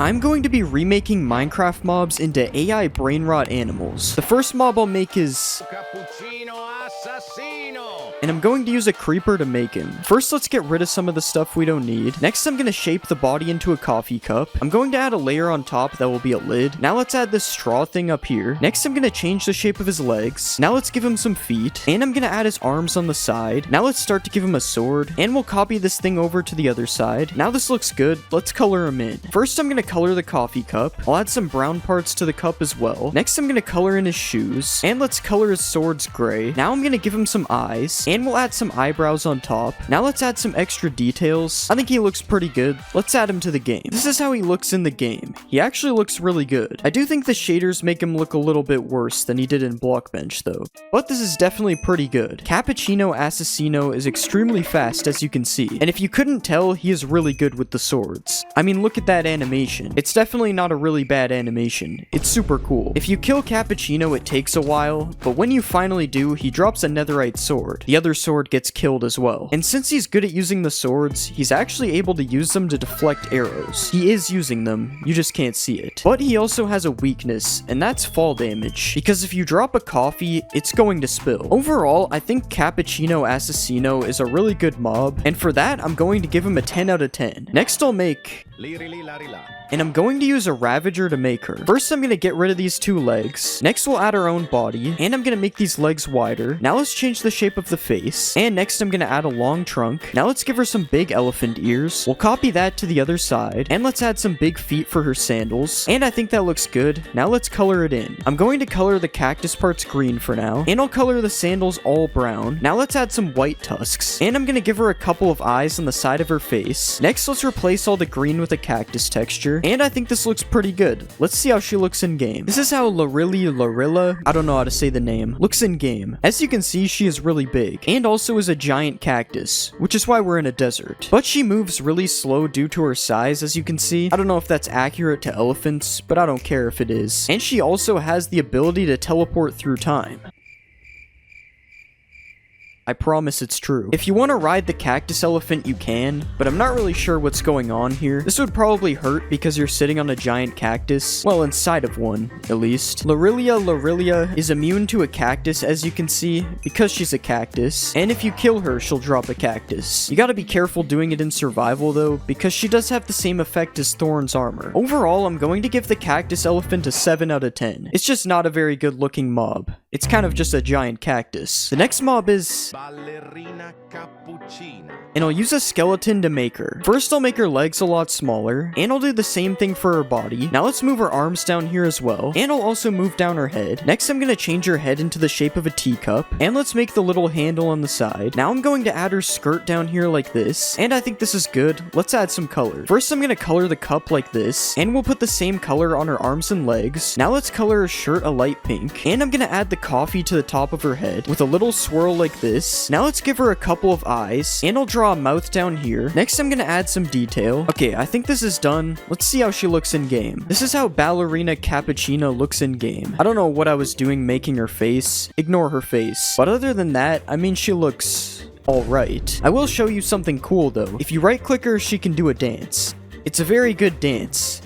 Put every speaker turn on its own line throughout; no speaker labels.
I'm going to be remaking Minecraft mobs into AI brain rot animals. The first mob I'll make is... and I'm going to use a creeper to make him. First, let's get rid of some of the stuff we don't need. Next, I'm going to shape the body into a coffee cup. I'm going to add a layer on top that will be a lid. Now let's add this straw thing up here. Next, I'm going to change the shape of his legs. Now let's give him some feet. And I'm going to add his arms on the side. Now let's start to give him a sword. And we'll copy this thing over to the other side. Now this looks good. Let's color him in. First, I'm going to color the coffee cup. I'll add some brown parts to the cup as well. Next, I'm going to color in his shoes. And let's color his swords gray. Now I'm going to give him some eyes. And we'll add some eyebrows on top. Now let's add some extra details. I think he looks pretty good. Let's add him to the game. This is how he looks in the game. He actually looks really good. I do think the shaders make him look a little bit worse than he did in Blockbench though. But this is definitely pretty good. Cappuccino Assassino is extremely fast as you can see. And if you couldn't tell, he is really good with the swords. I mean, look at that animation. It's definitely not a really bad animation. It's super cool. If you kill Cappuccino, it takes a while, but when you finally do, he drops a netherite sword. The other sword gets killed as well. And since he's good at using the swords, he's actually able to use them to deflect arrows. He is using them, you just can't see it. But he also has a weakness, and that's fall damage, because if you drop a coffee, it's going to spill. Overall, I think Cappuccino Assassino is a really good mob, and for that, I'm going to give him a 10 out of 10. Next, I'll make... and I'm going to use a Ravager to make her. First, I'm going to get rid of these two legs. Next, we'll add our own body. And I'm going to make these legs wider. Now let's change the shape of the face. And next, I'm going to add a long trunk. Now let's give her some big elephant ears. We'll copy that to the other side. And let's add some big feet for her sandals. And I think that looks good. Now let's color it in. I'm going to color the cactus parts green for now. And I'll color the sandals all brown. Now let's add some white tusks. And I'm going to give her a couple of eyes on the side of her face. Next, let's replace all the green with a cactus texture. And I think this looks pretty good. Let's see how she looks in game. This is how Larilla, I don't know how to say the name, looks in game. As you can see, she is really big, and also is a giant cactus, which is why we're in a desert. But she moves really slow due to her size, as you can see. I don't know if that's accurate to elephants, but I don't care if it is. And she also has the ability to teleport through time. I promise it's true. If you want to ride the cactus elephant, you can, but I'm not really sure what's going on here. This would probably hurt because you're sitting on a giant cactus. Well, inside of one, at least. Larilla is immune to a cactus, as you can see, because she's a cactus. And if you kill her, she'll drop a cactus. You gotta be careful doing it in survival, though, because she does have the same effect as Thorn's armor. Overall, I'm going to give the cactus elephant a 7 out of 10. It's just not a very good looking mob. It's kind of just a giant cactus. The next mob is...
Ballerina Cappuccina.
And I'll use a skeleton to make her. First, I'll make her legs a lot smaller, and I'll do the same thing for her body. Now let's move her arms down here as well, and I'll also move down her head. Next, I'm gonna change her head into the shape of a teacup, and let's make the little handle on the side. Now I'm going to add her skirt down here like this, and I think this is good. Let's add some color. First, I'm gonna color the cup like this, and we'll put the same color on her arms and legs. Now let's color her shirt a light pink, and I'm gonna add the coffee to the top of her head with a little swirl like this. Now let's give her a couple of eyes, and I'll draw a mouth down here. Next, I'm gonna add some detail. Okay, I think this is done. Let's see how she looks in game. This is how Ballerina Cappuccino looks in game. I don't know what I was doing making her face. Ignore her face. But other than that, I mean, she looks alright. I will show you something cool though. If you right click her, she can do a dance. It's a very good dance.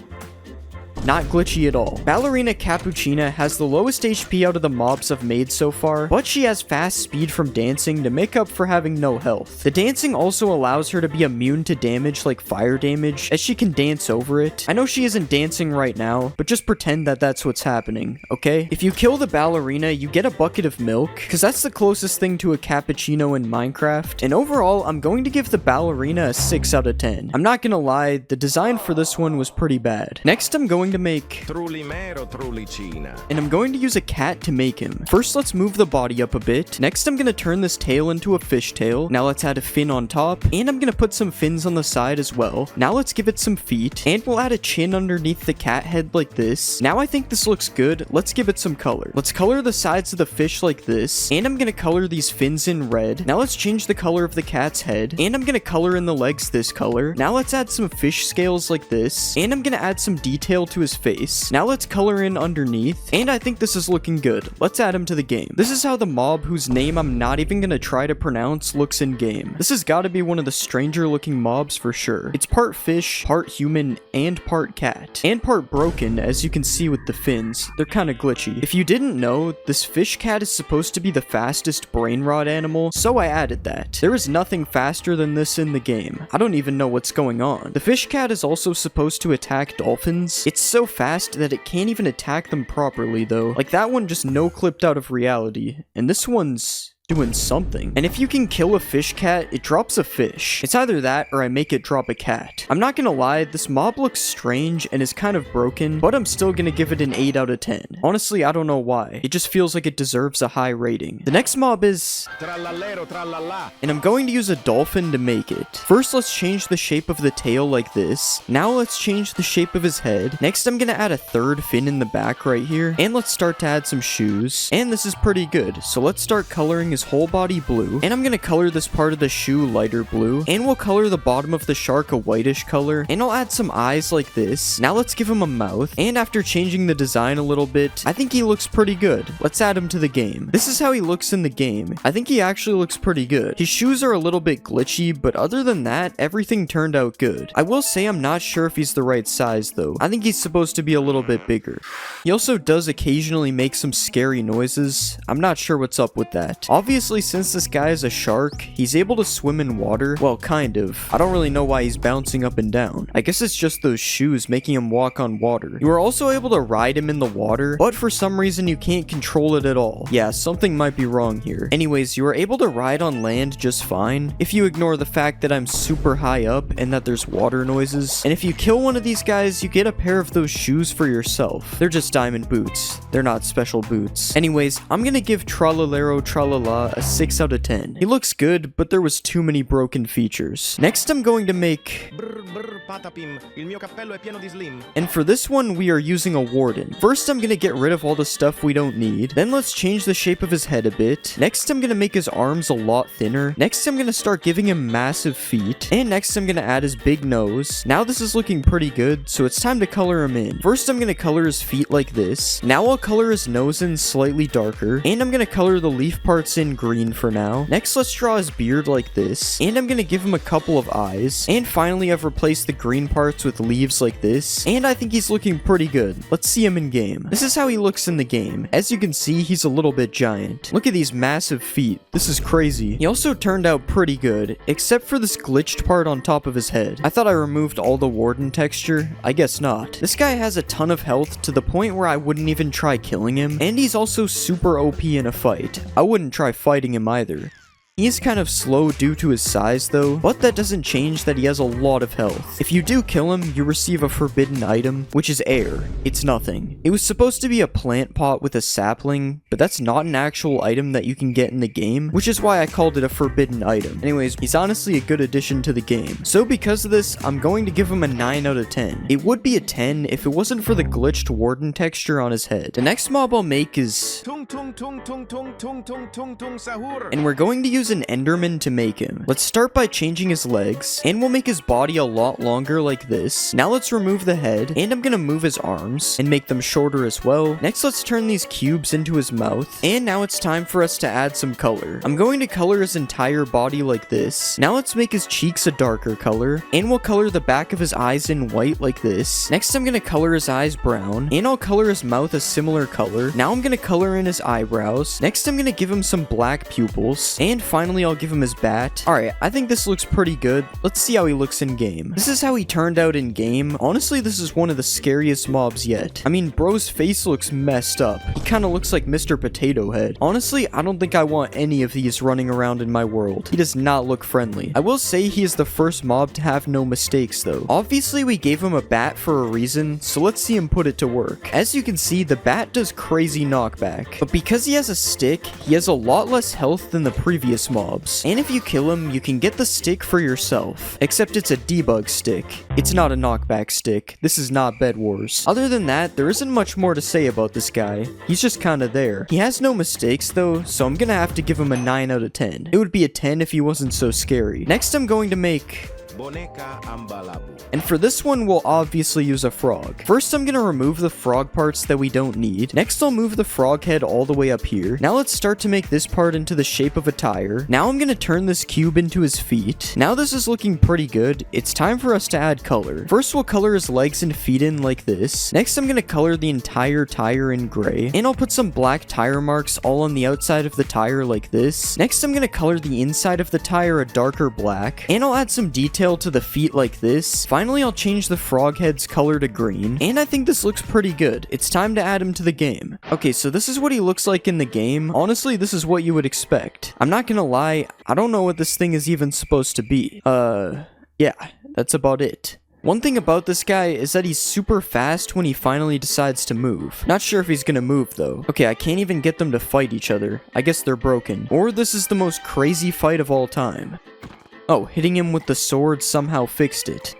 Not glitchy at all. Ballerina Cappuccina has the lowest HP out of the mobs I've made so far, but she has fast speed from dancing to make up for having no health. The dancing also allows her to be immune to damage like fire damage, as she can dance over it. I know she isn't dancing right now, but just pretend that that's what's happening, okay? If you kill the ballerina, you get a bucket of milk, because that's the closest thing to a cappuccino in Minecraft. And overall, I'm going to give the ballerina a 6 out of 10. I'm not gonna lie, the design for this one was pretty bad. Next, I'm going to make... and I'm going to use a cat to make him. First, let's move the body up a bit. Next, I'm going to turn this tail into a fish tail. Now let's add a fin on top, and I'm going to put some fins on the side as well. Now let's give it some feet, and we'll add a chin underneath the cat head like this. Now I think this looks good. Let's give it some color. Let's color the sides of the fish like this, and I'm going to color these fins in red. Now let's change the color of the cat's head, and I'm going to color in the legs this color. Now let's add some fish scales like this, and I'm going to add some detail to his face. Now let's color in underneath, and I think this is looking good. Let's add him to the game. This is how the mob, whose name I'm not even gonna try to pronounce, looks in game. This has got to be one of the stranger looking mobs for sure. It's part fish, part human, and part cat. And part broken, as you can see with the fins. They're kind of glitchy. If you didn't know, this fish cat is supposed to be the fastest brain rot animal, so I added that. There is nothing faster than this in the game. I don't even know what's going on. The fish cat is also supposed to attack dolphins. It's so fast that it can't even attack them properly though. Like that one just no clipped out of reality. And this one's doing something. And if you can kill a fish cat, it drops a fish. It's either that or I make it drop a cat. I'm not gonna lie, this mob looks strange and is kind of broken, but I'm still gonna give it an 8 out of 10. Honestly, I don't know why. It just feels like it deserves a high rating. The next mob is... and I'm going to use a dolphin to make it. First, let's change the shape of the tail like this. Now let's change the shape of his head. Next, I'm gonna add a third fin in the back right here. And let's start to add some shoes. And this is pretty good. So let's start coloring his whole body blue, and I'm gonna color this part of the shoe lighter blue, and we'll color the bottom of the shark a whitish color, and I'll add some eyes like this. Now let's give him a mouth, and after changing the design a little bit, I think he looks pretty good. Let's add him to the game. This is how he looks in the game. I think he actually looks pretty good. His shoes are a little bit glitchy, but other than that, everything turned out good. I will say I'm not sure if he's the right size though. I think he's supposed to be a little bit bigger. He also does occasionally make some scary noises. I'm not sure what's up with that. Obviously, since this guy is a shark, he's able to swim in water. Well, kind of. I don't really know why he's bouncing up and down. I guess it's just those shoes making him walk on water. You are also able to ride him in the water, but for some reason you can't control it at all. Yeah, something might be wrong here. Anyways, you are able to ride on land just fine, if you ignore the fact that I'm super high up and that there's water noises. And if you kill one of these guys, you get a pair of those shoes for yourself. They're just diamond boots. They're not special boots. Anyways, I'm gonna give Tralalero Tralala a 6 out of 10. He looks good, but there was too many broken features. Next, I'm going to make... and for this one, we are using a warden. First, I'm gonna get rid of all the stuff we don't need. Then let's change the shape of his head a bit. Next, I'm gonna make his arms a lot thinner. Next, I'm gonna start giving him massive feet. And next, I'm gonna add his big nose. Now this is looking pretty good, so it's time to color him in. First, I'm gonna color his feet like this. Now I'll color his nose in slightly darker. And I'm gonna color the leaf parts in green for now. Next, let's draw his beard like this. And I'm gonna give him a couple of eyes. And finally, I've replaced the green parts with leaves like this. And I think he's looking pretty good. Let's see him in game. This is how he looks in the game. As you can see, he's a little bit giant. Look at these massive feet. This is crazy. He also turned out pretty good, except for this glitched part on top of his head. I thought I removed all the warden texture. I guess not. This guy has a ton of health to the point where I wouldn't even try killing him. And he's also super OP in a fight. I wouldn't try fighting him either. He is kind of slow due to his size though, but that doesn't change that he has a lot of health. If you do kill him, you receive a forbidden item, which is air. It's nothing. It was supposed to be a plant pot with a sapling, but that's not an actual item that you can get in the game, which is why I called it a forbidden item. Anyways, he's honestly a good addition to the game. So because of this, I'm going to give him a 9 out of 10. It would be a 10 if it wasn't for the glitched warden texture on his head. The next mob I'll make is... and we're going to use an enderman to make him. Let's start by changing his legs, and we'll make his body a lot longer like this. Now let's remove the head, and I'm gonna move his arms and make them shorter as well. Next, let's turn these cubes into his mouth, and now it's time for us to add some color. I'm going to color his entire body like this. Now let's make his cheeks a darker color, and we'll color the back of his eyes in white like this. Next, I'm gonna color his eyes brown, and I'll color his mouth a similar color. Now I'm gonna color in his eyebrows. Next, I'm gonna give him some black pupils, and finally, I'll give him his bat. Alright, I think this looks pretty good. Let's see how he looks in game. This is how he turned out in game. Honestly, this is one of the scariest mobs yet. I mean, bro's face looks messed up. He kind of looks like Mr. Potato Head. Honestly, I don't think I want any of these running around in my world. He does not look friendly. I will say he is the first mob to have no mistakes though. Obviously, we gave him a bat for a reason, so let's see him put it to work. As you can see, the bat does crazy knockback, but because he has a stick, he has a lot less health than the previous mobs. And if you kill him, you can get the stick for yourself. Except it's a debug stick. It's not a knockback stick. This is not Bed Wars. Other than that, there isn't much more to say about this guy. He's just kinda there. He has no mistakes though, so I'm gonna have to give him a 9 out of 10. It would be a 10 if he wasn't so scary. Next, I'm going to make...
Boneca ambalabu.
And for this one, we'll obviously use a frog. First, I'm gonna remove the frog parts that we don't need. Next, I'll move the frog head all the way up here. Now let's start to make this part into the shape of a tire. Now I'm gonna turn this cube into his feet. Now this is looking pretty good. It's time for us to add color. First, we'll color his legs and feet in like this. Next, I'm gonna color the entire tire in gray. And I'll put some black tire marks all on the outside of the tire like this. Next, I'm gonna color the inside of the tire a darker black. And I'll add some detail to the feet like this. Finally, I'll change the frog head's color to green. And I think this looks pretty good. It's time to add him to the game. Okay, so this is what he looks like in the game. Honestly, this is what you would expect. I'm not gonna lie, I don't know what this thing is even supposed to be. Yeah, that's about it. One thing about this guy is that he's super fast when he finally decides to move. Not sure if he's gonna move though. Okay, I can't even get them to fight each other. I guess they're broken. Or this is the most crazy fight of all time. Oh, hitting him with the sword somehow fixed it.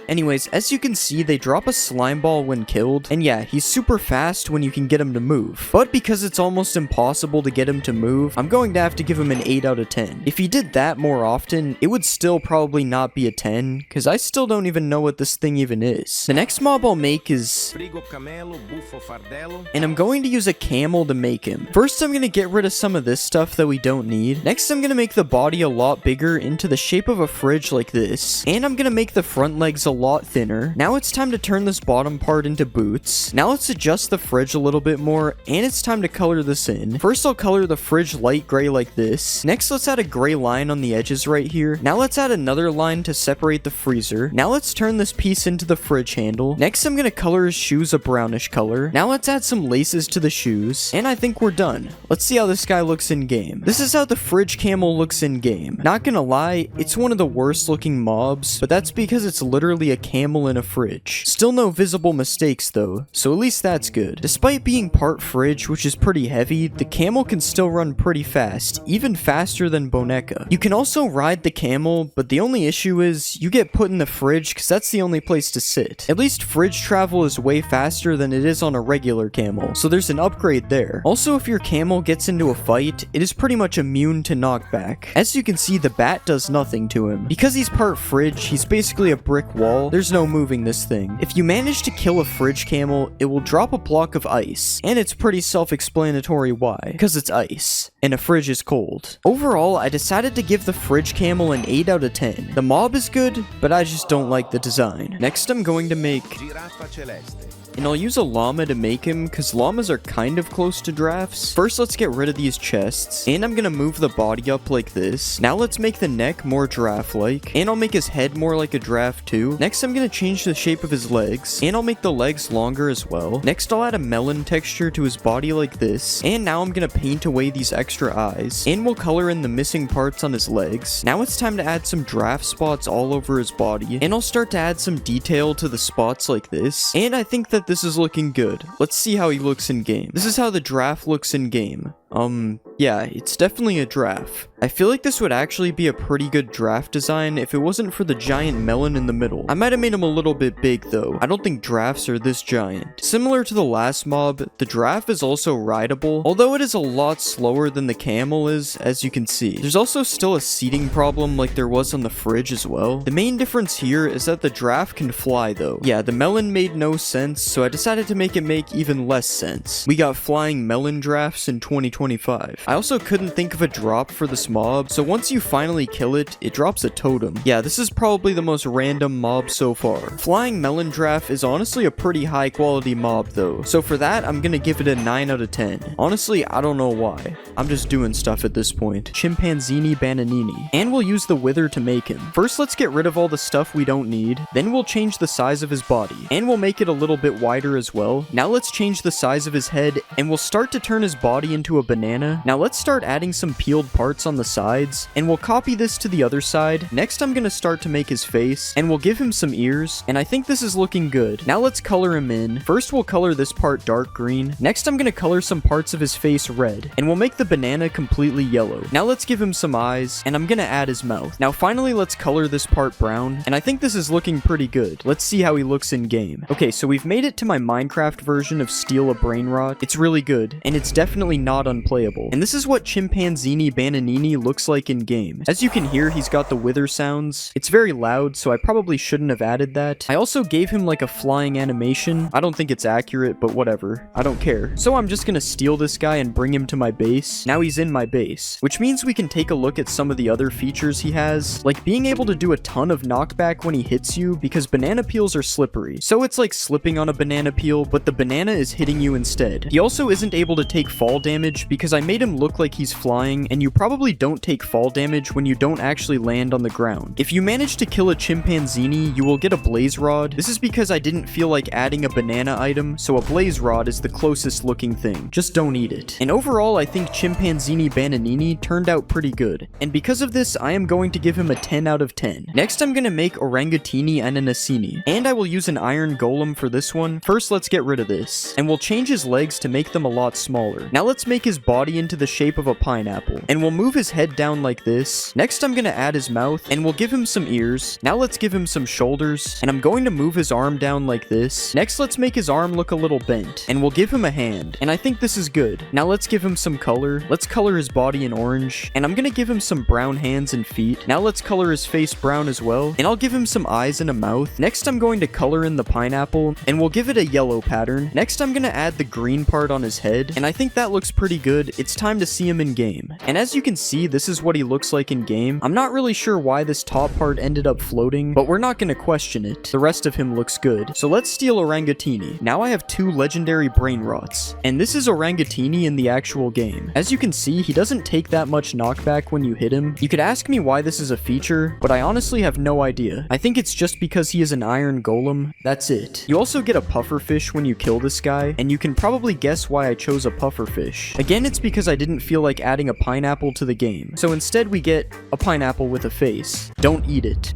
Anyways, as you can see, they drop a slime ball when killed, and yeah, he's super fast when you can get him to move. But because it's almost impossible to get him to move, I'm going to have to give him an 8 out of 10. If he did that more often, it would still probably not be a 10, because I still don't even know what this thing even is. The next mob I'll make is...
Frigo camelo, buffo fardello.
And I'm going to use a camel to make him. First, I'm going to get rid of some of this stuff that we don't need. Next, I'm going to make the body a lot bigger into the shape of a fridge like this. And I'm going to make the front legs a lot thinner. Now it's time to turn this bottom part into boots. Now let's adjust the fridge a little bit more, and it's time to color this in. First, I'll color the fridge light gray like this. Next, let's add a gray line on the edges right here. Now let's add another line to separate the freezer. Now let's turn this piece into the fridge handle. Next, I'm gonna color his shoes a brownish color. Now let's add some laces to the shoes, and I think we're done. Let's see how this guy looks in game. This is how the fridge camel looks in game. Not gonna lie, it's one of the worst looking mobs, but that's because it's literally a camel in a fridge. Still no visible mistakes though, so at least that's good. Despite being part fridge, which is pretty heavy, the camel can still run pretty fast, even faster than Boneca. You can also ride the camel, but the only issue is you get put in the fridge because that's the only place to sit. At least fridge travel is way faster than it is on a regular camel, so there's an upgrade there. Also, if your camel gets into a fight, it is pretty much immune to knockback. As you can see, the bat does nothing to him. Because he's part fridge, he's basically a brick wall. There's no moving this thing. If you manage to kill a fridge camel, it will drop a block of ice, and it's pretty self-explanatory why, because it's ice, and a fridge is cold. Overall, I decided to give the fridge camel an 8 out of 10. The mob is good, but I just don't like the design. Next, I'm going to make...
Giraffa celeste.
And I'll use a llama to make him, because llamas are kind of close to giraffes. First, let's get rid of these chests, and I'm gonna move the body up like this. Now let's make the neck more giraffe-like, and I'll make his head more like a giraffe too. Next, I'm gonna change the shape of his legs, and I'll make the legs longer as well. Next, I'll add a melon texture to his body like this, and now I'm gonna paint away these extra eyes, and we'll color in the missing parts on his legs. Now it's time to add some giraffe spots all over his body, and I'll start to add some detail to the spots like this, and I think that this is looking good. Let's see how he looks in game. This is how the giraffe looks in game. Yeah, it's definitely a giraffe. I feel like this would actually be a pretty good giraffe design if it wasn't for the giant melon in the middle. I might have made him a little bit big though. I don't think giraffes are this giant. Similar to the last mob, the giraffe is also rideable, although it is a lot slower than the camel is, as you can see. There's also still a seating problem like there was on the fridge as well. The main difference here is that the giraffe can fly though. Yeah, the melon made no sense, so I decided to make it make even less sense. We got flying melon giraffes in 2025. I also couldn't think of a drop for this mob, so once you finally kill it, it drops a totem. Yeah, this is probably the most random mob so far. Flying melon giraffe is honestly a pretty high quality mob though, so for that, I'm gonna give it a 9 out of 10. Honestly, I don't know why. I'm just doing stuff at this point. Chimpanzini Bananini. And we'll use the wither to make him. First, let's get rid of all the stuff we don't need. Then we'll change the size of his body. And we'll make it a little bit wider as well. Now let's change the size of his head, and we'll start to turn his body into a banana. Now let's start adding some peeled parts on the sides, and we'll copy this to the other side. Next, I'm gonna start to make his face, and we'll give him some ears, and I think this is looking good. Now let's color him in. First, we'll color this part dark green. Next, I'm gonna color some parts of his face red, and we'll make the banana completely yellow. Now let's give him some eyes, and I'm gonna add his mouth. Now finally, let's color this part brown, and I think this is looking pretty good. Let's see how he looks in game. Okay, so we've made it to my Minecraft version of Steal a Brain Rot. It's really good, and it's definitely not unplayable. And this is what Chimpanzini Bananini looks like in game. As you can hear, he's got the wither sounds. It's very loud, so I probably shouldn't have added that. I also gave him like a flying animation. I don't think it's accurate, but whatever. I don't care. So I'm just gonna steal this guy and bring him to my base. Now he's in my base, which means we can take a look at some of the other features he has, like being able to do a ton of knockback when he hits you because banana peels are slippery. So it's like slipping on a banana peel, but the banana is hitting you instead. He also isn't able to take fall damage because I made him look like he's flying, and you probably don't take fall damage when you don't actually land on the ground. If you manage to kill a chimpanzini, you will get a blaze rod. This is because I didn't feel like adding a banana item, so a blaze rod is the closest looking thing. Just don't eat it. And overall, I think Chimpanzini Bananini turned out pretty good. And because of this, I am going to give him a 10 out of 10. Next, I'm gonna make Orangatini Ananasini. And I will use an iron golem for this one. First, let's get rid of this. And we'll change his legs to make them a lot smaller. Now let's make his body into the shape of a pineapple. And we'll move his head down like this. Next, I'm gonna add his mouth, and we'll give him some ears. Now let's give him some shoulders. And I'm going to move his arm down like this. Next, let's make his arm look a little bent. And we'll give him a hand. And I think this is good. Now let's give him some color. Let's color his body in orange. And I'm gonna give him some brown hands and feet. Now let's color his face brown as well. And I'll give him some eyes and a mouth. Next, I'm going to color in the pineapple. And we'll give it a yellow pattern. Next, I'm gonna add the green part on his head. And I think that looks pretty good. It's time to see him in game. And as you can see, this is what he looks like in game. I'm not really sure why this top part ended up floating, but we're not gonna question it. The rest of him looks good. So let's steal Orangatini. Now I have 2 legendary brain rots. And this is Orangatini in the actual game. As you can see, he doesn't take that much knockback when you hit him. You could ask me why this is a feature, but I honestly have no idea. I think it's just because he is an iron golem. That's it. You also get a pufferfish when you kill this guy, and you can probably guess why I chose a pufferfish. Again, it's because I didn't feel like adding a pineapple to the game. So instead we get a pineapple with a face. Don't eat it.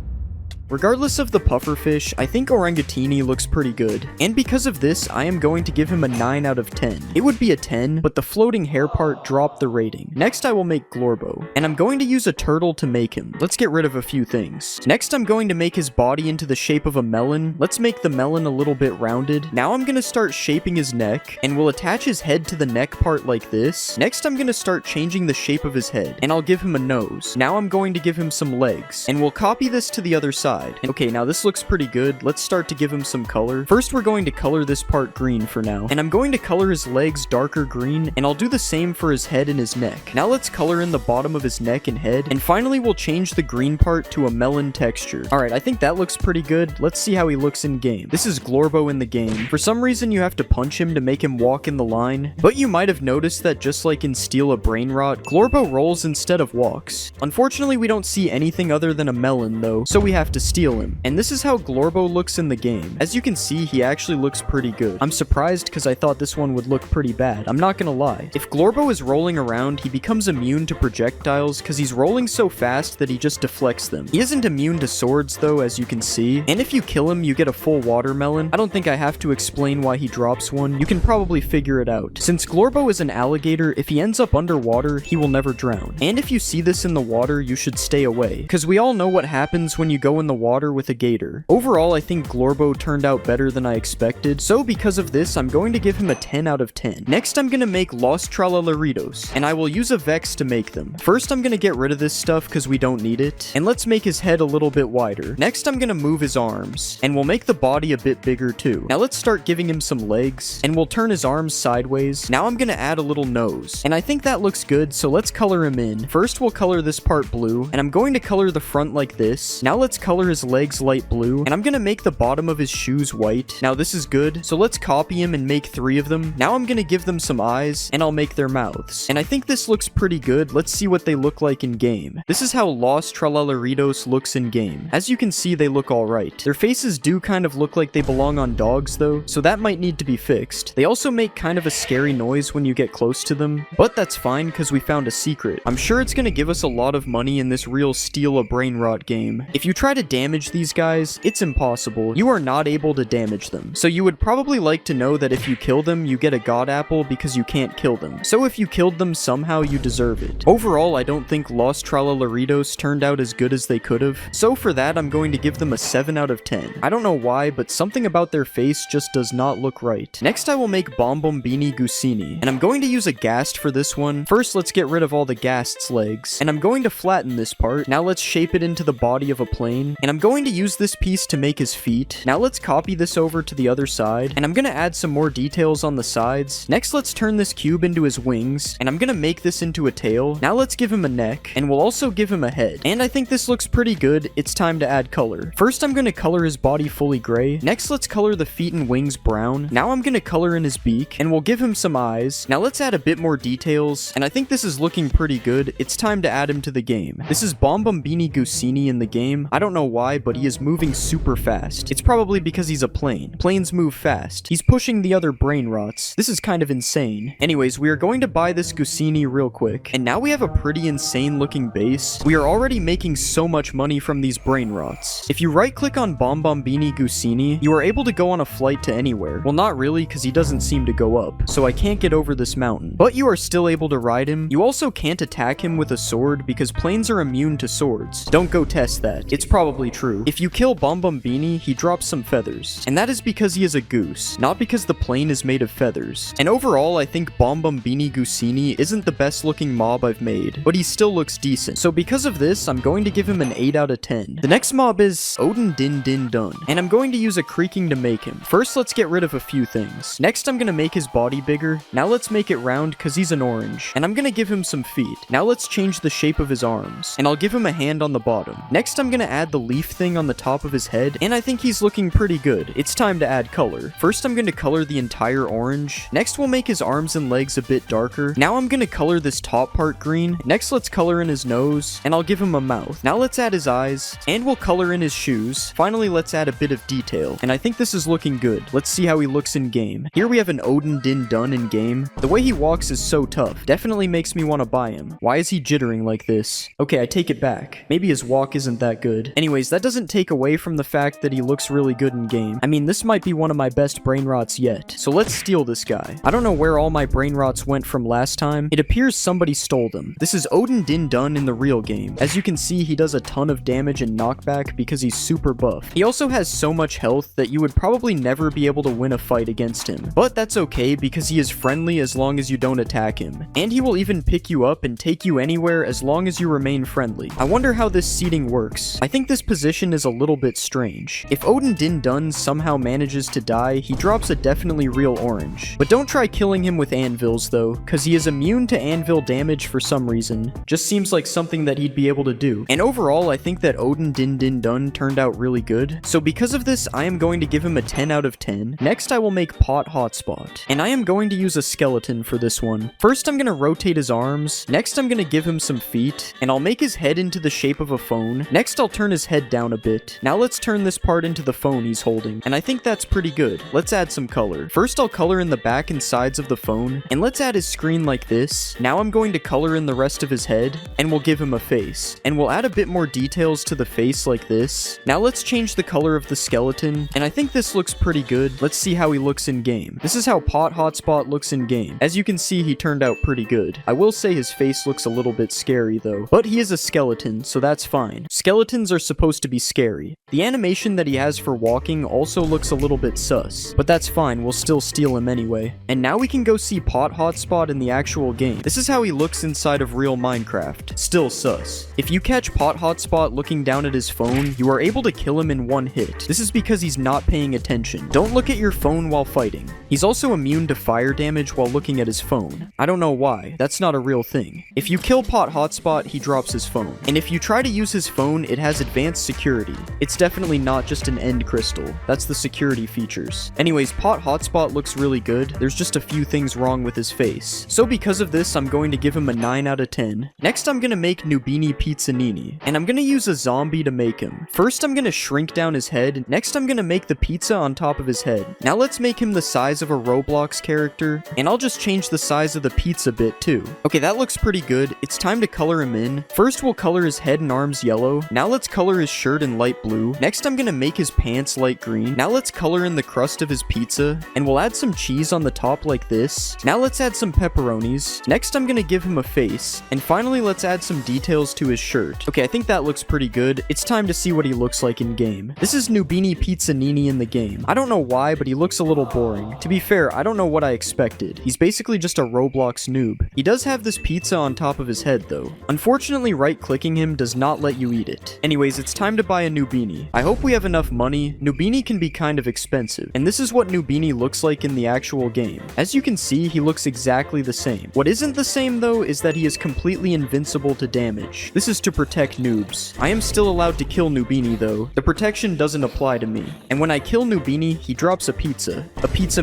Regardless of the pufferfish, I think Orangatini looks pretty good. And because of this, I am going to give him a 9 out of 10. It would be a 10, but the floating hair part dropped the rating. Next, I will make Glorbo. And I'm going to use a turtle to make him. Let's get rid of a few things. Next, I'm going to make his body into the shape of a melon. Let's make the melon a little bit rounded. Now I'm going to start shaping his neck, and we'll attach his head to the neck part like this. Next, I'm going to start changing the shape of his head, and I'll give him a nose. Now I'm going to give him some legs, and we'll copy this to the other side. Okay, now this looks pretty good. Let's start to give him some color. First, we're going to color this part green for now. And I'm going to color his legs darker green, and I'll do the same for his head and his neck. Now let's color in the bottom of his neck and head, and finally we'll change the green part to a melon texture. Alright, I think that looks pretty good. Let's see how he looks in game. This is Glorbo in the game. For some reason, you have to punch him to make him walk in the line, but you might have noticed that just like in Steal a Brain Rot, Glorbo rolls instead of walks. Unfortunately, we don't see anything other than a melon though, so we have to steal him. And this is how Glorbo looks in the game. As you can see, he actually looks pretty good. I'm surprised because I thought this one would look pretty bad. I'm not gonna lie. If Glorbo is rolling around, he becomes immune to projectiles because he's rolling so fast that he just deflects them. He isn't immune to swords though, as you can see. And if you kill him, you get a full watermelon. I don't think I have to explain why he drops one. You can probably figure it out. Since Glorbo is an alligator, if he ends up underwater, he will never drown. And if you see this in the water, you should stay away, because we all know what happens when you go in the water with a gator. Overall, I think Glorbo turned out better than I expected, so because of this, I'm going to give him a 10 out of 10. Next, I'm going to make Los Tralalaritos, and I will use a Vex to make them. First, I'm going to get rid of this stuff because we don't need it, and let's make his head a little bit wider. Next, I'm going to move his arms, and we'll make the body a bit bigger too. Now let's start giving him some legs, and we'll turn his arms sideways. Now I'm going to add a little nose, and I think that looks good, so let's color him in. First, we'll color this part blue, and I'm going to color the front like this. Now let's color his legs light blue, and I'm gonna make the bottom of his shoes white. Now this is good, so let's copy him and make 3 of them. Now I'm gonna give them some eyes, and I'll make their mouths. And I think this looks pretty good. Let's see what they look like in game. This is how Los Tralalaritos looks in game. As you can see, they look alright. Their faces do kind of look like they belong on dogs though, so that might need to be fixed. They also make kind of a scary noise when you get close to them, but that's fine because we found a secret. I'm sure it's gonna give us a lot of money in this real Steal a Brain Rot game. If you try to damage these guys, it's impossible. You are not able to damage them. So you would probably like to know that if you kill them, you get a god apple because you can't kill them. So if you killed them somehow, you deserve it. Overall, I don't think Los Tralalaritos turned out as good as they could have. So for that, I'm going to give them a 7 out of 10. I don't know why, but something about their face just does not look right. Next, I will make Bombombini Gusini, and I'm going to use a ghast for this one. First, let's get rid of all the ghast's legs, and I'm going to flatten this part. Now let's shape it into the body of a plane, and I'm going to use this piece to make his feet. Now let's copy this over to the other side, and I'm going to add some more details on the sides. Next, let's turn this cube into his wings, and I'm going to make this into a tail. Now let's give him a neck, and we'll also give him a head. And I think this looks pretty good. It's time to add color. First, I'm going to color his body fully gray. Next, let's color the feet and wings brown. Now I'm going to color in his beak, and we'll give him some eyes. Now let's add a bit more details, and I think this is looking pretty good. It's time to add him to the game. This is Bombombini Gusini in the game. I don't know why, but he is moving super fast. It's probably because he's a plane. Planes move fast. He's pushing the other brain rots. This is kind of insane. Anyways, we are going to buy this Gusini real quick, and now we have a pretty insane looking base. We are already making so much money from these brain rots. If you right click on Bombombini Gusini, you are able to go on a flight to anywhere. Well, not really, because he doesn't seem to go up, so I can't get over this mountain. But you are still able to ride him. You also can't attack him with a sword because planes are immune to swords. Don't go test that. It's probably true. If you kill Bombombini, he drops some feathers. And that is because he is a goose, not because the plane is made of feathers. And overall, I think Bombombini Gusini isn't the best looking mob I've made, but he still looks decent. So because of this, I'm going to give him an 8 out of 10. The next mob is Odin Din Din Dun, and I'm going to use a creaking to make him. First, let's get rid of a few things. Next, I'm going to make his body bigger. Now let's make it round because he's an orange. And I'm going to give him some feet. Now let's change the shape of his arms. And I'll give him a hand on the bottom. Next, I'm going to add the leaf thing on the top of his head. And I think he's looking pretty good. It's time to add color. First, I'm going to color the entire orange. Next, we'll make his arms and legs a bit darker. Now I'm going to color this top part green. Next, let's color in his nose. And I'll give him a mouth. Now let's add his eyes. And we'll color in his shoes. Finally, let's add a bit of detail. And I think this is looking good. Let's see how he looks in game. Here we have an Odin Din Dun in game. The way he walks is so tough. Definitely makes me want to buy him. Why is he jittering like this? Okay, I take it back. Maybe his walk isn't that good. Anyways, that doesn't take away from the fact that he looks really good in game. I mean, this might be one of my best brain rots yet. So let's steal this guy. I don't know where all my brain rots went from last time. It appears somebody stole them. This is Odin Din Dun in the real game. As you can see, he does a ton of damage and knockback because he's super buff. He also has so much health that you would probably never be able to win a fight against him. But that's okay because he is friendly as long as you don't attack him. And he will even pick you up and take you anywhere as long as you remain friendly. I wonder how this seating works. I think this position is a little bit strange. If Odin Din Dun somehow manages to die, he drops a definitely real orange. But don't try killing him with anvils though, because he is immune to anvil damage for some reason. Just seems like something that he'd be able to do. And overall, I think that Odin Din Din Dun turned out really good. So because of this, I am going to give him a 10 out of 10. Next, I will make Pot Hotspot. And I am going to use a skeleton for this one. First, I'm going to rotate his arms. Next, I'm going to give him some feet. And I'll make his head into the shape of a phone. Next, I'll turn his head down a bit. Now let's turn this part into the phone he's holding. And I think that's pretty good. Let's add some color. First, I'll color in the back and sides of the phone. And let's add his screen like this. Now I'm going to color in the rest of his head. And we'll give him a face. And we'll add a bit more details to the face like this. Now let's change the color of the skeleton. And I think this looks pretty good. Let's see how he looks in game. This is how Pot Hotspot looks in game. As you can see, he turned out pretty good. I will say his face looks a little bit scary though. But he is a skeleton, so that's fine. Skeletons are supposed to be scary. The animation that he has for walking also looks a little bit sus. But that's fine, we'll still steal him anyway. And now we can go see Pot Hotspot in the actual game. This is how he looks inside of real Minecraft. Still sus. If you catch Pot Hotspot looking down at his phone, you are able to kill him in one hit. This is because he's not paying attention. Don't look at your phone while fighting. He's also immune to fire damage while looking at his phone. I don't know why. That's not a real thing. If you kill Pot Hotspot, he drops his phone. And if you try to use his phone, it has advanced security. It's definitely not just an end crystal. That's the security features. Anyways, Pot Hotspot looks really good. There's just a few things wrong with his face. So because of this, I'm going to give him a 9 out of 10. Next, I'm going to make Nubini Pizzanini. And I'm going to use a zombie to make him. First, I'm going to shrink down his head. Next, I'm going to make the pizza on top of his head. Now let's make him the size size of a Roblox character, and I'll just change the size of the pizza bit too. Okay, that looks pretty good. It's time to color him in. First, we'll color his head and arms yellow. Now let's color his shirt in light blue. Next, I'm gonna make his pants light green. Now let's color in the crust of his pizza, and we'll add some cheese on the top like this. Now let's add some pepperonis. Next, I'm gonna give him a face, and finally let's add some details to his shirt. Okay, I think that looks pretty good. It's time to see what he looks like in game. This is Nubini Pizzanini in the game. I don't know why, but he looks a little boring. To be fair, I don't know what I expected. He's basically just a Roblox noob. He does have this pizza on top of his head though. Unfortunately, right-clicking him does not let you eat it. Anyways, it's time to buy a Nubini. I hope we have enough money. Nubini can be kind of expensive, and this is what Nubini looks like in the actual game. As you can see, he looks exactly the same. What isn't the same though is that he is completely invincible to damage. This is to protect noobs. I am still allowed to kill Nubini though. The protection doesn't apply to me. And when I kill Nubini, he drops a pizza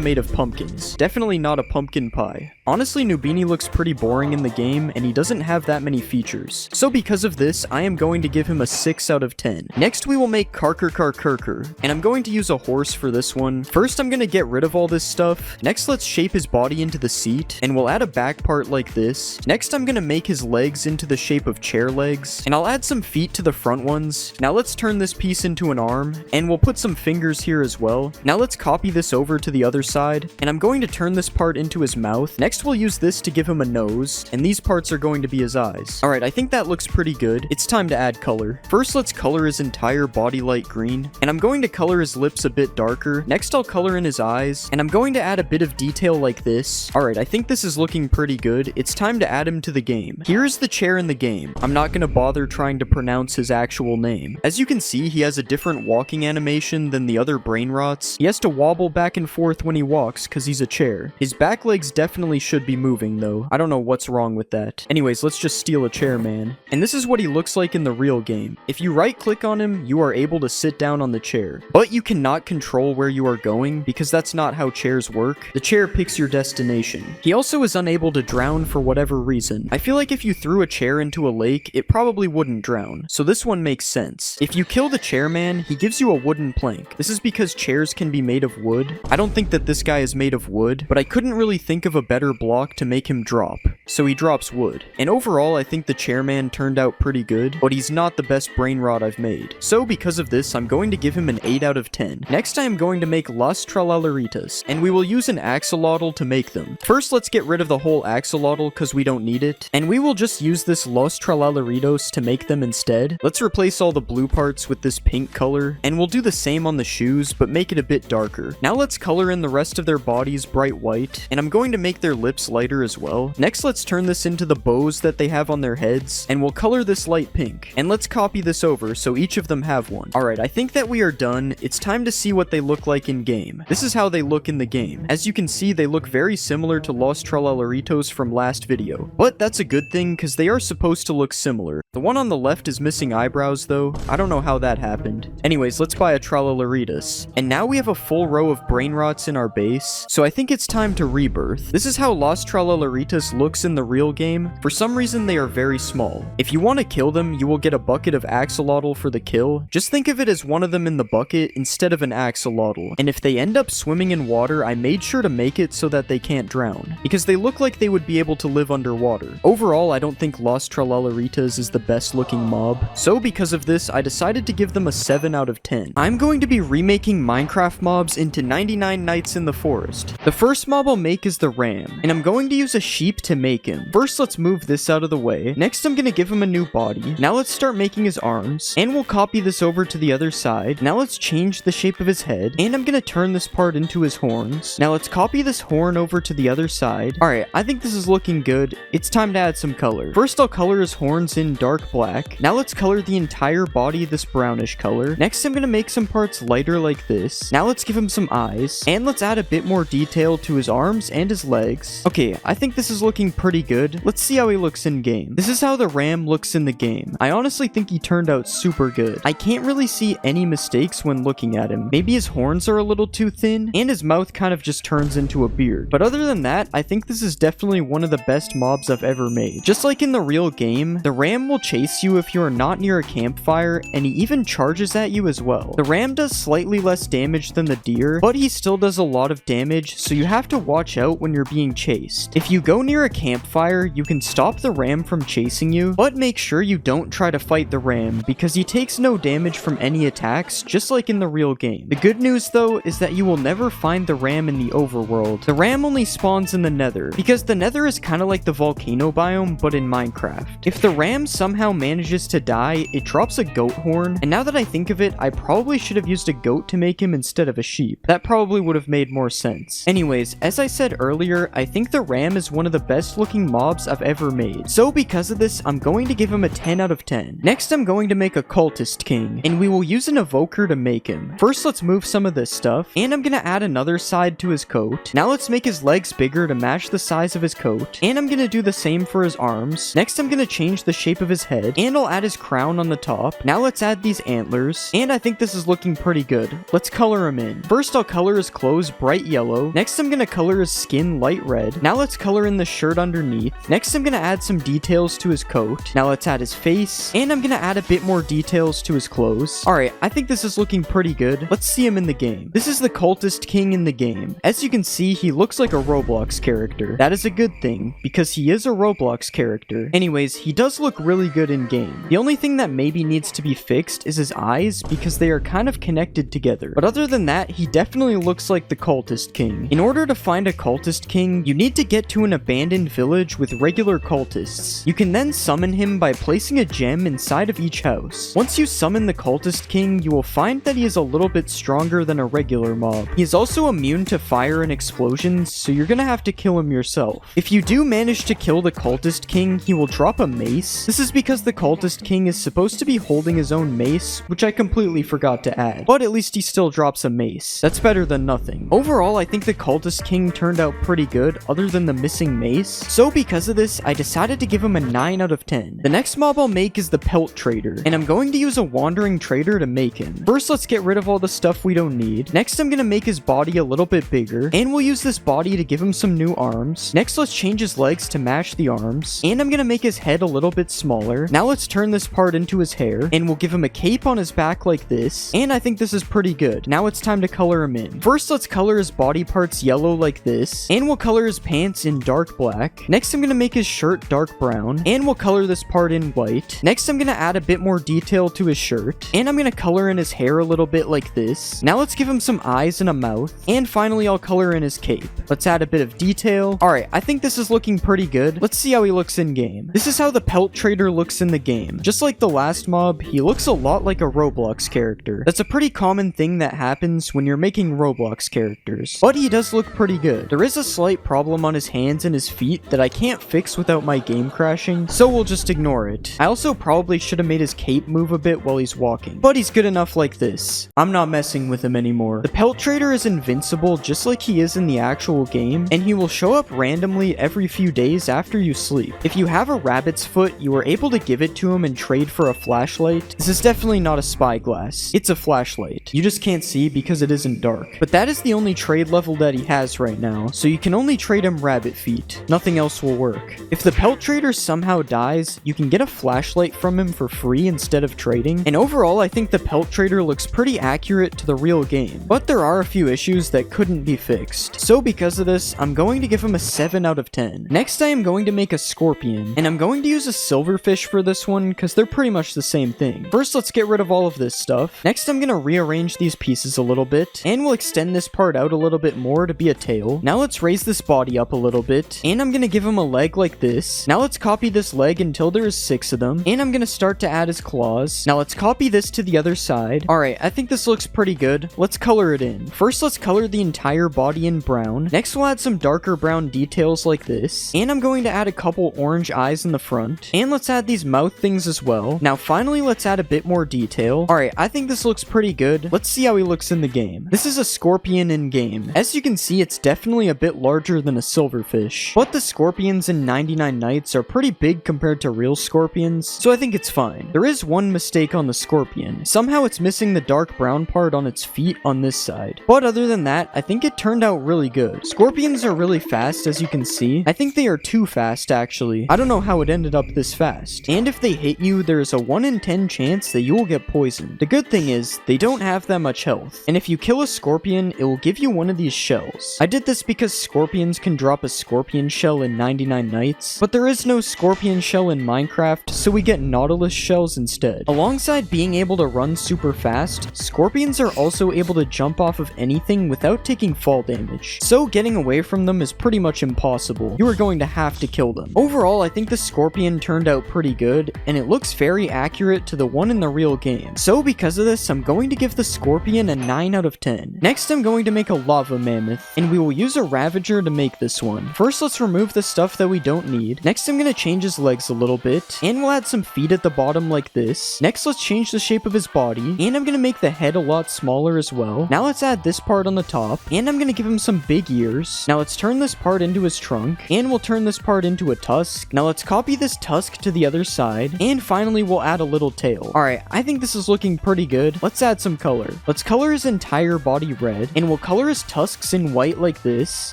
made of pumpkins. Definitely not a pumpkin pie. Honestly, Nubini looks pretty boring in the game, and he doesn't have that many features. So because of this, I am going to give him a 6 out of 10. Next, we will make Karker, and I'm going to use a horse for this one. First, I'm going to get rid of all this stuff. Next, let's shape his body into the seat, and we'll add a back part like this. Next, I'm going to make his legs into the shape of chair legs, and I'll add some feet to the front ones. Now let's turn this piece into an arm, and we'll put some fingers here as well. Now let's copy this over to the other side, and I'm going to turn this part into his mouth. Next, we'll use this to give him a nose, and these parts are going to be his eyes. Alright, I think that looks pretty good. It's time to add color. First, let's color his entire body light green, and I'm going to color his lips a bit darker. Next, I'll color in his eyes, and I'm going to add a bit of detail like this. Alright, I think this is looking pretty good. It's time to add him to the game. Here's the chair in the game. I'm not going to bother trying to pronounce his actual name. As you can see, he has a different walking animation than the other brain rots. He has to wobble back and forth when he walks because he's a chair. His back legs definitely should be moving though. I don't know what's wrong with that. Anyways, let's just steal a chair, man. And this is what he looks like in the real game. If you right click on him, you are able to sit down on the chair. But you cannot control where you are going because that's not how chairs work. The chair picks your destination. He also is unable to drown for whatever reason. I feel like if you threw a chair into a lake, it probably wouldn't drown. So this one makes sense. If you kill the chairman, he gives you a wooden plank. This is because chairs can be made of wood. I don't think that this guy is made of wood, but I couldn't really think of a better block to make him drop. So he drops wood. And overall, I think the chairman turned out pretty good, but he's not the best brain rot I've made. So because of this, I'm going to give him an 8 out of 10. Next, I am going to make Las Tralaleritas, and we will use an axolotl to make them. First, let's get rid of the whole axolotl because we don't need it, and we will just use this Los Tralaleritos to make them instead. Let's replace all the blue parts with this pink color, and we'll do the same on the shoes, but make it a bit darker. Now let's color in the rest of their bodies bright white, and I'm going to make their lips lighter as well. Next, let's turn this into the bows that they have on their heads, and we'll color this light pink. And let's copy this over so each of them have one. Alright, I think that we are done. It's time to see what they look like in game. This is how they look in the game. As you can see, they look very similar to Los Tralaleritos from last video. But that's a good thing because they are supposed to look similar. The one on the left is missing eyebrows though. I don't know how that happened. Anyways, let's buy a Tralaleritas. And now we have a full row of brain rots in our base, so I think it's time to rebirth. This is how Los Tralaleritas looks in the real game. For some reason, they are very small. If you want to kill them, you will get a bucket of axolotl for the kill. Just think of it as one of them in the bucket instead of an axolotl. And if they end up swimming in water, I made sure to make it so that they can't drown, because they look like they would be able to live underwater. Overall, I don't think Los Tralaleritas is the best looking mob, so because of this, I decided to give them a 7 out of 10. I'm going to be remaking Minecraft mobs into 99 Nights in the Forest. The first mob I'll make is the ram, and I'm going to use a sheep to make him. First, let's move this out of the way. Next, I'm gonna give him a new body. Now let's start making his arms, and we'll copy this over to the other side. Now let's change the shape of his head, and I'm gonna turn this part into his horns. Now let's copy this horn over to the other side. Alright, I think this is looking good. It's time to add some color. First, I'll color his horns in dark black. Now let's color the entire body this brownish color. Next, I'm gonna make some parts lighter like this. Now let's give him some eyes, and let's add a bit more detail to his arms and his legs. Okay, I think this is looking pretty good. Let's see how he looks in game. This is how the ram looks in the game. I honestly think he turned out super good. I can't really see any mistakes when looking at him. Maybe his horns are a little too thin, and his mouth kind of just turns into a beard. But other than that, I think this is definitely one of the best mobs I've ever made. Just like in the real game, the ram will chase you if you are not near a campfire, and he even charges at you as well. The ram does slightly less damage than the deer, but he still does a lot lot of damage, so you have to watch out when you're being chased. If you go near a campfire, you can stop the ram from chasing you, but make sure you don't try to fight the ram because he takes no damage from any attacks, just like in the real game. The good news though is that you will never find the ram in the overworld. The ram only spawns in the nether, because the nether is kind of like the volcano biome but in Minecraft. If the ram somehow manages to die, it drops a goat horn, and now that I think of it, I probably should have used a goat to make him instead of a sheep. That probably would have made more sense. Anyways, as I said earlier, I think the ram is one of the best looking mobs I've ever made. So because of this, I'm going to give him a 10 out of 10. Next, I'm going to make a cultist king, and we will use an evoker to make him. First, let's move some of this stuff, and I'm gonna add another side to his coat. Now let's make his legs bigger to match the size of his coat, and I'm gonna do the same for his arms. Next, I'm gonna change the shape of his head, and I'll add his crown on the top. Now let's add these antlers, and I think this is looking pretty good. Let's color him in. First, I'll color his clothes bright yellow. Next, I'm gonna color his skin light red. Now let's color in the shirt underneath. Next, I'm gonna add some details to his coat. Now let's add his face, and I'm gonna add a bit more details to his clothes. Alright, I think this is looking pretty good. Let's see him in the game. This is the cultist king in the game. As you can see, he looks like a Roblox character. That is a good thing, because he is a Roblox character. Anyways, he does look really good in game. The only thing that maybe needs to be fixed is his eyes, because they are kind of connected together. But other than that, he definitely looks like the cultist king. In order to find a cultist king, you need to get to an abandoned village with regular cultists. You can then summon him by placing a gem inside of each house. Once you summon the cultist king, you will find that he is a little bit stronger than a regular mob. He is also immune to fire and explosions, so you're gonna have to kill him yourself. If you do manage to kill the cultist king, he will drop a mace. This is because the cultist king is supposed to be holding his own mace, which I completely forgot to add. But at least he still drops a mace. That's better than nothing. Overall, I think the cultist king turned out pretty good, other than the missing mace. So because of this, I decided to give him a 9 out of 10. The next mob I'll make is the pelt trader, and I'm going to use a wandering trader to make him. First, let's get rid of all the stuff we don't need. Next, I'm gonna make his body a little bit bigger, and we'll use this body to give him some new arms. Next, let's change his legs to match the arms, and I'm gonna make his head a little bit smaller. Now let's turn this part into his hair, and we'll give him a cape on his back like this, and I think this is pretty good. Now it's time to color him in. First, let's color his body parts yellow like this, and we'll color his pants in dark black. Next, I'm gonna make his shirt dark brown, and we'll color this part in white. Next, I'm gonna add a bit more detail to his shirt, and I'm gonna color in his hair a little bit like this. Now let's give him some eyes and a mouth, and finally I'll color in his cape. Let's add a bit of detail. Alright, I think this is looking pretty good. Let's see how he looks in game. This is how the pelt trader looks in the game. Just like the last mob, he looks a lot like a Roblox character. That's a pretty common thing that happens when you're making Roblox characters. But he does look pretty good. There is a slight problem on his hands and his feet that I can't fix without my game crashing, so we'll just ignore it. I also probably should have made his cape move a bit while he's walking, but he's good enough like this. I'm not messing with him anymore. The pelt trader is invincible just like he is in the actual game, and he will show up randomly every few days after you sleep. If you have a rabbit's foot, you are able to give it to him and trade for a flashlight. This is definitely not a spyglass. It's a flashlight. You just can't see because it isn't dark. But that is the only trade level that he has right now, so you can only trade him rabbit feet. Nothing else will work. If the pelt trader somehow dies, you can get a flashlight from him for free instead of trading, and overall I think the pelt trader looks pretty accurate to the real game, but there are a few issues that couldn't be fixed. So because of this, I'm going to give him a 7 out of 10. Next, I am going to make a scorpion, and I'm going to use a silverfish for this one because they're pretty much the same thing. First, let's get rid of all of this stuff. Next, I'm going to rearrange these pieces a little bit, and we'll extend this part out a little bit more to be a tail. Now let's raise this body up a little bit, and I'm going to give him a leg like this. Now let's copy this leg until there is 6 of them, and I'm going to start to add his claws. Now let's copy this to the other side. Alright, I think this looks pretty good. Let's color it in. First, let's color the entire body in brown. Next, we'll add some darker brown details like this, and I'm going to add a couple orange eyes in the front, and let's add these mouth things as well. Now finally, let's add a bit more detail. Alright, I think this looks pretty good. Let's see how he looks in the game. This is a scorpion in game. As you can see, it's definitely a bit larger than a silverfish, but the scorpions in 99 Nights are pretty big compared to real scorpions, so I think it's fine. There is one mistake on the scorpion. Somehow it's missing the dark brown part on its feet on this side, but other than that, I think it turned out really good. Scorpions are really fast, as you can see. I think they are too fast, actually. I don't know how it ended up this fast. And if they hit you, there is a 1 in 10 chance that you will get poisoned. The good thing is, they don't have that much health, and if you kill a scorpion, it will give give you one of these shells. I did this because scorpions can drop a scorpion shell in 99 nights, but there is no scorpion shell in Minecraft, so we get nautilus shells instead. Alongside being able to run super fast, scorpions are also able to jump off of anything without taking fall damage, so getting away from them is pretty much impossible. You are going to have to kill them. Overall, I think the scorpion turned out pretty good, and it looks very accurate to the one in the real game. So because of this, I'm going to give the scorpion a 9 out of 10. Next, I'm going to make a lava mammoth, and we will use a ravager to make this one. First, let's remove the stuff that we don't need. Next, I'm going to change his legs a little bit, and we'll add some feet at the bottom like this. Next, let's change the shape of his body, and I'm going to make the head a lot smaller as well. Now let's add this part on the top, and I'm going to give him some big ears. Now let's turn this part into his trunk, and we'll turn this part into a tusk. Now let's copy this tusk to the other side, and finally we'll add a little tail. Alright, I think this is looking pretty good. Let's add some color. Let's color his entire body red, and we'll color his tusks in white like this.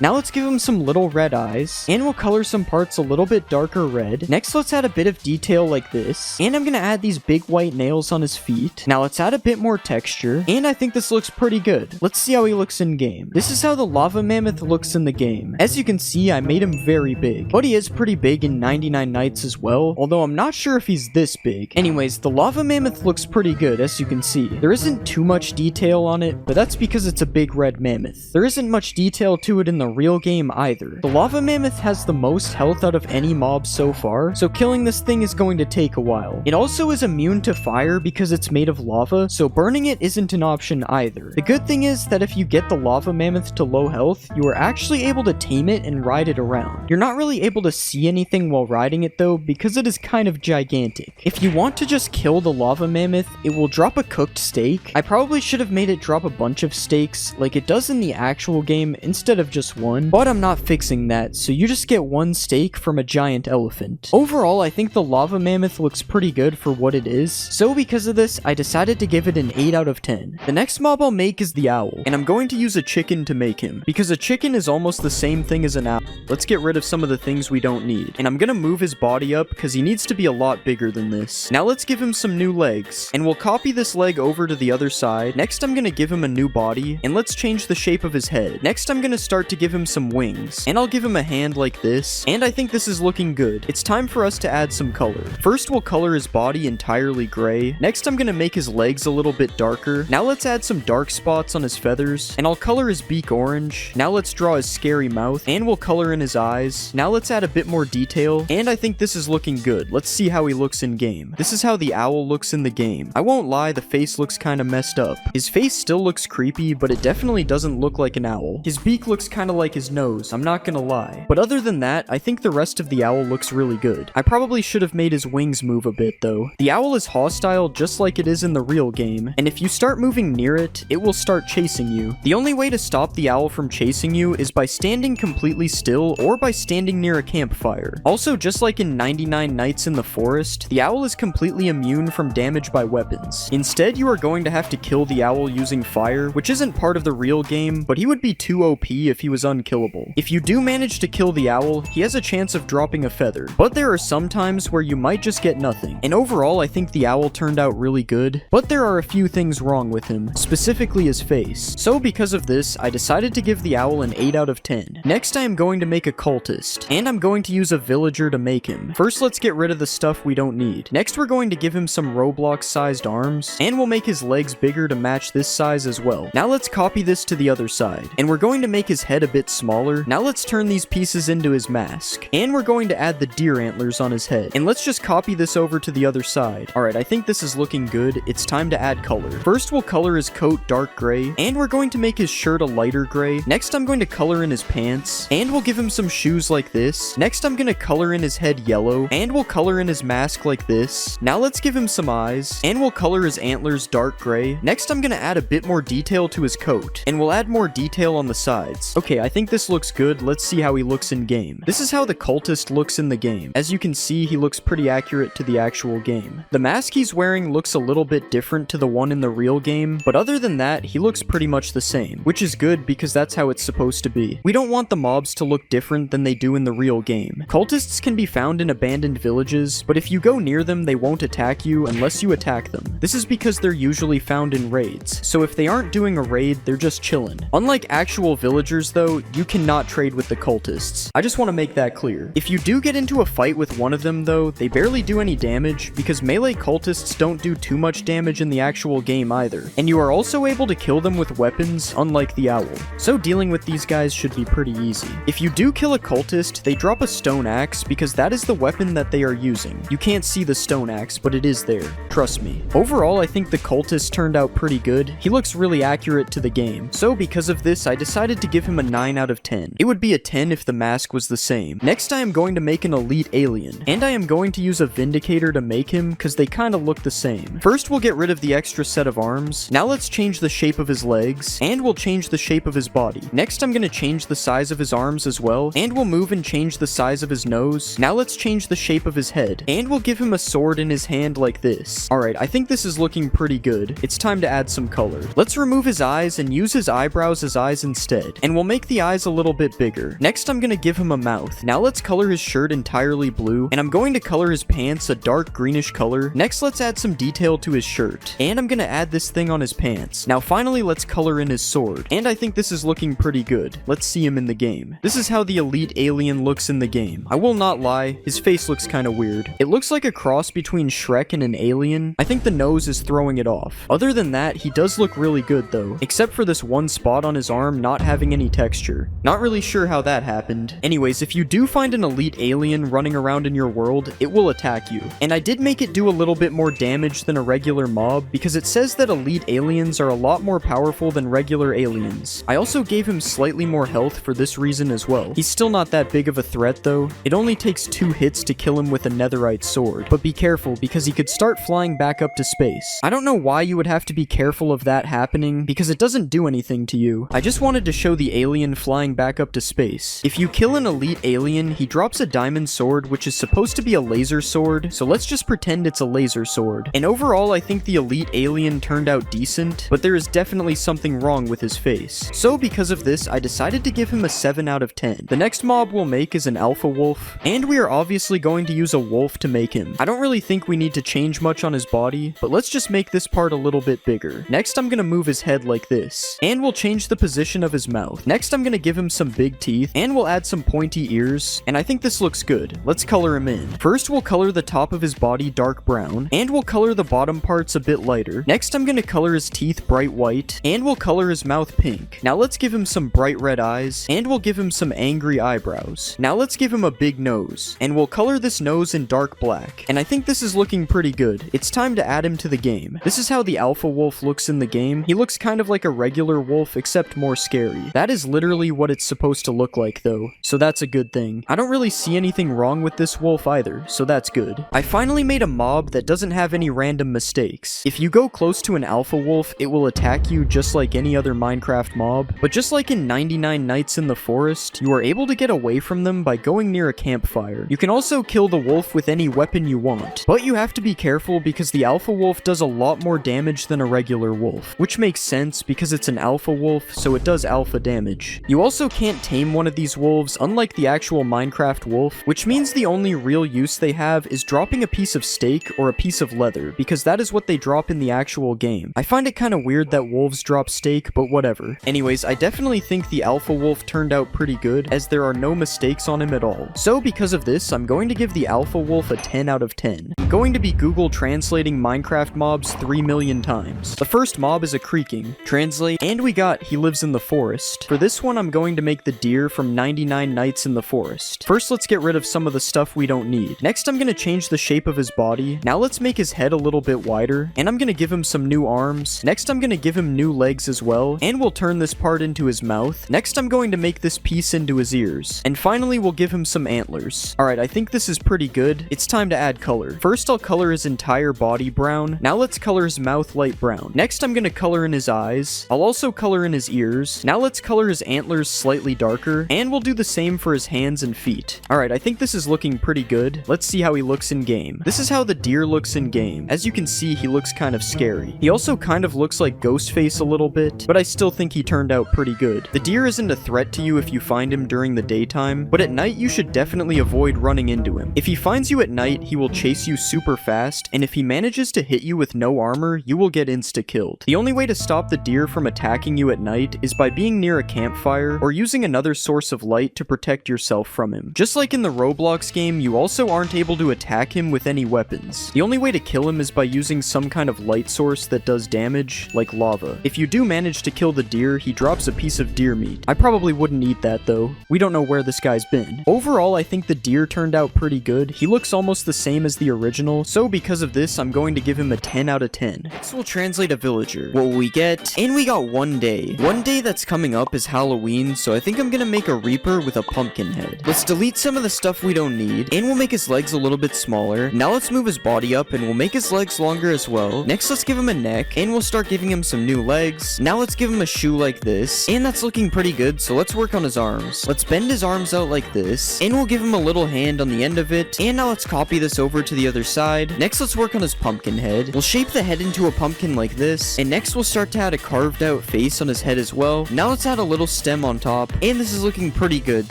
Now let's give him some little red eyes, and we'll color some parts a little bit darker red. Next, let's add a bit of detail like this, and I'm gonna add these big white nails on his feet. Now let's add a bit more texture, and I think this looks pretty good. Let's see how he looks in game. This is how the lava mammoth looks in the game. As you can see, I made him very big, but he is pretty big in 99 nights as well, although I'm not sure if he's this big. Anyways, the lava mammoth looks pretty good, as you can see. There isn't too much detail on it, but that's because it's a big red mammoth. There isn't much detail to it in the real game either. The lava mammoth has the most health out of any mob so far, so killing this thing is going to take a while. It also is immune to fire because it's made of lava, so burning it isn't an option either. The good thing is that if you get the lava mammoth to low health, you are actually able to tame it and ride it around. You're not really able to see anything while riding it though, because it is kind of gigantic. If you want to just kill the lava mammoth, it will drop a cooked steak. I probably should have made it drop a bunch of steaks like it does in the actual game instead of just one, but I'm not fixing that, so you just get one steak from a giant elephant. Overall, I think the lava mammoth looks pretty good for what it is, so because of this, I decided to give it an 8 out of 10. The next mob I'll make is the owl, and I'm going to use a chicken to make him, because a chicken is almost the same thing as an owl. Let's get rid of some of the things we don't need, and I'm gonna move his body up because he needs to be a lot bigger than this. Now let's give him some new legs, and we'll copy this leg over to the other side. Next, I'm gonna give him a new body, and let's change the shape of his head. Next, I'm gonna start to give him some wings, and I'll give him a hand like this, and I think this is looking good. It's time for us to add some color. First, we'll color his body entirely gray. Next, I'm gonna make his legs a little bit darker. Now let's add some dark spots on his feathers, and I'll color his beak orange. Now let's draw his scary mouth, and we'll color in his eyes. Now let's add a bit more detail, and I think this is looking good. Let's see how he looks in game. This is how the owl looks in the game. I won't lie, the face looks kind of messed up. His face still looks creepy, but it definitely doesn't look like an owl. His beak looks kind of like his nose, I'm not gonna lie. But other than that, I think the rest of the owl looks really good. I probably should have made his wings move a bit though. The owl is hostile just like it is in the real game, and if you start moving near it, it will start chasing you. The only way to stop the owl from chasing you is by standing completely still or by standing near a campfire. Also, just like in 99 Nights in the Forest, the owl is completely immune from damage by weapons. Instead, you are going to have to kill the owl using fire, which isn't part of the real game, but he would be too OP if he was unkillable. If you do manage to kill the owl, he has a chance of dropping a feather, but there are some times where you might just get nothing. And overall, I think the owl turned out really good, but there are a few things wrong with him, specifically his face. So because of this, I decided to give the owl an 8 out of 10. Next, I am going to make a cultist, and I'm going to use a villager to make him. First, let's get rid of the stuff we don't need. Next, we're going to give him some Roblox-sized arms, and we'll make his legs bigger to match this size as well. Now let's copy this to the other side, and we're going to make his head a bit smaller. Now let's turn these pieces into his mask, and we're going to add the deer antlers on his head, and let's just copy this over to the other side. Alright, I think this is looking good. It's time to add color. First, we'll color his coat dark gray, and we're going to make his shirt a lighter gray. Next, I'm going to color in his pants, and we'll give him some shoes like this. Next, I'm going to color in his head yellow, and we'll color in his mask like this. Now let's give him some eyes, and we'll color his antlers dark gray. Next, I'm going to add a bit more detail to his coat, and we'll add more detail on the sides. Okay, I think this looks good. Let's see how he looks in game. This is how the cultist looks in the game. As you can see, he looks pretty accurate to the actual game. The mask he's wearing looks a little bit different to the one in the real game, but other than that, he looks pretty much the same, which is good because that's how it's supposed to be. We don't want the mobs to look different than they do in the real game. Cultists can be found in abandoned villages, but if you go near them, they won't attack you unless you attack them. This is because they're usually found in raids, so if they aren't doing a raid, they're just chillin'. Unlike actual villagers though, you cannot trade with the cultists. I just want to make that clear. If you do get into a fight with one of them though, they barely do any damage because melee cultists don't do too much damage in the actual game either. And you are also able to kill them with weapons, unlike the owl. So dealing with these guys should be pretty easy. If you do kill a cultist, they drop a stone axe because that is the weapon that they are using. You can't see the stone axe, but it is there. Trust me. Overall, I think the cultist turned out pretty good. He looks really accurate to the game. So because of this, I decided to give him a 9 out of 10. It would be a 10 if the mask was the same. Next, I am going to make an elite alien. And I am going to use a vindicator to make him because they kind of look the same. First, we'll get rid of the extra set of arms. Now let's change the shape of his legs. And we'll change the shape of his body. Next, I'm going to change the size of his arms as well. And we'll move and change the size of his nose. Now let's change the shape of his head. And we'll give him a sword in his hand like this. Alright, I think this is looking pretty good. It's time to add some color. Let's remove his eyes and use his eyebrows as eyes instead. And we'll make the eyes a little bit bigger. Next, I'm going to give him a mouth. Now let's color his shirt entirely blue. And I'm going to color his pants a dark greenish color. Next, let's add some detail to his shirt. And I'm going to add this thing on his pants. Now finally, let's color in his sword. And I think this is looking pretty good. Let's see him in the game. This is how the elite alien looks in the game. I will not lie, his face looks kind of weird. It looks like a cross between Shrek and an alien. I think the nose is throwing it off. Other than that, he does look really good though, except for this one spot on his arm not having any texture. Not really sure how that happened. Anyways, if you do find an elite alien running around in your world, it will attack you. And I did make it do a little bit more damage than a regular mob because it says that elite aliens are a lot more powerful than regular aliens. I also gave him slightly more health for this reason as well. He's still not that big of a threat though. It only takes 2 hits to kill him with a netherite sword. But be careful because he could start flying back up to space. I don't know why you would have to be careful of that happening because it doesn't do anything to you. I just wanted to show the alien flying back up to space. If you kill an elite alien, he drops a diamond sword which is supposed to be a laser sword, so let's just pretend it's a laser sword. And overall, I think the elite alien turned out decent, but there is definitely something wrong with his face. So because of this, I decided to give him a 7 out of 10. The next mob we'll make is an alpha wolf, and we are obviously going to use a wolf to make him. I don't really think we need to change much on his body, but let's just make this part a little bit bigger. Next, I'm gonna move his head like this, and we'll change the position of his mouth. Next, I'm gonna give him some big teeth, and we'll add some pointy ears, and I think this looks good. Let's color him in. First, we'll color the top of his body dark brown, and we'll color the bottom parts a bit lighter. Next, I'm gonna color his teeth bright white, and we'll color his mouth pink. Now let's give him some bright red eyes, and we'll give him some angry eyebrows. Now let's give him a big nose, and we'll color this nose in dark black. And I think this is looking pretty good. It's time to add him to the game. This is how the alpha wolf looks in the game. He looks kind of like a regular wolf, except more scary. That is literally what it's supposed to look like though, so that's a good thing. I don't really see anything wrong with this wolf either, so that's good. I finally made a mob that doesn't have any random mistakes. If you go close to an alpha wolf, it will attack you just like any other Minecraft mob, but just like in 99 Nights in the Forest, you are able to get away from them by going near a campfire. You can also kill the wolf with any weapon you want, but you have to be careful because the alpha wolf does a lot more damage than a regular wolf, which makes sense because it's an alpha wolf, so it does alpha damage. You also can't tame one of these wolves, unlike the actual Minecraft wolf, which means the only real use they have is dropping a piece of steak or a piece of leather, because that is what they drop in the actual game. I find it kind of weird that wolves drop steak, but whatever. Anyways, I definitely think the alpha wolf turned out pretty good, as there are no mistakes on him at all. So because of this, I'm going to give the alpha wolf a 10 out of 10. I'm going to be Google translating Minecraft mobs 3 million times. The first mob is a creaking. Translate, and we got he lives in the forest. For this one, I'm going to make the deer from 99 Nights in the Forest. First, let's get rid of some of the stuff we don't need. Next, I'm going to change the shape of his body. Now let's make his head a little bit wider, and I'm going to give him some new arms. Next, I'm going to give him new legs as well, and we'll turn this part into his mouth. Next, I'm going to make this piece into his ears. And finally, we'll give him some antlers. Alright, I think this is pretty good. It's time to add color. First, I'll color his entire body brown. Now let's color his mouth light brown. Next, I'm going to color in his eyes. I'll also color in his ears. Now let's color his antlers slightly darker, and we'll do the same for his hands and feet. Alright, I think this is looking pretty good. Let's see how he looks in game. This is how the deer looks in game. As you can see, he looks kind of scary. He also kind of looks like Ghostface a little bit, but I still think he turned out pretty good. The deer isn't a threat to you if you find him during the daytime, but at night you should definitely avoid running into him. If he finds you at night, he will chase you super fast, and if he manages to hit you with no armor, you will get insta-killed. The only way to stop the deer from attacking attacking you at night is by being near a campfire or using another source of light to protect yourself from him. Just like in the Roblox game, you also aren't able to attack him with any weapons. The only way to kill him is by using some kind of light source that does damage, like lava. If you do manage to kill the deer, he drops a piece of deer meat. I probably wouldn't eat that though. We don't know where this guy's been. Overall, I think the deer turned out pretty good. He looks almost the same as the original, so because of this, I'm going to give him a 10 out of 10. Next, we'll translate a villager. What will we get? And we got one day. One day that's coming up is Halloween, so I think I'm gonna make a Reaper with a pumpkin head. Let's delete some of the stuff we don't need, and we'll make his legs a little bit smaller. Now let's move his body up, and we'll make his legs longer as well. Next, let's give him a neck, and we'll start giving him some new legs. Now let's give him a shoe like this, and that's looking pretty good, so let's work on his arms. Let's bend his arms out like this, and we'll give him a little hand on the end of it, and now let's copy this over to the other side. Next, let's work on his pumpkin head. We'll shape the head into a pumpkin like this, and next we'll start to add a carved out face on his head as well. Now let's add a little stem on top, and this is looking pretty good,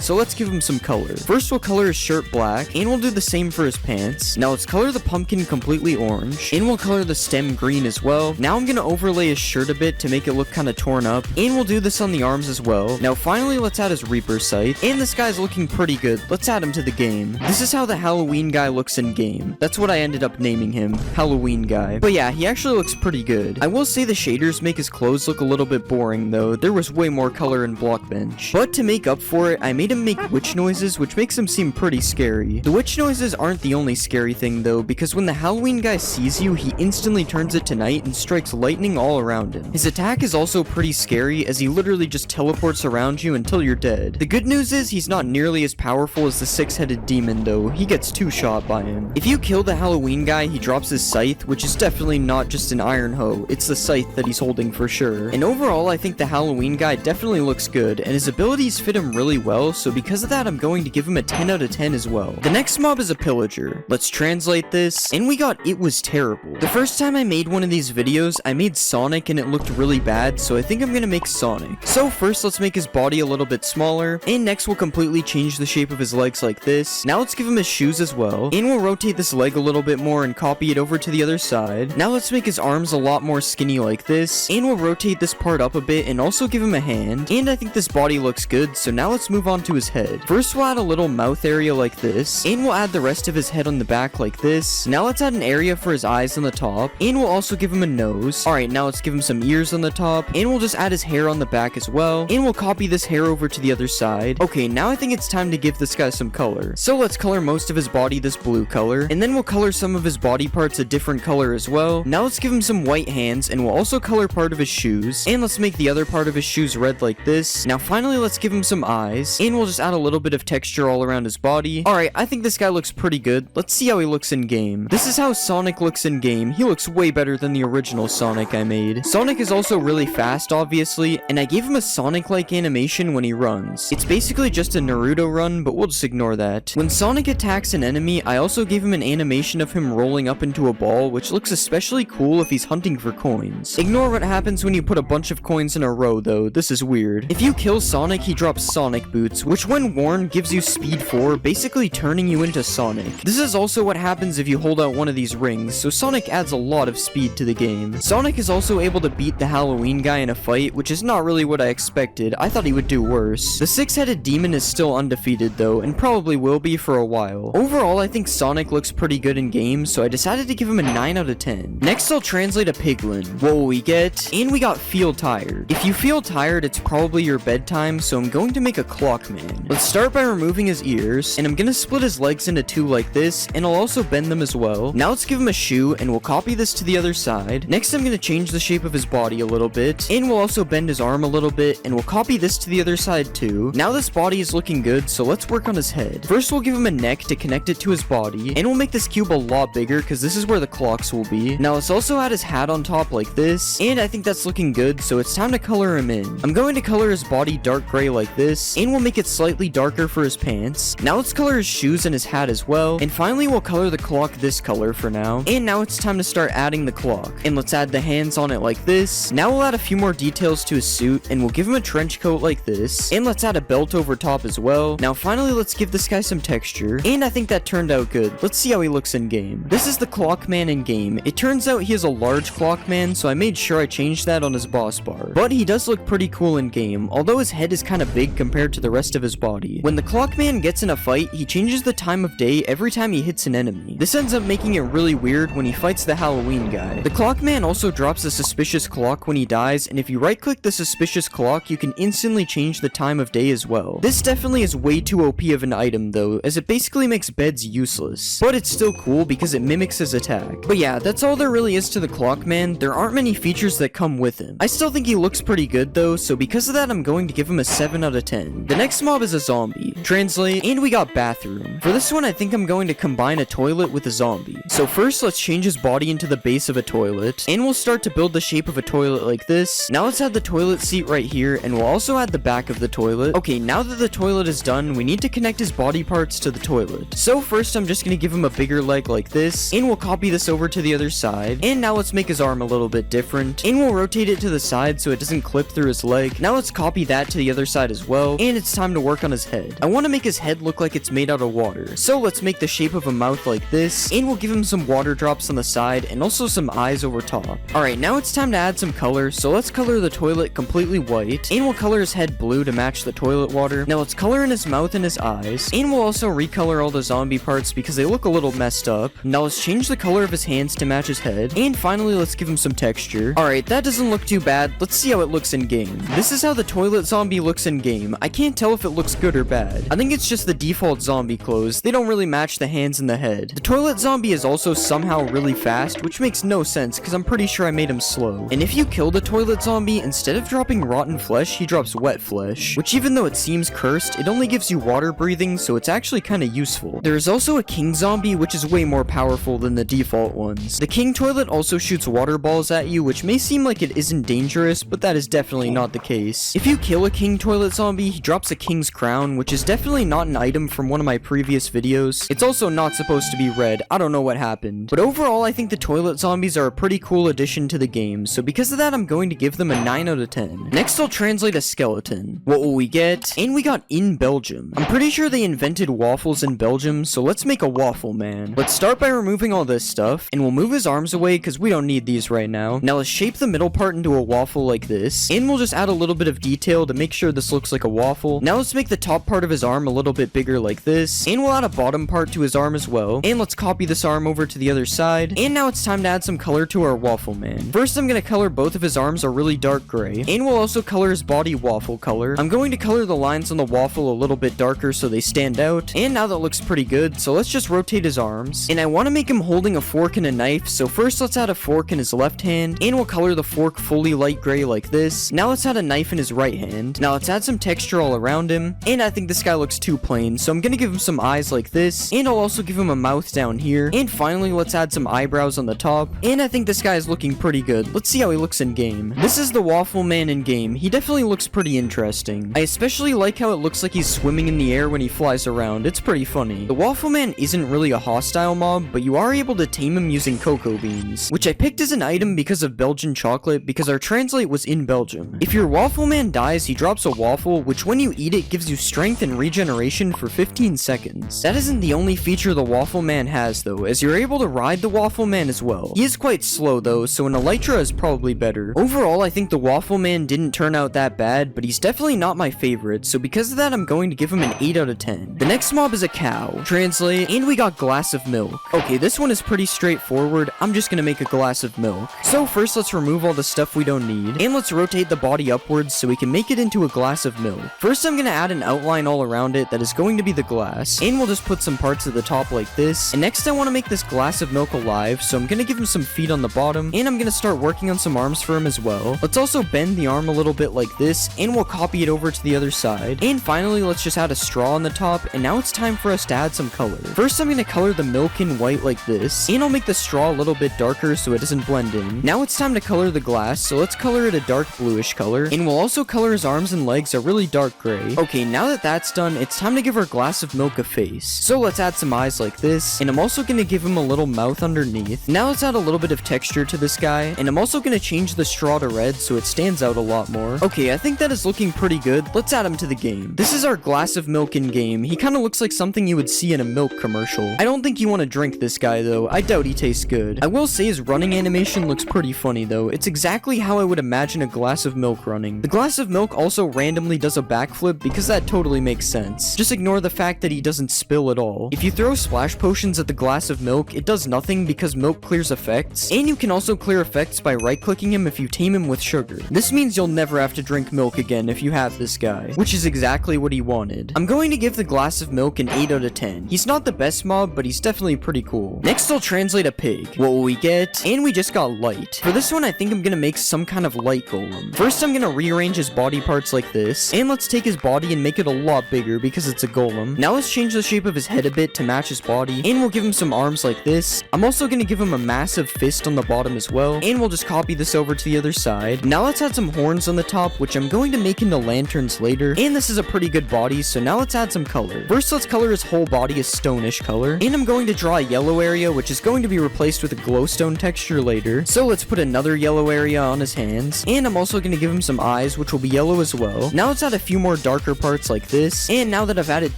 so let's give him some color. First, we'll color his shirt black, and we'll do the same for his pants. Now let's color the pumpkin completely orange, and we'll color the stem green as well. Now I'm gonna overlay his shirt a bit to make it look kind of torn up, and we'll do this on the arms as well. Now finally, let's add his Reaper scythe, and this guy's looking pretty good. Let's add him to the game. This is how the Halloween guy looks in game. That's what I ended up naming him, Halloween guy. But yeah, he actually looks pretty good. I will say the shaders make his clothes look a little bit boring though. There was way more color in Blockbench. But to make up for it, I made him make witch noises, which makes him seem pretty scary. The witch noises aren't the only scary thing though, because when the Halloween guy sees you, he instantly turns it to night and strikes lightning all around him. His attack is also pretty scary, as he literally just teleports around you until you're dead. The good news is he's not nearly as powerful as the six-headed demon though. He gets two-shot by him. If you kill the Halloween guy, he drops his scythe, which is definitely not just an iron hoe. It's the scythe that he's holding for sure. And overall, I think the Halloween guy definitely looks good, and his abilities fit him really well, so because of that, I'm going to give him a 10 out of 10 as well. The next mob is a pillager. Let's translate this, and we got it was terrible. The first time I made one of these videos, I made Sonic and it looked really bad, so I think I'm gonna make Sonic. So first, let's make his body a little bit smaller, and next we'll completely change the shape of his legs like this. Now let's give him his shoes as well, and we'll rotate this leg a little bit more and copy it over to the other side. Now let's make his arms a lot more skinny like this, and we'll rotate this part up a bit and also give him a hand. And I think this body looks good, so now let's move on to his head. First, we'll add a little mouth area like this, and we'll add the rest of his head on the back like this. Now let's add an area for his eyes on the top, and we'll also give him a nose. Alright, now let's give him some ears on the top, and we'll just add his hair on the back as well, and we'll copy this hair over to the other side. Okay, now I think it's time to give this guy some color. So let's color most of his body this blue color, and then we'll color some of his body parts a different color as well. Now let's give him some white hands, and we'll also color part of his shoes, and let's make the other part of his shoes red like this. Now finally, let's give him some eyes, and we'll just add a little bit of texture all around his body. Alright, I think this guy looks pretty good. Let's see how he looks in game. This is how Sonic looks in game. He looks way better than the original Sonic I made. Sonic is also really fast, obviously, and I gave him a Sonic-like animation when he runs. It's basically just a Naruto run, but we'll just ignore that. When Sonic attacks an enemy, I also gave him an animation of him rolling up into a ball, which looks especially cool if he's hunting for coins. Ignore what happens when you put a bunch of coins in a row though. This is weird. If you kill Sonic, he drops Sonic boots, which when worn gives you speed 4, basically turning you into Sonic. This is also what happens if you hold out one of these rings, so Sonic adds a lot of speed to the game. Sonic is also able to beat the Halloween guy in a fight, which is not really what I expected. I thought he would do worse. The six-headed demon is still undefeated though, and probably will be for a while. Overall, I think Sonic looks pretty good in game, so I decided to give him a 9 out of 10. Next, I'll translate a piglin. What will we get? And we got feel tired. If you feel tired, it's probably your bedtime, so I'm going to make a clock man. Let's start by removing his ears, and I'm gonna split his legs into two like this, and I'll also bend them as well. Now let's give him a shoe, and we'll copy this to the other side. Next, I'm gonna change the shape of his body a little bit, and we'll also bend his arm a little bit, and we'll copy this to the other side too. Now this body is looking good, so let's work on his head. First, we'll give him a neck to connect it to his body, and we'll make this cube a lot bigger because this is where the clocks will be. Now let's also add his hat on top like this, and I think that's looking good, so it's time to color him in. I'm going to color his body dark gray like this, and we'll make it slightly darker for his pants. Now let's color his shoes and his hat as well, and finally we'll color the clock this color for now. And now it's time to start adding the clock, and let's add the hands on it like this. Now we'll add a few more details to his suit, and we'll give him a trench coat like this, and let's add a belt over top as well. Now finally, let's give this guy some texture, and I think that turned out good. Let's see how he looks in game. This is the clock man in game. It turns out he is a large clock man, so I made sure I changed that on his boss crossbar. But he does look pretty cool in game, although his head is kind of big compared to the rest of his body. When the Clockman gets in a fight, he changes the time of day every time he hits an enemy. This ends up making it really weird when he fights the Halloween guy. The Clockman also drops a suspicious clock when he dies, and if you right click the suspicious clock, you can instantly change the time of day as well. This definitely is way too OP of an item though, as it basically makes beds useless. But it's still cool because it mimics his attack. But yeah, that's all there really is to the Clockman. There aren't many features that come with him. I still think he looks pretty good though, so because of that I'm going to give him a 7 out of 10. The next mob is a zombie. Translate, and we got bathroom. For this one I think I'm going to combine a toilet with a zombie. So first let's change his body into the base of a toilet, and we'll start to build the shape of a toilet like this. Now let's add the toilet seat right here, and we'll also add the back of the toilet. Okay, now that the toilet is done, we need to connect his body parts to the toilet. So first I'm just gonna give him a bigger leg like this, and we'll copy this over to the other side. And now let's make his arm a little bit different, and we'll rotate it to the side so it doesn't clip through his leg. Now let's copy that to the other side as well, and it's time to work on his head. I want to make his head look like it's made out of water, so let's make the shape of a mouth like this, and we'll give him some water drops on the side and also some eyes over top. Alright, now it's time to add some color, so let's color the toilet completely white, and we'll color his head blue to match the toilet water. Now let's color in his mouth and his eyes, and we'll also recolor all the zombie parts because they look a little messed up. Now let's change the color of his hands to match his head, and finally let's give him some texture. Alright, that doesn't look too bad. Let's see how it looks in game. This is how the toilet zombie looks in game. I can't tell if it looks good or bad. I think it's just the default zombie clothes. They don't really match the hands and the head. The toilet zombie is also somehow really fast, which makes no sense because I'm pretty sure I made him slow. And if you kill the toilet zombie, instead of dropping rotten flesh, he drops wet flesh, which even though it seems cursed, it only gives you water breathing, so it's actually kind of useful. There is also a king zombie, which is way more powerful than the default ones. The king toilet also shoots water balls at you, which may seem like it isn't dangerous, but that is definitely not the case. If you kill a king toilet zombie, he drops a king's crown, which is definitely not an item from one of my previous videos. It's also not supposed to be red. I don't know what happened. But overall, I think the toilet zombies are a pretty cool addition to the game, so because of that, I'm going to give them a 9 out of 10. Next, I'll translate a skeleton. What will we get? And we got in Belgium. I'm pretty sure they invented waffles in Belgium, so let's make a waffle man. Let's start by removing all this stuff, and we'll move his arms away because we don't need these right now. Now let's shape the middle part into a waffle like this, and we'll just add a little bit of detail to make sure this looks like a waffle. Now let's make the top part of his arm a little bit bigger like this, and we'll add a bottom part to his arm as well, and let's copy this arm over to the other side. And now it's time to add some color to our waffle man. First I'm going to color both of his arms a really dark gray, and we'll also color his body waffle color. I'm going to color the lines on the waffle a little bit darker so they stand out, and now that looks pretty good, so let's just rotate his arms. And I want to make him holding a fork and a knife, so first let's add a fork in his left hand, and we'll color the fork fully light gray like this. Now let's add a knife in his right hand. Now let's add some texture all around him, and I think this guy looks too plain, so I'm gonna give him some eyes like this, and I'll also give him a mouth down here, and finally let's add some eyebrows on the top, and I think this guy is looking pretty good. Let's see how he looks in game. This is the waffle man in game. He definitely looks pretty interesting. I especially like how it looks like he's swimming in the air when he flies around. It's pretty funny. The waffle man isn't really a hostile mob, but you are able to tame him using cocoa beans, which I picked as an item because of Belgian chocolate because our translate was in Belgium. If your waffle man dies, he drops a waffle, which when you eat it gives you strength and regeneration for 15 seconds. That isn't the only feature the waffle man has though, as you're able to ride the waffle man as well. He is quite slow though, so an elytra is probably better. Overall, I think the waffle man didn't turn out that bad, but he's definitely not my favorite, so because of that I'm going to give him an 8 out of 10. The next mob is a cow. Translate, and we got glass of milk. Okay, this one is pretty straightforward. I'm just gonna make a glass of milk. So first let's remove all the stuff we don't need, and let's rotate the body upwards so we can make it into a glass of milk. First I'm gonna add an outline all around it that is going to be the glass, and we'll just put some parts at the top like this. And next I want to make this glass of milk alive, so I'm gonna give him some feet on the bottom, and I'm gonna start working on some arms for him as well. Let's also bend the arm a little bit like this, and we'll copy it over to the other side. And finally let's just add a straw on the top, and now it's time for us to add some color. First I'm gonna color the milk in white like this, and I'll make the straw a little bit darker so it doesn't blend in. Now it's time to color the glass, so let's color it a dark bluish color, and we'll also color his arms and legs a really dark gray. Okay, now that that's done, it's time to give our glass of milk a face. So let's add some eyes like this, and I'm also gonna give him a little mouth underneath. Now let's add a little bit of texture to this guy, and I'm also gonna change the straw to red so it stands out a lot more. Okay, I think that is looking pretty good. Let's add him to the game. This is our glass of milk in game. He kind of looks like something you would see in a milk commercial. I don't think you want to drink this guy though. I doubt he tastes good. I will say his running animation looks pretty funny though. It's exactly how I I would imagine a glass of milk running. The glass of milk also randomly does a backflip because that totally makes sense. Just ignore the fact that he doesn't spill at all. If you throw splash potions at the glass of milk, it does nothing because milk clears effects, and you can also clear effects by right-clicking him if you tame him with sugar. This means you'll never have to drink milk again if you have this guy, which is exactly what he wanted. I'm going to give the glass of milk an 8 out of 10. He's not the best mob, but he's definitely pretty cool. Next, I'll translate a pig. What will we get? And we just got light. For this one, I think I'm gonna make some kind of light golem. First, I'm gonna rearrange his body parts like this, and let's take his body and make it a lot bigger because it's a golem. Now let's change the shape of his head a bit to match his body, and we'll give him some arms like this. I'm also gonna give him a massive fist on the bottom as well, and we'll just copy this over to the other side. Now let's add some horns on the top, which I'm going to make into lanterns later, and this is a pretty good body, so now let's add some color. First, let's color his whole body a stonish color, and I'm going to draw a yellow area, which is going to be replaced with a glowstone texture later. So let's put another yellow area on his hands, and I'm also going to give him some eyes, which will be yellow as well. Now let's add a few more darker parts like this, and now that I've added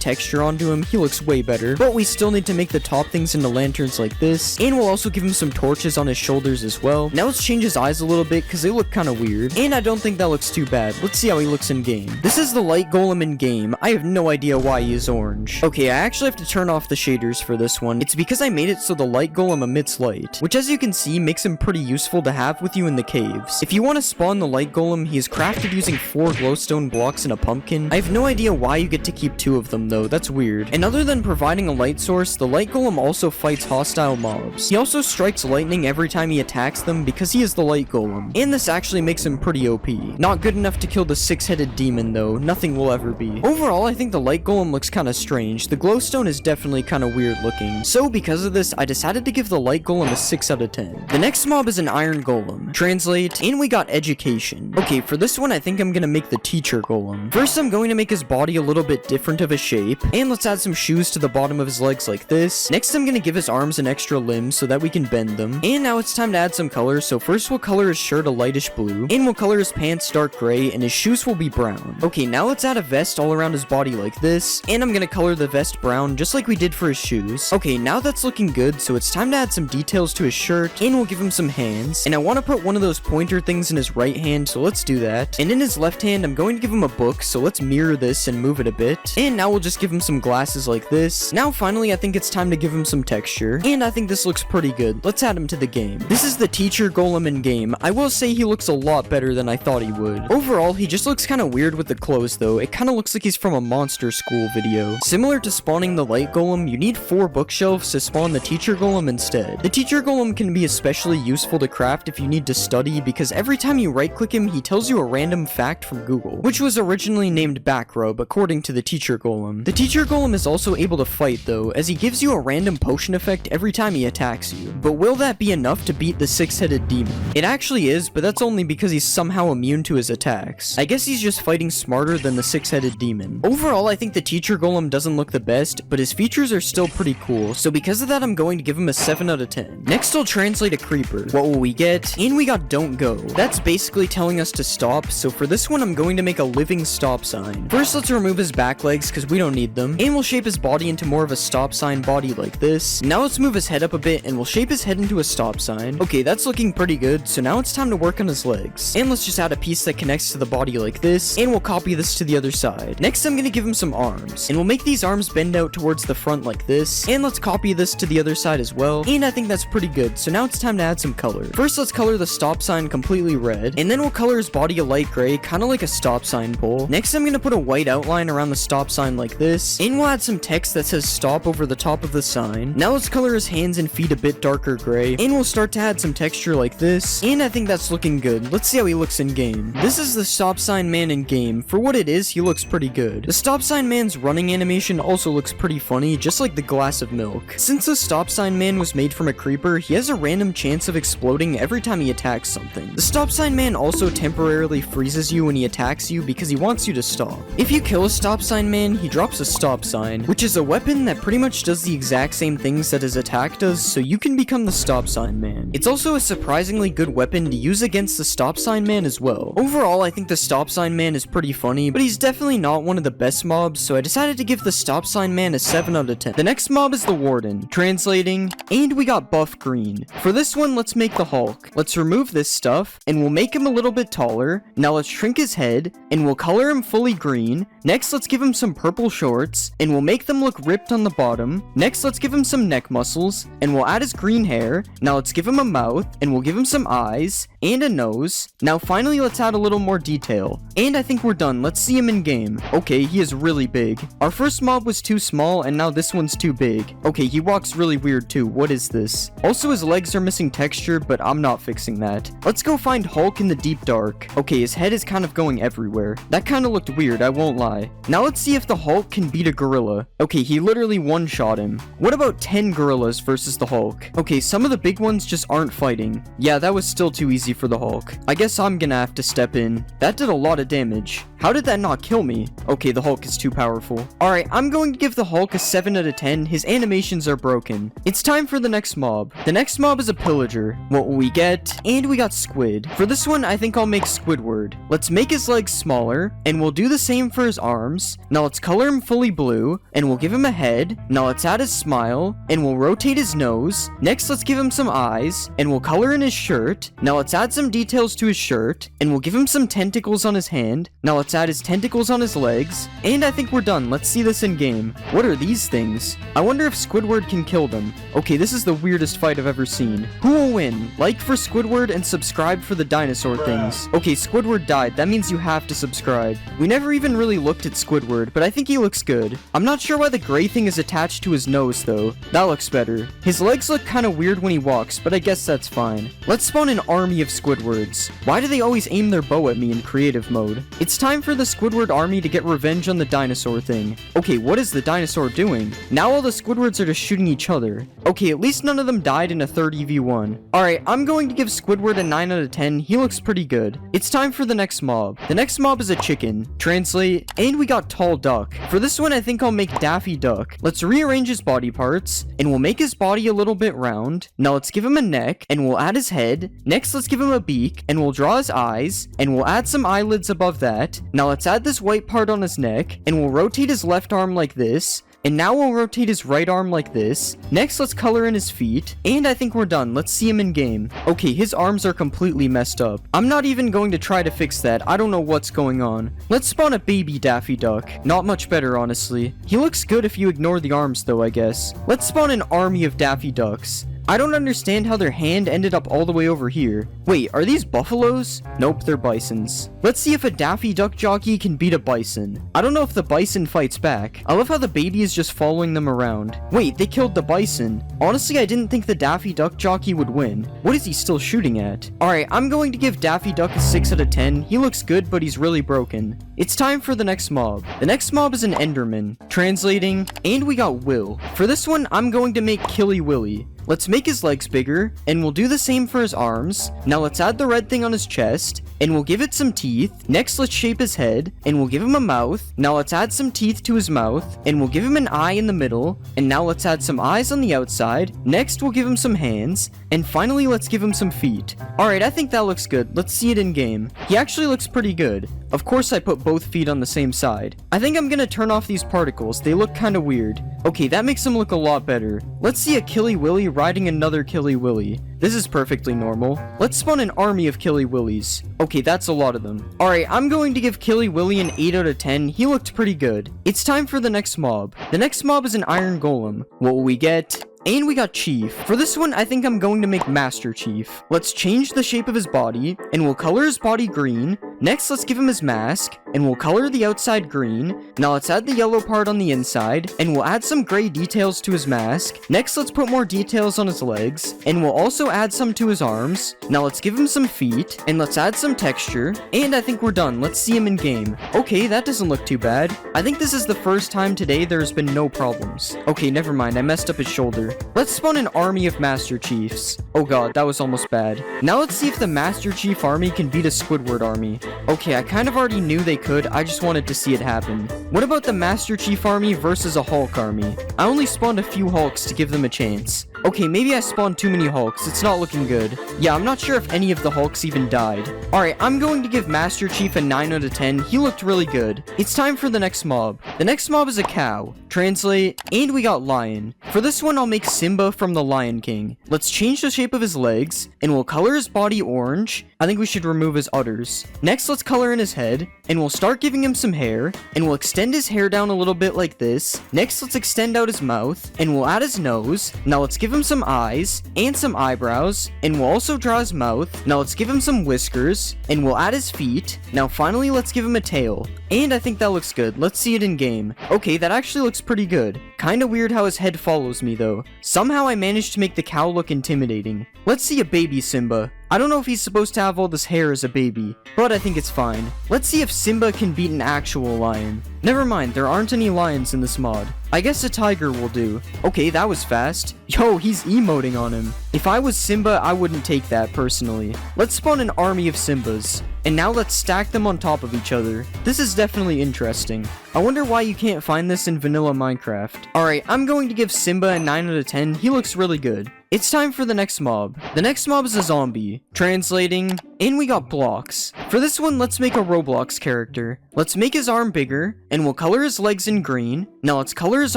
texture onto him, he looks way better, but we still need to make the top things into lanterns like this, and we'll also give him some torches on his shoulders as well. Now let's change his eyes a little bit because they look kind of weird, and I don't think that looks too bad. Let's see how he looks in game. This is the light golem in game. I have no idea why he is orange. Okay, I actually have to turn off the shaders for this one. It's because I made it so the light golem emits light, which as you can see makes him pretty useful to have with you in the caves. If you want to spawn the light golem, he is crafted using 4 glowstone blocks and a pumpkin. I have no idea why you get to keep 2 of them though, that's weird. And other than providing a light source, the light golem also fights hostile mobs. He also strikes lightning every time he attacks them because he is the light golem, and this actually makes him pretty OP. Not good enough to kill the 6-headed demon though, nothing will ever be. Overall, I think the light golem looks kinda strange. The glowstone is definitely kinda weird looking, so because of this, I decided to give the light golem a 6 out of 10. The next mob is an iron golem. Translate, and we got education. Okay, for this one, I think I'm gonna make the teacher golem. First, I'm going to make his body a little bit different of a shape, and let's add some shoes to the bottom of his legs like this. Next, I'm gonna give his arms an extra limb so that we can bend them. And now it's time to add some color, so first we'll color his shirt a lightish blue, and we'll color his pants dark gray, and his shoes will be brown. Okay, now let's add a vest all around his body like this, and I'm gonna color the vest brown just like we did for his shoes. Okay, now that's looking good, so it's time to add some details to his shirt, and we'll give him some hands. And I want to put one of those pointer things in his right hand, so let's do that. And in his left hand, I'm going to give him a book, so let's mirror this and move it a bit. And now we'll just give him some glasses like this. Now finally, I think it's time to give him some texture, and I think this looks pretty good. Let's add him to the game. This is the teacher golem in game. I will say he looks a lot better than I thought he would. Overall, he just looks kind of weird with the clothes though. It kind of looks like he's from a monster school video. Similar to spawning the light golem, you need 4 bookshelves to spawn the teacher golem instead. The teacher golem can be especially useful to craft if you need to study, because every time you right click him, he tells you a random fact from Google, which was originally named Backrub according to the teacher golem. The teacher golem is also able to fight though, as he gives you a random potion effect every time he attacks you. But will that be enough to beat the 6-headed demon? It actually is, but that's only because he's somehow immune to his attacks. I guess he's just fighting smarter than the 6-headed demon. Overall, I think the teacher golem doesn't look the best, but his features are still pretty cool, so because of that, I'm going to give him a 7 out of 10. Next, I'll translate a creeper. What will we get? And we got don't go. That's basically telling us to stop, so for this one, I'm going to make a living stop sign. First, let's remove his back legs because we don't need them, and we'll shape his body into more of a stop sign body like this. Now let's move his head up a bit, and we'll shape his head into a stop sign. Okay, that's looking pretty good, so now it's time to work on his legs. And let's just add a piece that connects to the body like this, and we'll copy this to the other side. Next, I'm gonna give him some arms, and we'll make these arms bend out towards the front like this, and let's copy this to the other side as well, and I think that's pretty good, so now it's time to add some color. First, let's color the stop sign completely red, and then we'll color his body a light gray, kind of like a stop sign pole. Next, I'm gonna put a white outline around the stop sign like this, and we'll add some text that says stop over the top of the sign. Now let's color his hands and feet a bit darker gray, and we'll start to add some texture like this, and I think that's looking good. Let's see how he looks in game. This is the stop sign man in game. For what it is, he looks pretty good. The stop sign man's running animation also looks pretty funny, just like the glass of milk. Since the stop sign man was made from a creeper, he has a random chance of exploding every time he attacks something. The stop sign man also temporarily freezes you when he attacks you because he wants you to stop. If you kill a stop sign man, he drops a stop sign, which is a weapon that pretty much does the exact same things that his attack does, so you can become the stop sign man. It's also a surprisingly good weapon to use against the stop sign man as well. Overall, I think the stop sign man is pretty funny, but he's definitely not one of the best mobs, so I decided to give the stop sign man a 7 out of 10. The next mob is the warden. Translating, and we got buff green. For this one, let's make the Hulk. Let's remove this stuff, off, and we'll make him a little bit taller. Now let's shrink his head, and we'll color him fully green. Next, let's give him some purple shorts, and we'll make them look ripped on the bottom. Next, let's give him some neck muscles, and we'll add his green hair. Now let's give him a mouth, and we'll give him some eyes, and a nose. Now finally, let's add a little more detail. And I think we're done. Let's see him in game. Okay, he is really big. Our first mob was too small, and now this one's too big. Okay, he walks really weird too. What is this? Also, his legs are missing texture, but I'm not fixing that. Let's go find Hulk in the deep dark. Okay, his head is kind of going everywhere. That kind of looked weird, I won't lie. Now let's see if the Hulk can beat a gorilla. Okay, he literally one-shot him. What about 10 gorillas versus the Hulk? Okay, some of the big ones just aren't fighting. Yeah, that was still too easy for the Hulk. I guess I'm gonna have to step in. That did a lot of damage. How did that not kill me? Okay, the Hulk is too powerful. Alright, I'm going to give the Hulk a 7 out of 10. His animations are broken. It's time for the next mob. The next mob is a pillager. What will we get? And we got Squid. For this one, I think I'll make Squidward. Let's make his legs smaller, and we'll do the same for his arms. Now let's color him fully blue, and we'll give him a head. Now let's add his smile, and we'll rotate his nose. Next, let's give him some eyes, and we'll color in his shirt. Now let's add some details to his shirt, and we'll give him some tentacles on his hand. Now let's add his tentacles on his legs, and I think we're done. Let's see this in game. What are these things? I wonder if Squidward can kill them. Okay, this is the weirdest fight I've ever seen. Who will win? Like for Squidward and subscribe for the dinosaur things. Okay, Squidward died. That means you have to subscribe. We never even really looked at Squidward, but I think he looks good. I'm not sure why the gray thing is attached to his nose though. That looks better. His legs look kind of weird when he walks, but I guess that's fine. Let's spawn an army of Squidwards. Why do they always aim their bow at me in creative mode? It's time for the Squidward army to get revenge on the dinosaur thing. Okay, what is the dinosaur doing? Now all the Squidwards are just shooting each other. Okay, at least none of them died in a 30v1. Alright, I'm going to give Squidward a 9 out of 10. He looks pretty good. It's time for the next mob. The next mob is a chicken. Translate, and we got Tall Duck. For this one, I think I'll make Daffy Duck. Let's rearrange his body parts, and we'll make his body a little bit round. Now let's give him a neck, and we'll add his head. Next, let's give him a beak, and we'll draw his eyes, and we'll add some eyelids above that. Now let's add this white part on his neck, and we'll rotate his left arm like this. And now we'll rotate his right arm like this. Next, let's color in his feet. And I think we're done. Let's see him in game. Okay, his arms are completely messed up. I'm not even going to try to fix that. I don't know what's going on. Let's spawn a baby Daffy Duck. Not much better, honestly. He looks good if you ignore the arms, though, I guess. Let's spawn an army of Daffy Ducks. I don't understand how their hand ended up all the way over here. Wait, are these buffaloes? Nope, they're bisons. Let's see if a Daffy Duck jockey can beat a bison. I don't know if the bison fights back. I love how the baby is just following them around. Wait, they killed the bison. Honestly, I didn't think the Daffy Duck jockey would win. What is he still shooting at? Alright, I'm going to give Daffy Duck a 6 out of 10. He looks good, but he's really broken. It's time for the next mob. The next mob is an Enderman. Translating, and we got Will. For this one, I'm going to make Killy Willy. Let's make his legs bigger, and we'll do the same for his arms. Now let's add the red thing on his chest, and we'll give it some teeth. Next, let's shape his head, and we'll give him a mouth. Now let's add some teeth to his mouth, and we'll give him an eye in the middle. And now let's add some eyes on the outside. Next, we'll give him some hands. And finally, let's give him some feet. Alright, I think that looks good. Let's see it in game. He actually looks pretty good. Of course, I put both feet on the same side. I think I'm gonna turn off these particles. They look kinda weird. Okay, that makes him look a lot better. Let's see a Killy Willy riding another Killy Willy. This is perfectly normal. Let's spawn an army of Killy Willys. Okay, that's a lot of them. Alright, I'm going to give Killy Willy an 8 out of 10. He looked pretty good. It's time for the next mob. The next mob is an Iron Golem. What will we get? And we got Chief. For this one, I think I'm going to make Master Chief. Let's change the shape of his body, and we'll color his body green. Next, let's give him his mask, and we'll color the outside green. Now let's add the yellow part on the inside, and we'll add some gray details to his mask. Next, let's put more details on his legs, and we'll also add some to his arms. Now let's give him some feet, and let's add some texture, and I think we're done. Let's see him in game. Okay, that doesn't look too bad. I think this is the first time today there's been no problems. Okay, never mind, I messed up his shoulder. Let's spawn an army of Master Chiefs. Oh god, that was almost bad. Now let's see if the Master Chief army can beat a Squidward army. Okay, I kind of already knew they could, I just wanted to see it happen. What about the Master Chief army versus a Hulk army? I only spawned a few Hulks to give them a chance. Okay, maybe I spawned too many Hulks. It's not looking good. Yeah, I'm not sure if any of the Hulks even died. Alright, I'm going to give Master Chief a 9 out of 10. He looked really good. It's time for the next mob. The next mob is a cow. Translate, and we got lion. For this one, I'll make Simba from the Lion King. Let's change the shape of his legs, and we'll color his body orange. I think we should remove his udders. Next, let's color in his head, and we'll start giving him some hair, and we'll extend his hair down a little bit like this. Next, let's extend out his mouth, and we'll add his nose. Now let's give him some eyes, and some eyebrows, and we'll also draw his mouth. Now let's give him some whiskers, and we'll add his feet. Now finally, let's give him a tail. And I think that looks good. Let's see it in game. Okay, that actually looks pretty good. Kinda weird how his head follows me though. Somehow I managed to make the cow look intimidating. Let's see a baby Simba. I don't know if he's supposed to have all this hair as a baby, but I think it's fine. Let's see if Simba can beat an actual lion. Never mind, there aren't any lions in this mod. I guess a tiger will do. Okay, that was fast. Yo, he's emoting on him. If I was Simba, I wouldn't take that personally. Let's spawn an army of Simbas. And now let's stack them on top of each other. This is definitely interesting. I wonder why you can't find this in vanilla Minecraft. Alright, I'm going to give Simba a 9 out of 10. He looks really good. It's time for the next mob. The next mob is a zombie. Translating, and we got blocks. For this one, let's make a Roblox character. Let's make his arm bigger, and we'll color his legs in green. Now let's color his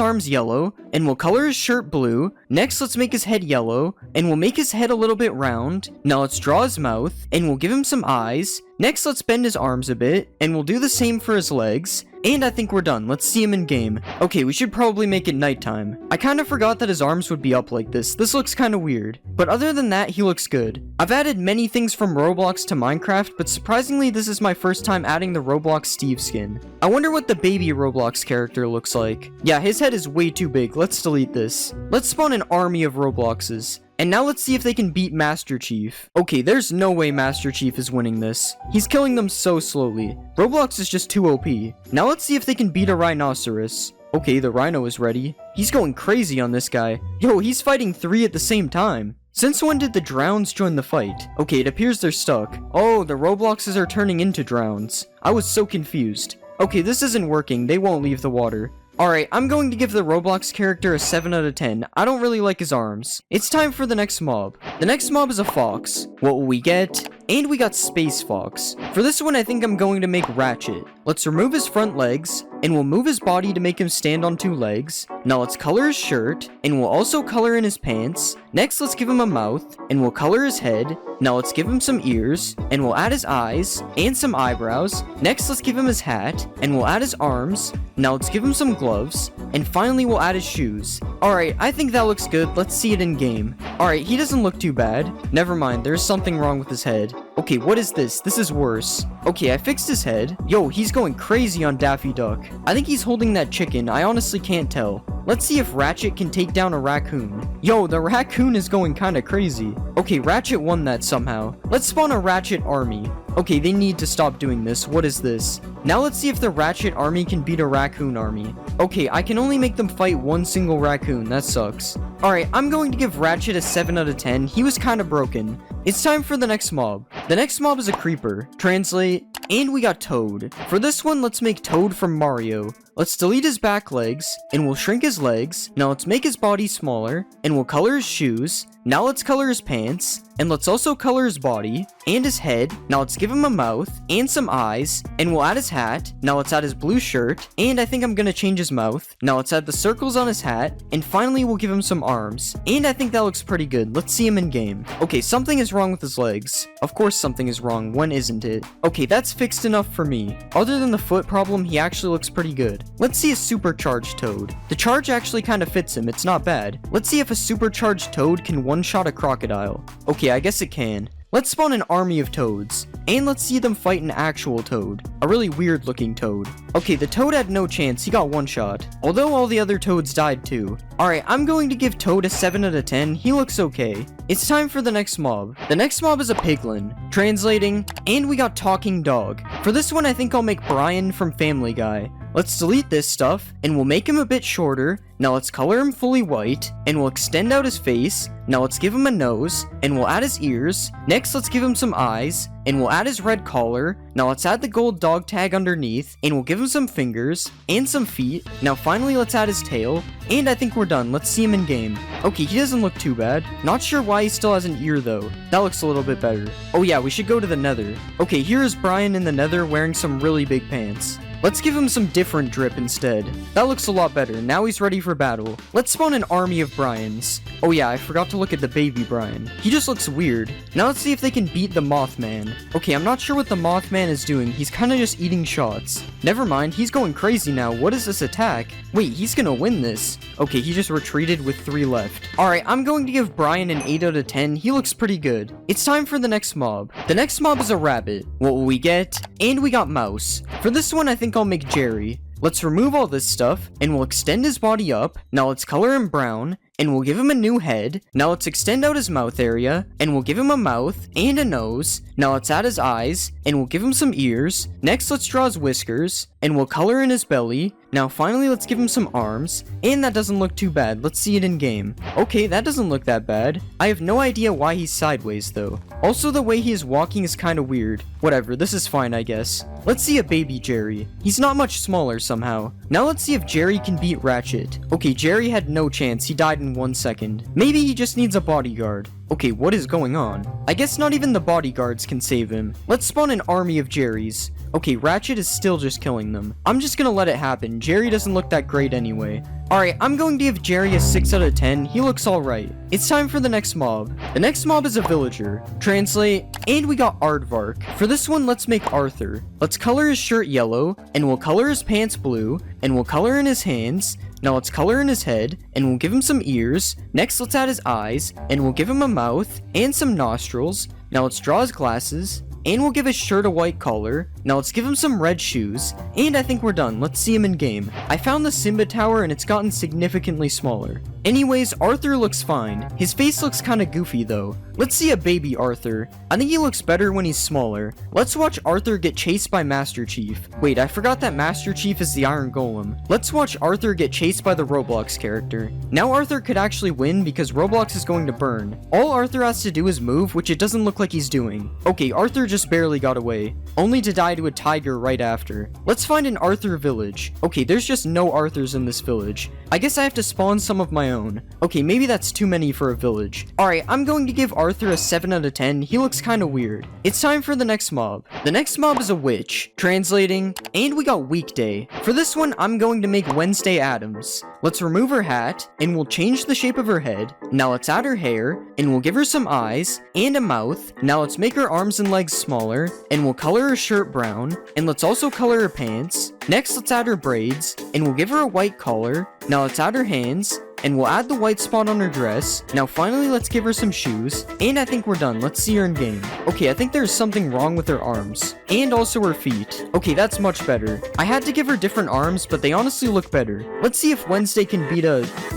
arms yellow, and we'll color his shirt blue. Next, let's make his head yellow, and we'll make his head a little bit round. Now let's draw his mouth, and we'll give him some eyes. Next, let's bend his arms a bit, and we'll do the same for his legs. And I think we're done. Let's see him in game. Okay, we should probably make it nighttime. I kind of forgot that his arms would be up like this. This looks kind of weird. But other than that, he looks good. I've added many things from Roblox to Minecraft, but surprisingly, this is my first time adding the Roblox Steve skin. I wonder what the baby Roblox character looks like. Yeah, his head is way too big. Let's delete this. Let's spawn an army of Robloxes. And now let's see if they can beat Master Chief. Okay, there's no way Master Chief is winning this. He's killing them so slowly. Roblox is just too OP. Now let's see if they can beat a rhinoceros. Okay, the rhino is ready. He's going crazy on this guy. Yo, he's fighting 3 at the same time. Since when did the drowns join the fight? Okay, it appears they're stuck. Oh, the Robloxes are turning into drowns. I was so confused. Okay, this isn't working. They won't leave the water. Alright, I'm going to give the Roblox character a 7 out of 10. I don't really like his arms. It's time for the next mob. The next mob is a fox. What will we get? And we got Space Fox. For this one, I think I'm going to make Ratchet. Let's remove his front legs, and we'll move his body to make him stand on 2 legs. Now let's color his shirt, and we'll also color in his pants. Next, let's give him a mouth, and we'll color his head. Now let's give him some ears, and we'll add his eyes, and some eyebrows. Next, let's give him his hat, and we'll add his arms. Now let's give him some gloves, and finally we'll add his shoes. Alright, I think that looks good. Let's see it in game. Alright, he doesn't look too bad. Never mind, there's something wrong with his head. Okay, what is this? This is worse. Okay, I fixed his head. Yo, he's going crazy on Daffy Duck. I think he's holding that chicken. I honestly can't tell. Let's see if Ratchet can take down a raccoon. Yo, the raccoon is going kinda crazy. Okay, Ratchet won that somehow. Let's spawn a Ratchet army. Okay, they need to stop doing this. What is this? Now let's see if the Ratchet army can beat a raccoon army. Okay, I can only make them fight one single raccoon. That sucks. Alright, I'm going to give Ratchet a 7 out of 10. He was kinda broken. It's time for the next mob. The next mob is a creeper. Translate, and we got Toad. For this one, let's make Toad from Mario. Let's delete his back legs, and we'll shrink his legs. Now let's make his body smaller, and we'll color his shoes. Now let's color his pants, and let's also color his body, and his head. Now let's give him a mouth, and some eyes, and we'll add his hat. Now let's add his blue shirt, and I think I'm gonna change his mouth. Now let's add the circles on his hat, and finally we'll give him some arms. And I think that looks pretty good. Let's see him in game. Okay, something is wrong with his legs. Of course something is wrong, when isn't it? Okay, that's fixed enough for me. Other than the foot problem, he actually looks pretty good. Let's see a supercharged Toad. The charge actually kind of fits him, it's not bad. Let's see if a supercharged Toad can one-shot a crocodile. Okay, I guess it can. Let's spawn an army of toads, and let's see them fight an actual toad. A really weird looking toad. Okay, the toad had no chance, he got one shot. Although all the other toads died too. Alright, I'm going to give Toad a 7 out of 10, he looks okay. It's time for the next mob. The next mob is a piglin. Translating, and we got Talking Dog. For this one, I think I'll make Brian from Family Guy. Let's delete this stuff, and we'll make him a bit shorter. Now let's color him fully white, and we'll extend out his face. Now let's give him a nose, and we'll add his ears. Next, let's give him some eyes, and we'll add his red collar. Now let's add the gold dog tag underneath, and we'll give him some fingers, and some feet. Now finally, let's add his tail, and I think we're done. Let's see him in game. Okay, he doesn't look too bad. Not sure why he still has an ear though. That looks a little bit better. Oh yeah, we should go to the nether. Okay, here is Brian in the nether wearing some really big pants. Let's give him some different drip instead. That looks a lot better. Now he's ready for battle. Let's spawn an army of Brians. Oh yeah, I forgot to look at the baby Brian. He just looks weird. Now let's see if they can beat the Mothman. Okay, I'm not sure what the Mothman is doing. He's kind of just eating shots. Never mind, he's going crazy now. What is this attack? Wait, he's gonna win this. Okay, he just retreated with 3 left. Alright, I'm going to give Brian an 8 out of 10. He looks pretty good. It's time for the next mob. The next mob is a rabbit. What will we get? And we got mouse. For this one, I think I'll make Jerry. Let's remove all this stuff, and we'll extend his body up. Now let's color him brown, and we'll give him a new head. Now let's extend out his mouth area, and we'll give him a mouth and a nose. Now let's add his eyes, and we'll give him some ears. Next, let's draw his whiskers, and we'll color in his belly. Now finally, let's give him some arms, and that doesn't look too bad. Let's see it in game. Okay, that doesn't look that bad. I have no idea why he's sideways though. Also, the way he is walking is kind of weird. Whatever, this is fine, I guess. Let's see a baby Jerry. He's not much smaller somehow. Now let's see if Jerry can beat Ratchet. Okay, Jerry had no chance. He died in 1 second. Maybe he just needs a bodyguard. Okay, what is going on? I guess not even the bodyguards can save him. Let's spawn an army of Jerrys. Okay, Ratchet is still just killing them. I'm just gonna let it happen. Jerry doesn't look that great anyway. Alright, I'm going to give Jerry a 6 out of 10. He looks alright. It's time for the next mob. The next mob is a villager. Translate, and we got Aardvark. For this one, let's make Arthur. Let's color his shirt yellow, and we'll color his pants blue, and we'll color in his hands. Now let's color in his head, and we'll give him some ears. Next, let's add his eyes, and we'll give him a mouth, and some nostrils. Now let's draw his glasses, and we'll give his shirt a white collar. Now let's give him some red shoes, and I think we're done. Let's see him in game. I found the Simba Tower, and it's gotten significantly smaller. Anyways, Arthur looks fine. His face looks kinda goofy though. Let's see a baby Arthur. I think he looks better when he's smaller. Let's watch Arthur get chased by Master Chief. Wait, I forgot that Master Chief is the Iron Golem. Let's watch Arthur get chased by the Roblox character. Now Arthur could actually win because Roblox is going to burn. All Arthur has to do is move, which it doesn't look like he's doing. Okay, Arthur just barely got away, only to die to a tiger right after. Let's find an Arthur village. Okay, there's just no Arthurs in this village. I guess I have to spawn some of my own. Okay, maybe that's too many for a village. Alright, I'm going to give Arthur a 7 out of 10. He looks kinda weird. It's time for the next mob. The next mob is a witch. Translating, and we got Weekday. For this one, I'm going to make Wednesday Addams. Let's remove her hat, and we'll change the shape of her head. Now let's add her hair, and we'll give her some eyes, and a mouth. Now let's make her arms and legs smaller, and we'll color her shirt brown, and let's also color her pants. Next, let's add her braids, and we'll give her a white collar. Now let's add her hands, and we'll add the white spot on her dress. Now finally, let's give her some shoes, and I think we're done. Let's see her in game. Okay, I think there's something wrong with her arms, and also her feet. Okay, that's much better. I had to give her different arms, but they honestly look better. Let's see if Wednesday can beat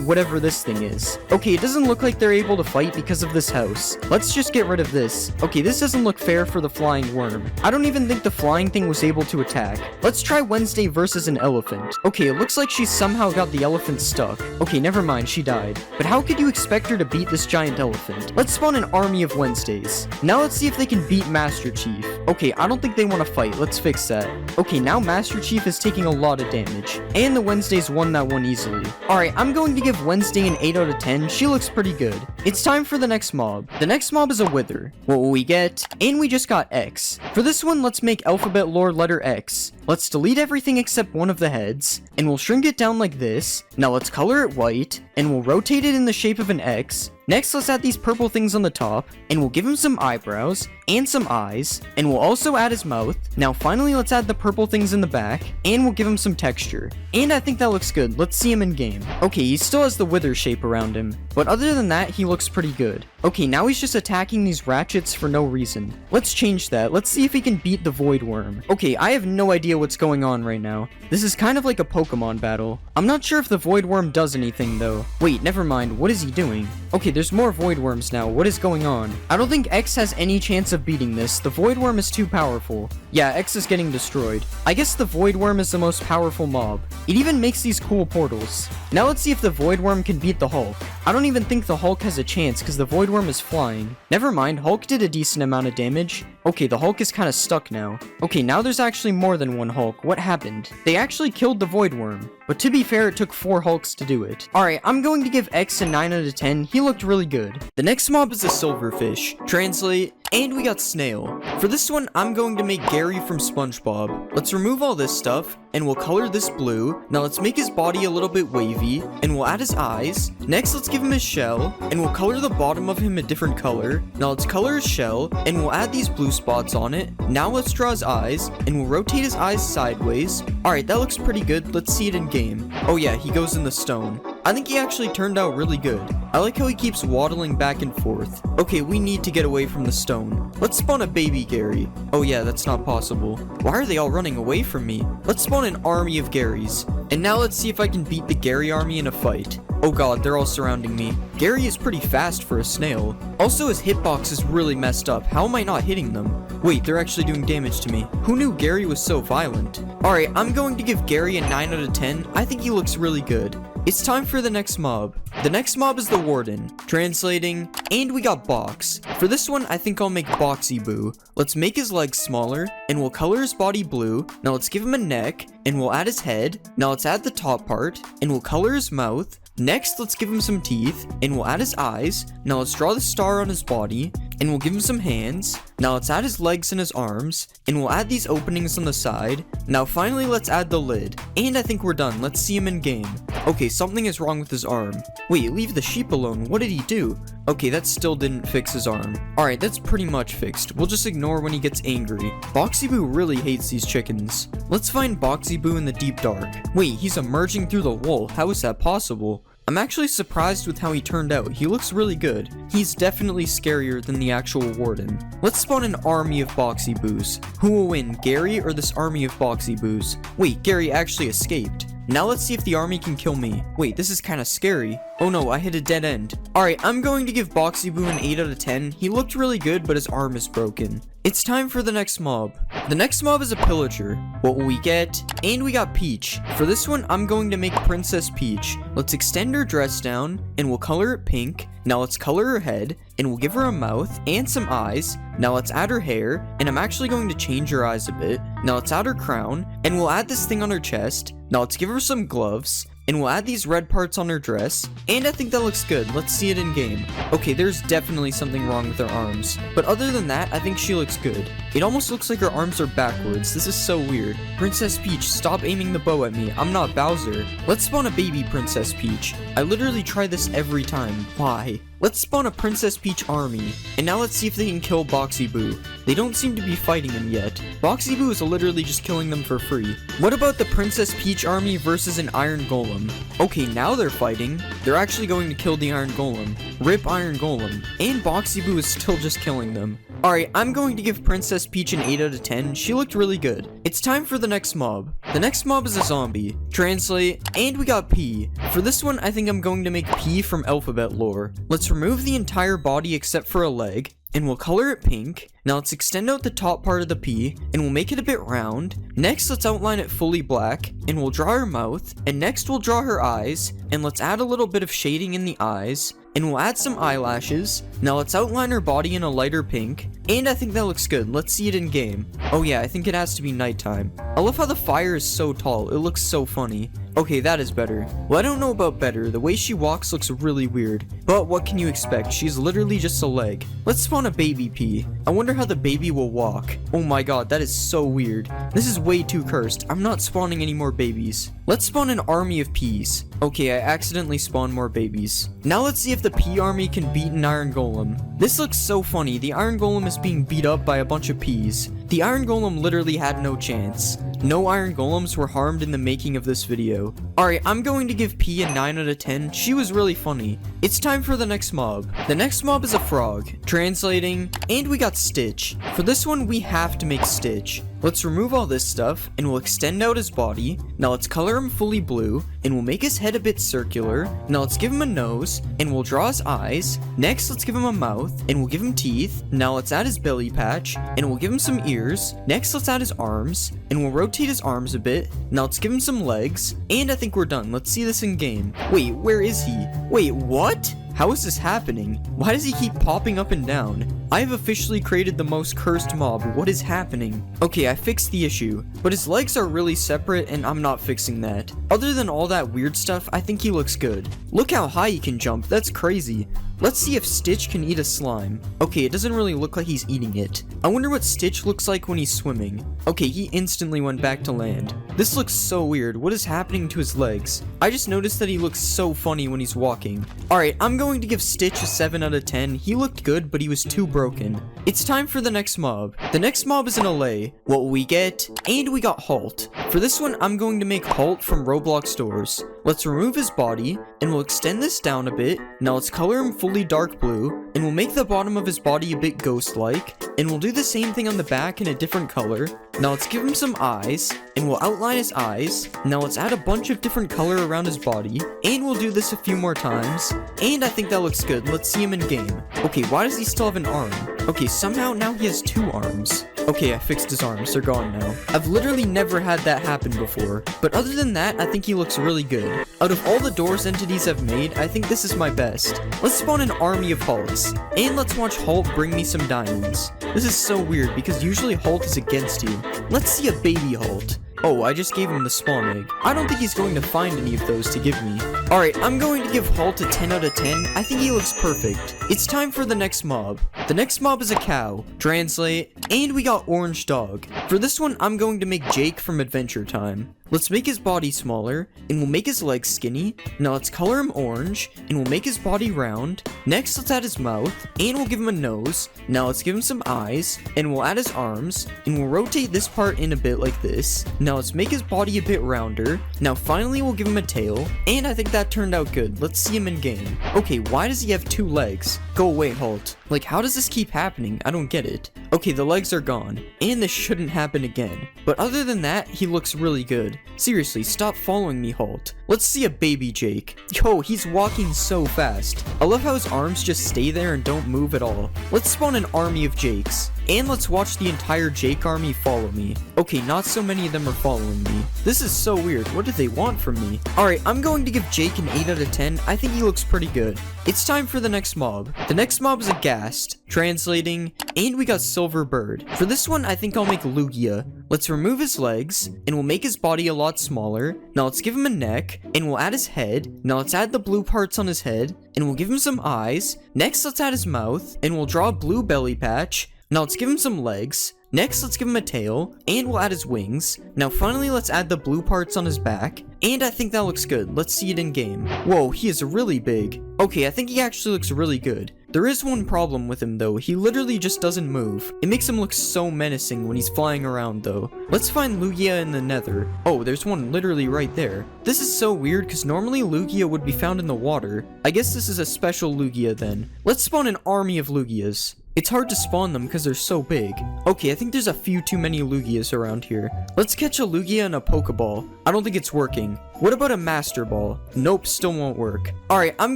whatever this thing is. Okay, it doesn't look like they're able to fight because of this house. Let's just get rid of this. Okay, this doesn't look fair for the flying worm. I don't even think the flying thing was able to attack. Let's try Wednesday versus an elephant. Okay, it looks like she somehow got the elephant stuck. Okay, never mind. She died. But how could you expect her to beat this giant elephant? Let's spawn an army of Wednesdays. Now let's see if they can beat Master Chief. Okay, I don't think they want to fight. Let's fix that. Okay, now Master Chief is taking a lot of damage. And the Wednesdays won that one easily. Alright, I'm going to give Wednesday an 8 out of 10. She looks pretty good. It's time for the next mob. The next mob is a Wither. What will we get? And we just got X. For this one, let's make alphabet lore letter X. Let's delete everything except one of the heads, and we'll shrink it down like this. Now let's color it white, and we'll rotate it in the shape of an X. Next, let's add these purple things on the top, and we'll give him some eyebrows, and some eyes, and we'll also add his mouth. Now finally, let's add the purple things in the back, and we'll give him some texture. And I think that looks good. Let's see him in game. Okay, he still has the wither shape around him, but other than that, he looks pretty good. Okay, now he's just attacking these ratchets for no reason. Let's change that. Let's see if he can beat the Void Worm. Okay, I have no idea what's going on right now. This is kind of like a Pokemon battle. I'm not sure if the Void Worm does anything though. Wait, never mind. What is he doing? Okay, there's more Void Worms now. What is going on? I don't think X has any chance of beating this. The Void Worm is too powerful. Yeah, X is getting destroyed. I guess the Void Worm is the most powerful mob. It even makes these cool portals. Now let's see if the Void Worm can beat the Hulk. I don't even think the Hulk has a chance because the Void Worm is flying. Never mind, Hulk did a decent amount of damage. Okay, the Hulk is kind of stuck now. Okay, now there's actually more than one Hulk. What happened? They actually killed the Void Worm. But to be fair, it took 4 Hulks to do it. Alright, I'm going to give X a 9 out of 10. He looked really good. The next mob is a silverfish. Translate, and we got snail. For this one, I'm going to make Gary from SpongeBob. Let's remove all this stuff, and we'll color this blue. Now let's make his body a little bit wavy, and we'll add his eyes. Next, let's give him his shell, and we'll color the bottom of him a different color. Now let's color his shell, and we'll add these blue spots on it. Now let's draw his eyes, and we'll rotate his eyes sideways. Alright, that looks pretty good. Let's see it in game. Oh yeah, he goes in the stone. I think he actually turned out really good. I like how he keeps waddling back and forth. Okay, we need to get away from the stone. Let's spawn a baby Gary. Oh yeah, that's not possible. Why are they all running away from me? Let's spawn an army of Garys. And now let's see if I can beat the Gary army in a fight. Oh god, they're all surrounding me. Gary is pretty fast for a snail. Also, his hitbox is really messed up. How am I not hitting them? Wait, they're actually doing damage to me. Who knew Gary was so violent? Alright, I'm going to give Gary a 9 out of 10. I think he looks really good. It's time for the next mob. The next mob is the Warden. Translating, and we got Box. For this one, I think I'll make Boxy Boo. Let's make his legs smaller, and we'll color his body blue. Now let's give him a neck, and we'll add his head. Now let's add the top part, and we'll color his mouth. Next, let's give him some teeth, and we'll add his eyes. Now let's draw the star on his body, and we'll give him some hands. Now let's add his legs and his arms, and we'll add these openings on the side. Now finally, let's add the lid. And I think we're done. Let's see him in game. Okay, something is wrong with his arm. Wait, leave the sheep alone. What did he do? Okay, that still didn't fix his arm. Alright, that's pretty much fixed. We'll just ignore when he gets angry. Boxy Boo really hates these chickens. Let's find Boxy Boo in the deep dark. Wait, he's emerging through the wool. How is that possible? I'm actually surprised with how he turned out. He looks really good. He's definitely scarier than the actual Warden. Let's spawn an army of Boxy Boos. Who will win, Gary or this army of Boxy Boos? Wait, Gary actually escaped. Now let's see if the army can kill me. Wait, this is kind of scary. Oh no, I hit a dead end. Alright, I'm going to give Boxy Boo an 8 out of 10. He looked really good, but his arm is broken. It's time for the next mob. The next mob is a pillager. What will we get? And we got Peach. For this one, I'm going to make Princess Peach. Let's extend her dress down, and we'll color it pink. Now let's color her head, and we'll give her a mouth and some eyes. Now let's add her hair, and I'm actually going to change her eyes a bit. Now let's add her crown, and we'll add this thing on her chest. Now let's give her some gloves, and we'll add these red parts on her dress, and I think that looks good. Let's see it in game. Okay, there's definitely something wrong with her arms, but other than that, I think she looks good. It almost looks like her arms are backwards. This is so weird. Princess Peach, stop aiming the bow at me. I'm not Bowser. Let's spawn a baby Princess Peach. I literally try this every time. Why? Let's spawn a Princess Peach army, and now let's see if they can kill Boxy Boo. They don't seem to be fighting him yet. Boxy Boo is literally just killing them for free. What about the Princess Peach army versus an Iron Golem? Okay, now they're fighting. They're actually going to kill the Iron Golem. Rip Iron Golem. And Boxy Boo is still just killing them. Alright, I'm going to give Princess Peach an 8 out of 10. She looked really good. It's time for the next mob. The next mob is a zombie. Translate, and we got P. For this one, I think I'm going to make P from alphabet lore. Let's remove the entire body except for a leg, and we'll color it pink. Now let's extend out the top part of the P, and we'll make it a bit round. Next, let's outline it fully black, and we'll draw her mouth, and next we'll draw her eyes, and let's add a little bit of shading in the eyes, and we'll add some eyelashes. Now let's outline her body in a lighter pink, and I think that looks good. Let's see it in game. Oh yeah, I think it has to be nighttime. I love how the fire is so tall. It looks so funny. Okay, that is better. Well, I don't know about better. The way she walks looks really weird. But what can you expect? She's literally just a leg. Let's spawn a baby P. I wonder how the baby will walk. Oh my god, that is so weird. This is way too cursed. I'm not spawning any more babies. Let's spawn an army of Ps. Okay, I accidentally spawned more babies. Now let's see if the P army can beat an Iron Golem. This looks so funny. The Iron Golem is is being beat up by a bunch of peas. The iron golem literally had no chance. No iron golems were harmed in the making of this video. Alright, I'm going to give P a 9 out of 10. She was really funny. It's time for the next mob. The next mob is a frog. Translating, and we got Stitch. For this one, we have to make Stitch. Let's remove all this stuff, and we'll extend out his body. Now let's color him fully blue, and we'll make his head a bit circular. Now let's give him a nose, and we'll draw his eyes. Next, let's give him a mouth, and we'll give him teeth. Now let's add his belly patch, and we'll give him some ears. Next, let's add his arms, and we'll rotate his arms a bit. Now let's give him some legs, and I think we're done. Let's see this in game. Wait, where is he? Wait, what? How is this happening? Why does he keep popping up and down? I have officially created the most cursed mob. What is happening? Okay, I fixed the issue, but his legs are really separate and I'm not fixing that. Other than all that weird stuff, I think he looks good. Look how high he can jump, that's crazy. Let's see if Stitch can eat a slime. Okay, it doesn't really look like he's eating it. I wonder what Stitch looks like when he's swimming. Okay, he instantly went back to land. This looks so weird. What is happening to his legs? I just noticed that he looks so funny when he's walking. Alright, I'm going to give Stitch a 7 out of 10. He looked good, but he was too broken. It's time for the next mob. The next mob is an allay. What will we get? And we got Halt. For this one, I'm going to make Halt from Roblox doors. Let's remove his body, and we'll extend this down a bit. Now let's color him fully dark blue, and we'll make the bottom of his body a bit ghost-like, and we'll do the same thing on the back in a different color. Now let's give him some eyes, and we'll outline his eyes. Now let's add a bunch of different color around his body, and we'll do this a few more times, and I think that looks good. Let's see him in game. Okay, why does he still have an arm? Okay, somehow now he has 2 arms. Okay, I fixed his arms, they're gone now. I've literally never had that happen before, but other than that, I think he looks really good. Out of all the doors entities I've made, I think this is my best. Let's spawn an army of Halts, and let's watch Halt bring me some diamonds. This is so weird, because usually Halt is against you. Let's see a baby Halt. Oh, I just gave him the spawn egg. I don't think he's going to find any of those to give me. Alright, I'm going to give Halt a 10 out of 10. I think he looks perfect. It's time for the next mob. The next mob is a cow. Translate, and we got Orange Dog. For this one, I'm going to make Jake from Adventure Time. Let's make his body smaller, and we'll make his legs skinny. Now let's color him orange, and we'll make his body round. Next, let's add his mouth, and we'll give him a nose. Now let's give him some eyes, and we'll add his arms, and we'll rotate this part in a bit like this. Now let's make his body a bit rounder. Now finally, we'll give him a tail, and I think that turned out good. Let's see him in game. Okay, why does he have 2 legs? Go away, Halt. Like, how does this keep happening? I don't get it. Okay, the legs are gone, and this shouldn't happen again. But other than that, he looks really good. Seriously, stop following me, Halt. Let's see a baby Jake. Yo, he's walking so fast. I love how his arms just stay there and don't move at all. Let's spawn an army of Jakes. And let's watch the entire Jake army follow me. Okay, not so many of them are following me. This is so weird. What do they want from me? Alright, I'm going to give Jake an 8 out of 10. I think he looks pretty good. It's time for the next mob. The next mob is a Ghast. Translating, and we got Silver Bird. For this one, I think I'll make Lugia. Let's remove his legs, and we'll make his body a lot smaller. Now let's give him a neck, and we'll add his head. Now let's add the blue parts on his head, and we'll give him some eyes. Next, let's add his mouth, and we'll draw a blue belly patch. Now let's give him some legs. Next, let's give him a tail, and we'll add his wings. Now finally, let's add the blue parts on his back, and I think that looks good. Let's see it in game. Whoa, he is really big. Okay, I think he actually looks really good. There is one problem with him though, he literally just doesn't move. It makes him look so menacing when he's flying around though. Let's find Lugia in the nether. Oh, there's one literally right there. This is so weird because normally Lugia would be found in the water. I guess this is a special Lugia then. Let's spawn an army of Lugias. It's hard to spawn them because they're so big. Okay, I think there's a few too many Lugias around here. Let's catch a Lugia and a Pokeball. I don't think it's working. What about a Master Ball? Nope, still won't work. Alright, I'm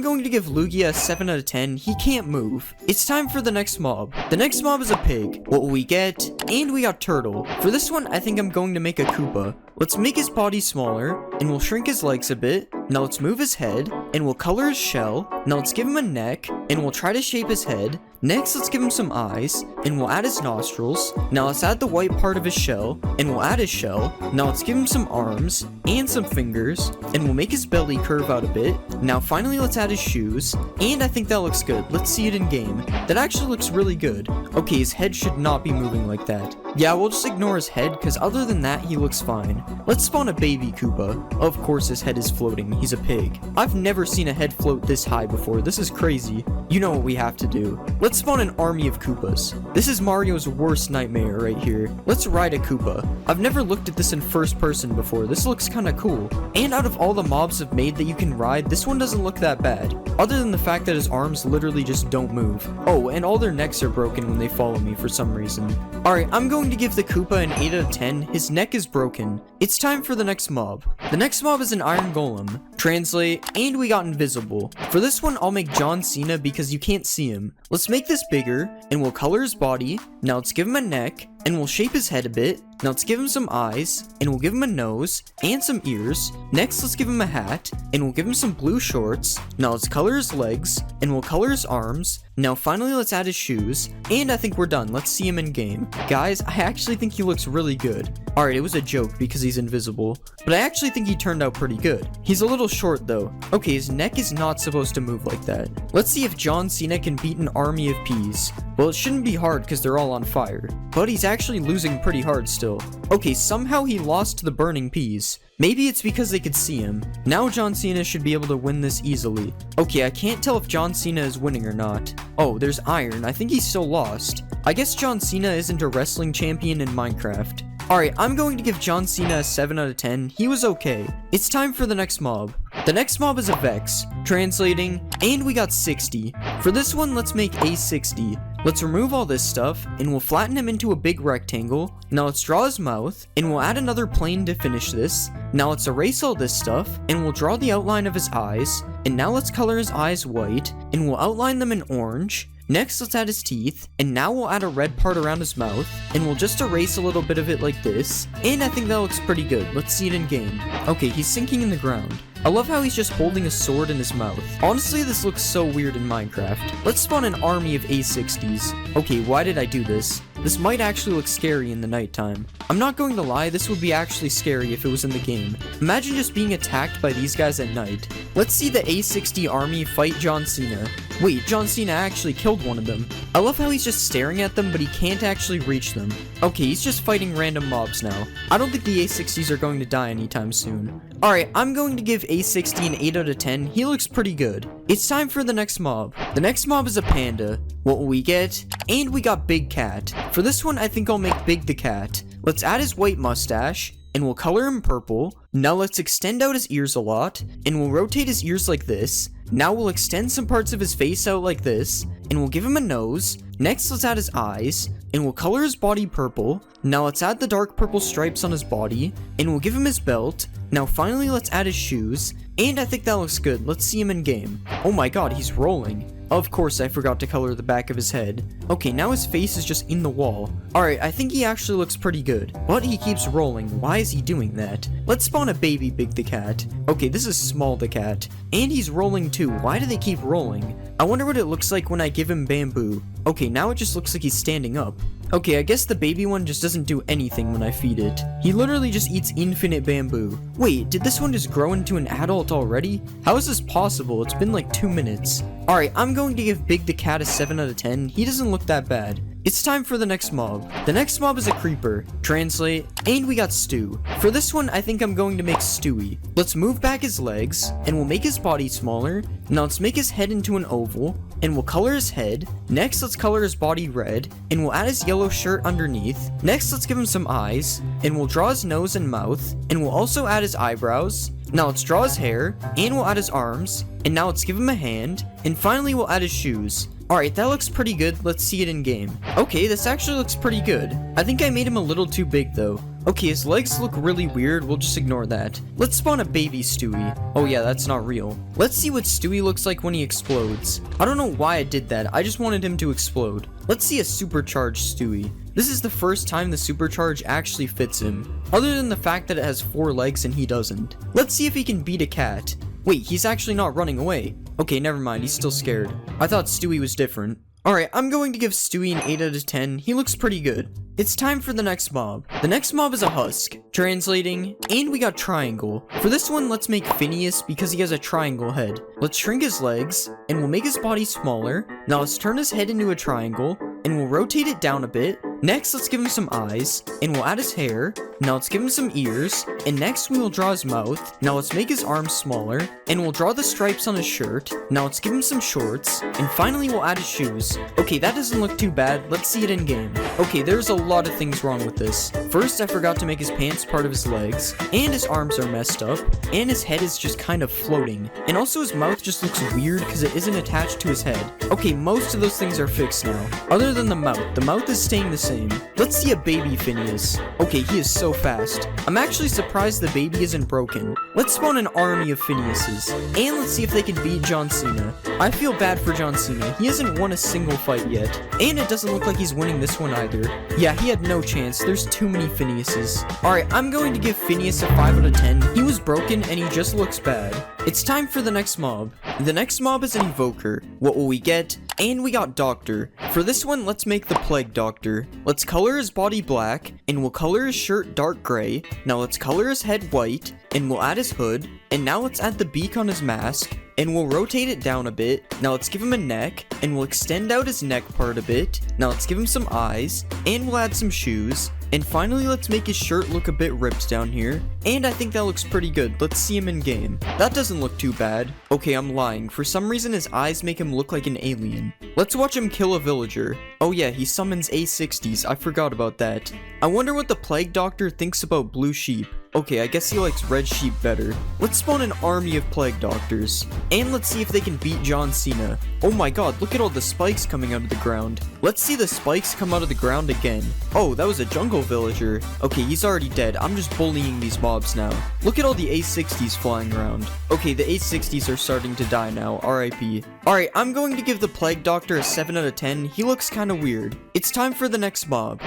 going to give Lugia a 7 out of 10. He can't move. It's time for the next mob. The next mob is a pig. What will we get? And we got Turtle. For this one, I think I'm going to make a Koopa. Let's make his body smaller, and we'll shrink his legs a bit. Now let's move his head, and we'll color his shell. Now let's give him a neck, and we'll try to shape his head. Next, let's give him some eyes, and we'll add his nostrils. Now let's add the white part of his shell, and we'll add his shell. Now let's give him some arms, and some fingers, and we'll make his belly curve out a bit. Now finally, let's add his shoes, and I think that looks good. Let's see it in game. That actually looks really good. Okay, his head should not be moving like that. Yeah, we'll just ignore his head, because other than that, he looks fine. Let's spawn a baby Koopa. Of course his head is floating, he's a pig. I've never seen a head float this high before, this is crazy. You know what we have to do. Let's spawn an army of Koopas. This is Mario's worst nightmare right here. Let's ride a Koopa. I've never looked at this in first person before. This looks kinda cool. And out of all the mobs I've made that you can ride, this one doesn't look that bad. Other than the fact that his arms literally just don't move. Oh, and all their necks are broken when they follow me for some reason. Alright, I'm going to give the Koopa an 8 out of 10. His neck is broken. It's time for the next mob. The next mob is an Iron Golem. Translate, and we got invisible. For this one, I'll make John Cena because you can't see him. Let's make this bigger, and we'll color his body. Now let's give him a neck, and we'll shape his head a bit. Now let's give him some eyes, and we'll give him a nose, and some ears. Next, let's give him a hat, and we'll give him some blue shorts. Now let's color his legs, and we'll color his arms. Now finally, let's add his shoes, and I think we're done. Let's see him in game. Guys, I actually think he looks really good. Alright, it was a joke because he's invisible, but I actually think he turned out pretty good. He's a little short though. Okay, his neck is not supposed to move like that. Let's see if John Cena can beat an army of peas. Well, it shouldn't be hard because they're all on fire, but he's actually losing pretty hard still. Okay, somehow he lost to the burning peas. Maybe it's because they could see him. Now John Cena should be able to win this easily. Okay, I can't tell if John Cena is winning or not. Oh, there's iron. I think he's still lost. I guess John Cena isn't a wrestling champion in Minecraft. Alright, I'm going to give John Cena a 7 out of 10. He was okay. It's time for the next mob. The next mob is a Vex. Translating, and we got 60. For this one, let's make a 60. Let's remove all this stuff, and we'll flatten him into a big rectangle. Now let's draw his mouth, and we'll add another plane to finish this. Now let's erase all this stuff, and we'll draw the outline of his eyes. And now let's color his eyes white, and we'll outline them in orange. Next, let's add his teeth, and now we'll add a red part around his mouth, and we'll just erase a little bit of it like this, and I think that looks pretty good. Let's see it in game. Okay, he's sinking in the ground. I love how he's just holding a sword in his mouth. Honestly, this looks so weird in Minecraft. Let's spawn an army of A60s. Okay, why did I do this? This might actually look scary in the nighttime. I'm not going to lie, this would be actually scary if it was in the game. Imagine just being attacked by these guys at night. Let's see the A60 army fight John Cena. Wait, John Cena actually killed one of them. I love how he's just staring at them, but he can't actually reach them. Okay, he's just fighting random mobs now. I don't think the A60s are going to die anytime soon. Alright, I'm going to give A60 an 8 out of 10. He looks pretty good. It's time for the next mob. The next mob is a panda. What will we get? And we got Big Cat. For this one, I think I'll make Big the Cat. Let's add his white mustache, and we'll color him purple. Now let's extend out his ears a lot, and we'll rotate his ears like this. Now we'll extend some parts of his face out like this, and we'll give him a nose. Next, let's add his eyes, and we'll color his body purple. Now let's add the dark purple stripes on his body, and we'll give him his belt. Now finally, let's add his shoes, and I think that looks good. Let's see him in game. Oh my god, he's rolling. Of course, I forgot to color the back of his head. Okay, now his face is just in the wall. Alright, I think he actually looks pretty good. But he keeps rolling. Why is he doing that? Let's spawn a baby Big the Cat. Okay, this is Small the Cat. And he's rolling too. Why do they keep rolling? I wonder what it looks like when I give him bamboo. Okay, now it just looks like he's standing up. Okay, I guess the baby one just doesn't do anything when I feed it. He literally just eats infinite bamboo. Wait, did this one just grow into an adult already? How is this possible? It's been like 2 minutes. Alright, I'm going to give Big the Cat a 7 out of 10. He doesn't look that bad. It's time for the next mob. The next mob is a creeper. Translate, and we got Stu. For this one, I think I'm going to make Stewie. Let's move back his legs, and we'll make his body smaller. Now let's make his head into an oval, and we'll color his head. Next, let's color his body red, and we'll add his yellow shirt underneath. Next, let's give him some eyes, and we'll draw his nose and mouth, and we'll also add his eyebrows. Now let's draw his hair, and we'll add his arms, and now let's give him a hand, and finally we'll add his shoes. Alright, that looks pretty good. Let's see it in game. Okay, this actually looks pretty good. I think I made him a little too big though. Okay, his legs look really weird. We'll just ignore that. Let's spawn a baby Stewie. Oh yeah, that's not real. Let's see what Stewie looks like when he explodes. I don't know why I did that. I just wanted him to explode. Let's see a supercharged Stewie. This is the first time the supercharge actually fits him, other than the fact that it has 4 legs and he doesn't. Let's see if he can beat a cat. Wait, he's actually not running away. Okay, never mind, he's still scared. I thought Stewie was different. Alright, I'm going to give Stewie an 8 out of 10. He looks pretty good. It's time for the next mob. The next mob is a husk. Translating, and we got triangle. For this one, let's make Phineas because he has a triangle head. Let's shrink his legs, and we'll make his body smaller. Now let's turn his head into a triangle, and we'll rotate it down a bit. Next, let's give him some eyes, and we'll add his hair. Now let's give him some ears, and next we will draw his mouth. Now let's make his arms smaller, and we'll draw the stripes on his shirt. Now let's give him some shorts, and finally we'll add his shoes. Okay, that doesn't look too bad. Let's see it in game. Okay, there's a lot of things wrong with this. First, I forgot to make his pants part of his legs, and his arms are messed up, and his head is just kind of floating. And also his mouth just looks weird because it isn't attached to his head. Okay, most of those things are fixed now. Other than the mouth is staying the same. Let's see a baby Phineas. Okay, he is so fast. I'm actually surprised the baby isn't broken. Let's spawn an army of Phineases, and let's see if they can beat John Cena. I feel bad for John Cena. He hasn't won a single fight yet, and it doesn't look like he's winning this one either. Yeah, he had no chance. There's too many Phineases. Alright, I'm going to give Phineas a 5 out of 10. He was broken, and he just looks bad. It's time for the next mob. The next mob is an evoker. What will we get? And we got Doctor. For this one, let's make the Plague Doctor. Let's color his body black, and we'll color his shirt dark gray. Now let's color his head white, and we'll add his hood. And now let's add the beak on his mask, and we'll rotate it down a bit. Now let's give him a neck, and we'll extend out his neck part a bit. Now let's give him some eyes, and we'll add some shoes. And finally, let's make his shirt look a bit ripped down here. And I think that looks pretty good. Let's see him in game. That doesn't look too bad. Okay, I'm lying. For some reason, his eyes make him look like an alien. Let's watch him kill a villager. Oh yeah, he summons A60s. I forgot about that. I wonder what the Plague Doctor thinks about blue sheep. Okay, I guess he likes red sheep better. Let's spawn an army of Plague Doctors. And let's see if they can beat John Cena. Oh my god, look at all the spikes coming out of the ground. Let's see the spikes come out of the ground again. Oh, that was a jungle villager. Okay, he's already dead. I'm just bullying these mobs now. Look at all the A60s flying around. Okay, the A60s are starting to die now. RIP. Alright, I'm going to give the Plague Doctor a 7 out of 10. He looks kind of weird. It's time for the next mob.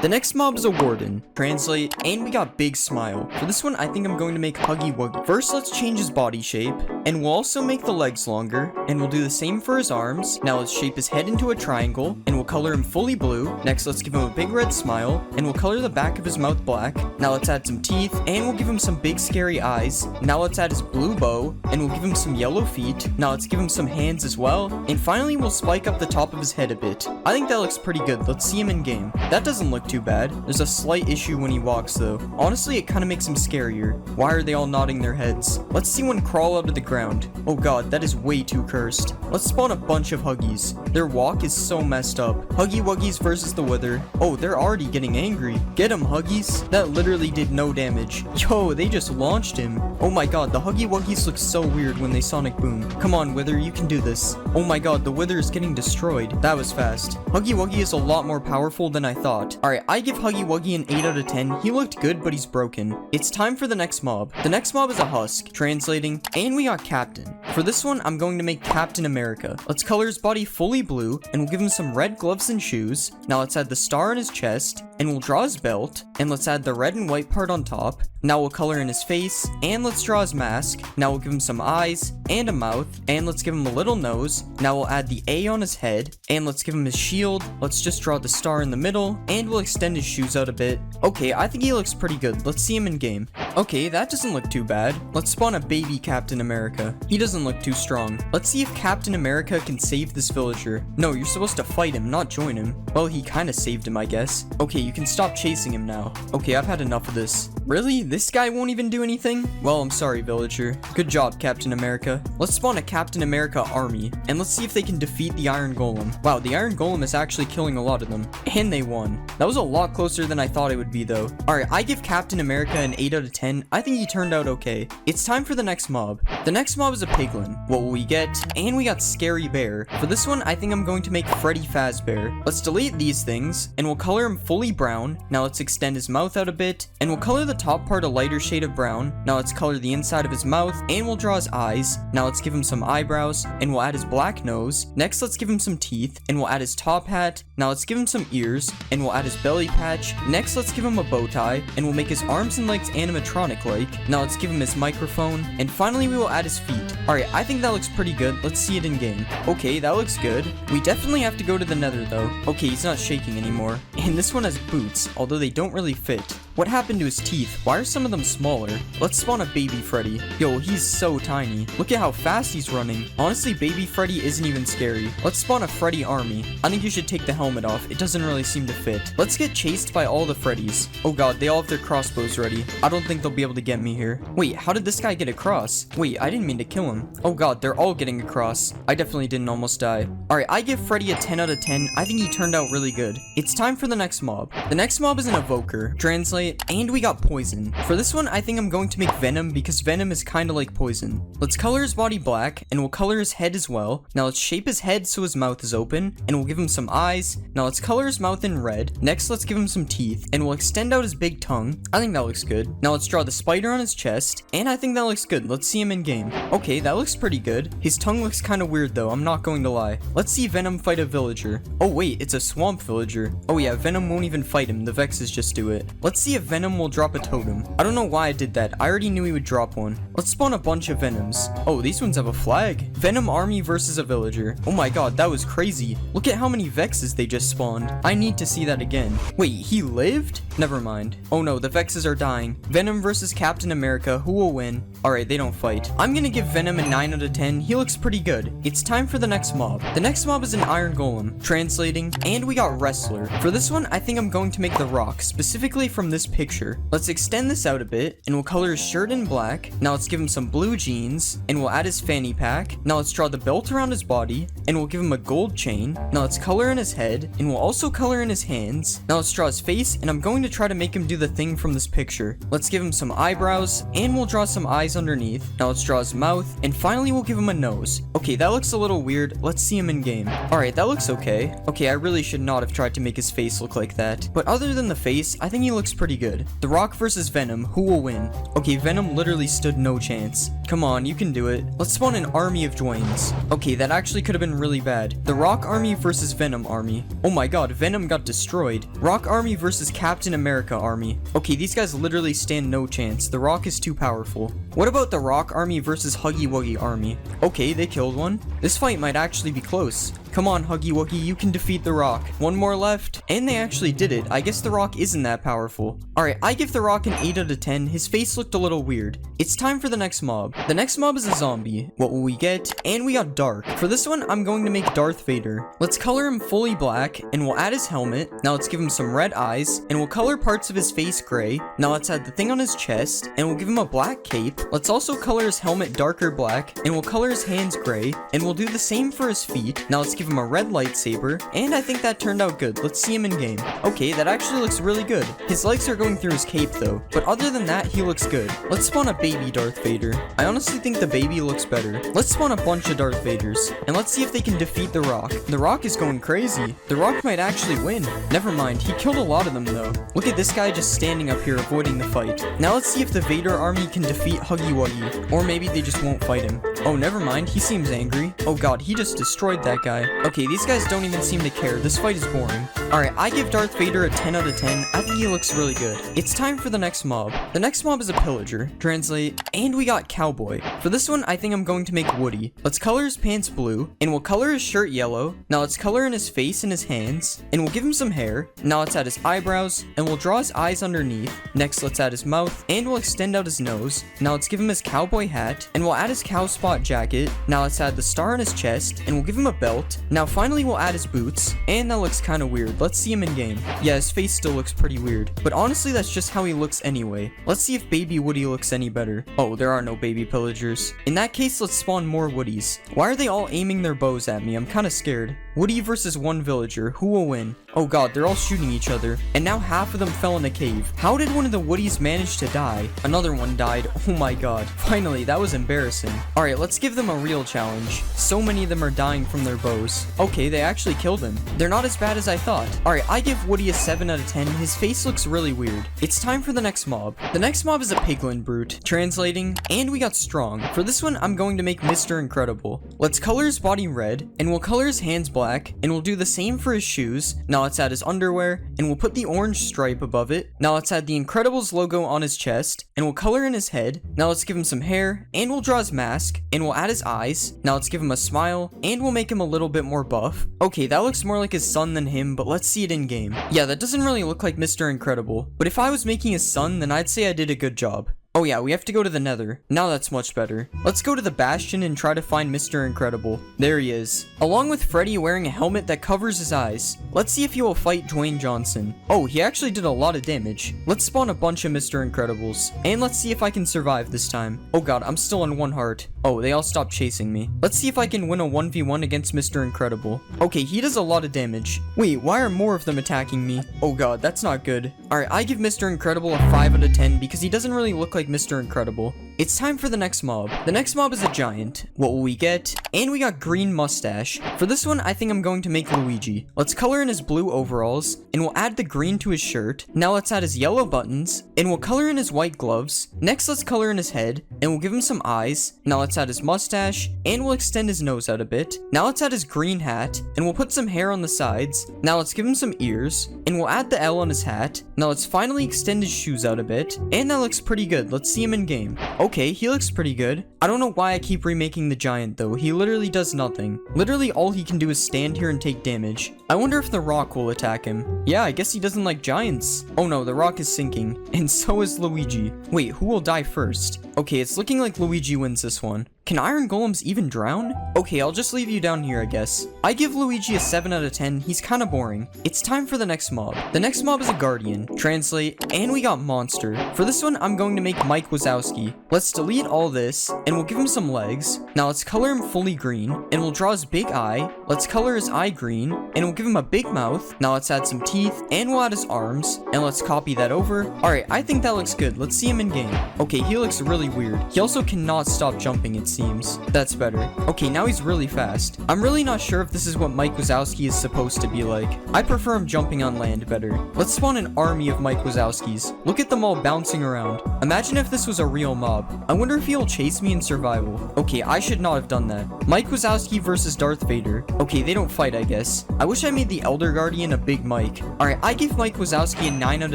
The next mob is a warden. Translate, and we got Big Smile. For this one, I think I'm going to make Huggy Wuggy. First, let's change his body shape, and we'll also make the legs longer, and we'll do the same for his arms. Now let's shape his head into a triangle, and we'll color him fully blue. Next, let's give him a big red smile, and we'll color the back of his mouth black. Now let's add some teeth, and we'll give him some big scary eyes. Now let's add his blue bow, and we'll give him some yellow feet. Now let's give him some hands as well, and finally we'll spike up the top of his head a bit. I think that looks pretty good. Let's see him in game. That doesn't look too bad. There's a slight issue when he walks though. Honestly, it kind of makes him scarier. Why are they all nodding their heads? Let's see one crawl out of the ground. Oh god, that is way too cursed. Let's spawn a bunch of Huggies. Their walk is so messed up. Huggy Wuggies versus the Wither. Oh, they're already getting angry. Get him, Huggies. That literally did no damage. Yo, they just launched him. Oh my god, the Huggy Wuggies look so weird when they Sonic Boom. Come on, Wither, you can do this. Oh my god, the Wither is getting destroyed. That was fast. Huggy Wuggy is a lot more powerful than I thought. Alright, I give Huggy Wuggy an 8 out of 10. He looked good, but he's broken. It's time for the next mob. The next mob is a husk. Translating, and we got Captain. For this one, I'm going to make Captain America. Let's color his body fully blue, and we'll give him some red gloves and shoes. Now let's add the star on his chest, and we'll draw his belt, and let's add the red and white part on top. Now we'll color in his face, and let's draw his mask. Now we'll give him some eyes, and a mouth, and let's give him a little nose. Now we'll add the A on his head, and let's give him his shield. Let's just draw the star in the middle, and we'll extend his shoes out a bit. Okay, I think he looks pretty good. Let's see him in game. Okay, that doesn't look too bad. Let's spawn a baby Captain America. He doesn't look too strong. Let's see if Captain America can save this villager. No, you're supposed to fight him, not join him. Well, he kind of saved him, I guess. Okay, you can stop chasing him now. Okay, I've had enough of this. Really? This guy won't even do anything? Well, I'm sorry, villager. Good job, Captain America. Let's spawn a Captain America army, and let's see if they can defeat the Iron Golem. Wow, the Iron Golem is actually killing a lot of them. And they won. That was a lot closer than I thought it would be, though. Alright, I give Captain America an 8 out of 10. I think he turned out okay. It's time for the next mob. The next mob is a piglin. What will we get? And we got Scary Bear. For this one, I think I'm going to make Freddy Fazbear. Let's delete these things, and we'll color him fully brown. Now let's extend his mouth out a bit, and we'll color the top part a lighter shade of brown. Now let's color the inside of his mouth, and we'll draw his eyes. Now let's give him some eyebrows, and we'll add his black nose. Next, let's give him some teeth, and we'll add his top hat. Now let's give him some ears, and we'll add his belly patch. Next, let's give him a bow tie, and we'll make his arms and legs animatronic-like. Now let's give him his microphone, and finally we will add his feet. Alright, I think that looks pretty good. Let's see it in game. Okay, that looks good. We definitely have to go to the nether though. Okay, he's not shaking anymore. And this one has boots, although they don't really fit. What happened to his teeth? Why are some of them smaller? Let's spawn a baby Freddy. Yo, he's so tiny. Look at how fast he's running. Honestly, baby Freddy isn't even scary. Let's spawn a Freddy army. I think you should take the helmet off. It doesn't really seem to fit. Let's get chased by all the Freddys. Oh god, they all have their crossbows ready. I don't think they'll be able to get me here. Wait, how did this guy get across? Wait, I didn't mean to kill him. Oh god, they're all getting across. I definitely didn't almost die. Alright, I give Freddy a 10 out of 10. I think he turned out really good. It's time for the next mob. The next mob is an evoker. Translate, and we got poison. For this one, I think I'm going to make Venom because Venom is kind of like poison. Let's color his body black, and we'll color his head as well. Now let's shape his head so his mouth is open, and we'll give him some eyes. Now let's color his mouth in red. Next, let's give him some teeth, and we'll extend out his big tongue. I think that looks good. Now let's draw the spider on his chest, and I think that looks good. Let's see him in game. Okay, that looks pretty good. His tongue looks kind of weird though, I'm not going to lie. Let's see Venom fight a villager. Oh wait, it's a swamp villager. Oh yeah, Venom won't even fight him, the Vexes just do it. Let's see if Venom will drop a totem. I don't know why I did that, I already knew he would drop one. Let's spawn a bunch of Venoms. Oh, these ones have a flag. Venom army versus a villager. Oh my god, that was crazy. Look at how many Vexes they just spawned. I need to see that again. Wait, he lived? Never mind. Oh no, the Vexes are dying. Venom versus Captain America, who will win? Alright, they don't fight. I'm gonna give Venom a 9 out of 10. He looks pretty good. It's time for the next mob. The next mob is an Iron Golem. Translating, and we got Wrestler. For this one, I think I'm going to make The Rock, specifically from this picture. Let's extend this out a bit, and we'll color his shirt in black. Now let's give him some blue jeans, and we'll add his fanny pack. Now let's draw the belt around his body, and we'll give him a gold chain. Now let's color in his head, and we'll also color in his hands. Now let's draw his face, and I'm going to try to make him do the thing from this picture. Let's give him some eyebrows, and we'll draw some eyes underneath. Now let's draw his mouth, and finally we'll give him a nose. Okay, that looks a little weird. Let's see him in game. Alright, that looks okay. Okay, I really should not have tried to make his face look like that. But other than the face, I think he looks pretty good. The Rock versus Venom, who will win? Okay, Venom literally stood no chance. Come on, you can do it. Let's spawn an army of Dwaynes. Okay, that actually could have been really bad. The Rock army versus Venom army. Oh my god, Venom got destroyed. Rock army versus Captain America army. Okay, these guys literally stand no chance. The Rock is too powerful. What about the Rock army versus Huggy Wuggy army? Okay, they killed one. This fight might actually be close. Come on, Huggy Wuggy, you can defeat The Rock. One more left. And they actually did it. I guess The Rock isn't that powerful. Alright, I give The Rock an 8 out of 10. His face looked a little weird. It's time for the next mob. The next mob is a zombie. What will we get? And we got Dark. For this one, I'm going to make Darth Vader. Let's color him fully black, and we'll add his helmet. Now let's give him some red eyes, and we'll color parts of his face gray. Now let's add the thing on his chest, and we'll give him a black cape. Let's also color his helmet darker black, and we'll color his hands gray, and we'll do the same for his feet. Now let's give him a red lightsaber, and I think that turned out good. Let's see him in game. Okay, that actually looks really good. His legs are going through his cape though, but other than that, he looks good. Let's spawn a baby Darth Vader. I honestly think the baby looks better. Let's spawn a bunch of Darth Vaders, and let's see if they can defeat The Rock. The Rock is going crazy. The Rock might actually win. Never mind, he killed a lot of them though. Look at this guy just standing up here avoiding the fight. Now let's see if the Vader army can defeat Huggy Wuggy, or maybe they just won't fight him. Oh, never mind, he seems angry. Oh god, he just destroyed that guy. Okay, these guys don't even seem to care. This fight is boring. Alright, I give Darth Vader a 10 out of 10. I think he looks really good. It's time for the next mob. The next mob is a pillager. Translate, and we got Cowboy. For this one, I think I'm going to make Woody. Let's color his pants blue, and we'll color his shirt yellow. Now let's color in his face and his hands, and we'll give him some hair. Now let's add his eyebrows, and we'll draw his eyes underneath. Next, let's add his mouth, and we'll extend out his nose. Now let's give him his cowboy hat, and we'll add his cow spot jacket. Now let's add the star on his chest, and we'll give him a belt. Now finally we'll add his boots, and that looks kind of weird. Let's see him in game. Yeah, his face still looks pretty weird, but honestly that's just how he looks anyway. Let's see if baby Woody looks any better. Oh, there are no baby pillagers. In that case, let's spawn more Woodies. Why are they all aiming their bows at me? I'm kind of scared. Woody versus one villager. Who will win? Oh god, they're all shooting each other, and now half of them fell in a cave. How did one of the Woodies manage to die? Another one died. Oh my god. Finally, that was embarrassing. Alright, let's give them a real challenge. So many of them are dying from their bows. Okay, they actually killed him. They're not as bad as I thought. Alright, I give Woody a 7 out of 10. His face looks really weird. It's time for the next mob. The next mob is a piglin brute. Translating, and we got Strong. For this one, I'm going to make Mr. Incredible. Let's color his body red, and we'll color his hands black. black, and we'll do the same for his shoes. Now let's add his underwear, and we'll put the orange stripe above it. Now let's add the Incredibles logo on his chest, and we'll color in his head. Now let's give him some hair, and we'll draw his mask, and we'll add his eyes. Now let's give him a smile, and we'll make him a little bit more buff. Okay, that looks more like his son than him, but let's see it in game. Yeah, that doesn't really look like Mr. Incredible, but if I was making his son, then I'd say I did a good job. Oh yeah, we have to go to the Nether. Now that's much better. Let's go to the Bastion and try to find Mr. Incredible. There he is. Along with Freddy wearing a helmet that covers his eyes. Let's see if he will fight Dwayne Johnson. Oh, he actually did a lot of damage. Let's spawn a bunch of Mr. Incredibles. And let's see if I can survive this time. Oh god, I'm still on 1 heart. Oh, they all stopped chasing me. Let's see if I can win a 1v1 against Mr. Incredible. Okay, he does a lot of damage. Wait, why are more of them attacking me? Oh god, that's not good. Alright, I give Mr. Incredible a 5 out of 10 because he doesn't really look like Mr. Incredible. It's time for the next mob. The next mob is a giant. What will we get? And we got green mustache. For this one, I think I'm going to make Luigi. Let's color in his blue overalls, and we'll add the green to his shirt. Now let's add his yellow buttons, and we'll color in his white gloves. Next, let's color in his head, and we'll give him some eyes. Now let's add his mustache, and we'll extend his nose out a bit. Now let's add his green hat, and we'll put some hair on the sides. Now let's give him some ears, and we'll add the L on his hat. Now let's finally extend his shoes out a bit, and that looks pretty good. Let's see him in game. Okay, he looks pretty good. I don't know why I keep remaking the giant though. He literally does nothing. Literally all he can do is stand here and take damage. I wonder if the rock will attack him. Yeah, I guess he doesn't like giants. Oh no, the rock is sinking. And so is Luigi. Wait, who will die first? Okay, it's looking like Luigi wins this one. Can iron golems even drown? Okay, I'll just leave you down here, I guess. I give Luigi a 7 out of 10. He's kind of boring. It's time for the next mob. The next mob is a guardian. Translate, and we got monster. For this one, I'm going to make Mike Wazowski. Let's delete all this, and we'll give him some legs. Now let's color him fully green, and we'll draw his big eye. Let's color his eye green, and we'll give him a big mouth. Now let's add some teeth, and we'll add his arms, and let's copy that over. Alright, I think that looks good. Let's see him in game. Okay, he looks really weird. He also cannot stop jumping, it seems. That's better. Okay, now he's really fast. I'm really not sure if this is what Mike Wazowski is supposed to be like. I prefer him jumping on land better. Let's spawn an army of Mike Wazowskis. Look at them all bouncing around. Imagine if this was a real mob. I wonder if he'll chase me in survival. Okay, I should not have done that. Mike Wazowski versus Darth Vader. Okay, they don't fight, I guess. I wish I made the Elder Guardian a big Mike. Alright, I give Mike Wazowski a 9 out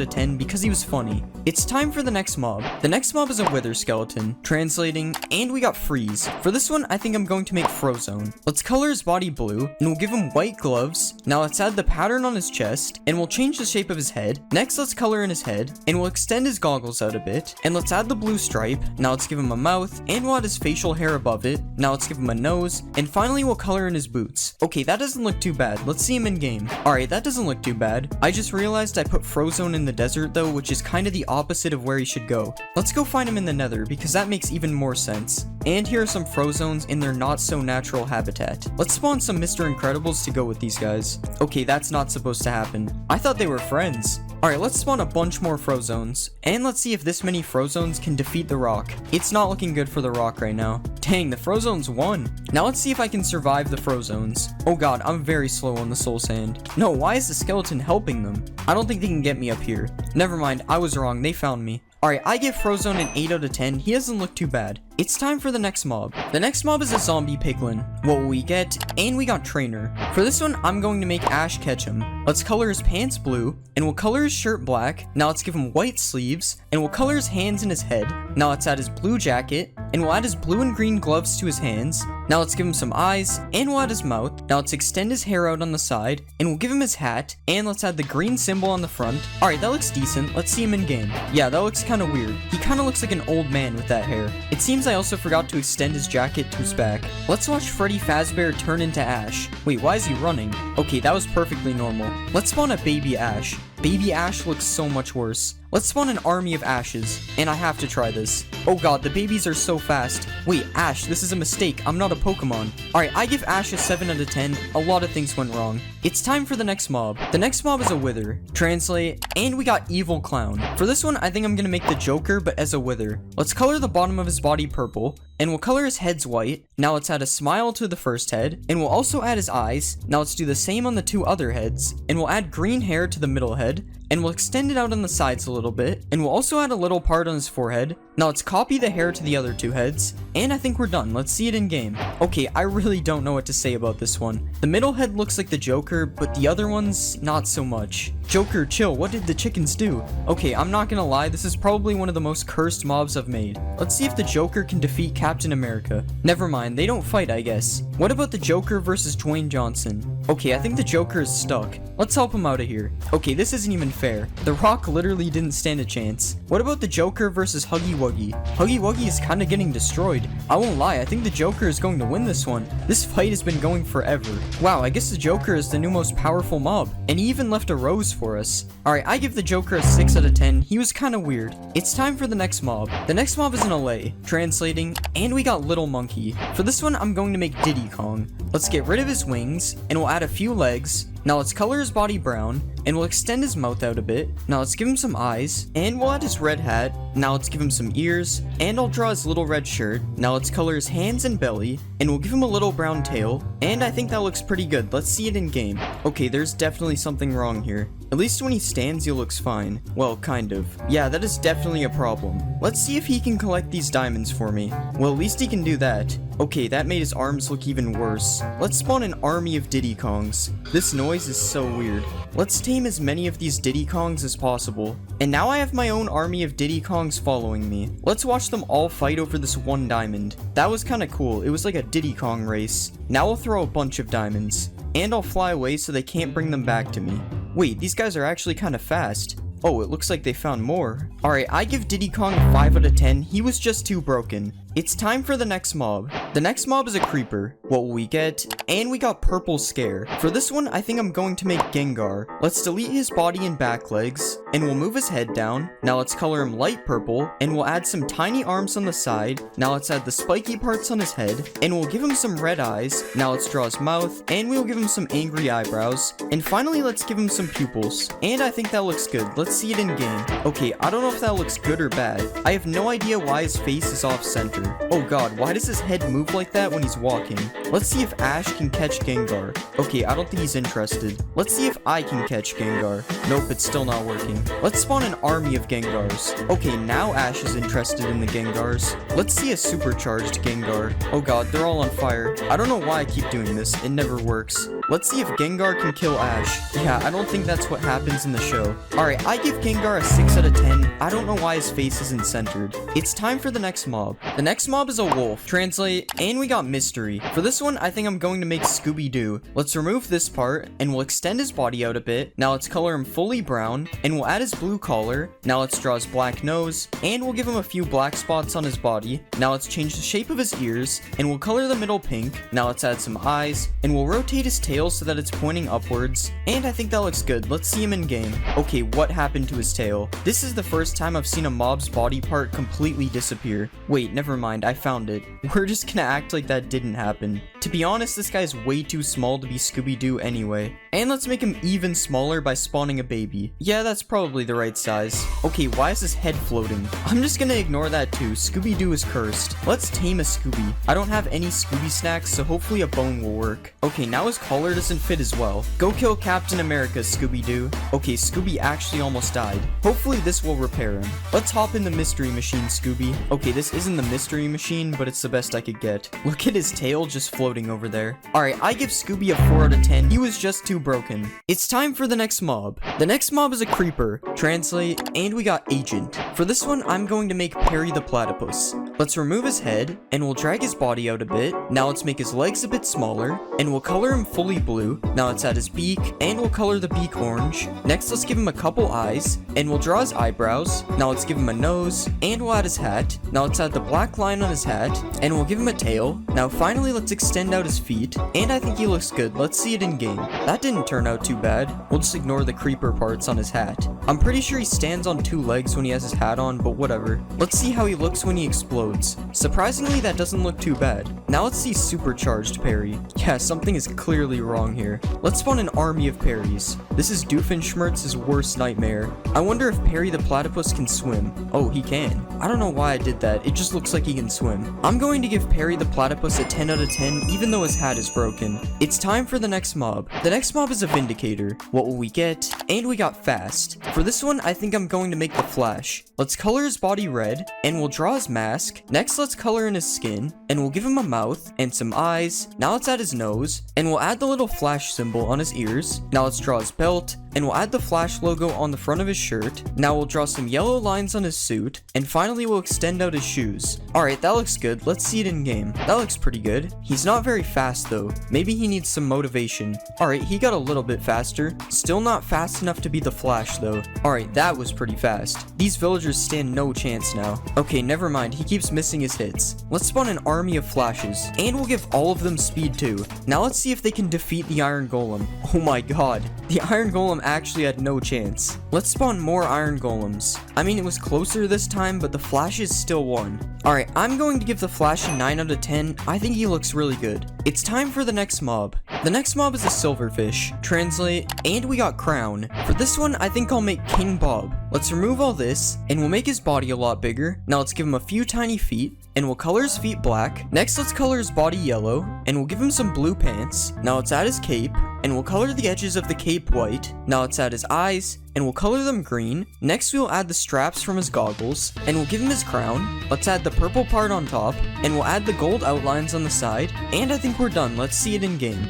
of 10 because he was funny. It's time for the next mob. The next mob is a wither skeleton. Translating, and we got freeze. For this one, I think I'm going to make Frozone. Let's color his body blue, and we'll give him white gloves. Now let's add the pattern on his chest, and we'll change the shape of his head. Next, let's color in his head, and we'll extend his goggles out a bit. And let's add the blue stripe. Now let's give him a mouth, and we'll add his facial hair above it. Now let's give him a nose, and finally we'll color in his boots. Okay, that doesn't look too bad. Let's see him in game. Alright, that doesn't look too bad. I just realized I put Frozone in the desert though, which is kind of the opposite of where he should go. Let's go find him in the Nether, because that makes even more sense. And here are some Frozones in their not so natural habitat. Let's spawn some Mr. Incredibles to go with these guys. Okay, that's not supposed to happen. I thought they were friends. Alright, let's spawn a bunch more Frozones. And let's see if this many Frozones can defeat the rock. It's not looking good for the rock right now. Dang, the Frozones won. Now let's see if I can survive the Frozones. Oh god, I'm very slow on the soul sand. No, why is the skeleton helping them? I don't think they can get me up here. Never mind, I was wrong, they found me. Alright, I give Frozone an 8 out of 10. He doesn't look too bad. It's time for the next mob. The next mob is a zombie piglin. What will we get? And we got trainer. For this one, I'm going to make Ash Ketchum. Let's color his pants blue, and we'll color his shirt black. Now let's give him white sleeves, and we'll color his hands and his head. Now let's add his blue jacket, and we'll add his blue and green gloves to his hands. Now let's give him some eyes, and we'll add his mouth. Now let's extend his hair out on the side, and we'll give him his hat, and let's add the green symbol on the front. Alright, that looks decent. Let's see him in game. Yeah, that looks kind of weird. He kind of looks like an old man with that hair. It seems I also forgot to extend his jacket to his back. Let's watch Freddy Fazbear turn into Ash. Wait, why is he running? Okay, that was perfectly normal. Let's spawn a baby Ash. Baby Ash looks so much worse. Let's spawn an army of Ashes, and I have to try this. Oh god, the babies are so fast. Wait, Ash, this is a mistake. I'm not a Pokemon. Alright, I give Ash a 7 out of 10. A lot of things went wrong. It's time for the next mob. The next mob is a Wither. Translate, and we got Evil Clown. For this one, I think I'm gonna make the Joker, but as a Wither. Let's color the bottom of his body purple, and we'll color his heads white. Now let's add a smile to the first head, and we'll also add his eyes. Now let's do the same on the two other heads, and we'll add green hair to the middle head, and we'll extend it out on the sides a little bit, and we'll also add a little part on his forehead. Now let's copy the hair to the other two heads, and I think we're done. Let's see it in game. Okay, I really don't know what to say about this one. The middle head looks like the Joker, but the other ones, not so much. Joker, chill, what did the chickens do? Okay, I'm not gonna lie, this is probably one of the most cursed mobs I've made. Let's see if the Joker can defeat Captain America. Never mind, they don't fight, I guess. What about the Joker versus Dwayne Johnson? Okay, I think the Joker is stuck. Let's help him out of here. Okay, this isn't even fair. The Rock literally didn't stand a chance. What about the Joker versus Huggy Wuggy? Huggy Wuggy is kinda getting destroyed. I won't lie, I think the Joker is going to win this one. This fight has been going forever. Wow, I guess the Joker is the new most powerful mob, and he even left a rose for us. Alright, I give the Joker a 6 out of 10. He was kinda weird. It's time for the next mob. The next mob is in LA, translating, and we got Little Monkey. For this one, I'm going to make Diddy Kong. Let's get rid of his wings, and we'll add a few legs. Now let's color his body brown, and we'll extend his mouth out a bit. Now let's give him some eyes, and we'll add his red hat. Now let's give him some ears, and I'll draw his little red shirt. Now let's color his hands and belly, and we'll give him a little brown tail, and I think that looks pretty good. Let's see it in game. Okay, there's definitely something wrong here. At least when he stands, he looks fine. Well, kind of. Yeah, that is definitely a problem. Let's see if he can collect these diamonds for me. Well, at least he can do that. Okay, that made his arms look even worse. Let's spawn an army of Diddy Kongs. This noise is so weird. Let's tame as many of these Diddy Kongs as possible. And now I have my own army of Diddy Kongs following me. Let's watch them all fight over this one diamond. That was kinda cool. It was like a Diddy Kong race. Now I'll throw a bunch of diamonds. And I'll fly away so they can't bring them back to me. Wait, these guys are actually kinda fast. Oh, it looks like they found more. Alright, I give Diddy Kong a 5 out of 10. He was just too broken. It's time for the next mob. The next mob is a creeper. What will we get? And we got Purple Scare. For this one, I think I'm going to make Gengar. Let's delete his body and back legs, and we'll move his head down. Now let's color him light purple, and we'll add some tiny arms on the side. Now let's add the spiky parts on his head, and we'll give him some red eyes. Now let's draw his mouth, and we'll give him some angry eyebrows. And finally, let's give him some pupils. And I think that looks good. Let's see it in game. Okay, I don't know if that looks good or bad. I have no idea why his face is off center. Oh god, why does his head move like that when he's walking? Let's see if Ash can catch Gengar. Okay, I don't think he's interested. Let's see if I can catch Gengar. Nope, it's still not working. Let's spawn an army of Gengars. Okay, now Ash is interested in the Gengars. Let's see a supercharged Gengar. Oh god, they're all on fire. I don't know why I keep doing this. It never works. Let's see if Gengar can kill Ash. Yeah, I don't think that's what happens in the show. Alright, I give Gengar a 6 out of 10. I don't know why his face isn't centered. It's time for the next mob. The next mob is a wolf. Translate, and we got mystery. For this one, I think I'm going to make Scooby-Doo. Let's remove this part, and we'll extend his body out a bit. Now let's color him fully brown, and we'll add his blue collar. Now let's draw his black nose, and we'll give him a few black spots on his body. Now let's change the shape of his ears, and we'll color the middle pink. Now let's add some eyes, and we'll rotate his tail so that it's pointing upwards. And I think that looks good. Let's see him in game. Okay, what happened to his tail? This is the first time I've seen a mob's body part completely disappear. Wait, never mind, I found it. We're just gonna act like that didn't happen. To be honest, this guy's way too small to be Scooby-Doo anyway. And let's make him even smaller by spawning a baby. Yeah, that's probably the right size. Okay, why is his head floating? I'm just gonna ignore that too. Scooby-Doo is cursed. Let's tame a Scooby. I don't have any Scooby snacks, so hopefully a bone will work. Okay, now his collar doesn't fit as well. Go kill Captain America, Scooby-Doo. Okay, Scooby actually almost died. Hopefully this will repair him. Let's hop in the mystery machine, Scooby. Okay, this isn't the mystery machine, but it's the best I could get. Look at his tail just floating over there. Alright, I give Scooby a 4 out of 10. He was just too broken. It's time for the next mob. The next mob is a creeper. Translate, and we got Agent. For this one, I'm going to make Perry the Platypus. Let's remove his head, and we'll drag his body out a bit. Now let's make his legs a bit smaller, and we'll color him fully blue. Now let's add his beak, and we'll color the beak orange. Next, let's give him a couple eyes, and we'll draw his eyebrows. Now let's give him a nose, and we'll add his hat. Now let's add the black line on his hat, and we'll give him a tail. Now finally, let's extend out his feet, and I think he looks good. Let's see it in game. That didn't turn out too bad. We'll just ignore the creeper parts on his hat. I'm pretty sure he stands on 2 legs when he has his hat on, but whatever. Let's see how he looks when he explodes. explodes. Surprisingly, that doesn't look too bad. Now let's see supercharged parry. Yeah, something is clearly wrong here. Let's spawn an army of parries. This is Doofenshmirtz's worst nightmare. I wonder if Perry the Platypus can swim. Oh, he can. I don't know why I did that. It just looks like he can swim. I'm going to give Perry the Platypus a 10 out of 10, even though his hat is broken. It's time for the next mob. The next mob is a Vindicator. What will we get? And we got Fast. For this one, I think I'm going to make the Flash. Let's color his body red, and we'll draw his mask. Next, let's color in his skin, and we'll give him a mouth and some eyes. Now let's add his nose, and we'll add the little Flash symbol on his ears. Now let's draw his belt, and we'll add the Flash logo on the front of his shirt. Now we'll draw some yellow lines on his suit, and finally we'll extend out his shoes. Alright, that looks good. Let's see it in game. That looks pretty good. He's not very fast though. Maybe he needs some motivation. Alright, he got a little bit faster. Still not fast enough to be the Flash though. Alright, that was pretty fast. These villagers stand no chance now. Okay, never mind. He keeps missing his hits. Let's spawn an army of Flashes, and we'll give all of them speed too. Now let's see if they can defeat the Iron Golem. Oh my god. The Iron Golem actually had no chance. Let's spawn more Iron Golems. I mean, it was closer this time, but the Flashes still won. Alright, I'm going to give the Flash a 9 out of 10. I think he looks really good. It's time for the next mob. The next mob is a Silverfish. Translate, and we got Crown. For this one, I think I'll make King Bob. Let's remove all this, and we'll make his body a lot bigger. Now let's give him a few tiny feet, and we'll color his feet black. Next, let's color his body yellow, and we'll give him some blue pants. Now let's add his cape, and we'll color the edges of the cape white. Now let's add his eyes, and we'll color them green. Next, we'll add the straps from his goggles, and we'll give him his crown. Let's add the purple part on top, and we'll add the gold outlines on the side, and I think we're done. Let's see it in game.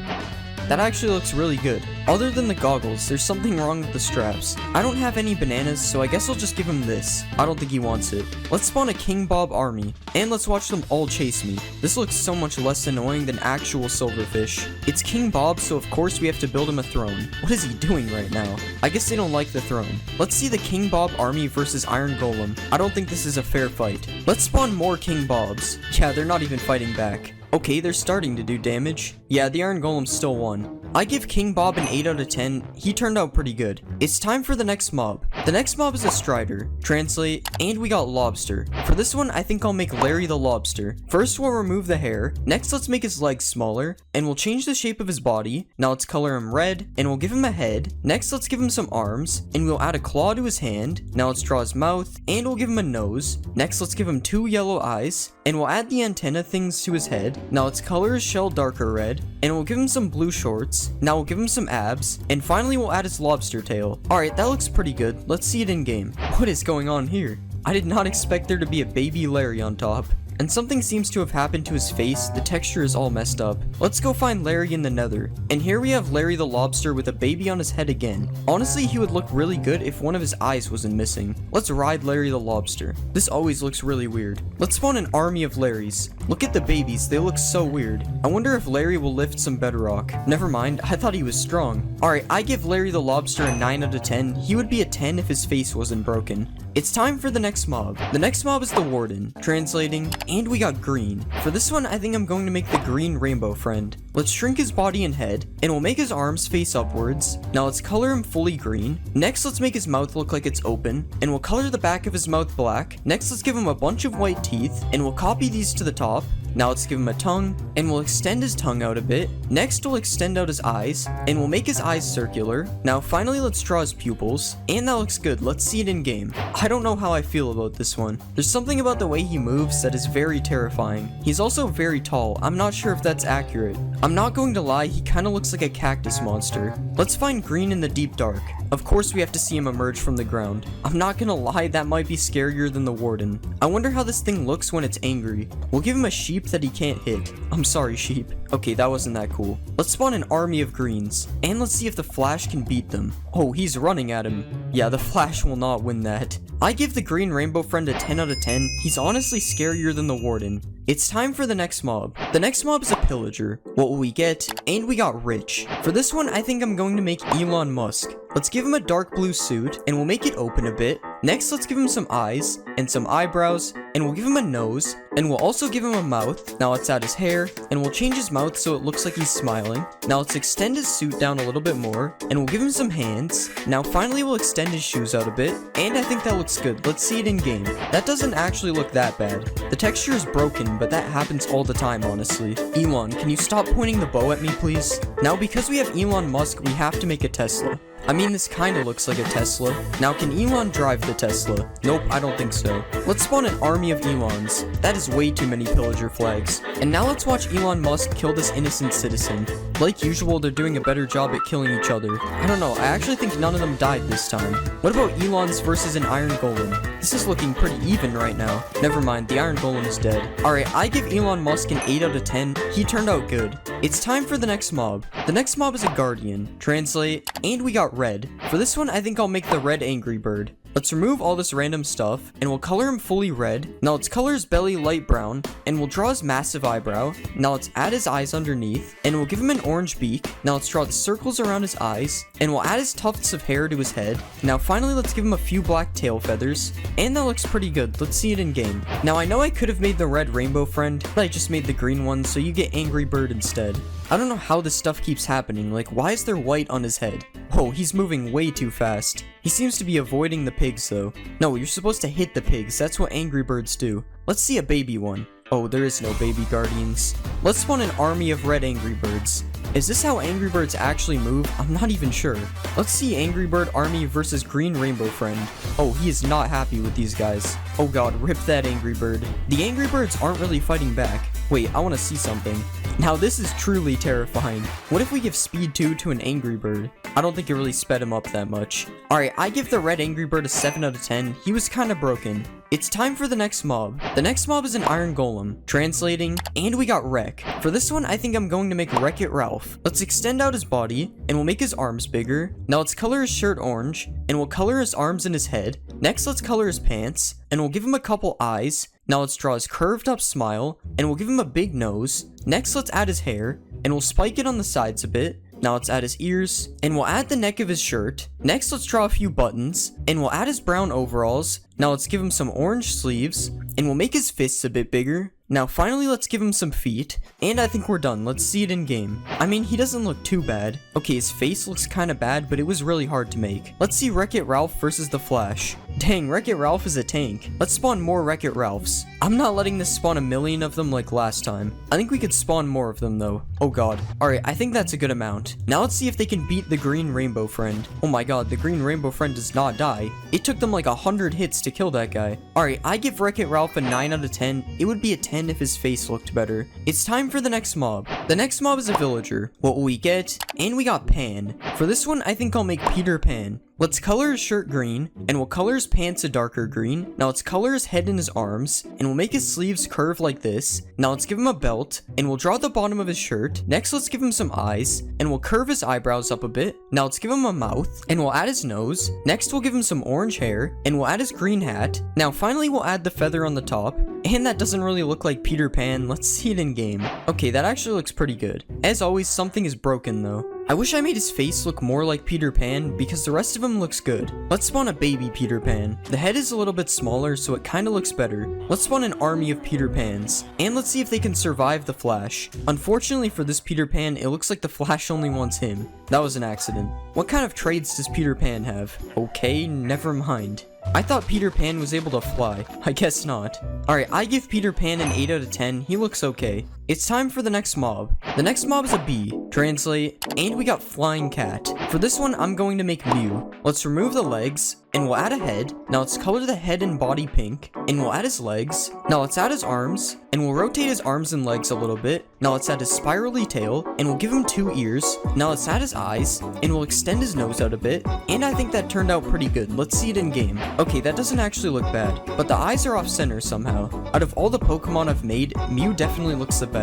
That actually looks really good. Other than the goggles, there's something wrong with the straps. I don't have any bananas, so I guess I'll just give him this. I don't think he wants it. Let's spawn a King Bob army, and let's watch them all chase me. This looks so much less annoying than actual Silverfish. It's King Bob, so of course we have to build him a throne. What is he doing right now? I guess they don't like the throne. Let's see the King Bob army versus Iron Golem. I don't think this is a fair fight. Let's spawn more King Bobs. Yeah, they're not even fighting back. Okay, they're starting to do damage. Yeah, the Iron Golem still won. I give King Bob an 8 out of 10. He turned out pretty good. It's time for the next mob. The next mob is a Strider. Translate, and we got Lobster. For this one, I think I'll make Larry the Lobster. First, we'll remove the hair. Next, let's make his legs smaller, and we'll change the shape of his body. Now let's color him red, and we'll give him a head. Next, let's give him some arms, and we'll add a claw to his hand. Now let's draw his mouth, and we'll give him a nose. Next, let's give him 2 yellow eyes, and we'll add the antenna things to his head. Now let's color his shell darker red, and we'll give him some blue shorts. Now we'll give him some abs, and finally we'll add his lobster tail. Alright, that looks pretty good. Let's see it in game. What is going on here? I did not expect there to be a baby Larry on top. And something seems to have happened to his face. The texture is all messed up. Let's go find Larry in the nether. And here we have Larry the Lobster with a baby on his head again. Honestly, he would look really good if one of his eyes wasn't missing. Let's ride Larry the Lobster. This always looks really weird. Let's spawn an army of Larrys. Look at the babies, they look so weird. I wonder if Larry will lift some bedrock. Never mind, I thought he was strong. Alright, I give Larry the Lobster a 9 out of 10. He would be a 10 if his face wasn't broken. It's time for the next mob. The next mob is the Warden. Translating, and we got Green. For this one, I think I'm going to make the Green Rainbow Friend. Let's shrink his body and head, and we'll make his arms face upwards. Now let's color him fully green. Next, let's make his mouth look like it's open, and we'll color the back of his mouth black. Next, let's give him a bunch of white teeth, and we'll copy these to the top. Now let's give him a tongue, and we'll extend his tongue out a bit. Next, we'll extend out his eyes, and we'll make his eyes circular. Now finally, let's draw his pupils, and that looks good. Let's see it in game. I don't know how I feel about this one. There's something about the way he moves that is very terrifying. He's also very tall. I'm not sure if that's accurate. I'm not going to lie, he kind of looks like a cactus monster. Let's find Green in the deep dark. Of course, we have to see him emerge from the ground. I'm not gonna lie, that might be scarier than the Warden. I wonder how this thing looks when it's angry. We'll give him a sheep that he can't hit. I'm sorry, sheep. Okay, that wasn't that cool. Let's spawn an army of greens, and let's see if the Flash can beat them. Oh, he's running at him. Yeah, the Flash will not win that. I give the Green Rainbow Friend a 10 out of 10. He's honestly scarier than the Warden. It's time for the next mob. The next mob is a pillager. What will we get? And we got Rich. For this one, I think I'm going to make Elon Musk. Let's give him a dark blue suit, and we'll make it open a bit. Next, let's give him some eyes and some eyebrows, and we'll give him a nose, and we'll also give him a mouth. Now let's add his hair, and we'll change his mouth so it looks like he's smiling. Now let's extend his suit down a little bit more, and we'll give him some hands. Now finally we'll extend his shoes out a bit, and I think that looks good. Let's see it in game. That doesn't actually look that bad. The texture is broken, but that happens all the time, honestly. Elon, can you stop pointing the bow at me, please? Now because we have Elon Musk, we have to make a Tesla. I mean, this kinda looks like a Tesla. Now, can Elon drive the Tesla? Nope, I don't think so. Let's spawn an army of Elons. That is way too many pillager flags. And now let's watch Elon Musk kill this innocent citizen. Like usual, they're doing a better job at killing each other. I don't know, I actually think none of them died this time. What about Elon's versus an Iron Golem? This is looking pretty even right now. Never mind, the Iron Golem is dead. Alright, I give Elon Musk an 8 out of 10. He turned out good. It's time for the next mob. The next mob is a Guardian. Translate, and we got red. For this one, I think I'll make the red Angry Bird. Let's remove all this random stuff, and we'll color him fully red. Now let's color his belly light brown, and we'll draw his massive eyebrow. Now let's add his eyes underneath, and we'll give him an orange beak. Now let's draw the circles around his eyes, and we'll add his tufts of hair to his head. Now finally, let's give him a few black tail feathers, and that looks pretty good. Let's see it in game. Now I know I could have made the red rainbow friend, but I just made the green one, so you get Angry Bird instead. I don't know how this stuff keeps happening, like why is there white on his head? Oh, he's moving way too fast. He seems to be avoiding the pigs though. No, you're supposed to hit the pigs, that's what Angry Birds do. Let's see a baby one. Oh, there is no baby Guardians. Let's spawn an army of red Angry Birds. Is this how Angry Birds actually move? I'm not even sure. Let's see Angry Bird army versus green rainbow friend. Oh, he is not happy with these guys. Oh god, rip that Angry Bird. The Angry Birds aren't really fighting back. Wait, I want to see something. Now this is truly terrifying. What if we give speed 2 to an Angry Bird? I don't think it really sped him up that much. Alright, I give the red Angry Bird a 7 out of 10. He was kinda broken. It's time for the next mob. The next mob is an Iron Golem. Translating, and we got Wreck. For this one, I think I'm going to make Wreck-It Ralph. Let's extend out his body, and we'll make his arms bigger. Now let's color his shirt orange, and we'll color his arms and his head. Next, let's color his pants, and we'll give him a couple eyes. Now let's draw his curved up smile, and we'll give him a big nose. Next, let's add his hair, and we'll spike it on the sides a bit. Now let's add his ears, and we'll add the neck of his shirt. Next, let's draw a few buttons, and we'll add his brown overalls. Now let's give him some orange sleeves, and we'll make his fists a bit bigger. Now finally, let's give him some feet, and I think we're done. Let's see it in game. I mean, he doesn't look too bad. Okay, his face looks kinda bad, but it was really hard to make. Let's see Wreck-It Ralph versus the Flash. Dang, Wreck-It Ralph is a tank. Let's spawn more Wreck-It Ralphs. I'm not letting this spawn a million of them like last time. I think we could spawn more of them though. Oh god. Alright, I think that's a good amount. Now let's see if they can beat the green rainbow friend. Oh my god, the green rainbow friend does not die. It took them like 100 hits to kill that guy. Alright, I give Wreck-It Ralph a 9 out of 10. It would be a 10 if his face looked better. It's time for the next mob. The next mob is a villager. What will we get? And we got Pan. For this one, I think I'll make Peter Pan. Let's color his shirt green, and we'll color his pants a darker green. Now let's color his head and his arms, and we'll make his sleeves curve like this. Now let's give him a belt, and we'll draw the bottom of his shirt. Next, let's give him some eyes, and we'll curve his eyebrows up a bit. Now let's give him a mouth, and we'll add his nose. Next, we'll give him some orange hair, and we'll add his green hat. Now finally, we'll add the feather on the top. And that doesn't really look like Peter Pan. Let's see it in game. Okay, that actually looks pretty good. As always, something is broken though. I wish I made his face look more like Peter Pan because the rest of him looks good. Let's spawn a baby Peter Pan. The head is a little bit smaller, so it kind of looks better. Let's spawn an army of Peter Pans. And let's see if they can survive the Flash. Unfortunately for this Peter Pan, it looks like the Flash only wants him. That was an accident. What kind of traits does Peter Pan have? Okay, never mind. I thought Peter Pan was able to fly. I guess not. Alright, I give Peter Pan an 8 out of 10. He looks okay. It's time for the next mob. The next mob is a bee. Translate, and we got Flying Cat. For this one, I'm going to make Mew. Let's remove the legs, and we'll add a head. Now let's color the head and body pink, and we'll add his legs. Now let's add his arms, and we'll rotate his arms and legs a little bit. Now let's add his spirally tail, and we'll give him 2 ears. Now let's add his eyes, and we'll extend his nose out a bit. And I think that turned out pretty good. Let's see it in game. Okay, that doesn't actually look bad, but the eyes are off center somehow. Out of all the Pokemon I've made, Mew definitely looks the best.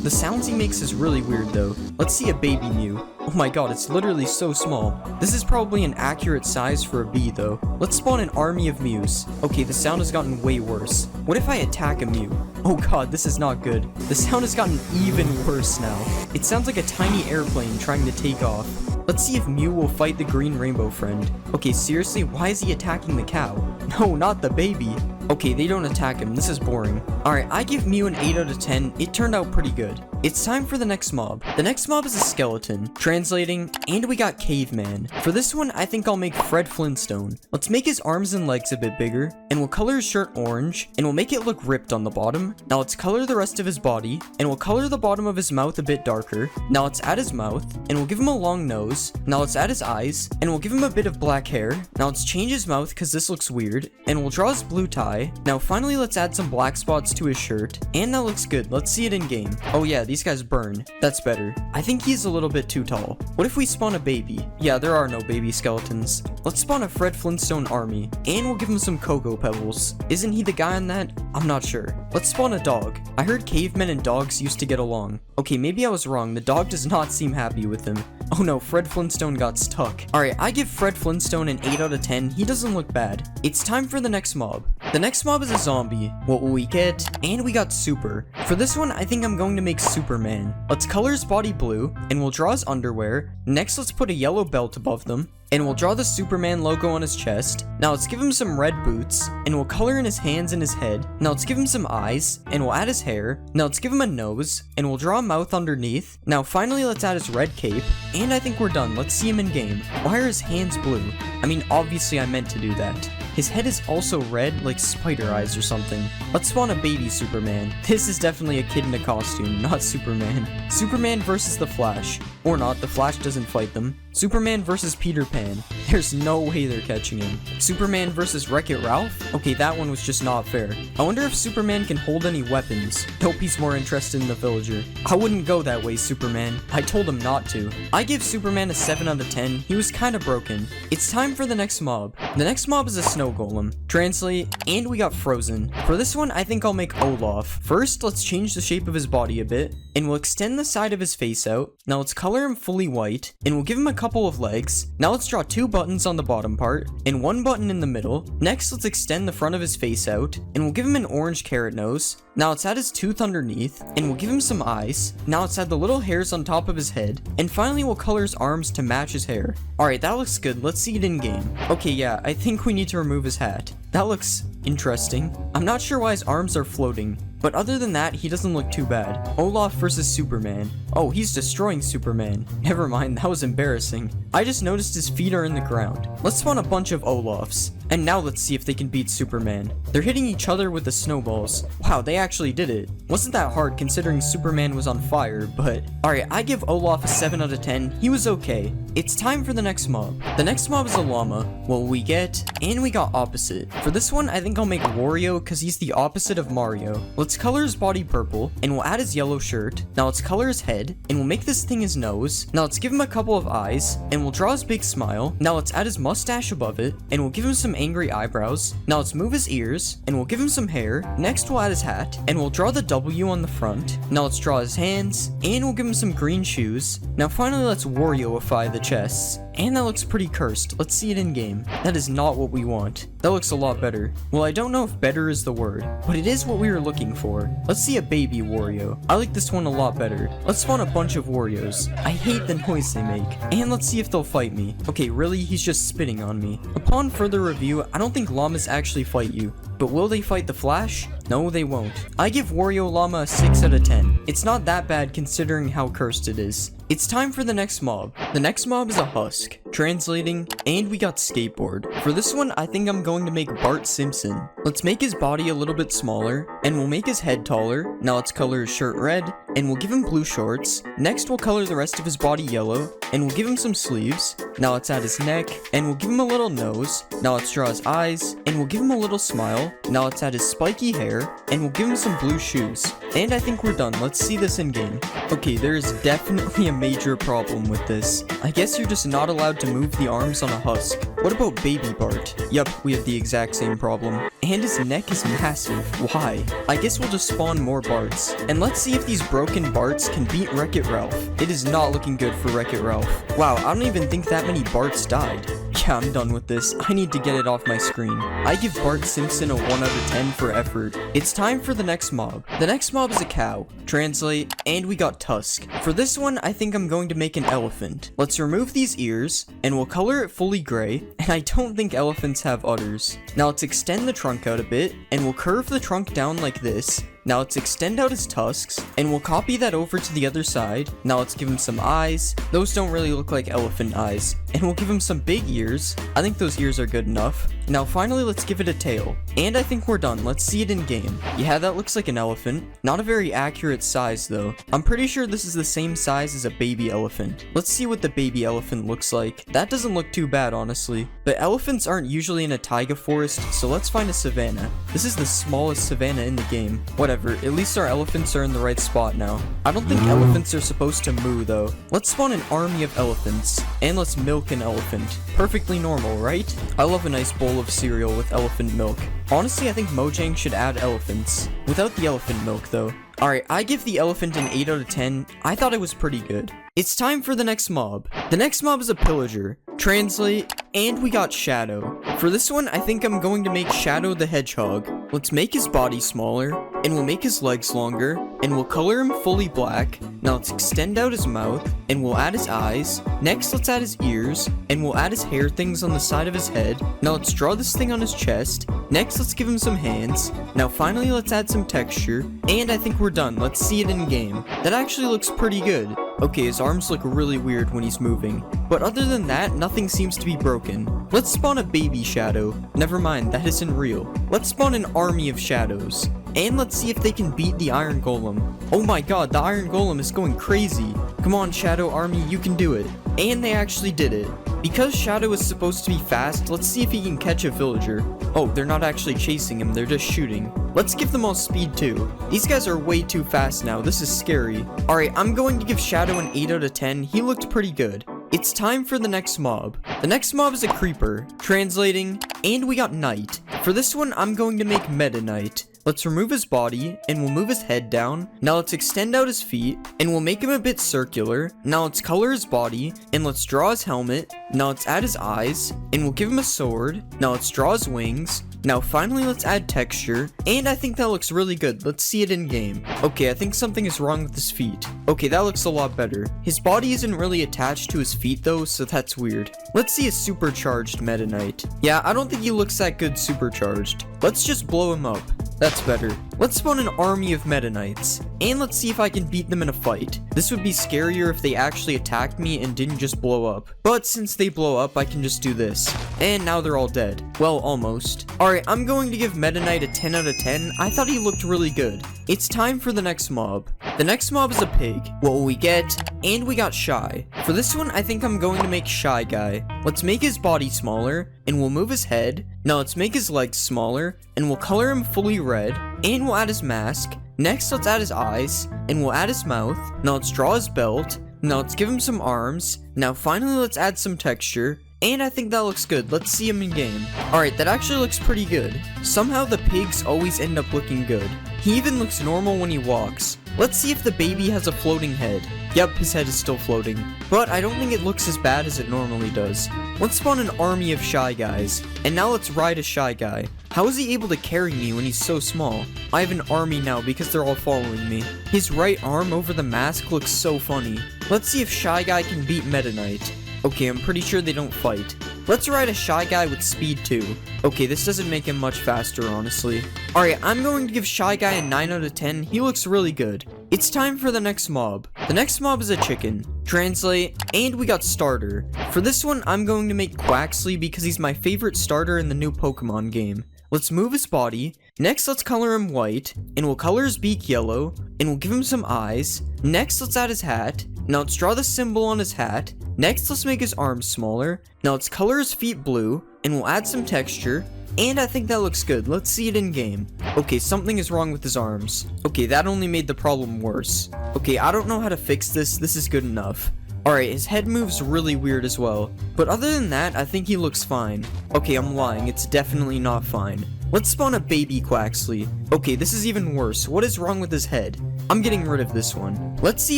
The sounds he makes is really weird though. Let's see a baby Mew. Oh my god, it's literally so small. This is probably an accurate size for a bee though. Let's spawn an army of Mews. Okay, the sound has gotten way worse. What if I attack a Mew? Oh god, this is not good. The sound has gotten even worse now. It sounds like a tiny airplane trying to take off. Let's see if Mew will fight the green rainbow friend. Okay, seriously, why is he attacking the cow? No, not the baby. Okay, they don't attack him. This is boring. Alright, I give Mew an 8 out of 10. It turned out pretty good. It's time for the next mob. The next mob is a skeleton. Translating, and we got caveman. For this one, I think I'll make Fred Flintstone. Let's make his arms and legs a bit bigger, and we'll color his shirt orange, and we'll make it look ripped on the bottom. Now let's color the rest of his body, and we'll color the bottom of his mouth a bit darker. Now let's add his mouth, and we'll give him a long nose. Now let's add his eyes, and we'll give him a bit of black hair. Now let's change his mouth because this looks weird, and we'll draw his blue tie. Now finally let's add some black spots to his shirt, and that looks good. Let's see it in game. Oh yeah, these guys burn. That's better. I think he's a little bit too tall. What if we spawn a baby? Yeah, there are no baby skeletons. Let's spawn a Fred Flintstone army, and we'll give him some cocoa pebbles. Isn't he the guy on that? I'm not sure. Let's spawn a dog. I heard cavemen and dogs used to get along. Okay, maybe I was wrong. The dog does not seem happy with him. Oh no, Fred Flintstone got stuck. Alright, I give Fred Flintstone an 8 out of 10. He doesn't look bad. It's time for the next mob. The next mob is a zombie. What will we get? And we got Super. For this one, I think I'm going to make Superman. Let's color his body blue, and we'll draw his underwear. Next, let's put a yellow belt above them, and we'll draw the Superman logo on his chest. Now let's give him some red boots, and we'll color in his hands and his head. Now let's give him some eyes, and we'll add his hair. Now let's give him a nose, and we'll draw a mouth underneath. Now finally let's add his red cape, and I think we're done. Let's see him in game. Why are his hands blue? I mean, obviously I meant to do that. His head is also red, like spider eyes or something. Let's spawn a baby Superman. This is definitely a kid in a costume, not Superman. Superman versus the Flash. Or not, the Flash doesn't fight them. Superman versus Peter Pan. There's no way they're catching him. Superman versus Wreck-It Ralph? Okay, that one was just not fair. I wonder if Superman can hold any weapons. Nope, he's more interested in the villager. I wouldn't go that way, Superman. I told him not to. I give Superman a 7 out of 10. He was kinda broken. It's time for the next mob. The next mob is a snow golem. Translate, and we got Frozen. For this one, I think I'll make Olaf. First, let's change the shape of his body a bit, and we'll extend the side of his face out. Now let's color him fully white, and we'll give him a couple of legs. Now let's draw 2 buttons on the bottom part, and 1 button in the middle. Next, let's extend the front of his face out, and we'll give him an orange carrot nose. Now let's add his tooth underneath, and we'll give him some eyes. Now let's add the little hairs on top of his head, and finally we'll color his arms to match his hair. Alright, that looks good. Let's see it in game. Okay, yeah, I think we need to remove his hat. That looks interesting. I'm not sure why his arms are floating, but other than that, he doesn't look too bad. Olaf versus Superman. Oh, he's destroying Superman. Never mind, that was embarrassing. I just noticed his feet are in the ground. Let's spawn a bunch of Olafs. And now let's see if they can beat Superman. They're hitting each other with the snowballs. Wow, they actually did it. Wasn't that hard considering Superman was on fire, but... Alright, I give Olaf a 7 out of 10. He was okay. It's time for the next mob. The next mob is a llama. What we get? And we got opposite. For this one, I think I'll make Wario because he's the opposite of Mario. Let's color his body purple, and we'll add his yellow shirt. Now let's color his head, and we'll make this thing his nose. Now let's give him a couple of eyes, and we'll draw his big smile. Now let's add his mustache above it, and we'll give him some angry eyebrows. Now let's move his ears, and we'll give him some hair. Next we'll add his hat, and we'll draw the W on the front. Now let's draw his hands, and we'll give him some green shoes. Now finally let's Wario-ify the chests. And that looks pretty cursed. Let's see it in game. That is not what we want. That looks a lot better. Well, I don't know if better is the word, but it is what we were looking for. Let's see a baby Wario. I like this one a lot better. Let's spawn a bunch of Warios. I hate the noise they make. And let's see if they'll fight me. Okay, really? He's just spitting on me. Upon further review, I don't think llamas actually fight you. But will they fight the Flash? No, they won't. I give Wario Llama a 6 out of 10. It's not that bad considering how cursed it is. It's time for the next mob. The next mob is a husk. Translating, and we got skateboard. For this one, I think I'm going to make Bart Simpson. Let's make his body a little bit smaller, and we'll make his head taller. Now let's color his shirt red, and we'll give him blue shorts. Next, we'll color the rest of his body yellow, and we'll give him some sleeves. Now let's add his neck, and we'll give him a little nose. Now let's draw his eyes, and we'll give him a little smile. Now let's add his spiky hair, and we'll give him some blue shoes. And I think we're done. Let's see this in game. Okay, there is definitely a major problem with this. I guess you're just not allowed to move the arms on a husk. What about Baby Bart? Yup, we have the exact same problem. And his neck is massive. Why? I guess we'll just spawn more Barts. And let's see if these broken Barts can beat Wreck-It Ralph. It is not looking good for Wreck-It Ralph. Wow, I don't even think that many Barts died. Yeah, I'm done with this. I need to get it off my screen. I give Bart Simpson a 1 out of 10 for effort. It's time for the next mob. The next mob is a cow. Translate, and we got Tusk. For this one, I think I'm going to make an elephant. Let's remove these ears, and we'll color it fully gray, and I don't think elephants have udders. Now let's extend the trunk out a bit, and we'll curve the trunk down like this. Now let's extend out his tusks, and we'll copy that over to the other side. Now let's give him some eyes. Those don't really look like elephant eyes. And we'll give him some big ears. I think those ears are good enough. Now finally, let's give it a tail. And I think we're done. Let's see it in game. Yeah, that looks like an elephant. Not a very accurate size though. I'm pretty sure this is the same size as a baby elephant. Let's see what the baby elephant looks like. That doesn't look too bad, honestly. But elephants aren't usually in a taiga forest, so let's find a savanna. This is the smallest savanna in the game. Whatever, at least our elephants are in the right spot now. I don't think elephants are supposed to moo though. Let's spawn an army of elephants, and let's milk an elephant. Perfectly normal, right? I love a nice bowl of cereal with elephant milk. Honestly, I think Mojang should add elephants. Without the elephant milk though. Alright, I give the elephant an 8 out of 10. I thought it was pretty good. It's time for the next mob. The next mob is a pillager. Translate, and we got Shadow. For this one, I think I'm going to make Shadow the Hedgehog. Let's make his body smaller, and we'll make his legs longer, and we'll color him fully black. Now let's extend out his mouth, and we'll add his eyes. Next, let's add his ears, and we'll add his hair things on the side of his head. Now let's draw this thing on his chest. Next, let's give him some hands. Now finally, let's add some texture, and I think we're done. Let's see it in game. That actually looks pretty good. Okay, his arms look really weird when he's moving, but other than that, nothing seems to be broken. Let's spawn a baby shadow. Never mind, that isn't real. Let's spawn an army of shadows. And let's see if they can beat the Iron Golem. Oh my god, the Iron Golem is going crazy. Come on, Shadow Army, you can do it. And they actually did it. Because Shadow is supposed to be fast, let's see if he can catch a villager. Oh, they're not actually chasing him, they're just shooting. Let's give them all speed too. These guys are way too fast now, this is scary. Alright, I'm going to give Shadow an 8 out of 10, he looked pretty good. It's time for the next mob. The next mob is a creeper. Translating, and we got Knight. For this one, I'm going to make Meta Knight. Let's remove his body, and we'll move his head down. Now let's extend out his feet, and we'll make him a bit circular. Now let's color his body, and let's draw his helmet. Now let's add his eyes, and we'll give him a sword. Now let's draw his wings. Now finally, let's add texture, and I think that looks really good. Let's see it in game. Okay, I think something is wrong with his feet. Okay, that looks a lot better. His body isn't really attached to his feet though, so that's weird. Let's see a supercharged Meta Knight. Yeah, I don't think he looks that good supercharged. Let's just blow him up. That's better. Let's spawn an army of Meta Knights, and let's see if I can beat them in a fight. This would be scarier if they actually attacked me and didn't just blow up. But since they blow up, I can just do this. And now they're all dead. Well, almost. Alright, I'm going to give Meta Knight a 10 out of 10. I thought he looked really good. It's time for the next mob. The next mob is a pig. What will we get? And we got Shy. For this one, I think I'm going to make Shy Guy. Let's make his body smaller, and we'll move his head. Now let's make his legs smaller, and we'll color him fully red, and we'll add his mask. Next, let's add his eyes, and we'll add his mouth. Now let's draw his belt. Now let's give him some arms. Now finally, let's add some texture. And I think that looks good. Let's see him in game. Alright, that actually looks pretty good. Somehow the pigs always end up looking good. He even looks normal when he walks. Let's see if the baby has a floating head. Yep, his head is still floating. But I don't think it looks as bad as it normally does. Let's spawn an army of Shy Guys. And now let's ride a Shy Guy. How is he able to carry me when he's so small? I have an army now because they're all following me. His right arm over the mask looks so funny. Let's see if Shy Guy can beat Meta Knight. Okay, I'm pretty sure they don't fight. Let's ride a Shy Guy with speed too. Okay, this doesn't make him much faster, honestly. Alright, I'm going to give Shy Guy a 9 out of 10. He looks really good. It's time for the next mob. The next mob is a chicken. Translate, and we got Starter. For this one, I'm going to make Quaxley because he's my favorite starter in the new Pokemon game. Let's move his body. Next, let's color him white, and we'll color his beak yellow, and we'll give him some eyes. Next, let's add his hat. Now let's draw the symbol on his hat. Next, let's make his arms smaller. Now let's color his feet blue, and we'll add some texture. And I think that looks good. Let's see it in game. Okay, something is wrong with his arms. Okay, that only made the problem worse. Okay, I don't know how to fix this. This is good enough. Alright, his head moves really weird as well. But other than that, I think he looks fine. Okay, I'm lying. It's definitely not fine. Let's spawn a baby Quaxley. Okay, this is even worse. What is wrong with his head? I'm getting rid of this one. Let's see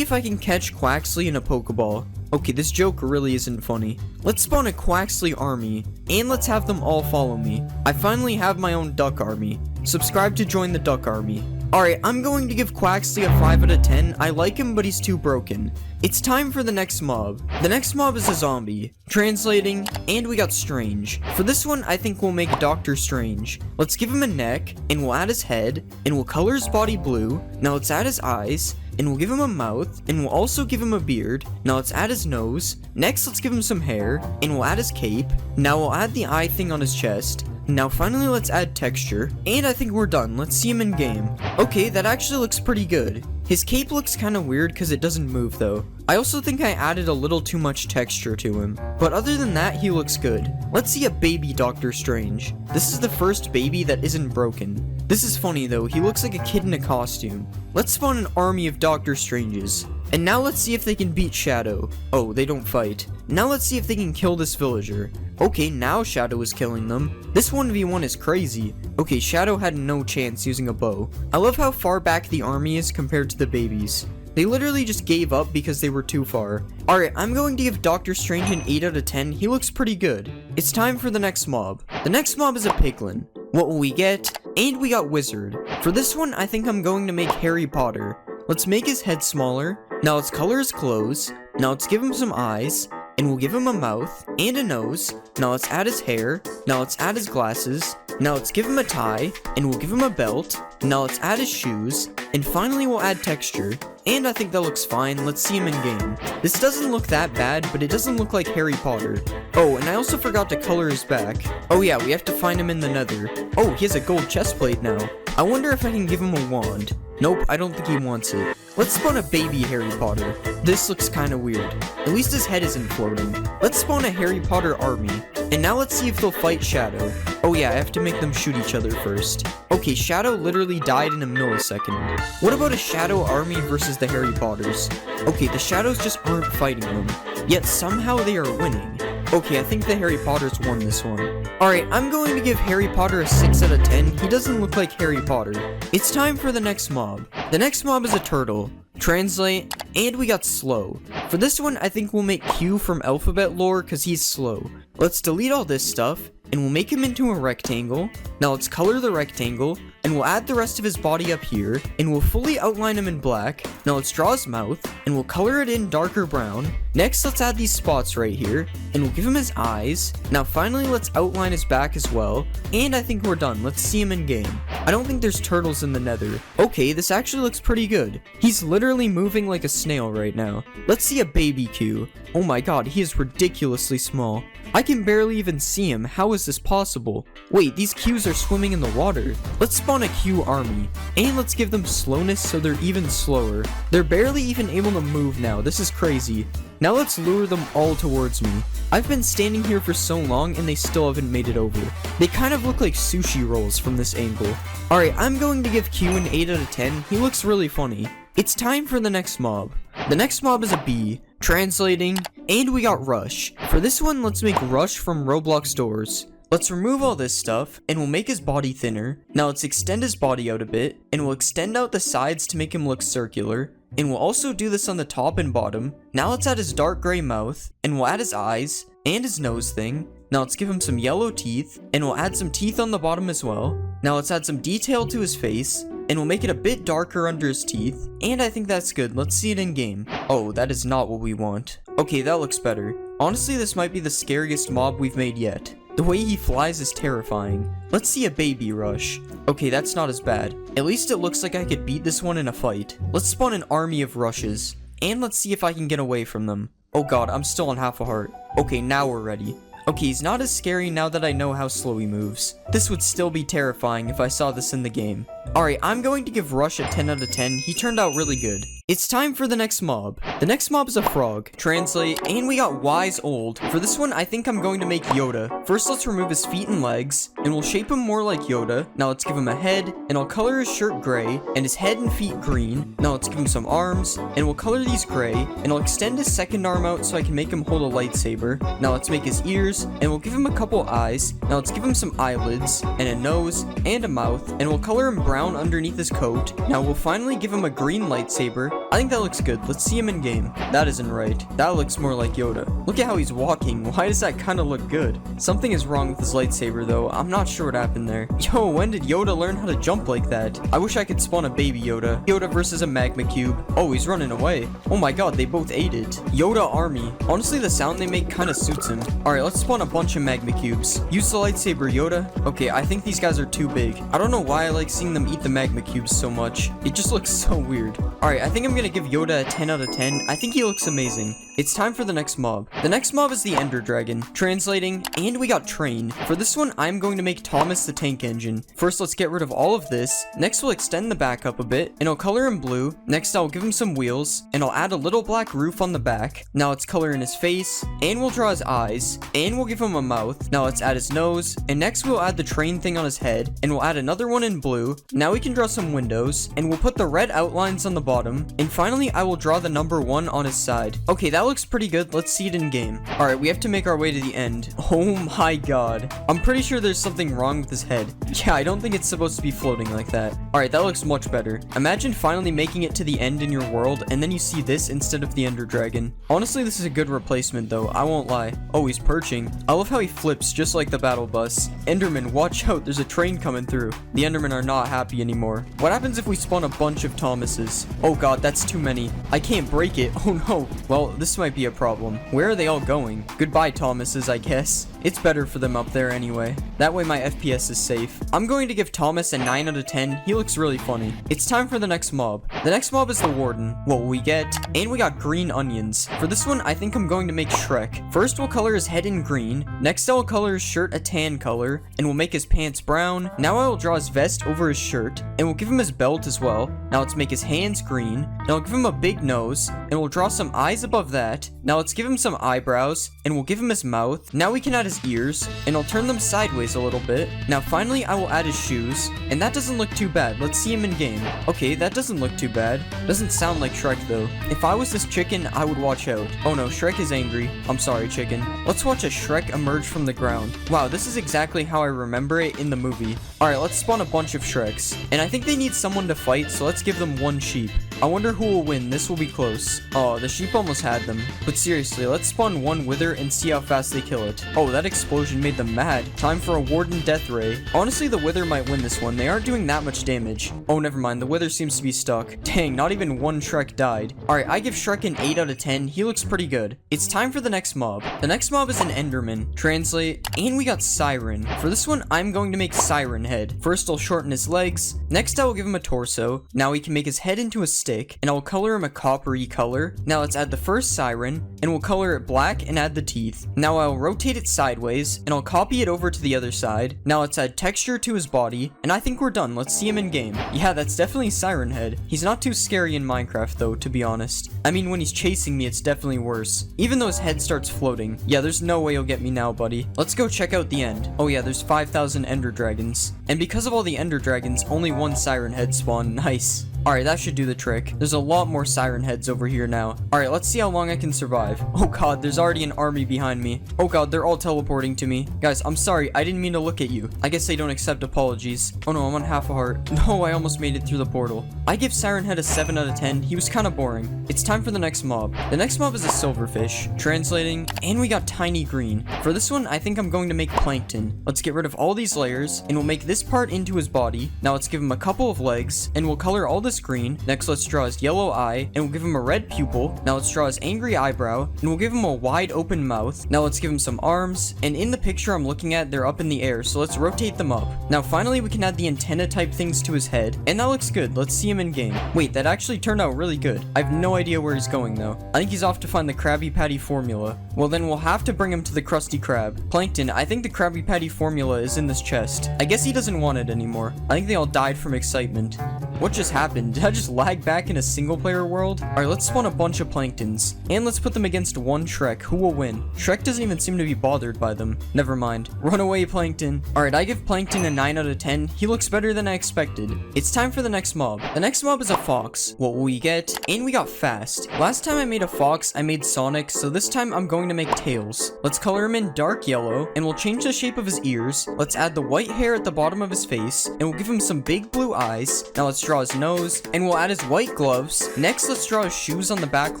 if I can catch Quaxley in a Pokeball. Okay, this joke really isn't funny. Let's spawn a Quaxley army, and let's have them all follow me. I finally have my own duck army. Subscribe to join the duck army. Alright, I'm going to give Quaxley a 5 out of 10. I like him, but he's too broken. It's time for the next mob. The next mob is a zombie. Translating, and we got Strange. For this one, I think we'll make Doctor Strange. Let's give him a neck, and we'll add his head, and we'll color his body blue. Now let's add his eyes, and we'll give him a mouth, and we'll also give him a beard. Now let's add his nose. Next, let's give him some hair, and we'll add his cape. Now we'll add the eye thing on his chest. Now finally let's add texture, and I think we're done. Let's see him in game. Okay, that actually looks pretty good. His cape looks kind of weird because it doesn't move though. I also think I added a little too much texture to him, but other than that, he looks good. Let's see a baby Doctor Strange. This is the first baby that isn't broken. This is funny though, he looks like a kid in a costume. Let's spawn an army of Doctor Stranges. And now let's see if they can beat Shadow. Oh, they don't fight. Now let's see if they can kill this villager. Okay, now Shadow is killing them. This 1v1 is crazy. Okay, Shadow had no chance using a bow. I love how far back the army is compared to the babies. They literally just gave up because they were too far. Alright, I'm going to give Doctor Strange an 8 out of 10. He looks pretty good. It's time for the next mob. The next mob is a piglin. What will we get? And we got Wizard. For this one, I think I'm going to make Harry Potter. Let's make his head smaller. Now let's color his clothes. Now let's give him some eyes. And we'll give him a mouth and a nose. Now let's add his hair. Now let's add his glasses. Now let's give him a tie. And we'll give him a belt. Now let's add his shoes. And finally we'll add texture. And I think that looks fine. Let's see him in game. This doesn't look that bad, but it doesn't look like Harry Potter. Oh, and I also forgot to color his back. Oh yeah, we have to find him in the nether. Oh, he has a gold chestplate now. I wonder if I can give him a wand. Nope, I don't think he wants it. Let's spawn a baby Harry Potter. This looks kinda weird. At least his head isn't floating. Let's spawn a Harry Potter army. And now let's see if they'll fight Shadow. Oh yeah, I have to make them shoot each other first. Okay, Shadow literally died in a millisecond. What about a Shadow army versus the Harry Potters? Okay, the Shadows just aren't fighting them. Yet somehow they are winning. Okay, I think the Harry Potters won this one. Alright, I'm going to give Harry Potter a 6 out of 10. He doesn't look like Harry Potter. It's time for the next mob. The next mob is a turtle. Translate, and we got slow. For this one, I think we'll make Q from alphabet lore because he's slow. Let's delete all this stuff, and we'll make him into a rectangle. Now let's color the rectangle, and we'll add the rest of his body up here, and we'll fully outline him in black. Now let's draw his mouth, and we'll color it in darker brown. Next, let's add these spots right here, and we'll give him his eyes. Now finally, let's outline his back as well, and I think we're done. Let's see him in game. I don't think there's turtles in the nether. Okay, this actually looks pretty good. He's literally moving like a snail right now. Let's see a baby Q. Oh my god, he is ridiculously small. I can barely even see him. How is this possible? Wait, these Qs are swimming in the water. Let's spawn a Q army, and let's give them slowness so they're even slower. They're barely even able to move now. This is crazy. Now let's lure them all towards me. I've been standing here for so long and they still haven't made it over. They kind of look like sushi rolls from this angle. Alright, I'm going to give Q an 8 out of 10. He looks really funny. It's time for the next mob. The next mob is a bee. Translating, and we got Rush. For this one, let's make Rush from Roblox doors. Let's remove all this stuff, and we'll make his body thinner. Now let's extend his body out a bit, and we'll extend out the sides to make him look circular. And we'll also do this on the top and bottom. Now let's add his dark gray mouth, and we'll add his eyes, and his nose thing. Now let's give him some yellow teeth, and we'll add some teeth on the bottom as well. Now let's add some detail to his face, and we'll make it a bit darker under his teeth, and I think that's good. Let's see it in game. Oh, that is not what we want. Okay, that looks better. Honestly, this might be the scariest mob we've made yet. The way he flies is terrifying. Let's see a baby Rush. Okay, that's not as bad. At least it looks like I could beat this one in a fight. Let's spawn an army of Rushes, and let's see if I can get away from them. Oh god, I'm still on half a heart. Okay, now we're ready. Okay, he's not as scary now that I know how slow he moves. This would still be terrifying if I saw this in the game. Alright, I'm going to give Rush a 10 out of 10. He turned out really good. It's time for the next mob. The next mob is a frog. Translate, and we got Wise Old. For this one, I think I'm going to make Yoda. First, let's remove his feet and legs, and we'll shape him more like Yoda. Now let's give him a head, and I'll color his shirt gray, and his head and feet green. Now let's give him some arms, and we'll color these gray, and I'll extend his second arm out so I can make him hold a lightsaber. Now let's make his ears, and we'll give him a couple eyes. Now let's give him some eyelids, and a nose, and a mouth, and we'll color him brown underneath his coat. Now we'll finally give him a green lightsaber. I think that looks good. Let's see him in game. That isn't right. That looks more like Yoda. Look at how he's walking. Why does that kind of look good? Something is wrong with his lightsaber though. I'm not sure what happened there. Yo, when did Yoda learn how to jump like that? I wish I could spawn a baby Yoda. Yoda versus a magma cube. Oh, he's running away. Oh my god, they both ate it. Yoda army. Honestly, the sound they make kind of suits him. Alright, let's spawn a bunch of magma cubes. Use the lightsaber, Yoda. Okay, I think these guys are too big. I don't know why I like seeing them eat the magma cubes so much. It just looks so weird. Alright, I think I'm gonna give Yoda a 10 out of 10. I think he looks amazing. It's time for the next mob. The next mob is the Ender Dragon. Translating, and we got Train. For this one, I'm going to make Thomas the Tank Engine. First, let's get rid of all of this. Next, we'll extend the back up a bit, and I'll color him blue. Next, I'll give him some wheels, and I'll add a little black roof on the back. Now let's color in his face, and we'll draw his eyes, and we'll give him a mouth. Now let's add his nose, and next we'll add the train thing on his head, and we'll add another one in blue. Now we can draw some windows, and we'll put the red outlines on the bottom, and finally I will draw the number 1 on his side. Okay, that looks pretty good. Let's see it in game. Alright, we have to make our way to the end. Oh my god. I'm pretty sure there's something wrong with his head. Yeah, I don't think it's supposed to be floating like that. Alright, that looks much better. Imagine finally making it to the end in your world, and then you see this instead of the Ender Dragon. Honestly, this is a good replacement though, I won't lie. Oh, he's perching. I love how he flips just like the battle bus. Enderman, watch out, there's a train coming through. The Endermen are not happy anymore. What happens if we spawn a bunch of Thomases? Oh god, that's too many. I can't break it. Oh no. Well, this might be a problem. Where are they all going? Goodbye, Thomases, I guess. It's better for them up there anyway. That way my FPS is safe. I'm going to give Thomas a 9 out of 10. He looks really funny. It's time for the next mob. The next mob is the Warden. What will we get? And we got green onions. For this one, I think I'm going to make Shrek. First, we'll color his head in green. Next, I'll color his shirt a tan color, and we'll make his pants brown. Now I will draw his vest over his shirt, and we'll give him his belt as well. Now let's make his hands green. Now I'll give him a big nose, and we'll draw some eyes above that. Now let's give him some eyebrows, and we'll give him his mouth. Now we can add his ears, and I'll turn them sideways a little bit. Now finally, I will add his shoes, and that doesn't look too bad. Let's see him in game. Okay, that doesn't look too bad. Doesn't sound like Shrek though. If I was this chicken, I would watch out. Oh no, Shrek is angry. I'm sorry, chicken. Let's watch a Shrek emerge from the ground. Wow, this is exactly how I remember it in the movie. Alright, let's spawn a bunch of Shreks. And I think they need someone to fight, so let's give them one sheep. I wonder who will win. This will be close. Oh, the sheep almost had them. But seriously, let's spawn one wither and see how fast they kill it. Oh, that explosion made them mad. Time for a Warden Death Ray. Honestly, the wither might win this one. They aren't doing that much damage. Oh, never mind. The wither seems to be stuck. Dang, not even one Shrek died. Alright, I give Shrek an 8 out of 10. He looks pretty good. It's time for the next mob. The next mob is an Enderman. Translate, and we got Siren. For this one, I'm going to make Siren Head. First, I'll shorten his legs. Next, I will give him a torso. Now we can make his head into a stick, and I'll color him a coppery color. Now let's add the first Siren, and we'll color it black and add the teeth. Now I'll rotate it sideways, and I'll copy it over to the other side. Now let's add texture to his body, and I think we're done. Let's see him in game. Yeah, that's definitely Siren Head. He's not too scary in Minecraft though, to be honest. I mean, when he's chasing me, it's definitely worse. Even though his head starts floating. Yeah, there's no way you'll get me now, buddy. Let's go check out the end. Oh yeah, there's 5,000 Ender Dragons. And because of all the Ender Dragons, only one Siren Head spawned. Nice. Alright, that should do the trick. There's a lot more Siren Heads over here now. Alright, let's see how long I can survive. Oh god, there's already an army behind me. Oh god, they're all teleporting to me. Guys, I'm sorry, I didn't mean to look at you. I guess they don't accept apologies. Oh no, I'm on half a heart. No, I almost made it through the portal. I give Siren Head a 7 out of 10. He was kind of boring. It's time for the next mob. The next mob is a silverfish. Translating, and we got Tiny Green. For this one, I think I'm going to make Plankton. Let's get rid of all these layers, and we'll make this part into his body. Now let's give him a couple of legs, and we'll color all this green. Next, let's draw his yellow eye, and we'll give him a red pupil. Now let's draw his angry eyebrow, and we'll give him a wide open mouth. Now let's give him some arms, and in the picture I'm looking at, they're up in the air, so let's rotate them up. Now finally, we can add the antenna type things to his head, and that looks good. Let's see him in game. Wait, that actually turned out really good. I have no idea where he's going though. I think he's off to find the Krabby Patty formula. Well, then we'll have to bring him to the Krusty Krab. Plankton, I think the Krabby Patty formula is in this chest. I guess he doesn't want it anymore. I think they all died from excitement. What just happened? Did I just lag back in a single player world? Alright, let's spawn a bunch of Planktons. And let's put them against one Shrek. Who will win? Shrek doesn't even seem to be bothered by them. Never mind. Run away, Plankton. Alright, I give Plankton a 9 out of 10. He looks better than I expected. It's time for the next mob. The next mob is a fox. What will we get? And we got Fast. Last time I made a fox, I made Sonic, so this time I'm going to make Tails. Let's color him in dark yellow, and we'll change the shape of his ears. Let's add the white hair at the bottom of his face, and we'll give him some big blue eyes. Now let's draw his nose, and we'll add his white gloves. Next, let's draw his shoes on the back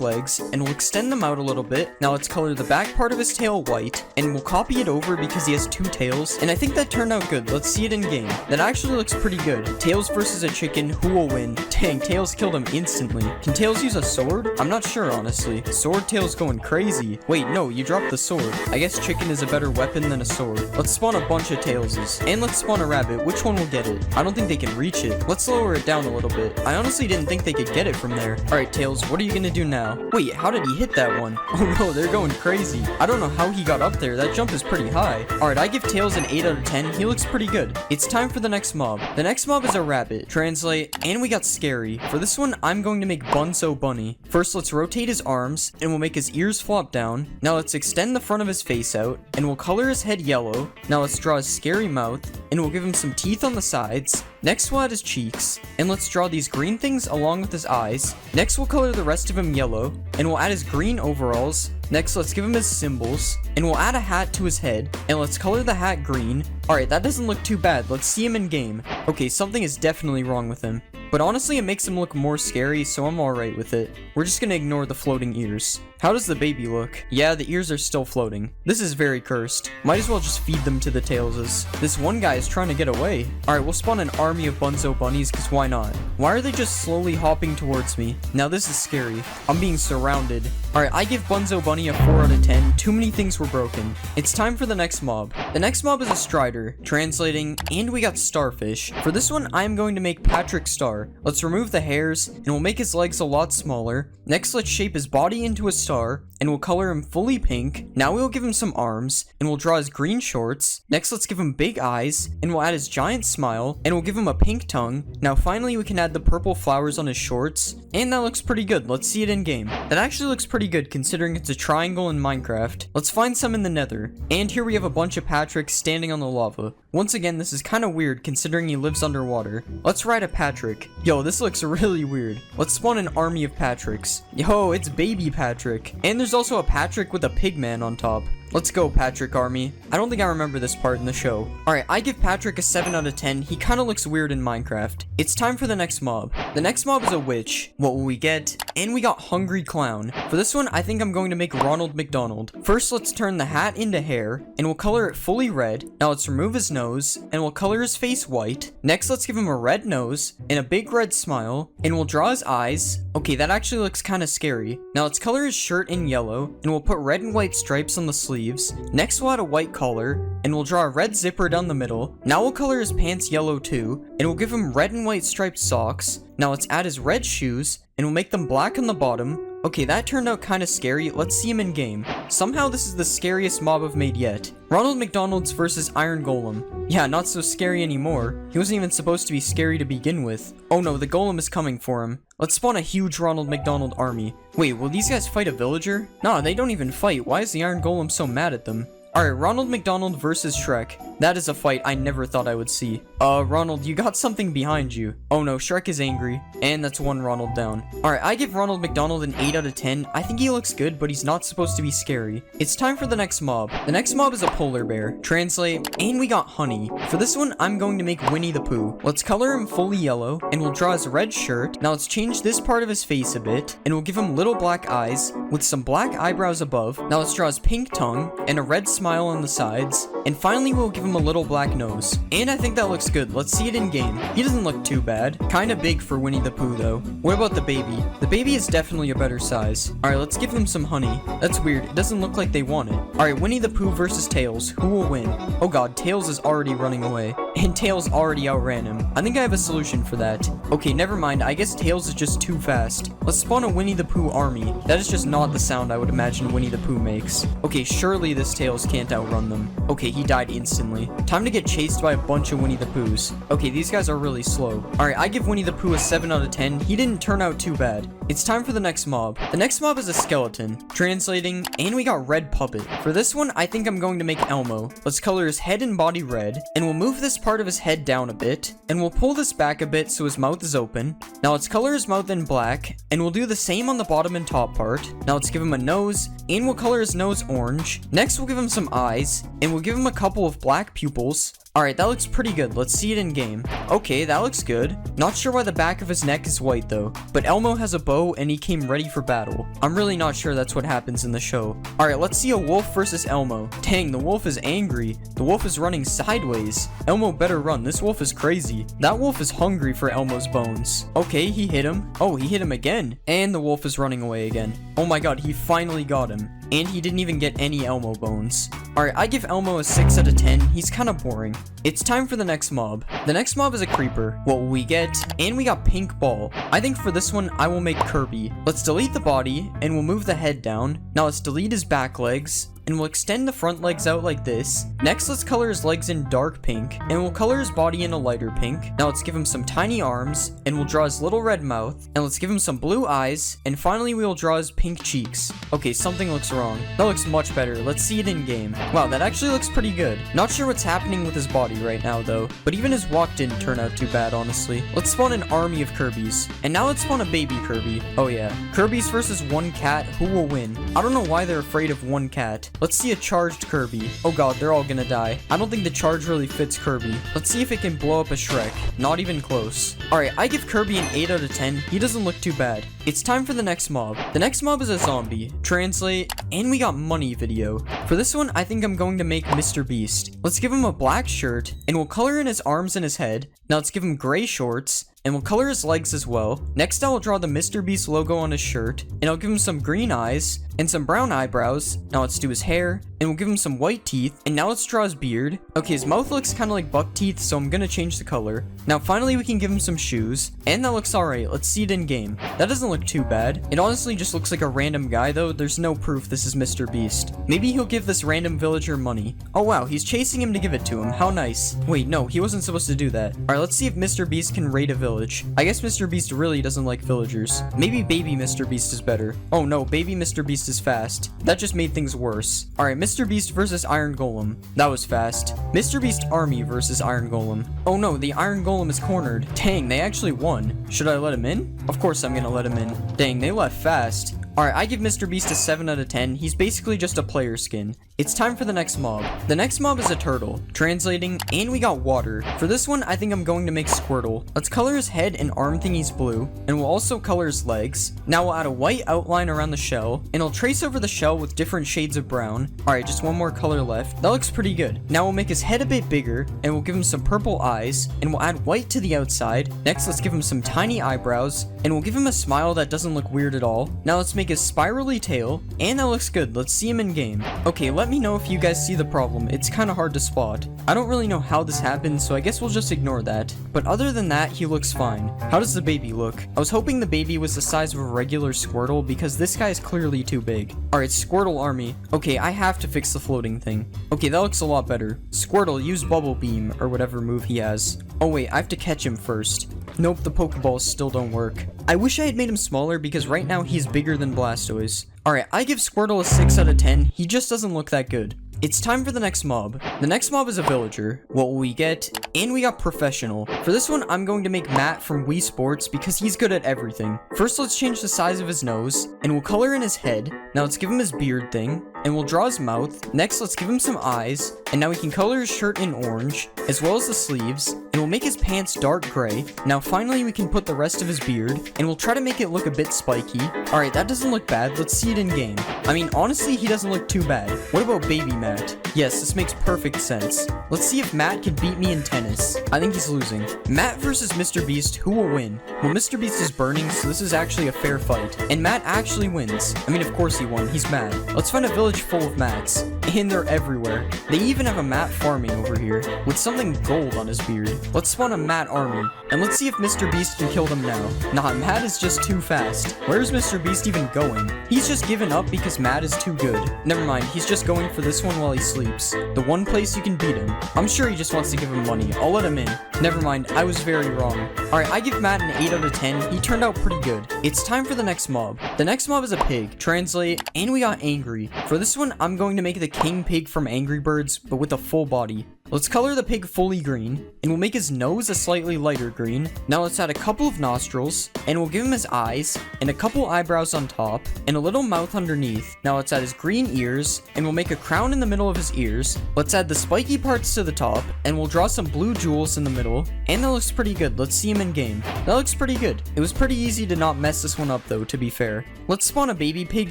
legs, and we'll extend them out a little bit. Now let's color the back part of his tail white, and we'll copy it over because he has 2 tails, and I think that turned out good. Let's see it in game. That actually looks pretty good. Tails versus a chicken, who will win? Dang, Tails killed him instantly. Can Tails use a sword? I'm not sure, honestly. Sword Tails going crazy. Wait, no, you dropped the sword. I guess chicken is a better weapon than a sword. Let's spawn a bunch of Tailses. And let's spawn a rabbit. Which one will get it? I don't think they can reach it. Let's lower it down a little bit. I honestly didn't think they could get it from there. Alright, Tails, what are you gonna do now? Wait, how did he hit that one? Oh no, they're going crazy. I don't know how he got up there. That jump is pretty high. Alright, I give Tails an 8 out of 10. He looks pretty good. It's time for the next mob. The next mob is a rabbit. Translate, and we got scary. For this one, I'm going to make Bunso Bunny. First, let's rotate his arms, and we'll make his ears flop down. Now let's extend the front of his face out, and we'll color his head yellow. Now let's draw his scary mouth, and we'll give him some teeth on the sides. Next, we'll add his cheeks, and let's draw these green things along with his eyes. Next, we'll color the rest of him yellow, and we'll add his green overalls. Next, let's give him his symbols, and we'll add a hat to his head, and let's color the hat green. Alright, that doesn't look too bad. Let's see him in game. Okay, something is definitely wrong with him. But honestly, it makes him look more scary, so I'm alright with it. We're just gonna ignore the floating ears. How does the baby look? Yeah, the ears are still floating. This is very cursed. Might as well just feed them to the Tailses. This one guy is trying to get away. Alright, we'll spawn an army of Bunso bunnies, because why not? Why are they just slowly hopping towards me? Now this is scary. I'm being surrounded. Alright, I give Bunso Bunny a 4 out of 10. Too many things were broken. It's time for the next mob. The next mob is a Strider. Translating, and we got Starfish. For this one, I'm going to make Patrick Star. Let's remove the hairs, and we'll make his legs a lot smaller. Next, let's shape his body into a star, and we'll color him fully pink. Now we'll give him some arms, and we'll draw his green shorts. Next, let's give him big eyes, and we'll add his giant smile, and we'll give him a pink tongue. Now finally, we can add the purple flowers on his shorts, and that looks pretty good. Let's see it in game. That actually looks pretty good considering it's a triangle in Minecraft. Let's find some in the nether. And here we have a bunch of Patricks standing on the lava. Once again, this is kind of weird considering he lives underwater. Let's ride a Patrick. Yo, this looks really weird. Let's spawn an army of Patricks. Yo, it's baby Patrick. And there's also a Patrick with a pig man on top. Let's go, Patrick Army. I don't think I remember this part in the show. Alright, I give Patrick a 7 out of 10. He kind of looks weird in Minecraft. It's time for the next mob. The next mob is a witch. What will we get? And we got Hungry Clown. For this one, I think I'm going to make Ronald McDonald. First, let's turn the hat into hair, and we'll color it fully red. Now let's remove his nose, and we'll color his face white. Next, let's give him a red nose, and a big red smile, and we'll draw his eyes. Okay, that actually looks kind of scary. Now let's color his shirt in yellow, and we'll put red and white stripes on the sleeves. Next, we'll add a white collar, and we'll draw a red zipper down the middle. Now we'll color his pants yellow too, and we'll give him red and white striped socks. Now let's add his red shoes, and we'll make them black on the bottom. Okay, that turned out kind of scary. Let's see him in game. Somehow this is the scariest mob I've made yet. Ronald McDonald's versus Iron Golem. Yeah, not so scary anymore. He wasn't even supposed to be scary to begin with. Oh no, the Golem is coming for him. Let's spawn a huge Ronald McDonald army. Wait, will these guys fight a villager? Nah, they don't even fight. Why is the Iron Golem so mad at them? Alright, Ronald McDonald versus Shrek. That is a fight I never thought I would see. Ronald, you got something behind you. Oh no, Shrek is angry. And that's one Ronald down. Alright, I give Ronald McDonald an 8 out of 10. I think he looks good, but he's not supposed to be scary. It's time for the next mob. The next mob is a polar bear. Translate, and we got Honey. For this one, I'm going to make Winnie the Pooh. Let's color him fully yellow, and we'll draw his red shirt. Now let's change this part of his face a bit, and we'll give him little black eyes with some black eyebrows above. Now let's draw his pink tongue and a red smile on the sides. And finally, we'll give him a little black nose. And I think that looks good. Let's see it in game. He doesn't look too bad. Kinda big for Winnie the Pooh though. What about the baby? The baby is definitely a better size. Alright, let's give him some honey. That's weird. It doesn't look like they want it. Alright, Winnie the Pooh versus Tails. Who will win? Oh god, Tails is already running away. And Tails already outran him. I think I have a solution for that. Okay, never mind. I guess Tails is just too fast. Let's spawn a Winnie the Pooh army. That is just not the sound I would imagine Winnie the Pooh makes. Okay, surely this Tails can't outrun them. Okay, he died instantly. Time to get chased by a bunch of Winnie the Poohs. Okay, these guys are really slow. Alright, I give Winnie the Pooh a 7 out of 10. He didn't turn out too bad. It's time for the next mob. The next mob is a skeleton. Translating, and we got Red Puppet. For this one, I think I'm going to make Elmo. Let's color his head and body red, and we'll move this part of his head down a bit, and we'll pull this back a bit so his mouth is open. Now let's color his mouth in black, and we'll do the same on the bottom and top part. Now let's give him a nose, and we'll color his nose orange. Next, we'll give him some eyes, and we'll give him a couple of black pupils. Alright, that looks pretty good. Let's see it in game. Okay, that looks good. Not sure why the back of his neck is white though, but Elmo has a bow and he came ready for battle. I'm really not sure that's what happens in the show. Alright, let's see a wolf versus Elmo. Dang, the wolf is angry. The wolf is running sideways. Elmo better run. This wolf is crazy. That wolf is hungry for Elmo's bones. Okay, he hit him. Oh, he hit him again. And the wolf is running away again. Oh my god, he finally got him. And he didn't even get any Elmo bones. Alright, I give Elmo a 6 out of 10. He's kind of boring. It's time for the next mob. The next mob is a creeper. What will we get? And we got pink ball. I think for this one, I will make Kirby. Let's delete the body, and we'll move the head down. Now let's delete his back legs, and we'll extend the front legs out like this. Next, let's color his legs in dark pink, and we'll color his body in a lighter pink. Now let's give him some tiny arms, and we'll draw his little red mouth, and let's give him some blue eyes, and finally we will draw his pink cheeks. Okay, something looks wrong. That looks much better. Let's see it in game. Wow, that actually looks pretty good. Not sure what's happening with his body right now though, but even his walk didn't turn out too bad, honestly. Let's spawn an army of Kirbys, and now let's spawn a baby Kirby. Oh yeah, Kirby's versus one cat. Who will win? I don't know why they're afraid of one cat. Let's see a charged Kirby. Oh god, they're all gonna die. I don't think the charge really fits Kirby. Let's see if it can blow up a Shrek. Not even close. Alright, I give Kirby an 8 out of 10. He doesn't look too bad. It's time for the next mob. The next mob is a zombie. Translate, and we got money video. For this one, I think I'm going to make Mr. Beast. Let's give him a black shirt, and we'll color in his arms and his head. Now let's give him gray shorts, and we'll color his legs as well. Next, I will draw the Mr. Beast logo on his shirt, and I'll give him some green eyes and some brown eyebrows. Now let's do his hair, and we'll give him some white teeth, and now let's draw his beard. Okay, his mouth looks kind of like buck teeth, so I'm gonna change the color. Now finally we can give him some shoes, and that looks alright. Let's see it in game. That doesn't look too bad. It honestly just looks like a random guy though. There's no proof this is Mr. Beast. Maybe he'll give this random villager money. Oh wow, he's chasing him to give it to him. How nice. Wait, no, he wasn't supposed to do that. Alright, let's see if Mr. Beast can raid a village. I guess Mr. Beast really doesn't like villagers. Maybe baby Mr. Beast is better. Oh no, baby Mr. Beast is fast. That just made things worse. Alright, Mr. Beast versus Iron Golem. That was fast. Mr. Beast army versus Iron Golem. Oh no, the Iron Golem is cornered. Dang, they actually won. Should I let him in? Of course I'm gonna let him in. Dang, they left fast. Alright, I give Mr. Beast a 7 out of 10. He's basically just a player skin. It's time for the next mob. The next mob is a turtle. Translating, and we got water. For this one, I think I'm going to make Squirtle. Let's color his head and arm thingies blue, and we'll also color his legs. Now we'll add a white outline around the shell, and I'll trace over the shell with different shades of brown. Alright, just one more color left. That looks pretty good. Now we'll make his head a bit bigger, and we'll give him some purple eyes, and we'll add white to the outside. Next, let's give him some tiny eyebrows, and we'll give him a smile that doesn't look weird at all. Now let's make his spirally tail, and that looks good. Let's see him in game. Okay, let me know if you guys see the problem. It's kind of hard to spot. I don't really know how this happened, so I guess we'll just ignore that. But other than that, he looks fine. How does the baby look? I was hoping the baby was the size of a regular Squirtle because this guy is clearly too big. Alright, Squirtle army. Okay, I have to fix the floating thing. Okay, that looks a lot better. Squirtle, use Bubble Beam, or whatever move he has. Oh wait, I have to catch him first. Nope, the Pokeballs still don't work. I wish I had made him smaller because right now he's bigger than Blastoise. Alright, I give Squirtle a 6 out of 10. He just doesn't look that good. It's time for the next mob. The next mob is a villager. What will we get? And we got professional. For this one, I'm going to make Matt from Wii Sports because he's good at everything. First, let's change the size of his nose, and we'll color in his head. Now let's give him his beard thing, and we'll draw his mouth. Next, let's give him some eyes, and now we can color his shirt in orange, as well as the sleeves, and we'll make his pants dark gray. Now finally, we can put the rest of his beard, and we'll try to make it look a bit spiky. Alright, that doesn't look bad. Let's see it in game. I mean, honestly, he doesn't look too bad. What about baby Matt? Yes, this makes perfect sense. Let's see if Matt can beat me in tennis. I think he's losing. Matt versus Mr. Beast, who will win? Well, Mr. Beast is burning, so this is actually a fair fight. And Matt actually wins. I mean, of course he won. He's mad. Let's find a village full of Matts. And they're everywhere. They even have a Matt farming over here, with something gold on his beard. Let's spawn a Matt army, and let's see if Mr. Beast can kill them now. Nah, Matt is just too fast. Where's Mr. Beast even going? He's just given up because Matt is too good. Never mind, he's just going for this one while he sleeps. The one place you can beat him. I'm sure he just wants to give him money. I'll let him in. Never mind, I was very wrong. Alright, I give Matt an 8 out of 10. He turned out pretty good. It's time for the next mob. The next mob is a pig. Translate, and we got angry. For this one, I'm going to make the king pig from Angry Birds, but with a full body. Let's color the pig fully green, and we'll make his nose a slightly lighter green. Now let's add a couple of nostrils, and we'll give him his eyes, and a couple eyebrows on top, and a little mouth underneath. Now let's add his green ears, and we'll make a crown in the middle of his ears. Let's add the spiky parts to the top, and we'll draw some blue jewels in the middle, and that looks pretty good. Let's see him in game. That looks pretty good. It was pretty easy to not mess this one up though, to be fair. Let's spawn a baby pig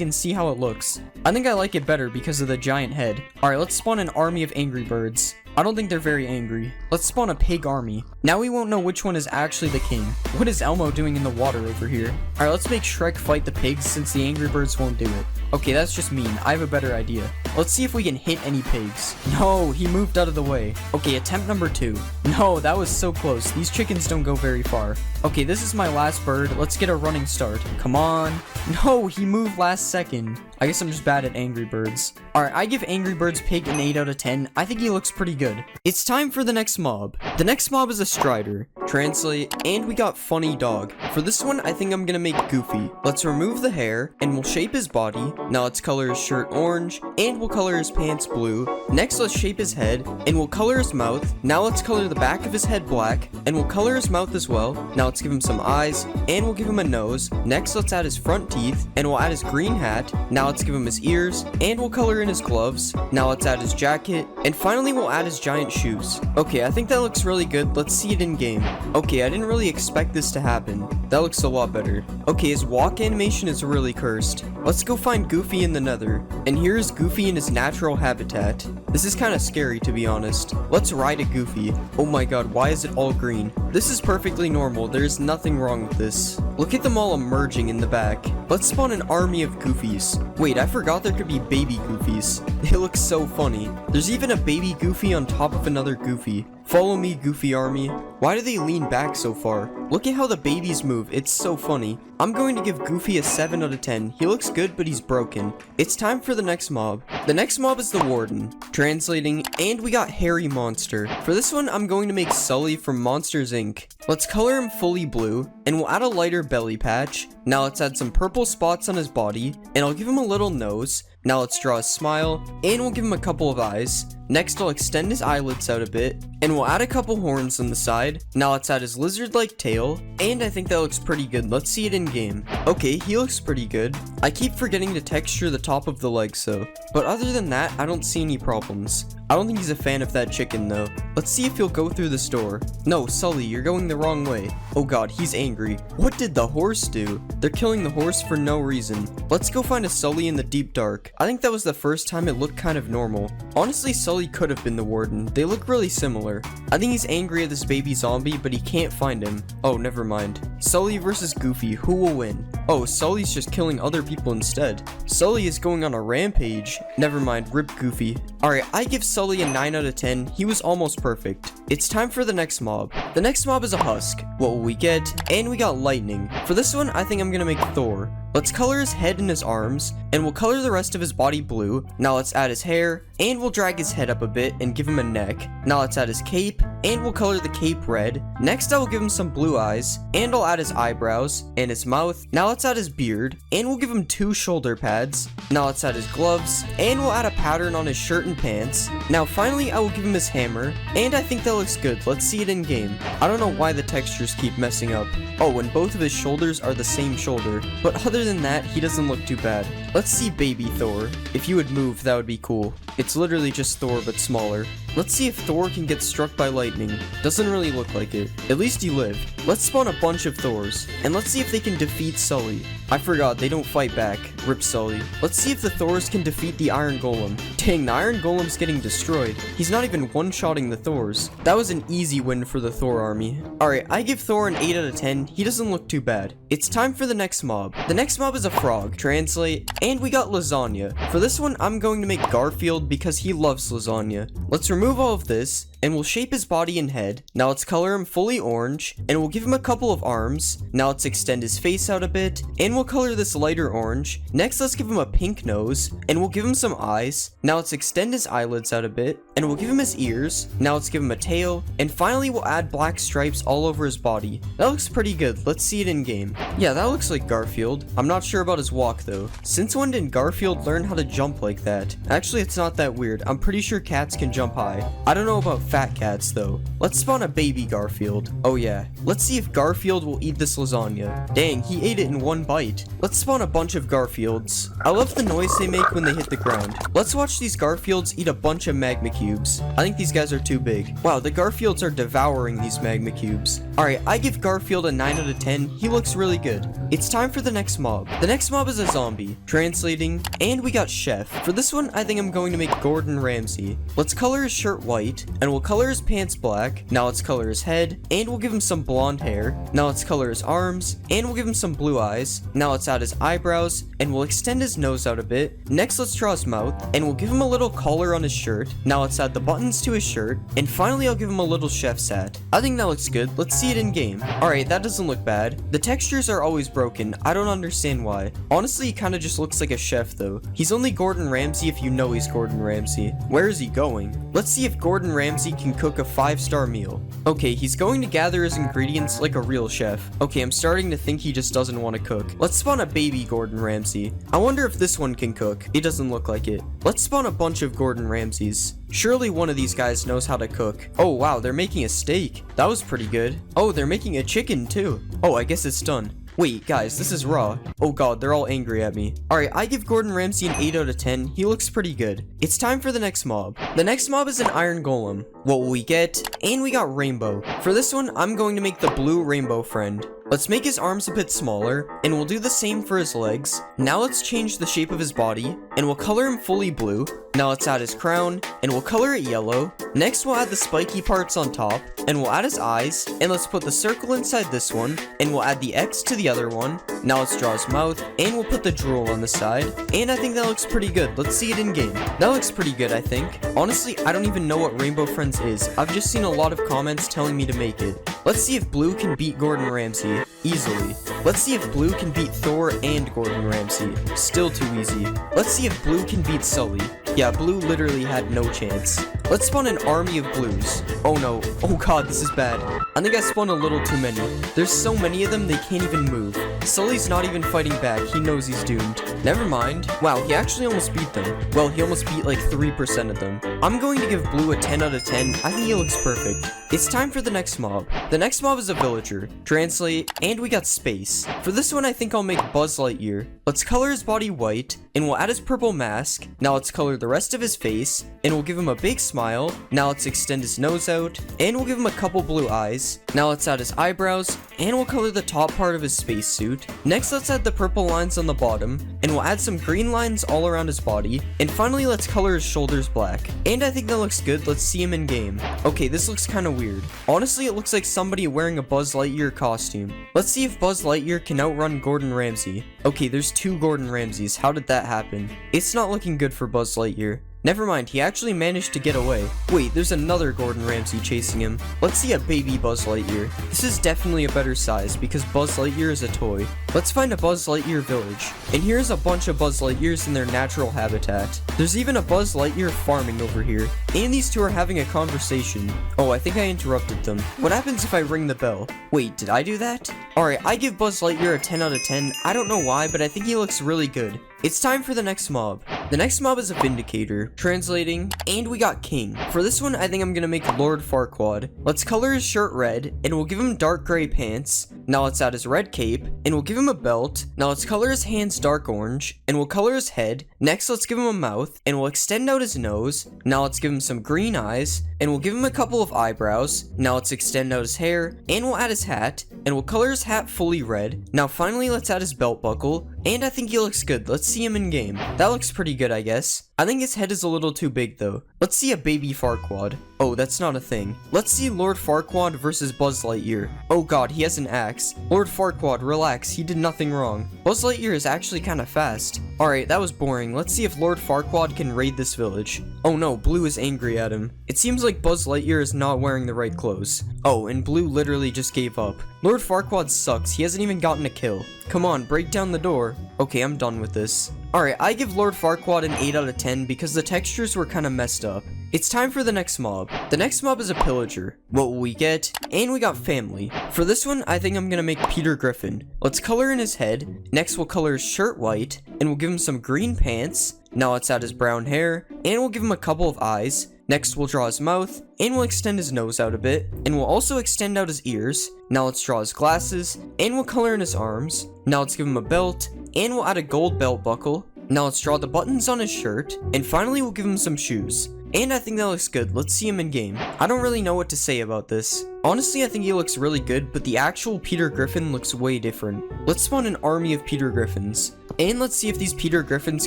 and see how it looks. I think I like it better because of the giant head. Alright, let's spawn an army of angry birds. I don't think they're very angry. Let's spawn a pig army. Now we won't know which one is actually the king. What is Elmo doing in the water over here? Alright, let's make Shrek fight the pigs since the angry birds won't do it. Okay, that's just mean. I have a better idea. Let's see if we can hit any pigs. No, he moved out of the way. Okay, attempt number 2. No, that was so close. These chickens don't go very far. Okay, this is my last bird. Let's get a running start. Come on. No, he moved last second. I guess I'm just bad at Angry Birds. Alright, I give Angry Birds Pig an 8 out of 10. I think he looks pretty good. It's time for the next mob. The next mob is a Strider. Translate, and we got Funny Dog. For this one, I think I'm gonna make Goofy. Let's remove the hair, and we'll shape his body. Now let's color his shirt orange, and we'll color his pants blue. Next, let's shape his head, and we'll color his mouth. Now let's color the back of his head black, and we'll color his mouth as well. Now let's give him some eyes, and we'll give him a nose. Next, let's add his front teeth, and we'll add his green hat. Now let's give him his ears, and we'll color in his gloves. Now let's add his jacket, and finally we'll add his giant shoes. Okay, I think that looks really good. Let's see it in game. Okay, I didn't really expect this to happen. That looks a lot better. Okay, his walk animation is really cursed. Let's go find Goofy in the Nether. And here is Goofy in his natural habitat. This is kind of scary, to be honest. Let's ride a Goofy. Oh my god, why is it all green? This is perfectly normal. There is nothing wrong with this. Look at them all emerging in the back. Let's spawn an army of Goofies. Wait, I forgot there could be baby Goofies. They look so funny. There's even a baby Goofy on top of another Goofy. Follow me, Goofy Army. Why do they lean back so far? Look at how the babies move. It's so funny. I'm going to give Goofy a 7 out of 10. He looks good, but he's broken. It's time for the next mob. The next mob is the Warden. Translating, and we got Hairy Monster. For this one, I'm going to make Sully from Monsters Inc. Let's color him fully blue, and we'll add a lighter belly patch. Now let's add some purple spots on his body, and I'll give him a little nose. Now let's draw a smile, and we'll give him a couple of eyes. Next, I'll extend his eyelids out a bit, and we'll add a couple horns on the side. Now let's add his lizard-like tail, and I think that looks pretty good. Let's see it in game. Okay, he looks pretty good. I keep forgetting to texture the top of the legs though, but other than that, I don't see any problems. I don't think he's a fan of that chicken though. Let's see if he'll go through this door. No, Sully, you're going the wrong way. Oh god, he's angry. What did the horse do? They're killing the horse for no reason. Let's go find a Sully in the deep dark. I think that was the first time it looked kind of normal. Honestly, Sully could have been the Warden. They look really similar. I think he's angry at this baby zombie, but he can't find him. Oh, never mind. Sully versus Goofy, who will win? Oh, Sully's just killing other people instead. Sully is going on a rampage. Never mind, rip Goofy. Alright, I give Sully a 9 out of 10. He was almost perfect. It's time for the next mob. The next mob is a husk. What will we get? And we got lightning. For this one, I think I'm gonna make Thor. Let's color his head and his arms, and we'll color the rest of his body blue. Now let's add his hair, and we'll drag his head up a bit and give him a neck. Now let's add his cape, and we'll color the cape red. Next, I will give him some blue eyes, and I'll add his eyebrows and his mouth. Now let's add his beard, and we'll give him 2 shoulder pads. Now let's add his gloves, and we'll add a pattern on his shirt and pants. Now finally, I will give him his hammer, and I think that looks good. Let's see it in game. I don't know why the textures keep messing up. Oh, and both of his shoulders are the same shoulder, but other than that, he doesn't look too bad. Let's see baby Thor. If you would move, that would be cool. It's literally just Thor, but smaller. Let's see if Thor can get struck by lightning. Doesn't really look like it. At least he lived. Let's spawn a bunch of Thors, and let's see if they can defeat Sully. I forgot, they don't fight back. Rip Sully. Let's see if the Thors can defeat the Iron Golem. Dang, the Iron Golem's getting destroyed. He's not even one-shotting the Thors. That was an easy win for the Thor army. Alright, I give Thor an 8 out of 10. He doesn't look too bad. It's time for the next mob. The next mob is a frog. Translate, and we got lasagna. For this one, I'm going to make Garfield because he loves lasagna. Let's remove all of this, and we'll shape his body and head. Now let's color him fully orange, and we'll give him a couple of arms. Now let's extend his face out a bit, and we'll color this lighter orange. Next, let's give him a pink nose, and we'll give him some eyes. Now let's extend his eyelids out a bit, and we'll give him his ears. Now let's give him a tail, and finally we'll add black stripes all over his body. That looks pretty good. Let's see it in game. Yeah, that looks like Garfield. I'm not sure about his walk though. Since when did Garfield learn how to jump like that? Actually, it's not that weird. I'm pretty sure cats can jump high. I don't know about fat cats though. Let's spawn a baby Garfield. Oh yeah. Let's see if Garfield will eat this lasagna. Dang, he ate it in one bite. Let's spawn a bunch of Garfields. I love the noise they make when they hit the ground. Let's watch these Garfields eat a bunch of magma cubes. I think these guys are too big. Wow, the Garfields are devouring these magma cubes. Alright, I give Garfield a 9 out of 10. He looks really good. It's time for the next mob. The next mob is a zombie. Translating, and we got Chef. For this one, I think I'm going to make Gordon Ramsay. Let's color his shirt white, and we'll color his pants black. Now let's color his head, and we'll give him some blonde hair. Now let's color his arms, and we'll give him some blue eyes. Now let's add his eyebrows, and we'll extend his nose out a bit. Next, let's draw his mouth, and we'll give him a little collar on his shirt. Now let's add the buttons to his shirt, and finally I'll give him a little chef's hat. I think that looks good. Let's see it in game. Alright, that doesn't look bad. The textures are always broken. I don't understand why. Honestly, he kind of just looks like a chef though. He's only Gordon Ramsay if you know he's Gordon Ramsay. Where is he going? Let's see if Gordon Ramsay can cook a 5-star meal. Okay, he's going to gather his ingredients like a real chef. Okay, I'm starting to think he just doesn't want to cook. Let's spawn a baby Gordon Ramsay. I wonder if this one can cook. It doesn't look like it. Let's spawn a bunch of Gordon Ramsays. Surely one of these guys knows how to cook. Oh wow, they're making a steak. That was pretty good. Oh, they're making a chicken too. Oh, I guess it's done. Wait, guys, this is raw. Oh god, they're all angry at me. Alright, I give Gordon Ramsay an 8 out of 10. He looks pretty good. It's time for the next mob. The next mob is an iron golem. What will we get? And we got rainbow. For this one, I'm going to make the blue rainbow friend. Let's make his arms a bit smaller, and we'll do the same for his legs. Now let's change the shape of his body, and we'll color him fully blue. Now let's add his crown, and we'll color it yellow. Next we'll add the spiky parts on top, and we'll add his eyes, and let's put the circle inside this one, and we'll add the X to the other one. Now let's draw his mouth, and we'll put the drool on the side, and I think that looks pretty good. Let's see it in game. That looks pretty good, I think. Honestly, I don't even know what Rainbow Friends is. I've just seen a lot of comments telling me to make it. Let's see if Blue can beat Gordon Ramsay easily. Let's see if Blue can beat Thor and Gordon Ramsay. Still too easy. Let's see if Blue can beat Sully. Yeah, Blue literally had no chance. Let's spawn an army of blues. Oh no. Oh god, this is bad. I think I spawned a little too many. There's so many of them, they can't even move. Sully's not even fighting back. He knows he's doomed. Never mind. Wow, he actually almost beat them. Well, he almost beat like 3% of them. I'm going to give Blue a 10 out of 10. I think he looks perfect. It's time for the next mob. The next mob is a villager. Translate, and we got space. For this one, I think I'll make Buzz Lightyear. Let's color his body white, and we'll add his purple mask. Now let's color the rest of his face, and we'll give him a big smile. Now let's extend his nose out, and we'll give him a couple blue eyes. Now let's add his eyebrows, and we'll color the top part of his spacesuit. Next, let's add the purple lines on the bottom, and we'll add some green lines all around his body. And finally, let's color his shoulders black. And I think that looks good. Let's see him in game. Okay, this looks kind of weird. Honestly, it looks like somebody wearing a Buzz Lightyear costume. Let's see if Buzz Lightyear can outrun Gordon Ramsay. Okay, there's 2 Gordon Ramsays. How did that happen? It's not looking good for Buzz Lightyear. Never mind, he actually managed to get away. Wait, there's another Gordon Ramsay chasing him. Let's see a baby Buzz Lightyear. This is definitely a better size because Buzz Lightyear is a toy. Let's find a Buzz Lightyear village. And here's a bunch of Buzz Lightyears in their natural habitat. There's even a Buzz Lightyear farming over here. And these two are having a conversation. Oh, I think I interrupted them. What happens if I ring the bell? Wait, did I do that? Alright, I give Buzz Lightyear a 10 out of 10. I don't know why, but I think he looks really good. It's time for the next mob. The next mob is a Vindicator. Translating, and we got King. For this one, I think I'm gonna make Lord Farquaad. Let's color his shirt red, and we'll give him dark gray pants. Now let's add his red cape, and we'll give him a belt. Now let's color his hands dark orange, and we'll color his head. Next, let's give him a mouth, and we'll extend out his nose. Now let's give him some green eyes, and we'll give him a couple of eyebrows. Now let's extend out his hair, and we'll add his hat, and we'll color his hat fully red. Now finally, let's add his belt buckle, and I think he looks good. Let's see him in game. That looks pretty good, I guess. I think his head is a little too big though. Let's see a baby Farquaad. Oh, that's not a thing. Let's see Lord Farquaad versus Buzz Lightyear. Oh god, he has an axe. Lord Farquaad, relax, he did nothing wrong. Buzz Lightyear is actually kind of fast. Alright, that was boring. Let's see if Lord Farquaad can raid this village. Oh no, Blue is angry at him. It seems like Buzz Lightyear is not wearing the right clothes. Oh, and Blue literally just gave up. Lord Farquaad sucks, he hasn't even gotten a kill. Come on, break down the door. Okay, I'm done with this. Alright, I give Lord Farquaad an 8 out of 10 because the textures were kind of messed up. It's time for the next mob. The next mob is a pillager. What will we get? And we got family. For this one, I think I'm gonna make Peter Griffin. Let's color in his head. Next, we'll color his shirt white, and we'll give him some green pants. Now let's add his brown hair, and we'll give him a couple of eyes. Next, we'll draw his mouth, and we'll extend his nose out a bit, and we'll also extend out his ears. Now let's draw his glasses, and we'll color in his arms. Now let's give him a belt, and we'll add a gold belt buckle. Now let's draw the buttons on his shirt, and finally we'll give him some shoes. And I think that looks good. Let's see him in game. I don't really know what to say about this. Honestly, I think he looks really good, but the actual Peter Griffin looks way different. Let's spawn an army of Peter Griffins. And let's see if these Peter Griffins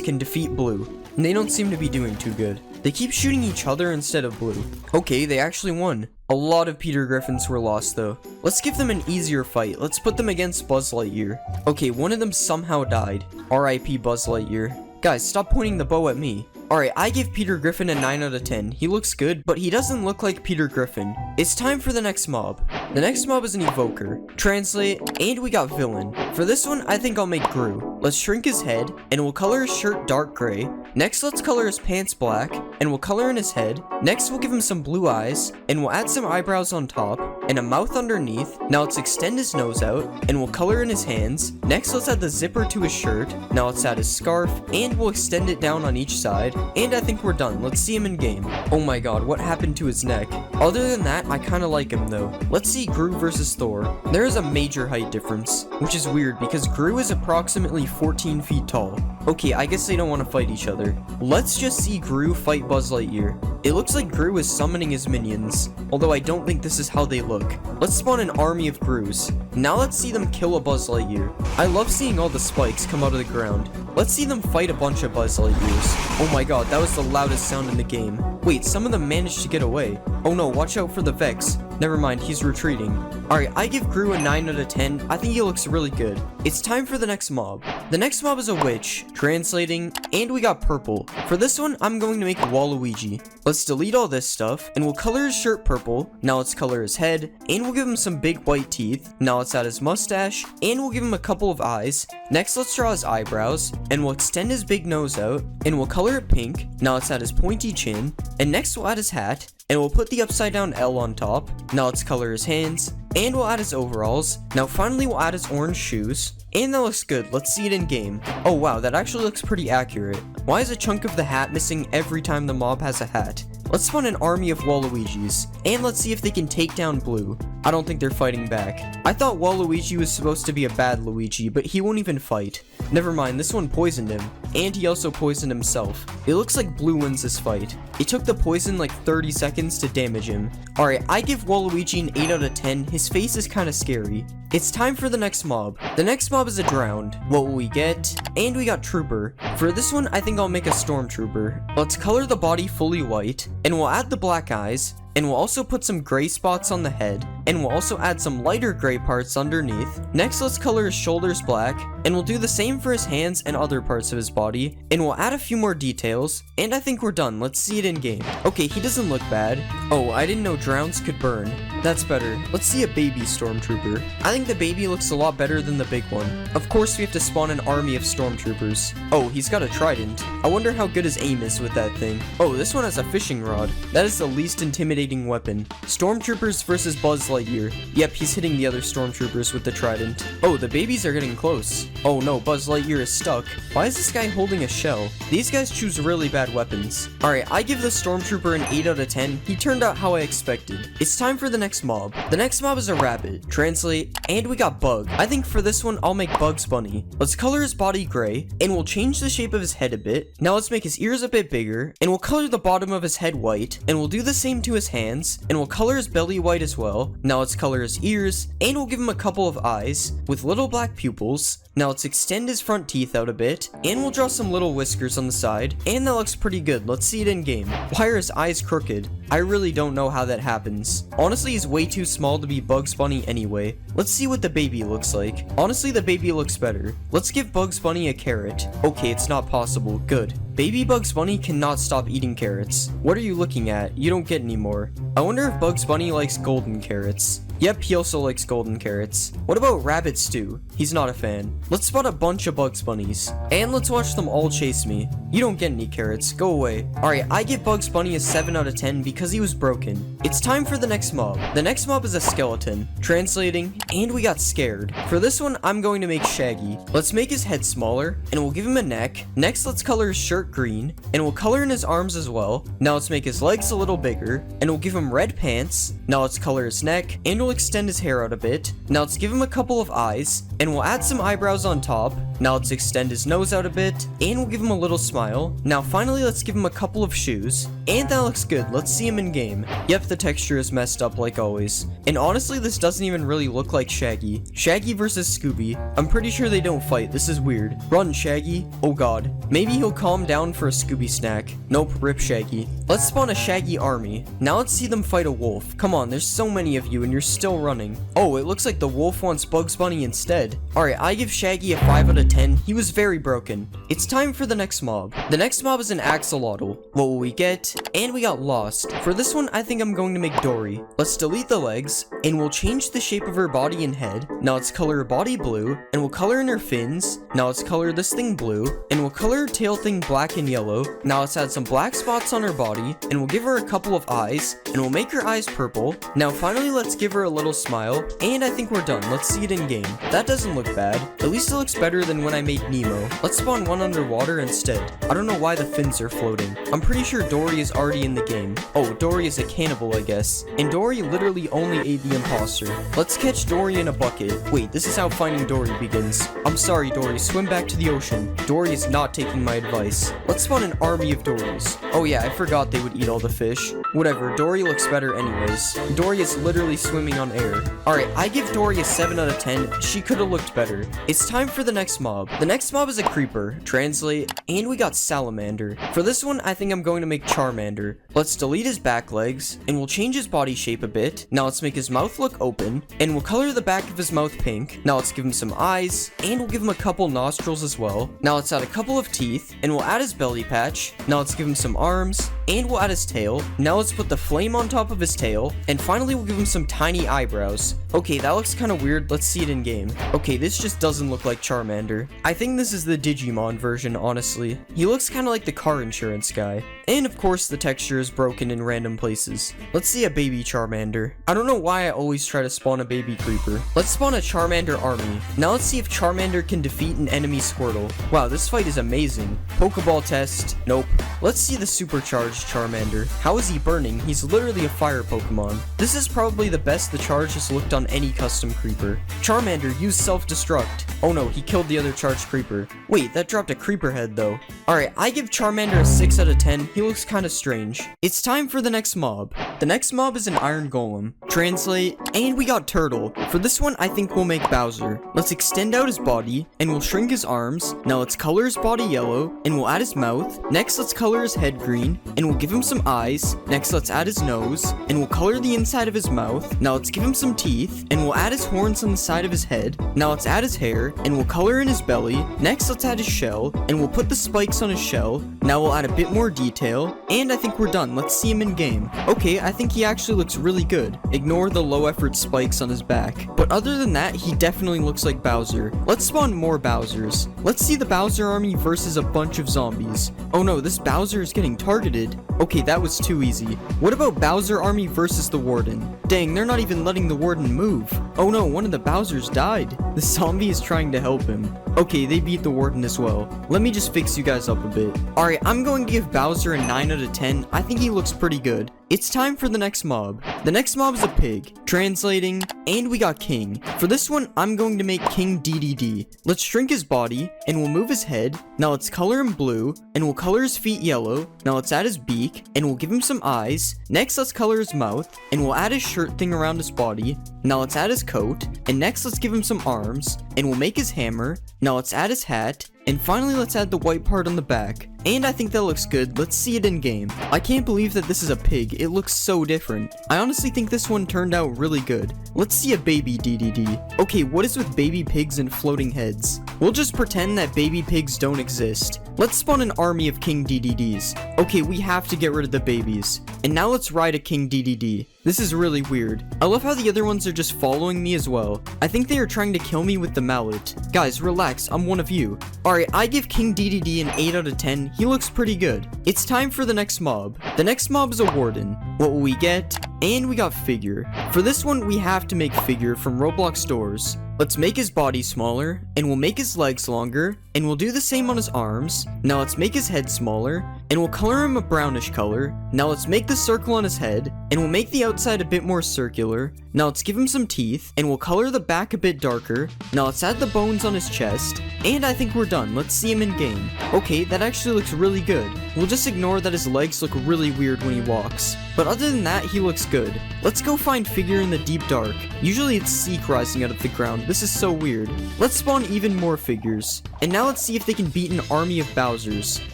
can defeat Blue. And they don't seem to be doing too good. They keep shooting each other instead of Blue. Okay, they actually won. A lot of Peter Griffins were lost though. Let's give them an easier fight. Let's put them against Buzz Lightyear. Okay, one of them somehow died. RIP Buzz Lightyear. Guys, stop pointing the bow at me. Alright, I give Peter Griffin a 9 out of 10. He looks good, but he doesn't look like Peter Griffin. It's time for the next mob. The next mob is an evoker. Translate, and we got villain. For this one, I think I'll make Gru. Let's shrink his head, and we'll color his shirt dark gray. Next, let's color his pants black, and we'll color in his head. Next, we'll give him some blue eyes, and we'll add some eyebrows on top, and a mouth underneath. Now let's extend his nose out, and we'll color in his hands. Next, let's add the zipper to his shirt. Now let's add his scarf, and we'll extend it down on each side. And I think we're done. Let's see him in game. Oh my god, what happened to his neck? Other than that, I kinda like him though. Let's see Gru versus Thor. There is a major height difference, which is weird because Gru is approximately 14 feet tall. Okay, I guess they don't want to fight each other. Let's just see Gru fight Buzz Lightyear. It looks like Gru is summoning his minions, although I don't think this is how they look. Let's spawn an army of Grus. Now let's see them kill a Buzz Lightyear. I love seeing all the spikes come out of the ground. Let's see them fight a bunch of Buzz Lightyears. Oh my god, that was the loudest sound in the game. Wait, some of them managed to get away. Oh no, watch out for the Vex. Never mind, he's retreating. Alright, I give Gru a 9 out of 10. I think he looks really good. It's time for the next mob. The next mob is a witch. Translating, and we got purple. For this one, I'm going to make Waluigi. Let's delete all this stuff, and we'll color his shirt purple. Now let's color his head, and we'll give him some big white teeth. Now let's add his mustache, and we'll give him a couple of eyes. Next, let's draw his eyebrows, and we'll extend his big nose out, and we'll color it pink. Now let's add his pointy chin, and next we'll add his hat, and we'll put the upside down L on top. Now let's color his hands, and we'll add his overalls. Now finally we'll add his orange shoes, and that looks good. Let's see it in game. Oh wow, that actually looks pretty accurate. Why is a chunk of the hat missing every time the mob has a hat? Let's spawn an army of Waluigis, and let's see if they can take down Blue. I don't think they're fighting back. I thought Waluigi was supposed to be a bad Luigi, but he won't even fight. Never mind, this one poisoned him, and he also poisoned himself. It looks like Blue wins this fight. It took the poison like 30 seconds to damage him. Alright, I give Waluigi an 8 out of 10. His face is kinda scary. It's time for the next mob. The next mob is a drowned. What will we get? And we got Trooper. For this one, I think I'll make a Stormtrooper. Let's color the body fully white, and we'll add the black eyes, and we'll also put some gray spots on the head, and we'll also add some lighter gray parts underneath. Next, let's color his shoulders black, and we'll do the same for his hands and other parts of his body, and we'll add a few more details, and I think we're done. Let's see it in game. Okay, he doesn't look bad. Oh, I didn't know drowns could burn. That's better. Let's see a baby Stormtrooper. I think the baby looks a lot better than the big one. Of course, we have to spawn an army of Stormtroopers. Oh, he's got a trident. I wonder how good his aim is with that thing. Oh, this one has a fishing rod. That is the least intimidating weapon. Stormtroopers versus Buzz Lightyear. Yep, he's hitting the other Stormtroopers with the trident. Oh, the babies are getting close. Oh no, Buzz Lightyear is stuck. Why is this guy holding a shell? These guys choose really bad weapons. Alright, I give the Stormtrooper an 8 out of 10. He turned out how I expected. It's time for the next mob. The next mob is a rabbit. Translate, and we got Bug. I think for this one, I'll make Bugs Bunny. Let's color his body gray, and we'll change the shape of his head a bit. Now let's make his ears a bit bigger, and we'll color the bottom of his head white, and we'll do the same to his hands, and we'll color his belly white as well. Now let's color his ears, and we'll give him a couple of eyes with little black pupils. Now let's extend his front teeth out a bit, and we'll draw some little whiskers on the side, and that looks pretty good. Let's see it in game. Why are his eyes crooked? I really don't know how that happens. Honestly, he's way too small to be Bugs Bunny anyway. Let's see what the baby looks like. Honestly, the baby looks better. Let's give Bugs Bunny a carrot. Okay, it's not possible. Good. Baby Bugs Bunny cannot stop eating carrots. What are you looking at? You don't get any more. I wonder if Bugs Bunny likes golden carrots. Yep, he also likes golden carrots. What about Rabbit Stew? He's not a fan. Let's spot a bunch of Bugs Bunnies, and let's watch them all chase me. You don't get any carrots, go away. Alright, I give Bugs Bunny a 7 out of 10 because he was broken. It's time for the next mob. The next mob is a skeleton. Translating, and we got scared. For this one, I'm going to make Shaggy. Let's make his head smaller, and we'll give him a neck. Next, let's color his shirt dark green, and we'll color in his arms as well. Now let's make his legs a little bigger, and we'll give him red pants. Now let's color his neck, and we'll extend his hair out a bit. Now let's give him a couple of eyes, and we'll add some eyebrows on top. Now let's extend his nose out a bit, and we'll give him a little smile. Now finally let's give him a couple of shoes, and that looks good. Let's see him in game. Yep, the texture is messed up like always. And honestly, this doesn't even really look like Shaggy. Shaggy versus Scooby. I'm pretty sure they don't fight. This is weird. Run, Shaggy. Oh god. Maybe he'll calm down for a Scooby snack. Nope, rip Shaggy. Let's spawn a Shaggy army. Now let's see them fight a wolf. Come on, there's so many of you and you're still running. Oh, it looks like the wolf wants Bugs Bunny instead. Alright, I give Shaggy a 5 out of 10. He was very broken. It's time for the next mob. The next mob is an axolotl. What will we get? And we got lost. For this one, I think I'm going to make Dory. Let's delete the legs, and we'll change the shape of her body and head. Now let's color her body blue, and we'll color in her fins. Now let's color this thing blue, and we'll color her tail thing black and yellow. Now let's add some black spots on her body, and we'll give her a couple of eyes, and we'll make her eyes purple. Now finally, let's give her a little smile, and I think we're done. Let's see it in game. That doesn't look bad. At least it looks better than when I made Nemo. Let's spawn one underwater instead. I don't know why the fins are floating. I'm pretty sure Dory is already in the game. Oh, Dory is a cannibal, I guess. And Dory literally only ate the imposter. Let's catch Dory in a bucket. Wait, this is how finding Dory begins. I'm sorry, Dory. Swim back to the ocean. Dory is not taking my advice. Let's spawn an army of Dorys. Oh yeah, I forgot they would eat all the fish. Whatever, Dory looks better anyways. Dory is literally swimming on air. Alright, I give Dory a 7 out of 10. She could have looked better. It's time for the next mob. The next mob is a creeper. Translate. And we got Salamander. For this one, I think I'm going to make Charmander. Let's delete his back legs, and we'll change his body shape a bit. Now let's make his mouth look open, and we'll color the back of his mouth pink. Now let's give him some eyes, and we'll give him a couple nostrils as well. Now let's add a couple of teeth, and we'll add his belly patch. Now let's give him some arms, and we'll add his tail. Now let's put the flame on top of his tail, and finally we'll give him some tiny eyebrows. Okay, that looks kind of weird. Let's see it in game. Okay, this just doesn't look like Charmander. I think this is the Digimon version, honestly. He looks kind of like the car insurance guy. And of course, the texture is broken in random places. Let's see a baby Charmander. I don't know why I always try to spawn a baby creeper. Let's spawn a Charmander army. Now let's see if Charmander can defeat an enemy Squirtle. Wow, this fight is amazing. Pokeball test. Nope. Let's see the supercharged Charmander. How is he burning? He's literally a fire Pokemon. This is probably the best the charge has looked on any custom creeper. Charmander, use self-destruct. Oh no, he killed the other charged creeper. Wait, that dropped a creeper head though. Alright, I give Charmander a 6 out of 10. He looks kind of strange. It's time for the next mob. The next mob is an iron golem. Translate, and we got Turtle. For this one, I think we'll make Bowser. Let's extend out his body, and we'll shrink his arms. Now let's color his body yellow, and we'll add his mouth. Next, let's color his head green, and we'll give him some eyes. Next, let's add his nose, and we'll color the inside of his mouth. Now let's give him some teeth, and we'll add his horns on the side of his head. Now let's add his hair, and we'll color in his belly. Next, let's add his shell, and we'll put the spikes on his shell. Now we'll add a bit more detail, and I think we're done. Let's see him in game. Okay, I think he actually looks really good. Ignore the low effort spikes on his back. But other than that, he definitely looks like Bowser. Let's spawn more Bowsers. Let's see the Bowser army versus a bunch of zombies. Oh no, this Bowser is getting targeted. Okay, that was too easy. What about Bowser army versus the Warden? Dang, they're not even letting the Warden move. Oh no, one of the Bowsers died. The zombie is trying to help him. Okay, they beat the Warden as well. Let me just fix you guys up a bit. Alright, I'm going to give Bowser a 9 out of 10. I think he looks pretty good. It's time for the next mob. The next mob is a pig. Translating, and we got King. For this one, I'm going to make King DDD. Let's shrink his body, and we'll move his head. Now let's color him blue, and we'll color his feet yellow. Now let's add his beak, and we'll give him some eyes. Next, let's color his mouth, and we'll add his shirt thing around his body. Now let's add his coat, and next let's give him some arms, and we'll make his hammer. Now let's add his hat, and finally let's add the white part on the back. And I think that looks good. Let's see it in game. I can't believe that this is a pig. It looks so different. I honestly think this one turned out really good. Let's see a baby DDD. Okay, what is with baby pigs and floating heads? We'll just pretend that baby pigs don't exist. Let's spawn an army of King DDDs. Okay, we have to get rid of the babies. And now let's ride a King DDD. This is really weird. I love how the other ones are just following me as well. I think they are trying to kill me with the mallet. Guys, relax, I'm one of you. Alright, I give King DDD an 8 out of 10. He looks pretty good. It's time for the next mob. The next mob is a Warden. What will we get? and we got figure. For this one, we have to make figure from Roblox doors. Let's make his body smaller, and we'll make his legs longer, and we'll do the same on his arms. Now let's make his head smaller, and we'll color him a brownish color. Now let's make the circle on his head, and we'll make the outside a bit more circular. Now let's give him some teeth, and we'll color the back a bit darker. Now let's add the bones on his chest, and I think we're done. Let's see him in game. Okay, that actually looks really good. We'll just ignore that his legs look really weird when he walks. But other than that, he looks good. Let's go find figure in the deep dark. Usually it's Seek rising out of the ground. This is so weird. Let's spawn even more figures. And now let's see if they can beat an army of Bowsers.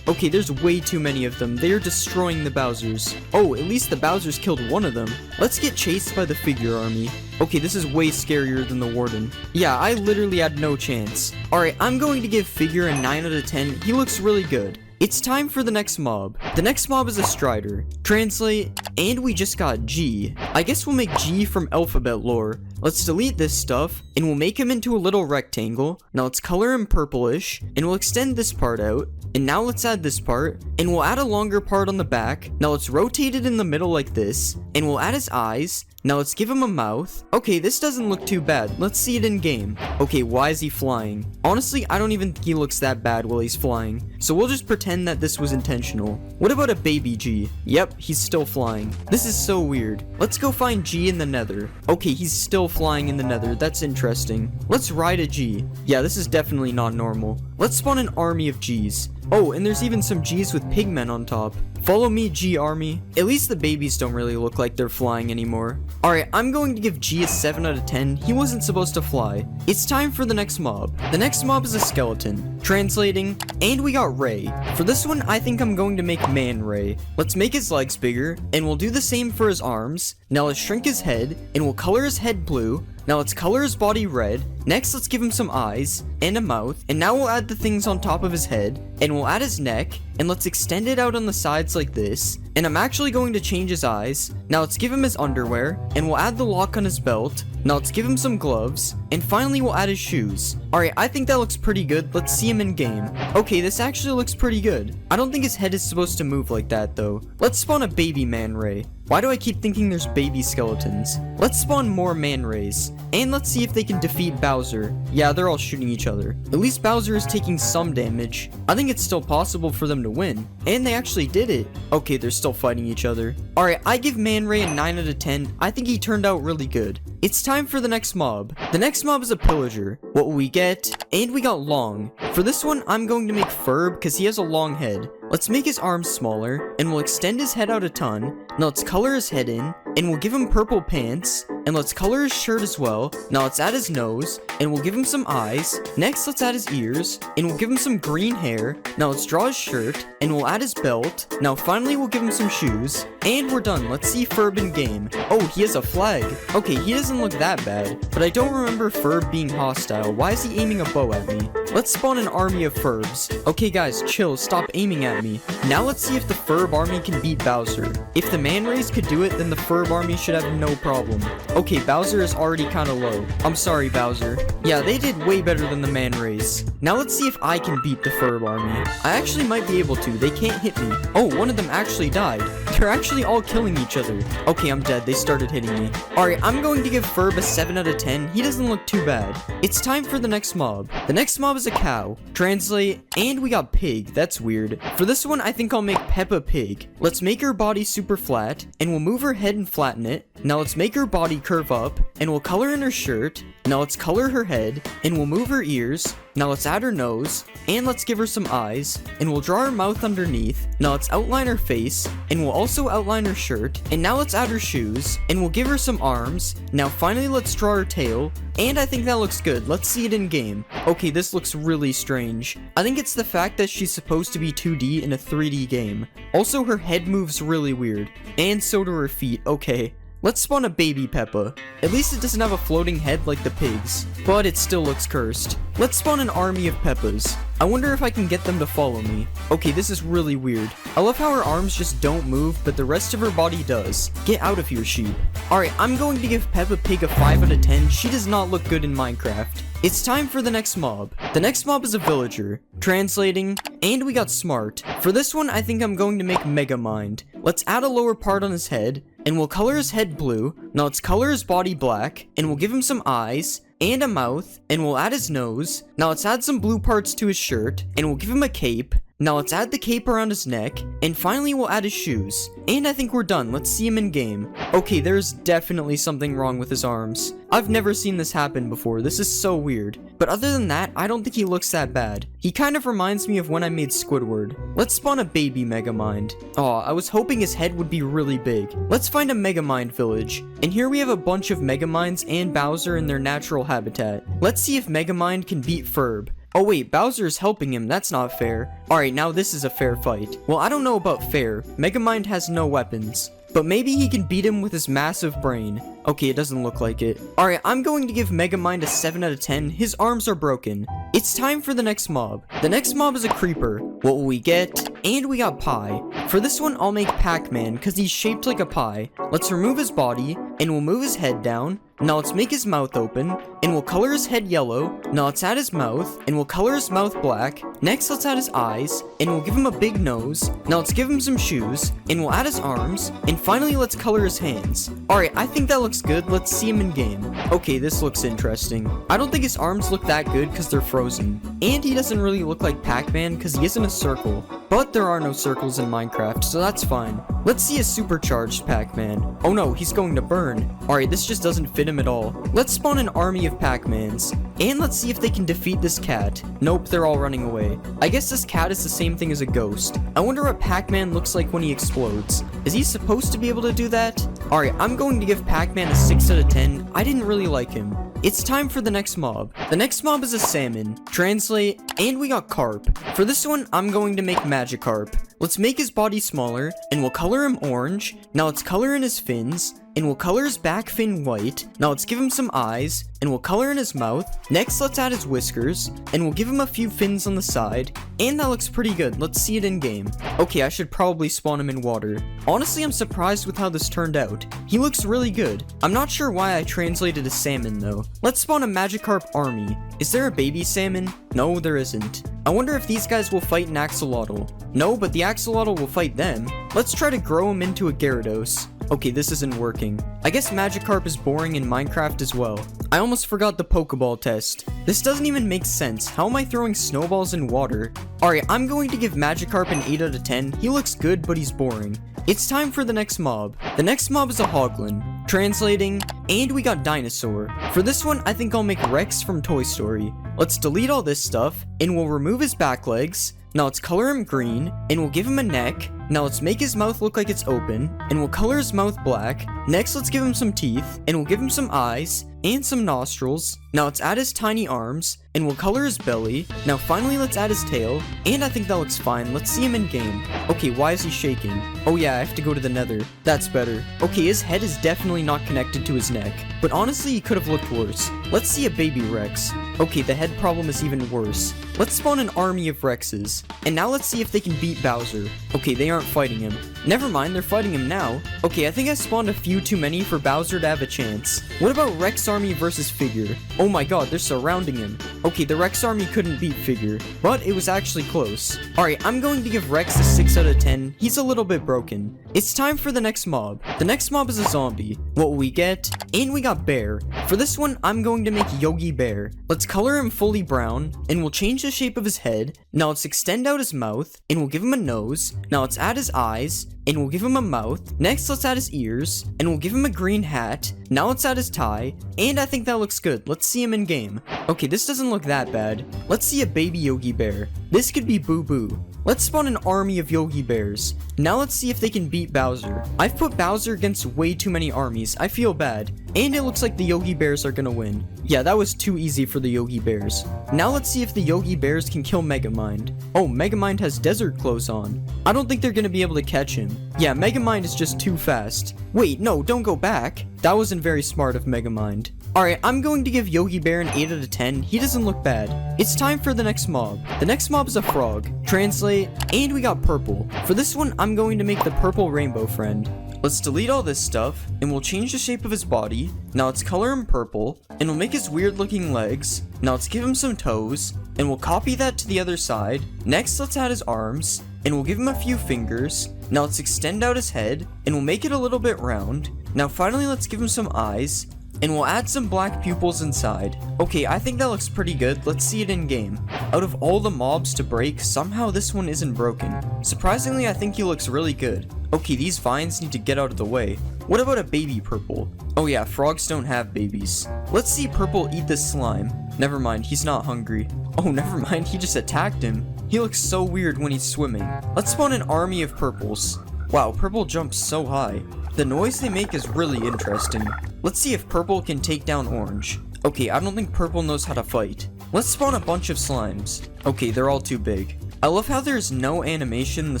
Okay, there's way too many of them. They are destroying the Bowsers. Oh, at least the Bowsers killed one of them. Let's get chased by the figure army. Okay, this is way scarier than the Warden. Yeah, I literally had no chance. Alright, I'm going to give figure a 9 out of 10. He looks really good. It's time for the next mob. The next mob is a Strider. Translate, and we just got G. I guess we'll make G from alphabet lore. Let's delete this stuff, and we'll make him into a little rectangle. Now let's color him purplish, and we'll extend this part out. And now let's add this part, and we'll add a longer part on the back. Now let's rotate it in the middle like this, and we'll add his eyes. Now let's give him a mouth. Okay, this doesn't look too bad. Let's see it in game. Okay, why is he flying? Honestly, I don't even think he looks that bad while he's flying. So we'll just pretend that this was intentional. What about a baby G? Yep, he's still flying. This is so weird. Let's go find G in the nether. Okay, he's still flying in the nether. That's interesting. Let's ride a G. Yeah, this is definitely not normal. Let's spawn an army of Gs. Oh, and there's even some Gs with pigmen on top. Follow me, G army. At least the babies don't really look like they're flying anymore. Alright, I'm going to give G a 7 out of 10. He wasn't supposed to fly. It's time for the next mob. The next mob is a skeleton. Translating, and we got Ray. For this one, I think I'm going to make Man Ray. Let's make his legs bigger, and we'll do the same for his arms. Now let's shrink his head, and we'll color his head blue. Now let's color his body red. Next, let's give him some eyes and a mouth. And now we'll add the things on top of his head. And we'll add his neck. And let's extend it out on the sides like this. And I'm actually going to change his eyes. Now let's give him his underwear. And we'll add the lock on his belt. Now let's give him some gloves. And finally, we'll add his shoes. Alright, I think that looks pretty good. Let's see him in game. Okay, this actually looks pretty good. I don't think his head is supposed to move like that though. Let's spawn a baby Man Ray. Why do I keep thinking there's baby skeletons? Let's spawn more Man Rays. And let's see if they can defeat Bowser. Yeah, they're all shooting each other. At least Bowser is taking some damage. I think it's still possible for them to win. And they actually did it. Okay, they're still fighting each other. Alright, I give Man Ray a 9 out of 10. I think he turned out really good. It's time for the next mob. The next mob is a pillager. What will we get? And we got Long. For this one, I'm going to make Ferb because he has a long head. Let's make his arms smaller, and we'll extend his head out a ton. Now let's color his head in, and we'll give him purple pants, and let's color his shirt as well. Now let's add his nose, and we'll give him some eyes. Next, let's add his ears, and we'll give him some green hair. Now let's draw his shirt, and we'll add his belt. Now finally, we'll give him some shoes, and we're done. Let's see Ferb in game. Oh, he has a flag. Okay, he doesn't look that bad, but I don't remember Ferb being hostile. Why is he aiming a bow at me? Let's spawn an army of Ferbs. Okay guys, chill, stop aiming at me. Now let's see if the Ferb army can beat Bowser. If the Man Rays could do it, then the Ferb army should have no problem. Okay, Bowser is already kinda low. I'm sorry, Bowser. Yeah, they did way better than the Man Rays. Now let's see if I can beat the Ferb army. I actually might be able to. They can't hit me. Oh, one of them actually died. They're actually all killing each other. Okay, I'm dead. They started hitting me. Alright, I'm going to give Ferb a 7 out of 10. He doesn't look too bad. It's time for the next mob. The next mob is a cow. Translate, and we got Pig. That's weird. For this one, I think I'll make Peppa Pig. Let's make her body super flat, and we'll move her head and flatten it. Now let's make her body curve up, and we'll color in her shirt. Now let's color her head, and we'll move her ears. Now let's add her nose, and let's give her some eyes, and we'll draw her mouth underneath. Now let's outline her face, and we'll also outline her shirt. And now let's add her shoes, and we'll give her some arms. Now finally let's draw her tail, and I think that looks good. Let's see it in game. Okay, this looks really strange. I think it's the fact that she's supposed to be 2D in a 3D game. Also, her head moves really weird, and so do her feet. Okay. Let's spawn a baby Peppa. At least it doesn't have a floating head like the pigs, but it still looks cursed. Let's spawn an army of Peppas. I wonder if I can get them to follow me. Okay, this is really weird. I love how her arms just don't move, but the rest of her body does. Get out of here, sheep. Alright, I'm going to give Peppa Pig a 5 out of 10. She does not look good in Minecraft. It's time for the next mob. The next mob is a villager. Translating, and we got Smart. For this one, I think I'm going to make Megamind. Let's add a lower part on his head. and we'll color his head blue. Now let's color his body black, and we'll give him some eyes and a mouth, and we'll add his nose. Now let's add some blue parts to his shirt, and we'll give him a cape. Now let's add the cape around his neck, and finally we'll add his shoes. And I think we're done. Let's see him in game. Okay, there's definitely something wrong with his arms. I've never seen this happen before. This is so weird. But other than that, I don't think he looks that bad. He kind of reminds me of when I made Squidward. Let's spawn a baby Megamind. Aw, I was hoping his head would be really big. Let's find a Megamind village. And here we have a bunch of Megaminds and Bowser in their natural habitat. Let's see if Megamind can beat Ferb. Oh wait, Bowser is helping him, that's not fair. Alright, now this is a fair fight. Well, I don't know about fair. Megamind has no weapons. But maybe he can beat him with his massive brain. Okay, it doesn't look like it. Alright, I'm going to give Megamind a 7 out of 10. His arms are broken. It's time for the next mob. The next mob is a creeper. What will we get? And we got pie. For this one, I'll make Pac-Man, because he's shaped like a pie. Let's remove his body, and we'll move his head down. Now let's make his mouth open, and we'll color his head yellow. Now let's add his mouth, and we'll color his mouth black. Next, let's add his eyes, and we'll give him a big nose. Now let's give him some shoes, and we'll add his arms, and finally let's color his hands. Alright, I think that looks good. Let's see him in game. Okay, this looks interesting. I don't think his arms look that good because they're frozen. And he doesn't really look like Pac-Man because he isn't a circle. But there are no circles in Minecraft, so that's fine. Let's see a supercharged Pac-Man. Oh no, he's going to burn. Alright, this just doesn't fit him at all. Let's spawn an army of Pac-Mans. And let's see if they can defeat this cat. Nope, they're all running away. I guess this cat is the same thing as a ghost. I wonder what Pac-Man looks like when he explodes. Is he supposed to be able to do that? Alright, I'm going to give Pac-Man a 6 out of 10. I didn't really like him. It's time for the next mob. The next mob is a salmon. Translate, and we got carp. For this one, I'm going to make Magikarp. Let's make his body smaller, and we'll color him orange. Now let's color in his fins, and we'll color his back fin white. Now let's give him some eyes, and we'll color in his mouth. Next, let's add his whiskers, and we'll give him a few fins on the side. And that looks pretty good. Let's see it in game. Okay, I should probably spawn him in water. Honestly, I'm surprised with how this turned out. He looks really good. I'm not sure why I translated a salmon though. Let's spawn a Magikarp army. Is there a baby salmon? No, there isn't. I wonder if these guys will fight an axolotl. No, but the axolotl will fight them. Let's try to grow him into a Gyarados. Okay, this isn't working. I guess Magikarp is boring in Minecraft as well. I almost forgot the Pokeball test. This doesn't even make sense. How am I throwing snowballs in water? Alright, I'm going to give Magikarp an 8 out of 10. He looks good, but he's boring. It's time for the next mob. The next mob is a Hoglin. Translating, and we got Dinosaur. For this one, I think I'll make Rex from Toy Story. Let's delete all this stuff, and we'll remove his back legs. Now let's color him green, and we'll give him a neck. Now let's make his mouth look like it's open, and we'll color his mouth black. Next, let's give him some teeth, and we'll give him some eyes, and some nostrils. Now let's add his tiny arms, and we'll color his belly. Now finally, let's add his tail, and I think that looks fine. Let's see him in game. Okay, why is he shaking? Oh yeah, I have to go to the nether. That's better. Okay, his head is definitely not connected to his neck, but honestly, he could have looked worse. Let's see a baby Rex. Okay, the head problem is even worse. Let's spawn an army of Rexes, and now let's see if they can beat Bowser. Okay, they aren't fighting him. Never mind, they're fighting him now. Okay, I think I spawned a few too many for Bowser to have a chance. What about Rex Army versus Figure? Oh my god, they're surrounding him. Okay, the Rex Army couldn't beat Figure, but it was actually close. Alright, I'm going to give Rex a 6 out of 10. He's a little bit broken. It's time for the next mob. The next mob is a zombie. What will we get? And we got Bear. For this one, I'm going to make Yogi Bear. Let's color him fully brown, and we'll change the shape of his head. Now let's extend out his mouth, and we'll give him a nose. Now let's add his eyes, and we'll give him a mouth. Next, let's add his ears, and we'll give him a green hat. Now let's add his tie, and I think that looks good. Let's see him in game. Okay, this doesn't look that bad. Let's see a baby Yogi Bear. This could be Boo Boo. Let's spawn an army of Yogi Bears. Now let's see if they can beat Bowser. I've put Bowser against way too many armies. I feel bad. And it looks like the Yogi Bears are gonna win. Yeah, that was too easy for the Yogi Bears. Now let's see if the Yogi Bears can kill Megamind. Oh, Megamind has desert clothes on. I don't think they're gonna be able to catch him. Yeah, Megamind is just too fast. Wait, no, don't go back. That wasn't very smart of Megamind. Alright, I'm going to give Yogi Bear an 8 out of 10. He doesn't look bad. It's time for the next mob. The next mob is a frog. Translate, and we got purple. For this one, I'm going to make the purple rainbow friend. Let's delete all this stuff, and we'll change the shape of his body. Now let's color him purple, and we'll make his weird looking legs. Now let's give him some toes, and we'll copy that to the other side. Next, let's add his arms. and we'll give him a few fingers. Now let's extend out his head, and we'll make it a little bit round. Now finally let's give him some eyes, and we'll add some black pupils inside. Okay, I think that looks pretty good. Let's see it in game. Out of all the mobs to break, somehow this one isn't broken. Surprisingly, I think he looks really good. Okay, these vines need to get out of the way. What about a baby purple? Oh yeah, frogs don't have babies. Let's see purple eat this slime. Never mind, he's not hungry. Oh, never mind, he just attacked him. He looks so weird when he's swimming. Let's spawn an army of purples. Wow, purple jumps so high. The noise they make is really interesting. Let's see if purple can take down orange. Okay, I don't think purple knows how to fight. Let's spawn a bunch of slimes. Okay, they're all too big. I love how there's no animation, the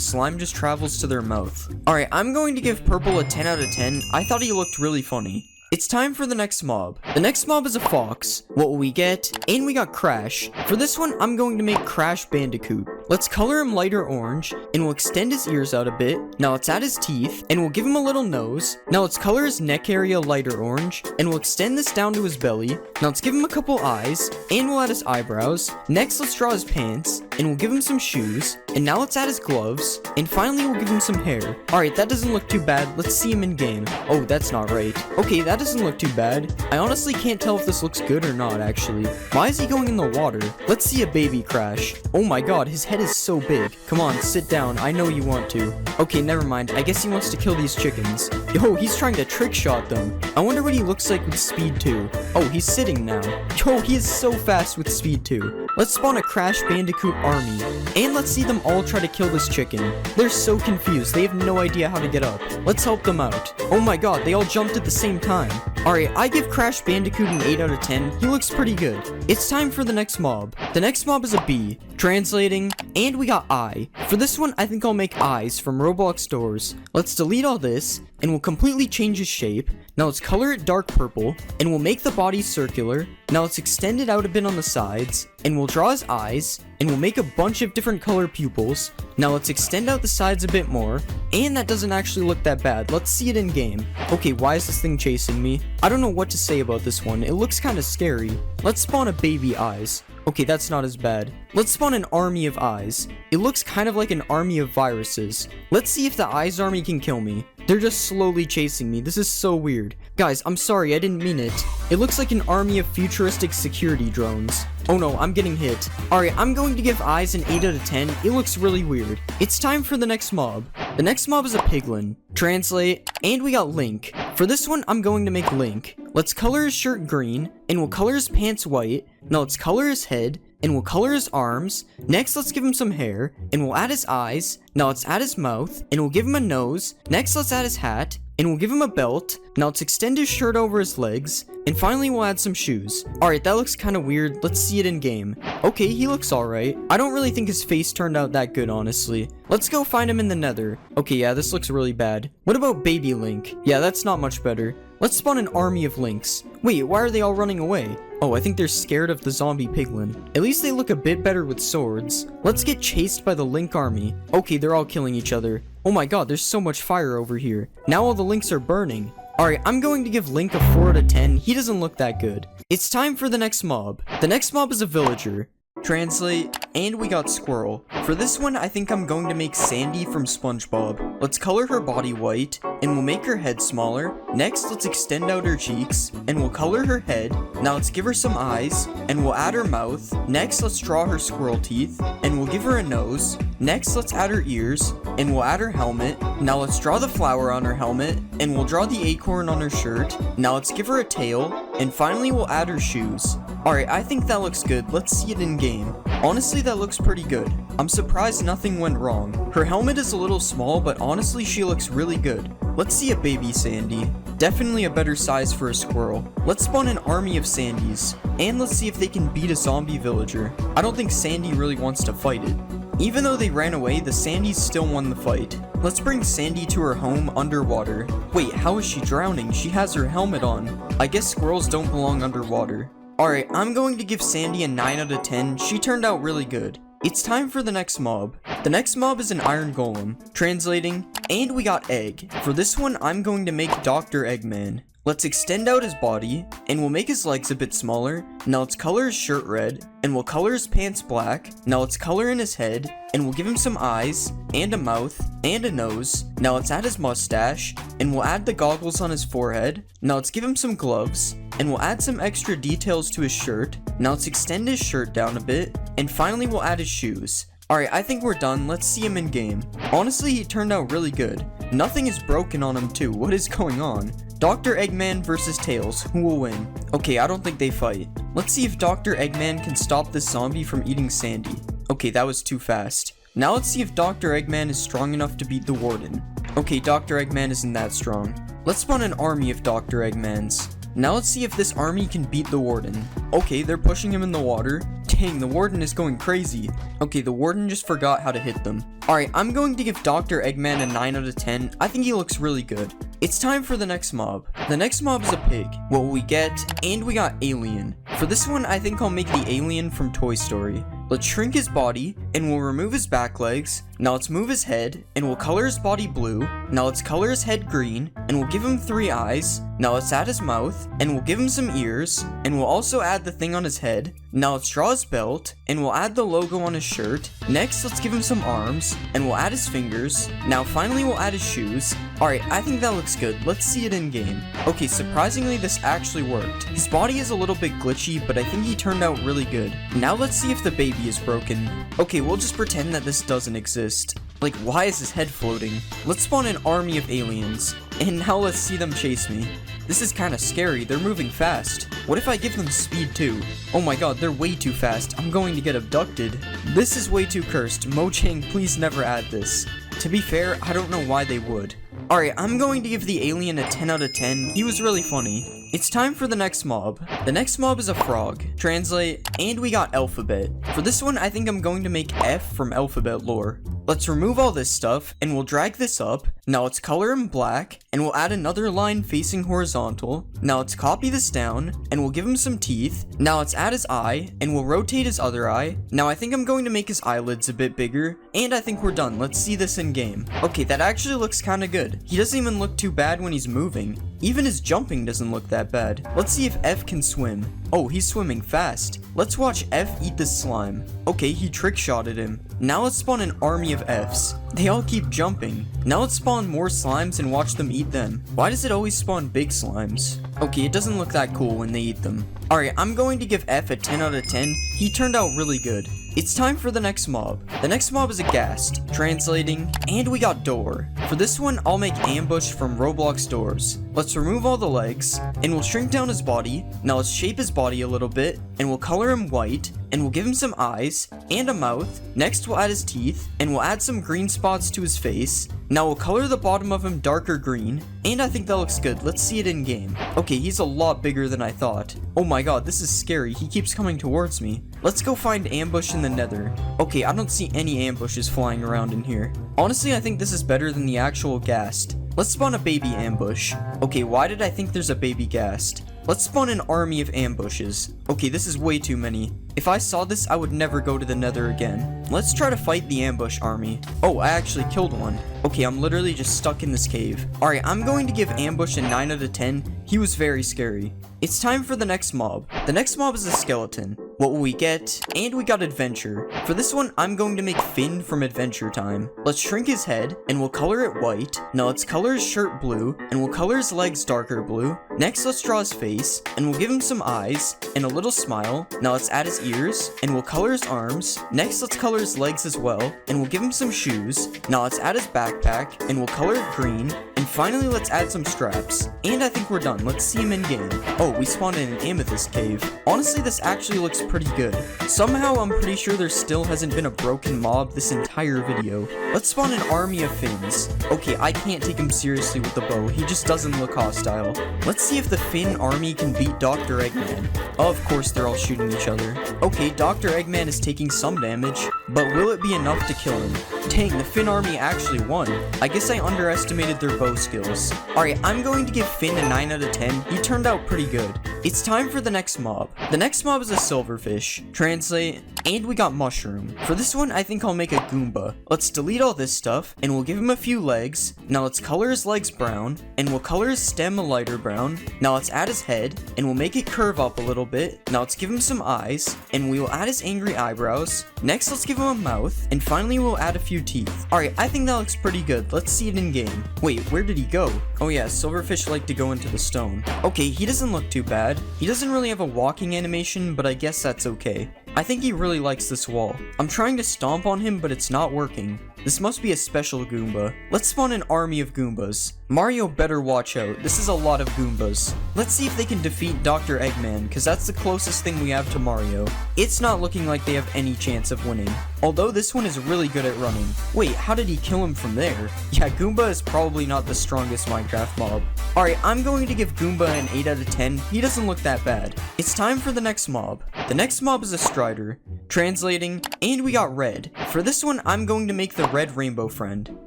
slime just travels to their mouth. Alright, I'm going to give purple a 10 out of 10. I thought he looked really funny. It's time for the next mob. The next mob is a fox. What will we get? And we got Crash. For this one, I'm going to make Crash Bandicoot. Let's color him lighter orange, and we'll extend his ears out a bit. Now let's add his teeth, and we'll give him a little nose. Now let's color his neck area lighter orange, and we'll extend this down to his belly. Now let's give him a couple eyes, and we'll add his eyebrows. Next, let's draw his pants, and we'll give him some shoes. And now let's add his gloves, and finally we'll give him some hair. Alright, that doesn't look too bad. Let's see him in game. Oh, that's not right. Okay, that doesn't look too bad. I honestly can't tell if this looks good or not, actually. Why is he going in the water? Let's see a baby Crash. Oh my god, his head is so big. Come on, sit down. I know you want to. Okay, never mind. I guess he wants to kill these chickens. Yo, he's trying to trick shot them. I wonder what he looks like with speed 2. Oh, he's sitting now. Yo, he is so fast with speed 2. Let's spawn a Crash Bandicoot army. And let's see them all try to kill this chicken. They're so confused. They have no idea how to get up. Let's help them out. Oh my god, they all jumped at the same time. Alright, I give Crash Bandicoot an 8 out of 10. He looks pretty good. It's time for the next mob. The next mob is a bee. Translating, and we got eye. For this one, I think I'll make eyes from Roblox doors. Let's delete all this, and we'll completely change his shape. Now let's color it dark purple, and we'll make the body circular. Now let's extend it out a bit on the sides, and we'll draw his eyes, and we'll make a bunch of different color pupils. Now let's extend out the sides a bit more, and that doesn't actually look that bad. Let's see it in game. Okay, why is this thing chasing me? I don't know what to say about this one. It looks kind of scary. Let's spawn a baby eyes. Okay, that's not as bad. Let's spawn an army of eyes. It looks kind of like an army of viruses. Let's see if the eyes army can kill me. They're just slowly chasing me. This is so weird. Guys, I'm sorry, I didn't mean it. It looks like an army of futuristic security drones. Oh no, I'm getting hit. Alright, I'm going to give eyes an 8 out of 10. It looks really weird. It's time for the next mob. The next mob is a piglin. Translate, and we got Link. For this one, I'm going to make Link. Let's color his shirt green, and we'll color his pants white. Now let's color his head, and we'll color his arms. Next, let's give him some hair, and we'll add his eyes. Now let's add his mouth, and we'll give him a nose. Next, let's add his hat, and we'll give him a belt. Now let's extend his shirt over his legs, and finally we'll add some shoes. Alright, that looks kind of weird. Let's see it in game. Okay, he looks alright. I don't really think his face turned out that good, honestly. Let's go find him in the nether. Okay, yeah, this looks really bad. What about baby Link? Yeah, that's not much better. Let's spawn an army of Links. Wait, why are they all running away? Oh, I think they're scared of the zombie piglin. At least they look a bit better with swords. Let's get chased by the Link army. Okay, they're all killing each other. Oh my god, there's so much fire over here. Now all the Links are burning. Alright, I'm going to give Link a 4 out of 10. He doesn't look that good. It's time for the next mob. The next mob is a villager. Translate, and we got Squirrel. For this one, I think I'm going to make Sandy from SpongeBob. Let's color her body white, and we'll make her head smaller. Next, let's extend out her cheeks, and we'll color her head. Now let's give her some eyes, and we'll add her mouth. Next, let's draw her squirrel teeth, and we'll give her a nose. Next, let's add her ears, and we'll add her helmet. Now let's draw the flower on her helmet, and we'll draw the acorn on her shirt. Now let's give her a tail, and finally we'll add her shoes. Alright, I think that looks good. Let's see it in game. Honestly, that looks pretty good. I'm surprised nothing went wrong. Her helmet is a little small, but honestly, she looks really good. Let's see a baby Sandy. Definitely a better size for a squirrel. Let's spawn an army of Sandys, and let's see if they can beat a zombie villager. I don't think Sandy really wants to fight it. Even though they ran away, the Sandys still won the fight. Let's bring Sandy to her home underwater. Wait, how is she drowning? She has her helmet on. I guess squirrels don't belong underwater. Alright, I'm going to give Sandy a 9 out of 10. She turned out really good. It's time for the next mob. The next mob is an iron golem. Translating, and we got egg. For this one, I'm going to make Dr. Eggman. Let's extend out his body, and we'll make his legs a bit smaller. Now let's color his shirt red, and we'll color his pants black. Now let's color in his head, and we'll give him some eyes, and a mouth, and a nose. Now let's add his mustache, and we'll add the goggles on his forehead. Now let's give him some gloves, and we'll add some extra details to his shirt. Now let's extend his shirt down a bit, and finally we'll add his shoes. Alright, I think we're done. Let's see him in game. Honestly, he turned out really good. Nothing is broken on him too. What is going on? Dr. Eggman versus Tails. Who will win? Okay, I don't think they fight. Let's see if Dr. Eggman can stop this zombie from eating Sandy. Okay, that was too fast. Now let's see if Dr. Eggman is strong enough to beat the Warden. Okay, Dr. Eggman isn't that strong. Let's spawn an army of Dr. Eggmans. Now let's see if this army can beat the Warden. Okay, they're pushing him in the water. Dang, the Warden is going crazy. Okay, the Warden just forgot how to hit them. Alright, I'm going to give Dr. Eggman a 9 out of 10. I think he looks really good. It's time for the next mob. The next mob is a pig. What will we get? And we got Alien. For this one, I think I'll make the Alien from Toy Story. Let's shrink his body, and we'll remove his back legs. Now let's move his head, and we'll color his body blue. Now let's color his head green, and we'll give him 3 eyes. Now let's add his mouth, and we'll give him some ears, and we'll also add the thing on his head. Now let's draw his belt, and we'll add the logo on his shirt. Next, let's give him some arms, and we'll add his fingers. Now finally, we'll add his shoes. Alright, I think that looks good. Let's see it in game. Okay, surprisingly, this actually worked. His body is a little bit glitchy, but I think he turned out really good. Now let's see if the baby is broken. Okay, we'll just pretend that this doesn't exist. Like, why is his head floating? Let's spawn an army of aliens, and now let's see them chase me. This is kinda scary, they're moving fast. What if I give them speed too? Oh my god, they're way too fast, I'm going to get abducted. This is way too cursed, Mojang, please never add this. To be fair, I don't know why they would. Alright, I'm going to give the alien a 10 out of 10, he was really funny. It's time for the next mob. The next mob is a frog. Translate, and we got alphabet. For this one, I think I'm going to make F from alphabet lore. Let's remove all this stuff, and we'll drag this up. Now let's color him black, and we'll add another line facing horizontal. Now let's copy this down, and we'll give him some teeth. Now let's add his eye, and we'll rotate his other eye. Now I think I'm going to make his eyelids a bit bigger, and I think we're done. Let's see this in game. Okay, that actually looks kinda good. He doesn't even look too bad when he's moving. Even his jumping doesn't look that bad. Let's see if F can swim. Oh, he's swimming fast. Let's watch F eat the slime. Okay, he trick-shotted him. Now let's spawn an army of Fs. They all keep jumping. Now let's spawn more slimes and watch them eat them. Why does it always spawn big slimes? Okay, it doesn't look that cool when they eat them. Alright, I'm going to give F a 10 out of 10. He turned out really good. It's time for the next mob. The next mob is a ghast. Translating, and we got door. For this one, I'll make ambush from Roblox doors. Let's remove all the legs, and we'll shrink down his body. Now let's shape his body a little bit, and we'll color him white, and we'll give him some eyes, and a mouth. Next, we'll add his teeth, and we'll add some green spots to his face. Now we'll color the bottom of him darker green, and I think that looks good. Let's see it in game. Okay, he's a lot bigger than I thought. Oh my god, this is scary. He keeps coming towards me. Let's go find ambush in the nether. Okay, I don't see any ambushes flying around in here. Honestly, I think this is better than the actual ghast. Let's spawn a baby ambush. Okay, why did I think there's a baby ghast? Let's spawn an army of ambushes. Okay, this is way too many. If I saw this, I would never go to the nether again. Let's try to fight the ambush army. Oh, I actually killed one. Okay, I'm literally just stuck in this cave. Alright, I'm going to give ambush a 9 out of 10. He was very scary. It's time for the next mob. The next mob is a skeleton. What will we get? And we got adventure. For this one, I'm going to make Finn from Adventure Time. Let's shrink his head, and we'll color it white. Now let's color his shirt blue, and we'll color his legs darker blue. Next, let's draw his face, and we'll give him some eyes, and a little smile. Now let's add his ears, and we'll color his arms. Next, let's color his legs as well, and we'll give him some shoes. Now let's add his backpack, and we'll color it green. And finally, let's add some straps. And I think we're done. Let's see him in game. Oh, we spawned in an amethyst cave. Honestly, this actually looks pretty good. Somehow, I'm pretty sure there still hasn't been a broken mob this entire video. Let's spawn an army of Finns. Okay, I can't take him seriously with the bow. He just doesn't look hostile. Let's see if the Finn army can beat Dr. Eggman. Of course, they're all shooting each other. Okay, Dr. Eggman is taking some damage, but will it be enough to kill him? Dang, the Finn army actually won. I guess I underestimated their bow skills. Alright, I'm going to give Finn a 9 out of 10. He turned out pretty good. It's time for the next mob. The next mob is a silverfish. Translate, and we got mushroom. For this one, I think I'll make a Goomba. Let's delete all this stuff, and we'll give him a few legs. Now let's color his legs brown, and we'll color his stem a lighter brown. Now let's add his head, and we'll make it curve up a little bit. Now let's give him some eyes, and we will add his angry eyebrows. Next, let's give him a mouth, and finally we'll add a few teeth. Alright, I think that looks pretty good. Let's see it in game. Wait, where did he go? Oh yeah, silverfish like to go into the stone. Okay, he doesn't look too bad. He doesn't really have a walking animation, but I guess that's okay. I think he really likes this wall. I'm trying to stomp on him, but it's not working. This must be a special Goomba. Let's spawn an army of Goombas. Mario better watch out. This is a lot of Goombas. Let's see if they can defeat Dr. Eggman, because that's the closest thing we have to Mario. It's not looking like they have any chance of winning. Although this one is really good at running. Wait, how did he kill him from there? Yeah, Goomba is probably not the strongest Minecraft mob. Alright, I'm going to give Goomba an 8 out of 10. He doesn't look that bad. It's time for the next mob. The next mob is a Strider. Translating, and we got red. For this one, I'm going to make the red rainbow friend.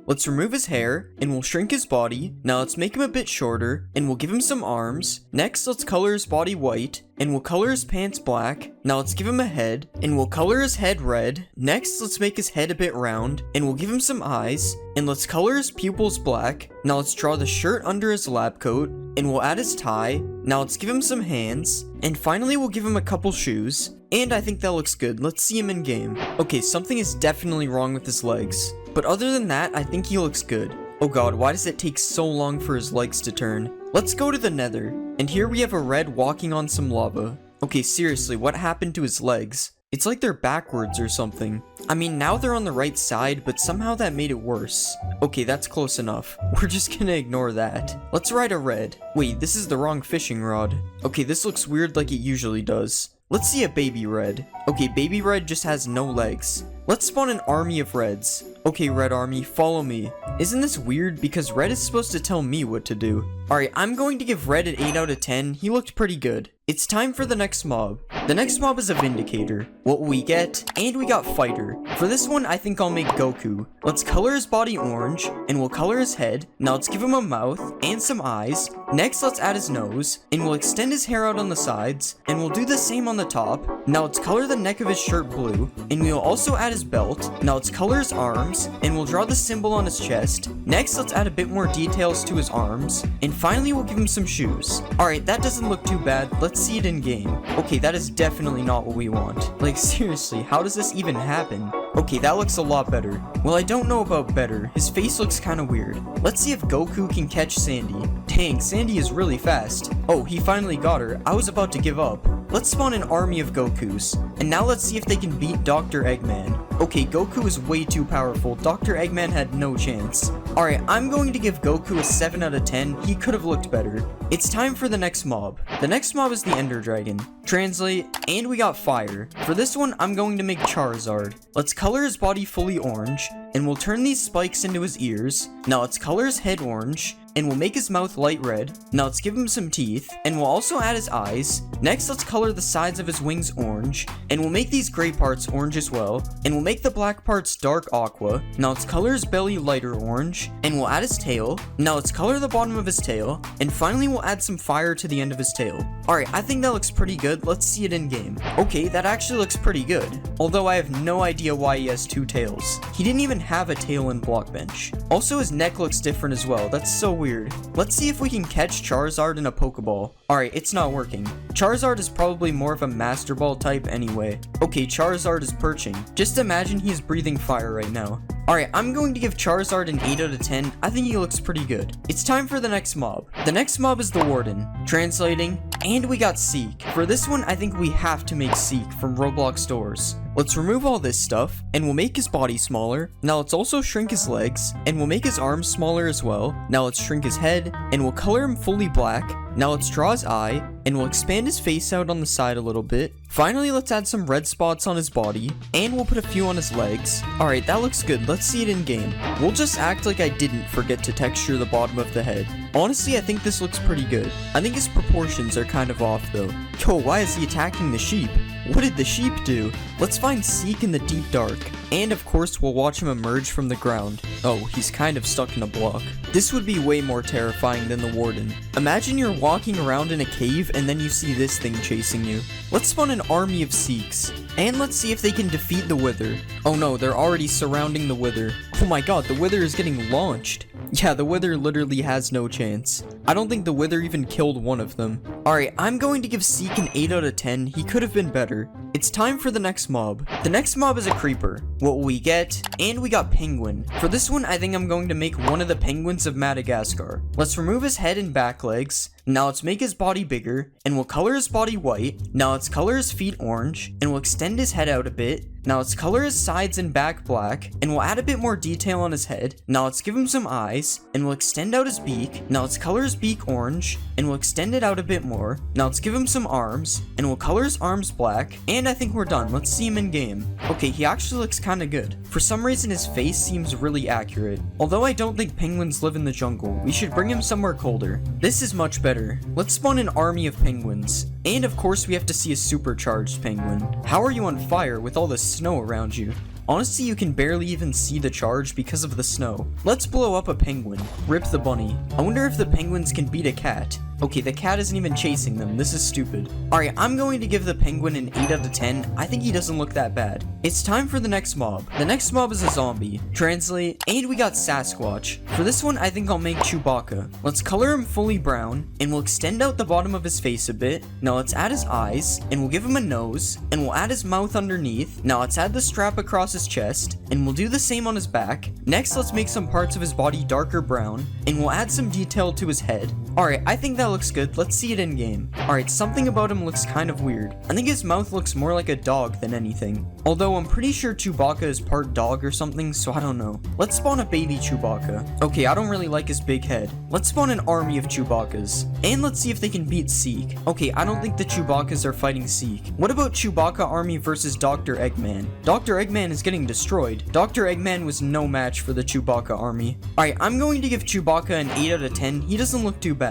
Let's remove his hair, and we'll shrink his body. Now let's make him a bit shorter, and we'll give him some arms. Next, let's color his body white, and we'll color his pants black. Now let's give him a head, and we'll color his head red. Next, let's make his head a bit round, and we'll give him some eyes, and let's color his pupils black. Now let's draw the shirt under his lab coat, and we'll add his tie. Now let's give him some hands, and finally we'll give him a couple shoes. And I think that looks good. Let's see him in game. Okay, something is definitely wrong with his legs. But other than that, I think he looks good. Oh god, why does it take so long for his legs to turn? Let's go to the nether. And here we have a red walking on some lava. Okay, seriously, what happened to his legs? It's like they're backwards or something. I mean, now they're on the right side, but somehow that made it worse. Okay, that's close enough. We're just gonna ignore that. Let's ride a red. Wait, this is the wrong fishing rod. Okay, this looks weird like it usually does. Let's see a baby red. Okay, baby red just has no legs. Let's spawn an army of reds. Okay, red army, follow me. Isn't this weird? Because red is supposed to tell me what to do. Alright, I'm going to give red an 8 out of 10. He looked pretty good. It's time for the next mob. The next mob is a Vindicator. What will we get? And we got Fighter. For this one, I think I'll make Goku. Let's color his body orange, and we'll color his head. Now let's give him a mouth and some eyes. Next, let's add his nose, and we'll extend his hair out on the sides, and we'll do the same on the top. Now let's color the neck of his shirt blue, and we'll also add his belt. Now let's color his arms, and we'll draw the symbol on his chest. Next, let's add a bit more details to his arms, and finally we'll give him some shoes. Alright, that doesn't look too bad. Let's see it in game. Okay, that is definitely not what we want. Like, seriously, how does this even happen? Okay, that looks a lot better. Well, I don't know about better. His face looks kind of weird. Let's see if Goku can catch Sandy. Dang, Sandy is really fast. Oh, he finally got her. I was about to give up. Let's spawn an army of Gokus. And now let's see if they can beat Dr. Eggman. Okay, Goku is way too powerful. Dr. Eggman had no chance. Alright, I'm going to give Goku a 7 out of 10. He could have looked better. It's time for the next mob. The next mob is the Ender Dragon. Translate, and we got Fire. For this one, I'm going to make Charizard. Let's color his body fully orange, and we'll turn these spikes into his ears. Now let's color his head orange, and we'll make his mouth light red. Now let's give him some teeth, and we'll also add his eyes. Next, let's color the sides of his wings orange, and we'll make these gray parts orange as well, and we'll make the black parts dark aqua. Now let's color his belly lighter orange, and we'll add his tail. Now let's color the bottom of his tail, and finally we'll add some fire to the end of his tail. Alright, I think that looks pretty good. Let's see it in game. Okay, that actually looks pretty good, although I have no idea why he has two tails. He didn't even have a tail in Blockbench. Also, his neck looks different as well. That's so weird. Let's see if we can catch Charizard in a Pokeball. Alright, it's not working. Charizard is probably more of a Master Ball type anyway. Okay, Charizard is perching. Just imagine he's breathing fire right now. Alright, I'm going to give Charizard an 8 out of 10. I think he looks pretty good. It's time for the next mob. The next mob is the Warden. Translating, and we got Seek. For this one, I think we have to make Seek from Roblox doors. Let's remove all this stuff, and we'll make his body smaller. Now let's also shrink his legs, and we'll make his arms smaller as well. Now let's shrink his head, and we'll color him fully black. Now let's draw his eye, and we'll expand his face out on the side a little bit. Finally, let's add some red spots on his body, and we'll put a few on his legs. Alright, that looks good. Let's see it in game. We'll just act like I didn't forget to texture the bottom of the head. Honestly, I think this looks pretty good. I think his proportions are kind of off though. Yo, why is he attacking the sheep? What did the sheep do? Let's find Seek in the deep dark. And of course, we'll watch him emerge from the ground. Oh, he's kind of stuck in a block. This would be way more terrifying than the warden. Imagine you're walking around in a cave and then you see this thing chasing you. Let's spawn an army of Sikhs. And let's see if they can defeat the Wither. Oh no, they're already surrounding the Wither. Oh my god, the Wither is getting launched. Yeah, the Wither literally has no chance. I don't think the Wither even killed one of them. Alright, I'm going to give Seek an 8 out of 10. He could have been better. It's time for the next mob. The next mob is a creeper. What will we get? And we got Penguin. For this one, I think I'm going to make one of the penguins of Madagascar. Let's remove his head and back legs. Now let's make his body bigger, and we'll color his body white. Now let's color his feet orange, and we'll extend his head out a bit. Now let's color his sides and back black, and we'll add a bit more detail on his head. Now let's give him some eyes, and we'll extend out his beak. Now let's color his beak orange, and we'll extend it out a bit more. Now let's give him some arms, and we'll color his arms black, and I think we're done. Let's see him in game. Okay, he actually looks kind of good. For some reason, his face seems really accurate. Although I don't think penguins live in the jungle, we should bring him somewhere colder. This is much better. Let's spawn an army of penguins. And of course, we have to see a supercharged penguin. How are you on fire with all this snow around you? Honestly, you can barely even see the charge because of the snow. Let's blow up a penguin. Rip the bunny. I wonder if the penguins can beat a cat. Okay, the cat isn't even chasing them. This is stupid. Alright, I'm going to give the penguin an 8 out of 10. I think he doesn't look that bad. It's time for the next mob. The next mob is a zombie. Translate, and we got Sasquatch. For this one, I think I'll make Chewbacca. Let's color him fully brown, and we'll extend out the bottom of his face a bit. Now let's add his eyes, and we'll give him a nose, and we'll add his mouth underneath. Now let's add the strap across his chest, and we'll do the same on his back. Next, let's make some parts of his body darker brown, and we'll add some detail to his head. Alright, I think that looks good. Let's see it in game. Alright, something about him looks kind of weird. I think his mouth looks more like a dog than anything. Although I'm pretty sure Chewbacca is part dog or something, so I don't know. Let's spawn a baby Chewbacca. Okay, I don't really like his big head. Let's spawn an army of Chewbaccas. And let's see if they can beat Seek. Okay, I don't think the Chewbaccas are fighting Seek. What about Chewbacca army versus Dr. Eggman? Dr. Eggman is getting destroyed. Dr. Eggman was no match for the Chewbacca army. Alright, I'm going to give Chewbacca an 8 out of 10. He doesn't look too bad.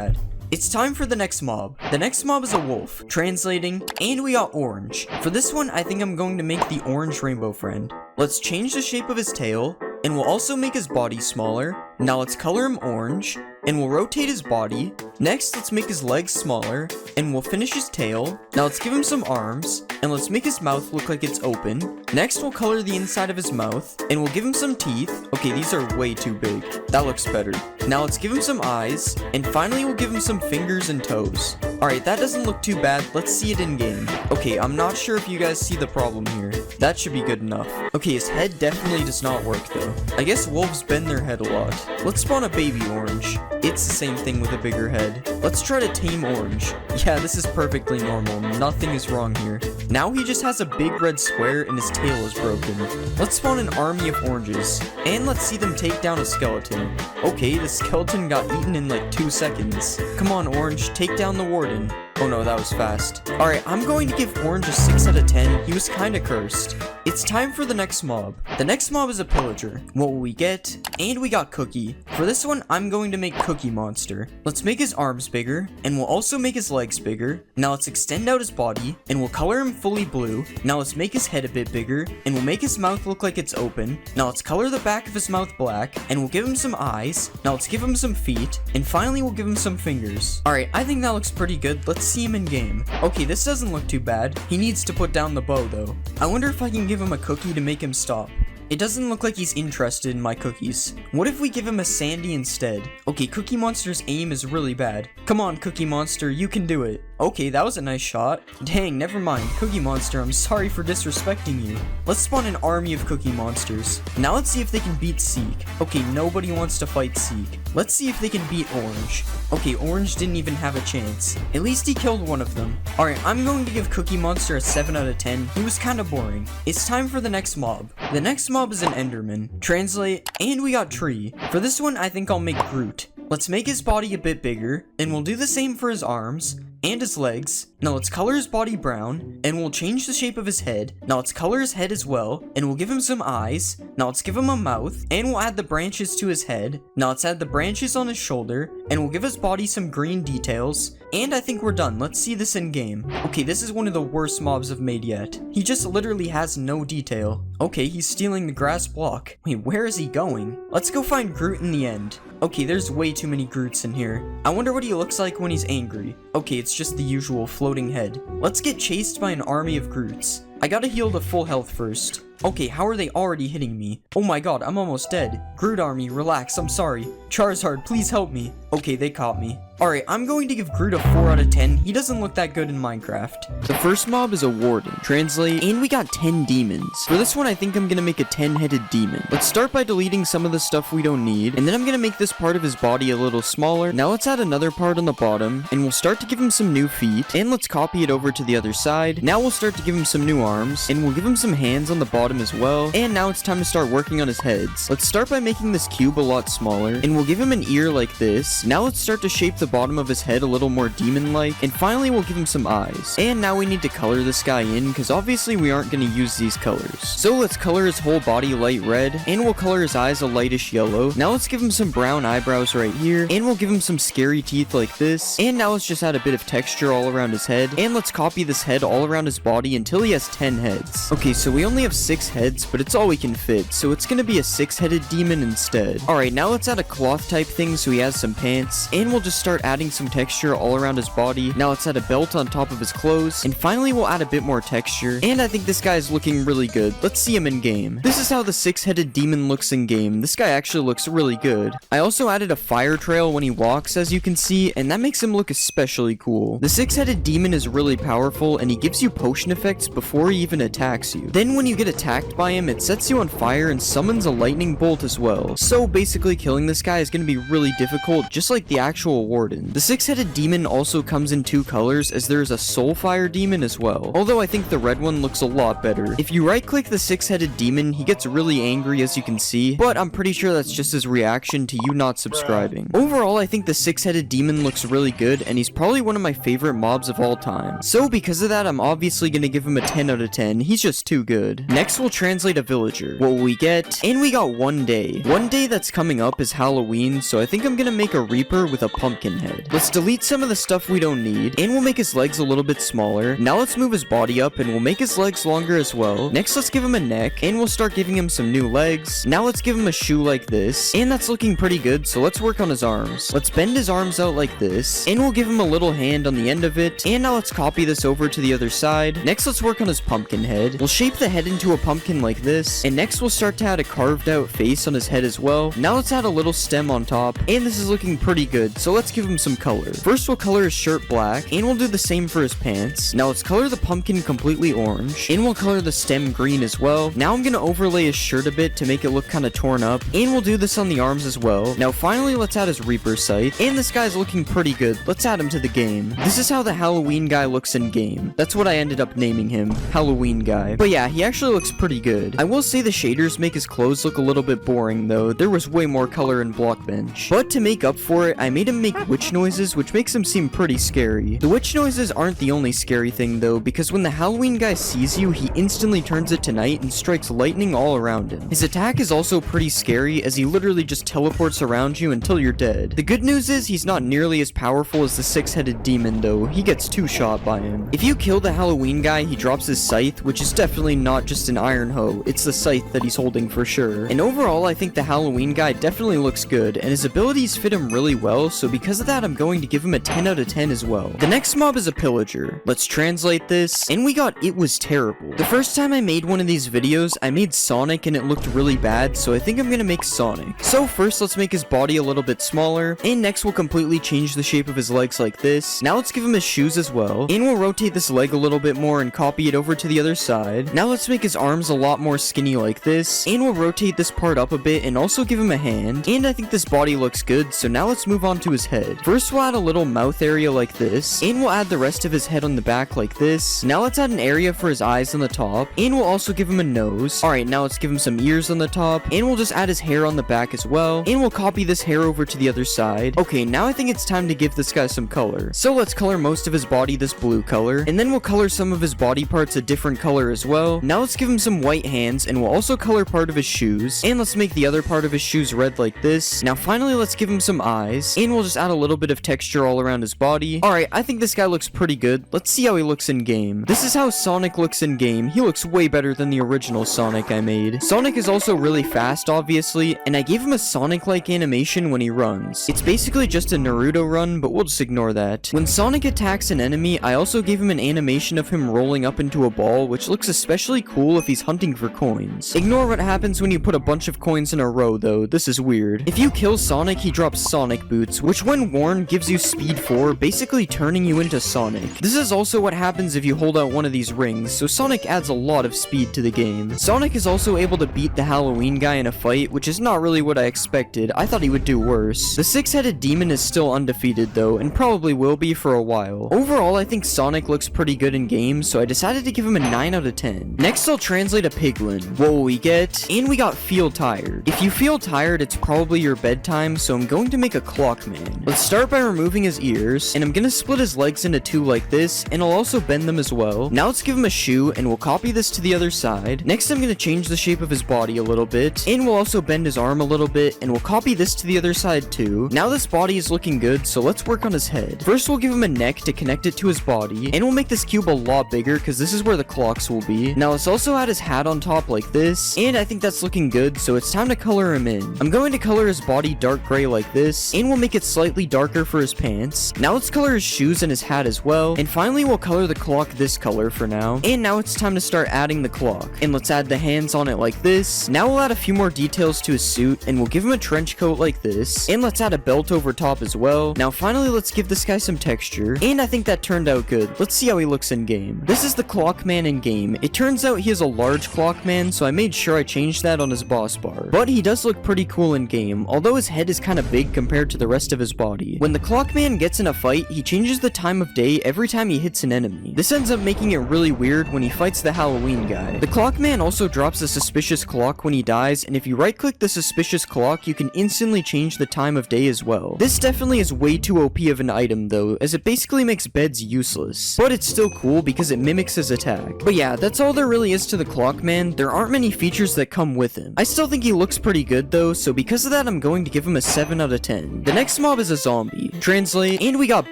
It's time for the next mob. The next mob is a wolf. Translating, and we got orange. For this one, I think I'm going to make the orange rainbow friend. Let's change the shape of his tail, and we'll also make his body smaller. Now let's color him orange, and we'll rotate his body. Next, let's make his legs smaller, and we'll finish his tail. Now let's give him some arms, and let's make his mouth look like it's open. Next, we'll color the inside of his mouth, and we'll give him some teeth. Okay, these are way too big. That looks better. Now let's give him some eyes, and finally we'll give him some fingers and toes. Alright, that doesn't look too bad. Let's see it in game. Okay, I'm not sure if you guys see the problem here. That should be good enough. Okay, his head definitely does not work though. I guess wolves bend their head a lot. Let's spawn a baby orange. It's the same thing with a bigger head. Let's try to tame orange. Yeah, this is perfectly normal. Nothing is wrong here. Now he just has a big red square and his tail is broken. Let's spawn an army of oranges. And let's see them take down a skeleton. Okay, the skeleton got eaten in like 2 seconds. Come on, Orange, take down the warden. Oh no, that was fast. Alright, I'm going to give Orange a 6 out of 10. He was kinda cursed. It's time for the next mob. The next mob is a pillager. What will we get? And we got Cookie. For this one, I'm going to make Cookie Monster. Let's make his arms bigger, and we'll also make his legs bigger. Now let's extend out his body, and we'll color him fully blue. Now let's make his head a bit bigger, and we'll make his mouth look like it's open. Now let's color the back of his mouth black, and we'll give him some eyes. Now let's give him some feet, and finally we'll give him some fingers. Alright, I think that looks pretty good. Let's see him in game. Okay, this doesn't look too bad. He needs to put down the bow though. I wonder if I can give him a cookie to make him stop. It doesn't look like he's interested in my cookies. What if we give him a Sandy instead? Okay, Cookie Monster's aim is really bad. Come on, Cookie Monster, you can do it. Okay, that was a nice shot. Dang, never mind. Cookie Monster, I'm sorry for disrespecting you. Let's spawn an army of Cookie Monsters. Now let's see if they can beat Seek. Okay, nobody wants to fight Seek. Let's see if they can beat Orange. Okay, Orange didn't even have a chance. At least he killed one of them. Alright, I'm going to give Cookie Monster a 7 out of 10. He was kinda boring. It's time for the next mob. The next mob is an Enderman. Translate, and we got Tree. For this one, I think I'll make Groot. Let's make his body a bit bigger, and we'll do the same for his arms and his legs. Now let's color his body brown, and we'll change the shape of his head. Now let's color his head as well, and we'll give him some eyes. Now let's give him a mouth, and we'll add the branches to his head. Now let's add the branches on his shoulder, and we'll give his body some green details. And I think we're done. Let's see this in game. Okay, this is one of the worst mobs I've made yet. He just literally has no detail. Okay, he's stealing the grass block. Wait, where is he going? Let's go find Groot in the end. Okay, there's way too many Groots in here. I wonder what he looks like when he's angry. Okay, it's just the usual floating head. Let's get chased by an army of Groots. I gotta heal to full health first. Okay, how are they already hitting me? Oh my god, I'm almost dead. Groot army, relax, I'm sorry. Charizard, please help me. Okay, they caught me. Alright, I'm going to give Groot a 4 out of 10. He doesn't look that good in Minecraft. The first mob is a warden. Translate, and we got 10 demons. For this one, I think I'm gonna make a 10-headed demon. Let's start by deleting some of the stuff we don't need, and then I'm gonna make this part of his body a little smaller. Now let's add another part on the bottom, and we'll start to give him some new feet, and let's copy it over to the other side. Now we'll start to give him some new arms, and we'll give him some hands on the bottom as well, and now it's time to start working on his heads. Let's start by making this cube a lot smaller, and we'll give him an ear like this. Now let's start to shape the bottom of his head a little more demon-like, and finally we'll give him some eyes. And now we need to color this guy in, because obviously we aren't going to use these colors. So let's color his whole body light red, and we'll color his eyes a lightish yellow. Now let's give him some brown eyebrows right here, and we'll give him some scary teeth like this, and now let's just add a bit of texture all around his head, and let's copy this head all around his body until he has 10 heads. Okay, so we only have 6 heads, but it's all we can fit, so it's gonna be a 6-headed demon instead. Alright, now let's add a cloth type thing so he has some pants, and we'll just start adding some texture all around his body. Now let's add a belt on top of his clothes, and finally we'll add a bit more texture, and I think this guy is looking really good. Let's see him in game. This is how the 6-headed demon looks in game. This guy actually looks really good. I also added a fire trail when he walks, as you can see, and that makes him look especially cool. The 6-headed demon is really powerful, and he gives you potion effects before he even attacks you. Then when you get attacked by him, it sets you on fire and summons a lightning bolt as well. So basically killing this guy is going to be really difficult, just like the actual warden. The 6-headed demon also comes in 2 colors, as there is a soulfire demon as well, although I think the red one looks a lot better. If you right click the 6-headed demon, he gets really angry, as you can see, but I'm pretty sure that's just his reaction to you not subscribing. Overall, I think the 6-headed demon looks really good, and he's probably one of my favorite mobs of all time. So because of that, I'm obviously going to give him a 10 out of 10. He's just too good. Next, we'll translate a villager. What will we get? And we got one day. One day that's coming up is Halloween, so I think I'm going to make a Reaper with a pumpkin head. Let's delete some of the stuff we don't need, and we'll make his legs a little bit smaller. Now let's move his body up, and we'll make his legs longer as well. Next, let's give him a neck, and we'll start giving him some new legs. Now let's give him a shoe like this, and that's looking pretty good, so let's work on his arms. Let's bend his arms out like this, and we'll give him a little hand on the end of it, and now let's copy this over to the other side. Next, let's work on his pumpkin head. We'll shape the head into a pumpkin like this, and next we'll start to add a carved out face on his head as well. Now let's add a little stem on top, and this is looking pretty good, so let's give him some color. First, we'll color his shirt black, and we'll do the same for his pants. Now let's color the pumpkin completely orange, and we'll color the stem green as well. Now I'm gonna overlay his shirt a bit to make it look kind of torn up, and we'll do this on the arms as well. Now finally, let's add his Reaper scythe, and this guy's looking pretty good. Let's add him to the game. This is how the Halloween guy looks in game. That's what I ended up naming him, Halloween guy. But yeah, he actually looks pretty good. I will say the shaders make his clothes look a little bit boring though. There was way more color in Blockbench. But to make up for it, I made him make witch noises, which makes him seem pretty scary. The witch noises aren't the only scary thing though, because when the Halloween guy sees you, he instantly turns it to night and strikes lightning all around him. His attack is also pretty scary, as he literally just teleports around you until you're dead. The good news is he's not nearly as powerful as the 6-headed demon though. He gets 2 shot by him. If you kill the Halloween guy, he drops his scythe, which is definitely not just an iron hoe. It's the scythe that he's holding for sure. And overall, I think the Halloween guy definitely looks good, and his abilities fit him really well, so because of that, I'm going to give him a 10 out of 10 as well. The next mob is a pillager. Let's translate this, and we got It Was Terrible. The first time I made one of these videos, I made Sonic and it looked really bad, so I think I'm gonna make Sonic. So first, let's make his body a little bit smaller, and next we'll completely change the shape of his legs like this. Now let's give him his shoes as well, and we'll rotate this leg a little bit more and copy it over to the other side. Now let's make his arms a lot more skinny like this, and we'll rotate this part up a bit and also give him a hand. And I think this body looks good, so now let's move on to his head. First, we'll add a little mouth area like this, and we'll add the rest of his head on the back like this. Now let's add an area for his eyes on the top, and we'll also give him a nose. Alright, now let's give him some ears on the top, and we'll just add his hair on the back as well, and we'll copy this hair over to the other side. Okay, now I think it's time to give this guy some color. So let's color most of his body this blue color, and then we'll color some of his body parts a different color as well. Now let's give him him some white hands, and we'll also color part of his shoes, and let's make the other part of his shoes red like this. Now finally, let's give him some eyes, and we'll just add a little bit of texture all around his body. Alright, I think this guy looks pretty good. Let's see how he looks in game. This is how Sonic looks in game. He looks way better than the original Sonic I made. Sonic is also really fast, obviously, and I gave him a Sonic-like animation when he runs. It's basically just a Naruto run, but we'll just ignore that. When Sonic attacks an enemy, I also gave him an animation of him rolling up into a ball, which looks especially cool if he's hunting for coins. Ignore what happens when you put a bunch of coins in a row, though. This is weird. If you kill Sonic, he drops Sonic Boots, which when worn gives you speed 4, basically turning you into Sonic. This is also what happens if you hold out one of these rings, so Sonic adds a lot of speed to the game. Sonic is also able to beat the Halloween guy in a fight, which is not really what I expected. I thought he would do worse. The 6-headed demon is still undefeated though, and probably will be for a while. Overall, I think Sonic looks pretty good in game, so I decided to give him a 9 out of 10. Next, I'll translate a piglin. What will we get? And we got feel tired. If you feel tired, it's probably your bedtime, so I'm going to make a clock man. Let's start by removing his ears, and I'm gonna split his legs into 2 like this, and I'll also bend them as well. Now let's give him a shoe, and we'll copy this to the other side. Next, I'm gonna change the shape of his body a little bit, and we'll also bend his arm a little bit, and we'll copy this to the other side too. Now this body is looking good, so let's work on his head. First, we'll give him a neck to connect it to his body, and we'll make this cube a lot bigger because this is where the clocks will be. Now let's also add his hat on top like this, and I think that's looking good, so it's time to color him in. I'm going to color his body dark gray like this, and we'll make it slightly darker for his pants. Now let's color his shoes and his hat as well, and finally we'll color the clock this color for now. And now it's time to start adding the clock, and let's add the hands on it like this. Now we'll add a few more details to his suit, and we'll give him a trench coat like this, and let's add a belt over top as well. Now finally, let's give this guy some texture, and I think that turned out good. Let's see how he looks in game. This is the clock man in game. It turns out he is a large clock man, so I made sure I changed that on his boss bar. But he does look pretty cool in game, although his head is kind of big compared to the rest of his body. When the clock man gets in a fight, he changes the time of day every time he hits an enemy. This ends up making it really weird when he fights the Halloween guy. The clock man also drops a suspicious clock when he dies, and if you right click the suspicious clock, you can instantly change the time of day as well. This definitely is way too OP of an item though, as it basically makes beds useless. But it's still cool because it mimics his attack. But yeah, that's all there really is to the clock man. There aren't many features that come with him. I still think he looks pretty good though, so because of that I'm going to give him a 7 out of 10. The next mob is a zombie. Translate, and we got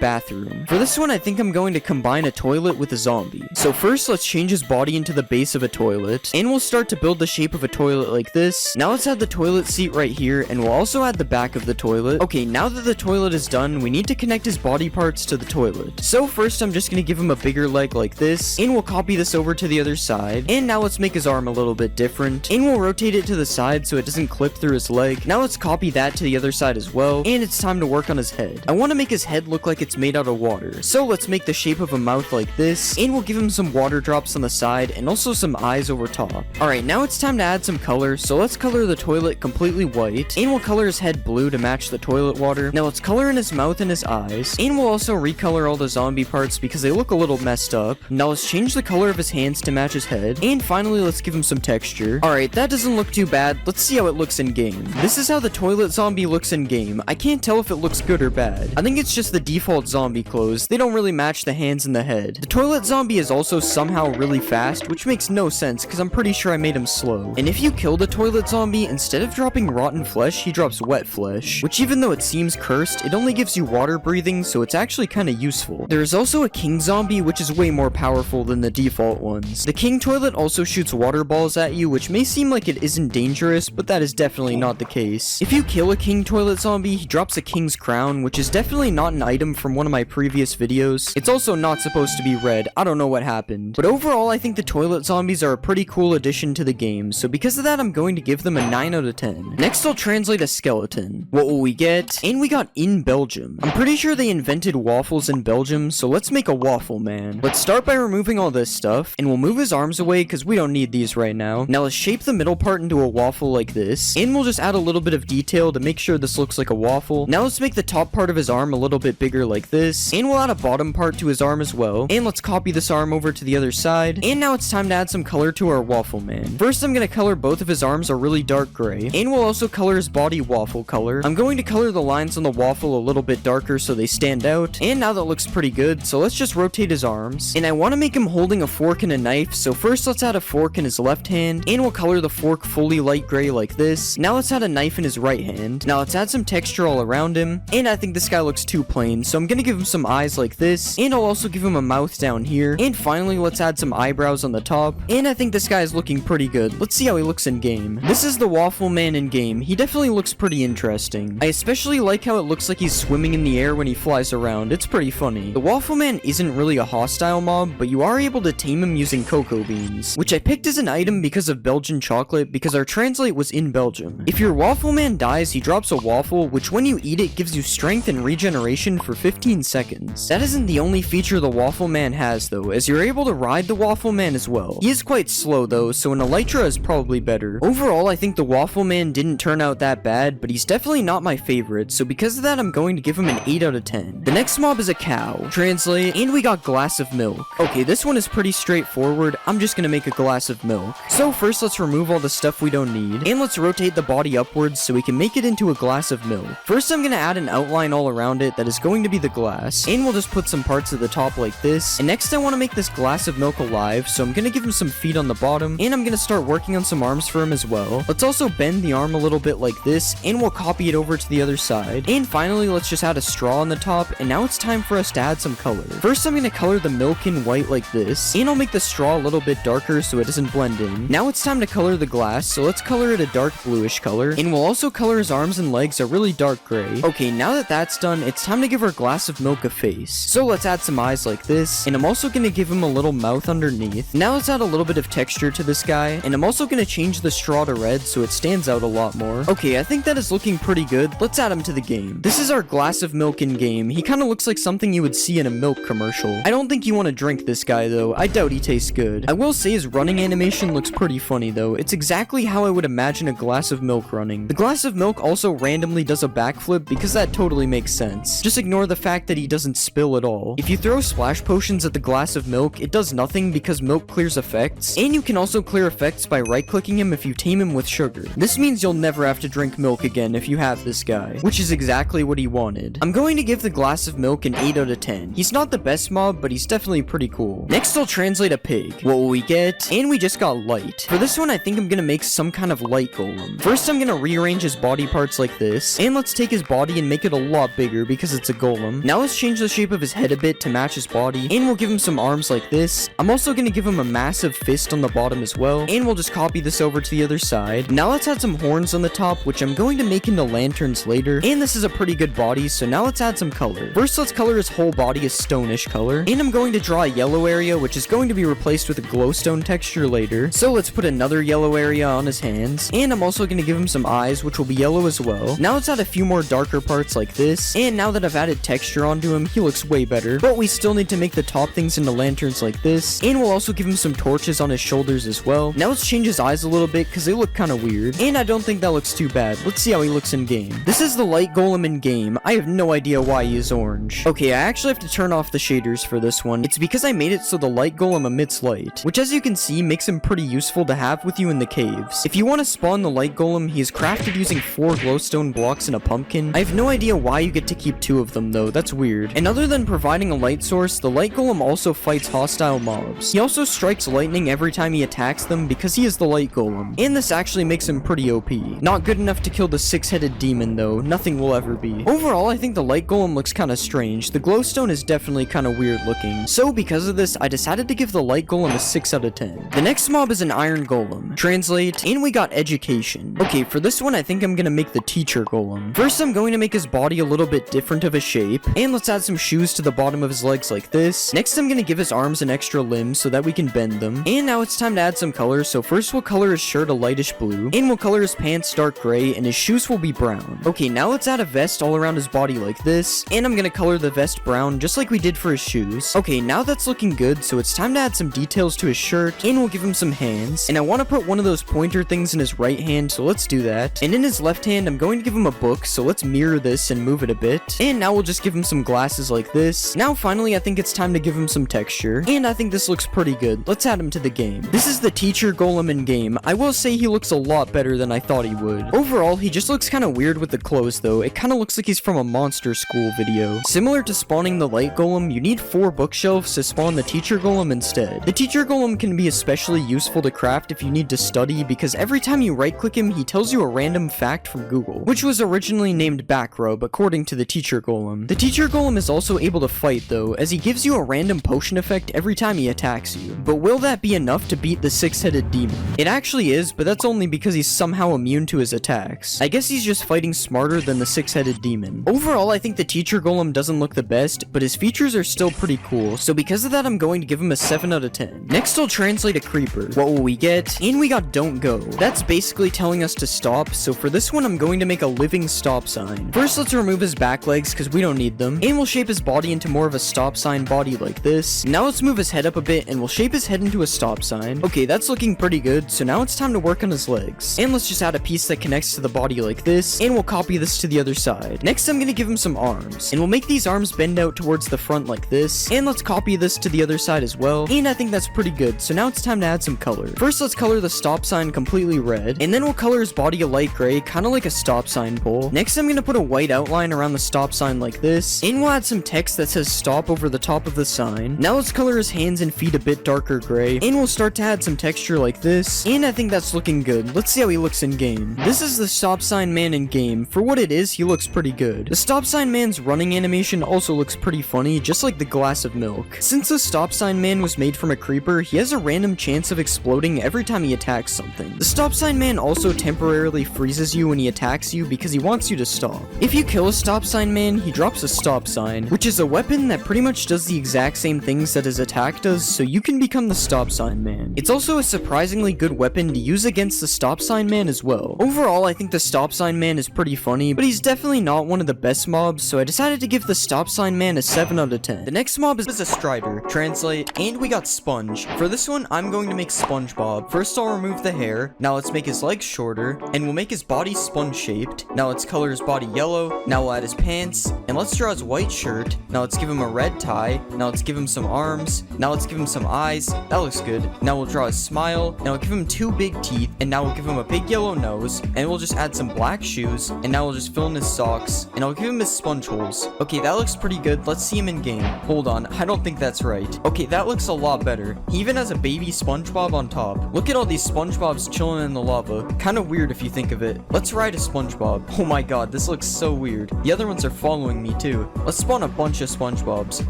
bathroom. For this one, I think I'm going to combine a toilet with a zombie. So first, let's change his body into the base of a toilet, and we'll start to build the shape of a toilet like this. Now let's add the toilet seat right here, and we'll also add the back of the toilet. Okay, now that the toilet is done, we need to connect his body parts to the toilet. So first, I'm just gonna give him a bigger leg like this, and we'll copy this over to the other side. And now let's make his arm a little bit different, and we'll rotate it to the side so it doesn't clip through his leg. Now let's copy that to the other side as well, and it's time to work on his head. I want to make his head look like it's made out of water, so let's make the shape of a mouth like this, and we'll give him some water drops on the side and also some eyes over top. Alright, now it's time to add some color, so let's color the toilet completely white, and we'll color his head blue to match the toilet water. Now let's color in his mouth and his eyes, and we'll also recolor all the zombie parts because they look a little messed up. Now let's change the color of his hands to match his head, and finally let's give him some texture. Alright, that doesn't look too bad. Let's see how it looks in game. This is how the toilet zombie looks in game. I can't tell if it looks good or bad. I think it's just the default zombie clothes. They don't really match the hands and the head. The toilet zombie is also somehow really fast, which makes no sense because I'm pretty sure I made him slow. And if you kill the toilet zombie, instead of dropping rotten flesh, he drops wet flesh, which even though it seems cursed, it only gives you water breathing, so it's actually kind of useful. There is also a king zombie, which is way more powerful than the default ones. The king toilet also shoots water balls at you, which may seem like it isn't dangerous, but that is definitely not the case. If you kill a king toilet zombie, he drops a king's crown, which is definitely not an item from one of my previous videos. It's also not supposed to be red. I don't know what happened. But overall, I think the toilet zombies are a pretty cool addition to the game, so because of that, I'm going to give them a 9 out of 10. Next, I'll translate a skeleton. What will we get? And we got in Belgium. I'm pretty sure they invented waffles in Belgium, so let's make a waffle man. Let's start by removing all this stuff, and we'll move his arms away because we don't need these right now. Now let's shape the middle part into a waffle like this, and we'll just add a little bit of detail to make sure this looks like a waffle. Now let's make the top part of his arm a little bit bigger like this, and we'll add a bottom part to his arm as well, and let's copy this arm over to the other side. And now it's time to add some color to our waffle man. First, I'm going to color both of his arms a really dark gray. And we'll also color his body waffle color. I'm going to color the lines on the waffle a little bit darker so they stand out. And now that looks pretty good, so let's just rotate his arms. And I want to make him holding a fork and a knife, so first let's add a fork in his left hand. And we'll color the fork fully light gray like this. Now let's add a knife in his right hand. Now let's add some texture all around him. And I think this guy looks too plain, so I'm going to give him some eyes like this. And I'll also give him a mouth down here. And finally, let's add some eyebrows on the top. And I think this guy is looking pretty good. Let's see how he looks in game. This is the waffle man in game. He definitely looks pretty interesting. I especially like how it looks like he's swimming in the air when he flies around. It's pretty funny. The waffle man isn't really a hostile mob, but you are able to tame him using cocoa beans, which I picked as an item because of Belgian chocolate, because our translate was in Belgium. If your waffle man dies, he drops a waffle, which when you eat it gives you strength and regeneration for 15 seconds. That isn't the only feature the waffle man has though, as you're able to ride the waffle man as well. He is quite slow though, so an elytra is probably better. Overall, I think the waffle man didn't turn out that bad, but he's definitely not my favorite, so because of that, I'm going to give him an 8 out of 10. The next mob is a cow. Translate, and we got glass of milk. Okay, this one is pretty straightforward. I'm just gonna make a glass of milk. So first, let's remove all the stuff we don't need, and let's rotate the body upwards so we can make it into a glass of milk. First, I'm gonna add an outline all around it that is going to be the glass, and we'll just put some parts at the top like this. And next, I want to make this glass of milk alive, so I'm gonna give him some feet on the bottom, and I'm gonna start working on some arms for him as well. Let's also bend the arm a little bit like this, and we'll copy it over to the other side. And finally, let's just add a straw on the top, and now it's time for us to add some color. First, I'm gonna color the milk in white like this, and I'll make the straw a little bit darker so it doesn't blend in. Now it's time to color the glass, so let's color it a dark bluish color, and we'll also color his arms and legs a really dark gray. Okay, now that that's done, it's time to give our glass of milk a face. So let's add some eyes like this, and I'm also gonna give him a little mouth underneath. Now let's add a little bit of texture to this guy, and I'm also gonna change the straw to red so it stands out a lot more. Okay, I think that is looking pretty good. Let's add him to the game. This is our glass of milk in game. He kind of looks like something you would see in a milk commercial. I don't think you want to drink this guy though. I doubt he tastes good. I will say his running animation looks pretty funny though. It's exactly how I would imagine a glass of milk running. The glass of milk also randomly does a backflip because that totally makes sense. Just ignore the fact that he doesn't spill at all. If you throw splash potions at the glass of milk, it does nothing because milk clears effects, and you can also clear effects by right-clicking him if you tame him with sugar. This means you'll never have to drink milk again if you have this guy, which is exactly what he wanted. I'm going to give the glass of milk an 8 out of 10. He's not the best mob, but he's definitely pretty cool. Next, I'll translate a pig. What will we get? And we just got light. For this one, I think I'm gonna make some kind of light golem. First, I'm gonna rearrange his body parts like this, and let's take his body and make it a lot bigger because it's a golem. Now let's change the shape of his head a bit to match his body, and we'll give him some arms like this. I'm also gonna give him a massive fist on the bottom as well, and we'll just copy this over to the other side. Now let's add some horns on the top, which I'm going to make into lanterns later, and this is a pretty good body, so now let's add some color. First, let's color his whole body a stonish color, and I'm going to draw a yellow area, which is going to be replaced with a glowstone texture later. So let's put another yellow area on his hands, and I'm also going to give him some eyes, which will be yellow as well. Now let's add a few more darker parts like this, and now that I've added texture onto him, he looks way better, but we still need to make the top things into lanterns like this, and we'll also give him some torches on his shoulders as well. Now let's change his eyes a little bit because they look kind of weird, and I don't think that looks too bad. Let's see how he looks in game. This is the light golem in game. I have no idea why he is orange. Okay, I actually have to turn off the shaders for this one. It's because I made it so the light golem emits light, which as you can see makes him pretty useful to have with you in the caves. If you want to spawn the light golem, he is crafted using 4 glowstone blocks and a pumpkin. I have no idea why you get to keep 2 of them though. That's weird. And other than providing a light source, the light golem also fights hostile mobs. He also strikes lightning every time he attacks them because he is the light golem, and this actually makes him pretty OP. Not good enough to kill the 6-headed demon though. Nothing will ever be. Overall, I think the light golem looks kind of strange. The glowstone is definitely kind of weird looking. So because of this, I decided to give the light golem a 6 out of 10. The next mob is an iron golem. Translate, and we got education. Okay, for this one, I think I'm gonna make the teacher golem. First, I'm going to make his body a little bit different of a shape, and let's add some shoes to the bottom of his legs like this. Next, I'm gonna give his arms an extra limb so that we can bend them. And now it's time to add some color, so first we'll color his shirt a lightish blue, and we'll color his pants dark gray, and his shoes will be brown. Okay, now let's add a vest all around his body like this, and I'm gonna color the vest brown just like we did for his shoes. Okay, now that's looking good, so it's time to add some details to his shirt, and we'll give him some hands. And I want to put one of those pointer things in his right hand, so let's do that. And in his left hand, I'm going to give him a book, so let's mirror this and move it a bit. And now we'll just give him some glasses like this. Now finally, I think it's time to give him some texture. teacher. And I think this looks pretty good. Let's add him to the game. This is the teacher golem in game. I will say he looks a lot better than I thought he would. Overall, he just looks kind of weird with the clothes though. It kind of looks like he's from a monster school video. Similar to spawning the light golem, you need 4 bookshelves to spawn the teacher golem instead. The teacher golem can be especially useful to craft if you need to study, because every time you right click him, he tells you a random fact from Google, which was originally named back rub according to the teacher golem. The teacher golem is also able to fight though, as he gives you a random potion effect every time he attacks you. But will that be enough to beat the 6-headed demon? It actually is, but that's only because he's somehow immune to his attacks. I guess he's just fighting smarter than the 6-headed demon. Overall, I think the teacher golem doesn't look the best, but his features are still pretty cool, so because of that I'm going to give him a 7 out of 10. Next I'll translate a creeper. What will we get? And we got don't go. That's basically telling us to stop, so for this one I'm going to make a living stop sign. First let's remove his back legs because we don't need them, and we'll shape his body into more of a stop sign body like this. Now let's move his head up a bit and we'll shape his head into a stop sign. Okay, that's looking pretty good, so now it's time to work on his legs. And let's just add a piece that connects to the body like this, and we'll copy this to the other side. Next I'm gonna give him some arms, and we'll make these arms bend out towards the front like this, and let's copy this to the other side as well, and I think that's pretty good, so now it's time to add some color. First let's color the stop sign completely red, and then we'll color his body a light gray, kind of like a stop sign pole. Next I'm gonna put a white outline around the stop sign like this, and we'll add some text that says stop over the top of the sign. Now let's color his hands and feet a bit darker gray, and we'll start to add some texture like this, and I think that's looking good. Let's see how he looks in game. This is the stop sign man in game. For what it is, he looks pretty good. The stop sign man's running animation also looks pretty funny, just like the glass of milk. Since the stop sign man was made from a creeper, he has a random chance of exploding every time he attacks something. The stop sign man also temporarily freezes you when he attacks you because he wants you to stop. If you kill a stop sign man, he drops a stop sign, which is a weapon that pretty much does the exact same things that his attack does, so you can become the stop sign man. It's also a surprisingly good weapon to use against the stop sign man as well. Overall, I think the stop sign man is pretty funny, but he's definitely not one of the best mobs, so I decided to give the stop sign man a 7 out of 10. The next mob is a strider. Translate, and we got sponge. For this one, I'm going to make SpongeBob. First I'll remove the hair. Now let's make his legs shorter, and we'll make his body sponge shaped. Now let's color his body yellow. Now we'll add his pants, and let's draw his white shirt. Now let's give him a red tie. Now let's give him some arms. Now let's give him some eyes. That looks good. Now we'll draw his smile. Now we'll give him 2 big teeth, and now we'll give him a big yellow nose, and we'll just add some black shoes, and now we'll just fill in his socks, and I'll give him his sponge holes. Okay, that looks pretty good. Let's see him in game. Hold on, I don't think that's right. Okay, that looks a lot better. He even has a baby SpongeBob on top. Look at all these SpongeBobs chilling in the lava. Kind of weird if you think of it. Let's ride a SpongeBob. Oh my god, this looks so weird. The other ones are following me too. Let's spawn a bunch of SpongeBobs.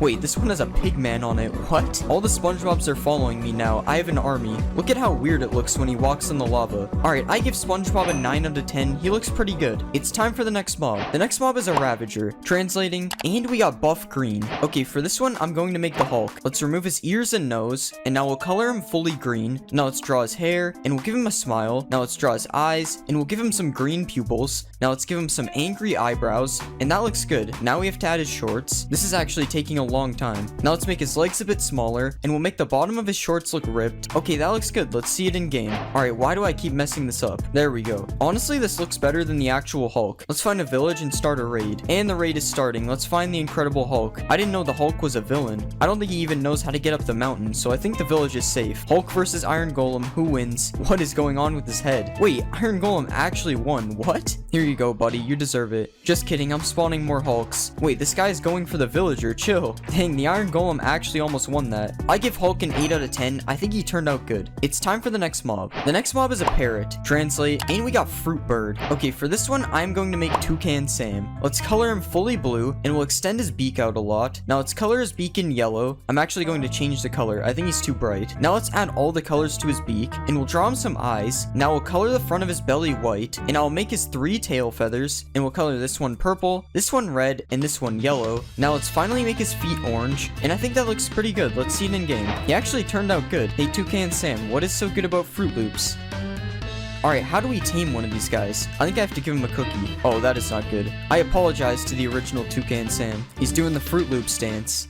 Wait, this one has a pig man on it. What? All the SpongeBobs are following me now. I have an army. Look at how weird it looks when he walks in the lava. Alright, I give SpongeBob a 9 out of 10. He looks pretty good. It's time for the next mob. The next mob is a Ravager. Translating, and we got buff green. Okay, for this one, I'm going to make the Hulk. Let's remove his ears and nose, and now we'll color him fully green. Now let's draw his hair, and we'll give him a smile. Now let's draw his eyes, and we'll give him some green pupils. Now let's give him some angry eyebrows, and that looks good. Now we have to add his shorts. This is actually taking a long time. Now let's make his legs a bit smaller, and we'll make the bottom of his shorts look ripped. Okay, that looks good. Let's see it in game. Alright, why do I keep messing this up? There we go. Honestly, this looks better than the actual Hulk. Let's find a village and start a raid. And the raid is starting. Let's find the Incredible Hulk. I didn't know the Hulk was a villain. I don't think he even knows how to get up the mountain, so I think the village is safe. Hulk versus Iron Golem. Who wins? What is going on with his head? Wait, Iron Golem actually won. What? Here you go, buddy. You deserve it. Just kidding. I'm spawning more Hulks. Wait, this guy's going for the villager. Chill. Dang, the Iron Golem actually almost won that. I give Hulk an 8 out of 10. I think he turned out good. It's time for the next mob. The next mob is a parrot. Translate, and we got Fruit Bird. Okay, for this one, I'm going to make Toucan Sam. Let's color him fully blue, and we'll extend his beak out a lot. Now let's color his beak in yellow. I'm actually going to change the color. I think he's too bright. Now let's add all the colors to his beak, and we'll draw him some eyes. Now we'll color the front of his belly white, and I'll make his 3 tail feathers, and we'll color this one purple, this one red, and this one yellow. Now let's finally make his feet orange, and I think that looks pretty good. Let's see it in game. He actually turned out good. Hey, Toucan Sam, what is so good about Fruit Loops? Alright, how do we tame one of these guys? I think I have to give him a cookie. Oh, that is not good. I apologize to the original Toucan Sam. He's doing the Fruit Loop stance.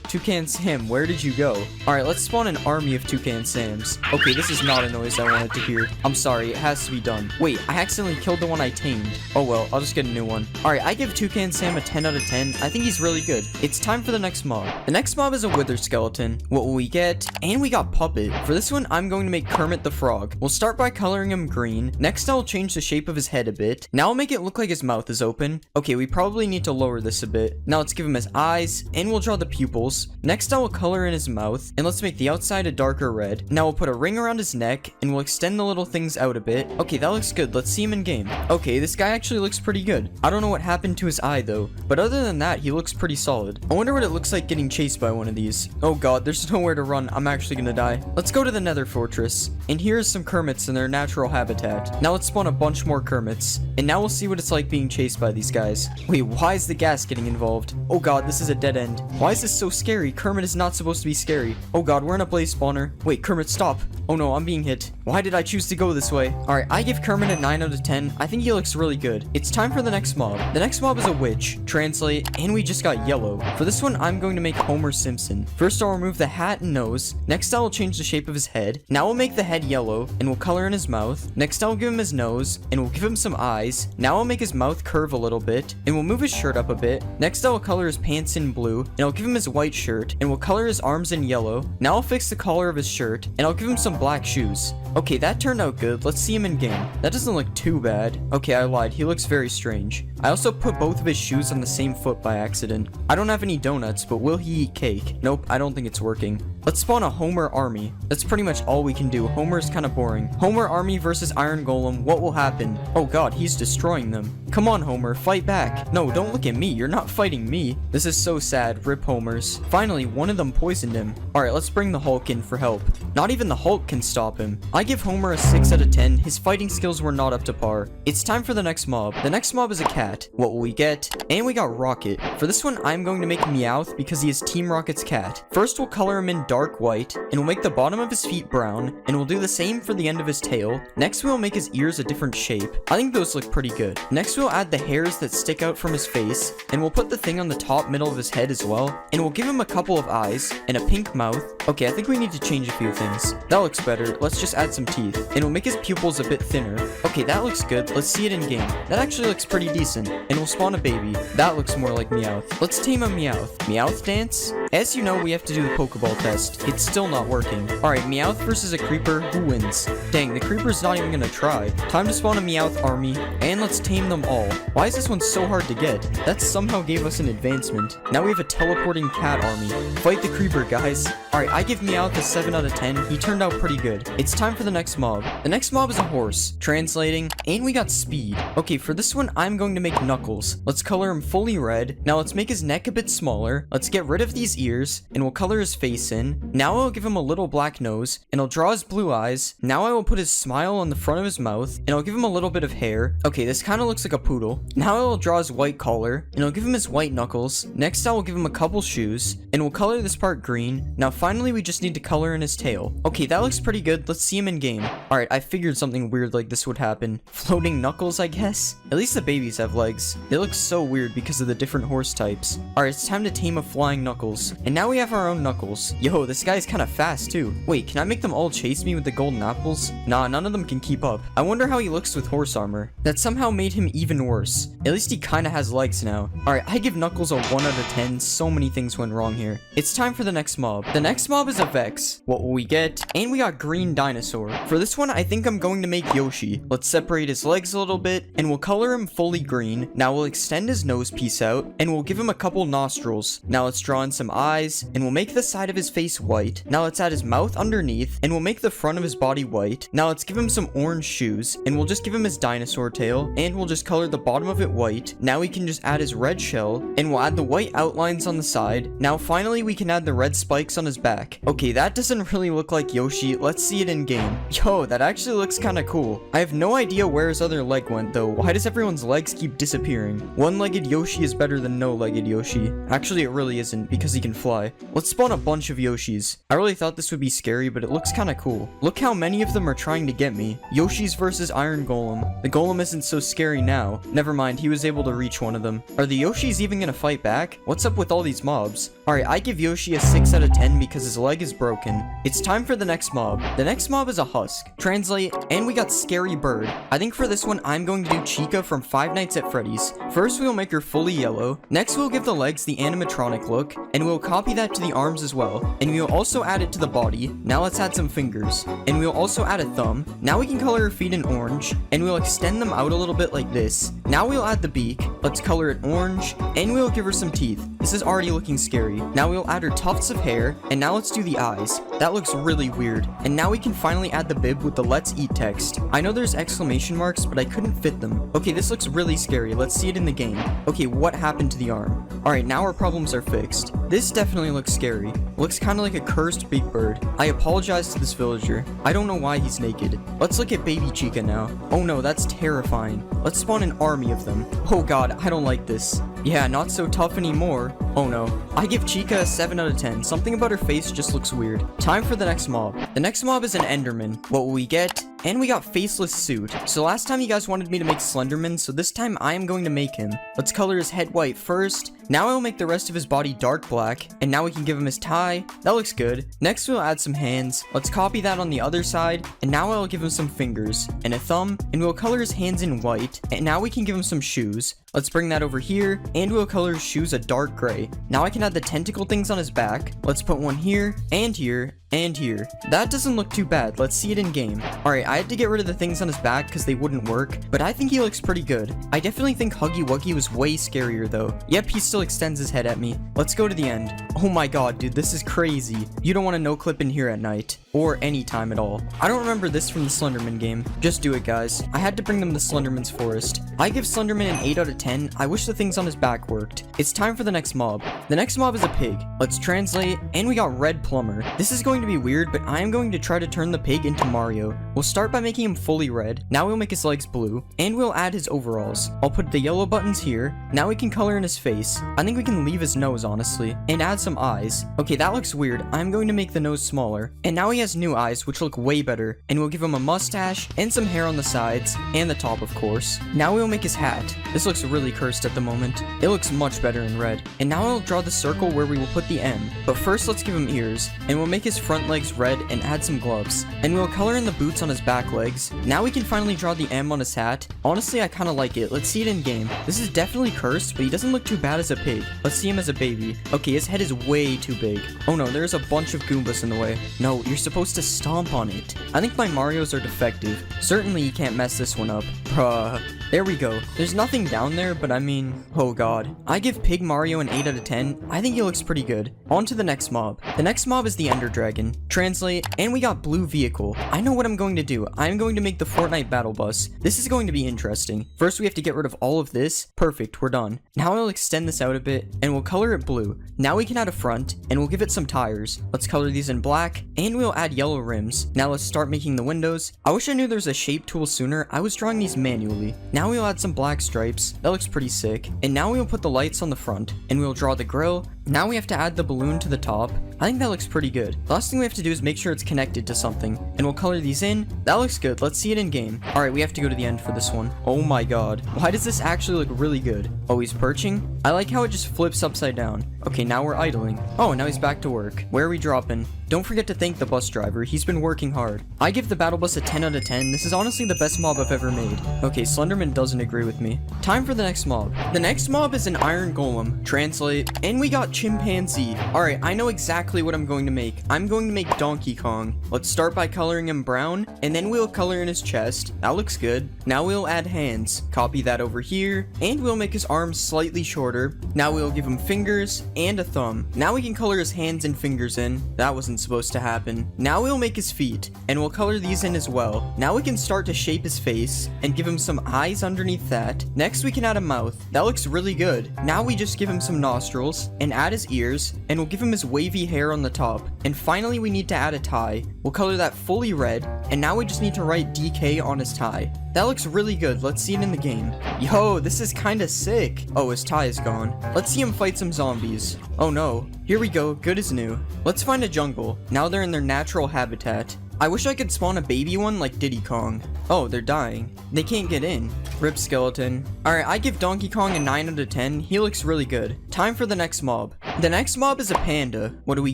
Toucan Sam, where did you go? Alright, let's spawn an army of Toucan Sams. Okay, this is not a noise I wanted to hear. I'm sorry, it has to be done. Wait, I accidentally killed the one I tamed. Oh well, I'll just get a new one. Alright, I give Toucan Sam a 10 out of 10. I think he's really good. It's time for the next mob. The next mob is a Wither Skeleton. What will we get? And we got Puppet. For this one, I'm going to make Kermit the Frog. We'll start by coloring him green. Next, I'll change the shape of his head a bit. Now I'll make it look like his mouth is open. Okay, we probably need to lower this a bit. Now let's give him his eyes, and we'll draw the pupils. Next, I will color in his mouth, and let's make the outside a darker red. Now we'll put a ring around his neck, and we'll extend the little things out a bit. Okay, that looks good. Let's see him in game. Okay, this guy actually looks pretty good. I don't know what happened to his eye though, but other than that, he looks pretty solid. I wonder what it looks like getting chased by one of these. Oh god, there's nowhere to run. I'm actually gonna die. Let's go to the Nether Fortress, and here's some Kermits in their natural habitat. Now let's spawn a bunch more Kermits, and now we'll see what it's like being chased by these guys. Wait, why is the gas getting involved? Oh god, this is a dead end. Why is this so scary? Kermit is not supposed to be scary. Oh god, we're in a blaze spawner. Wait, Kermit, stop. Oh no, I'm being hit. Why did I choose to go this way? Alright, I give Kermit a 9 out of 10. I think he looks really good. It's time for the next mob. The next mob is a witch. Translate, and we just got yellow. For this one, I'm going to make Homer Simpson. First, I'll remove the hat and nose. Next, I will change the shape of his head. Now we'll make the head yellow, and we'll color in his mouth. Next, I'll give him his nose, and we'll give him some eyes. Now I'll make his mouth curve a little bit, and we'll move his shirt up a bit. Next, I will color his pants in blue, and I'll give him his white shirt, and we'll color his arms in yellow. Now I'll fix the collar of his shirt, and I'll give him some black shoes. Okay, that turned out good. Let's see him in game. That doesn't look too bad. Okay, I lied. He looks very strange. I also put both of his shoes on the same foot by accident. I don't have any donuts, but will he eat cake? Nope, I don't think it's working. Let's spawn a Homer army. That's pretty much all we can do. Homer's kind of boring. Homer army versus Iron Golem. What will happen? Oh god, he's destroying them. Come on, Homer, fight back. No, don't look at me. You're not fighting me. This is so sad. Rip Homers. Finally, one of them poisoned him. Alright, let's bring the Hulk in for help. Not even the Hulk can stop him. I give Homer a 6 out of 10. His fighting skills were not up to par. It's time for the next mob. The next mob is a cat. What will we get? And we got Rocket. For this one, I'm going to make Meowth because he is Team Rocket's cat. First, we'll color him in dark white, and we'll make the bottom of his feet brown, and we'll do the same for the end of his tail. Next, we'll make his ears a different shape. I think those look pretty good. Next, we'll add the hairs that stick out from his face, and we'll put the thing on the top middle of his head as well, and we'll give him a couple of eyes, and a pink mouth. Okay, I think we need to change a few things. That looks better. Let's just add some teeth, and we'll make his pupils a bit thinner. Okay, that looks good. Let's see it in game. That actually looks pretty decent, and we'll spawn a baby. That looks more like Meowth. Let's tame a Meowth. Meowth dance? As you know, we have to do the Pokeball test. It's still not working. Alright, Meowth versus a Creeper. Who wins? Dang, the Creeper's not even gonna try. Time to spawn a Meowth army, and let's tame them all. Why is this one so hard to get? That somehow gave us an advancement. Now we have a teleporting cat army. Fight the Creeper, guys. Alright, I give Meowth a 7 out of 10. He turned out pretty good. It's time for the next mob. The next mob is a horse. Translating, and we got speed. Okay, for this one, I'm going to make Knuckles. Let's color him fully red. Now let's make his neck a bit smaller. Let's get rid of these ears, and we'll color his face in. Now I'll give him a little black nose, and I'll draw his blue eyes. Now I will put his smile on the front of his mouth, and I'll give him a little bit of hair. Okay, this kind of looks like a poodle. Now I will draw his white collar, and I'll give him his white knuckles. Next I will give him a couple shoes, and we'll color this part green. Now finally we just need to color in his tail. Okay, that looks pretty good. Let's see him in game. Alright, I figured something weird like this would happen. Floating knuckles, I guess? At least the babies have legs. They look so weird because of the different horse types. Alright, it's time to tame a flying Knuckles. And now we have our own Knuckles. Yo, this guy's kind of fast too. Wait, can I make them all chase me with the golden apples? Nah, none of them can keep up. I wonder how he looks with horse armor. That somehow made him even worse. At least he kind of has legs now. Alright, I give Knuckles a 1 out of 10. So many things went wrong here. It's time for the next mob. The next mob is a Vex. What will we get? And we got Green Dinosaur. For this one, I think I'm going to make Yoshi. Let's separate his legs a little bit, and we'll color him fully green. Now we'll extend his nose piece out, and we'll give him a couple nostrils. Now let's draw in some eyes, and we'll make the side of his face white. Now let's add his mouth underneath, and we'll make the front of his body white. Now let's give him some orange shoes, and we'll just give him his dinosaur tail, and we'll just color the bottom of it white. Now we can just add his red shell, and we'll add the white outlines on the side. Now finally we can add the red spikes on his back. Okay, that doesn't really look like Yoshi. Let's see it in game. Yo, that actually looks kind of cool. I have no idea where his other leg went though. Why does everyone's legs keep disappearing? One-legged Yoshi is better than no-legged Yoshi. Actually, it really isn't because he can fly. Let's spawn a bunch of Yoshis. I really thought this would be scary, but it looks kind of cool. Look how many of them are trying to get me. Yoshis versus Iron Golem. The Golem isn't so scary now. Never mind, he was able to reach one of them. Are the Yoshis even gonna fight back? What's up with all these these mobs. Alright, I give Yoshi a 6 out of 10 because his leg is broken. It's time for the next mob. The next mob is a husk. Translate, and we got Scary Bird. I think for this one, I'm going to do Chica from Five Nights at Freddy's. First, we'll make her fully yellow. Next, we'll give the legs the animatronic look, and we'll copy that to the arms as well. And we'll also add it to the body. Now let's add some fingers. And we'll also add a thumb. Now we can color her feet in orange, and we'll extend them out a little bit like this. Now we'll add the beak. Let's color it orange, and we'll give her some teeth. This is already looking scary. Now we'll add her tufts of hair, and now let's do the eyes. That looks really weird. And now we can finally add the bib with the let's eat text. I know there's exclamation marks, but I couldn't fit them. Okay, this looks really scary. Let's see it in the game. Okay, what happened to the arm? Alright, now our problems are fixed. This definitely looks scary. Looks kind of like a cursed big bird. I apologize to this villager. I don't know why he's naked. Let's look at baby Chica now. Oh no, that's terrifying. Let's spawn an army of them. Oh god, I don't like this. Yeah, not so tough anymore. Oh no. I give Chica a 7 out of 10. Something about her face just looks weird. Time for the next mob. The next mob is an Enderman. What will we get? And we got faceless suit. So last time you guys wanted me to make Slenderman, so this time I am going to make him. Let's color his head white first. Now I'll make the rest of his body dark black, and now we can give him his tie. That looks good. Next we'll add some hands. Let's copy that on the other side, and now I'll give him some fingers and a thumb, and we'll color his hands in white, and now we can give him some shoes. Let's bring that over here, and we'll color his shoes a dark gray. Now I can add the tentacle things on his back. Let's put one here, and here, and here. That doesn't look too bad. Let's see it in game. Alright, I had to get rid of the things on his back because they wouldn't work, but I think he looks pretty good. I definitely think Huggy Wuggy was way scarier though. Yep, he still extends his head at me. Let's go to the end. Oh my god, dude, this is crazy. You don't want to no-clip in here at night. Or any time at all. I don't remember this from the Slenderman game. Just do it, guys. I had to bring them to Slenderman's forest. I give Slenderman an 8 out of 10. I wish the things on his back worked. It's time for the next mob. The next mob is a pig. Let's translate, and we got Red Plumber. This is going to be weird, but I am going to try to turn the pig into Mario. We'll start by making him fully red. Now we'll make his legs blue, and we'll add his overalls. I'll put the yellow buttons here. Now we can color in his face. I think we can leave his nose, honestly, and add some eyes. Okay, that looks weird. I'm going to make the nose smaller. And now he has new eyes, which look way better, and we'll give him a mustache and some hair on the sides and the top, of course. Now we'll make his hat. This looks really cursed at the moment. It looks much better in red. And now I'll draw the circle where we will put the M. But first let's give him ears, and we'll make his front legs red and add some gloves. And we'll color in the boots on his back legs. Now we can finally draw the M on his hat. Honestly, I kind of like it. Let's see it in game. This is definitely cursed, but he doesn't look too bad as a pig. Let's see him as a baby. Okay, his head is way too big. Oh no, there's a bunch of Goombas in the way. No, you're supposed to stomp on it. I think my Marios are defective. Certainly you can't mess this one up. Bruh. There we go. There's nothing down there, but I mean, oh god. I give Pig Mario an 8 out of 10. I think he looks pretty good. On to the next mob. The next mob is the Ender Dragon. Translate, and we got Blue Vehicle. I know what I'm going to do. I'm going to make the Fortnite Battle Bus. This is going to be interesting. First, we have to get rid of all of this. Perfect, we're done. Now I'll extend this out a bit, and we'll color it blue. Now we can add a front, and we'll give it some tires. Let's color these in black, and we'll add yellow rims. Now let's start making the windows. I wish I knew there's a shape tool sooner. I was drawing these manually. Now we'll add some black stripes. That looks pretty sick. And now we'll put the lights on the front, and we'll draw the grill. Now we have to add the balloon to the top. I think that looks pretty good. The last thing we have to do is make sure it's connected to something, and we'll color these in. That looks good. Let's see it in game. All right, we have to go to the end for this one. Oh my god. Why does this actually look really good? Oh, he's perching? I like how it just flips upside down. Okay, now we're idling. Oh, now he's back to work. Where are we dropping? Don't forget to thank the bus driver. He's been working hard. I give the battle bus a 10 out of 10. This is honestly the best mob I've ever made. Okay, Slenderman doesn't agree with me. Time for the next mob. The next mob is an iron golem. Translate, and we got chimpanzee. All right, I know exactly what I'm going to make. I'm going to make Donkey Kong. Let's start by coloring him brown, and then we'll color in his chest. That looks good. Now we'll add hands. Copy that over here, and we'll make his arms slightly shorter. Now we'll give him fingers and a thumb. Now we can color his hands and fingers in. That wasn't supposed to happen. Now we'll make his feet, and we'll color these in as well. Now we can start to shape his face and give him some eyes underneath that. Next we can add a mouth. That looks really good. Now we just give him some nostrils and add his ears, and we'll give him his wavy hair on the top. And finally we need to add a tie. We'll color that fully red, and now we just need to write DK on his tie. That looks really good. Let's see it in the game. Yo, this is kinda sick. Oh, his tie is gone. Let's see him fight some zombies. Oh no. Here we go, good as new. Let's find a jungle. Now they're in their natural habitat. I wish I could spawn a baby one like Diddy Kong. Oh, they're dying. They can't get in. Rip skeleton. Alright, I give Donkey Kong a 9 out of 10. He looks really good. Time for the next mob. The next mob is a panda. What do we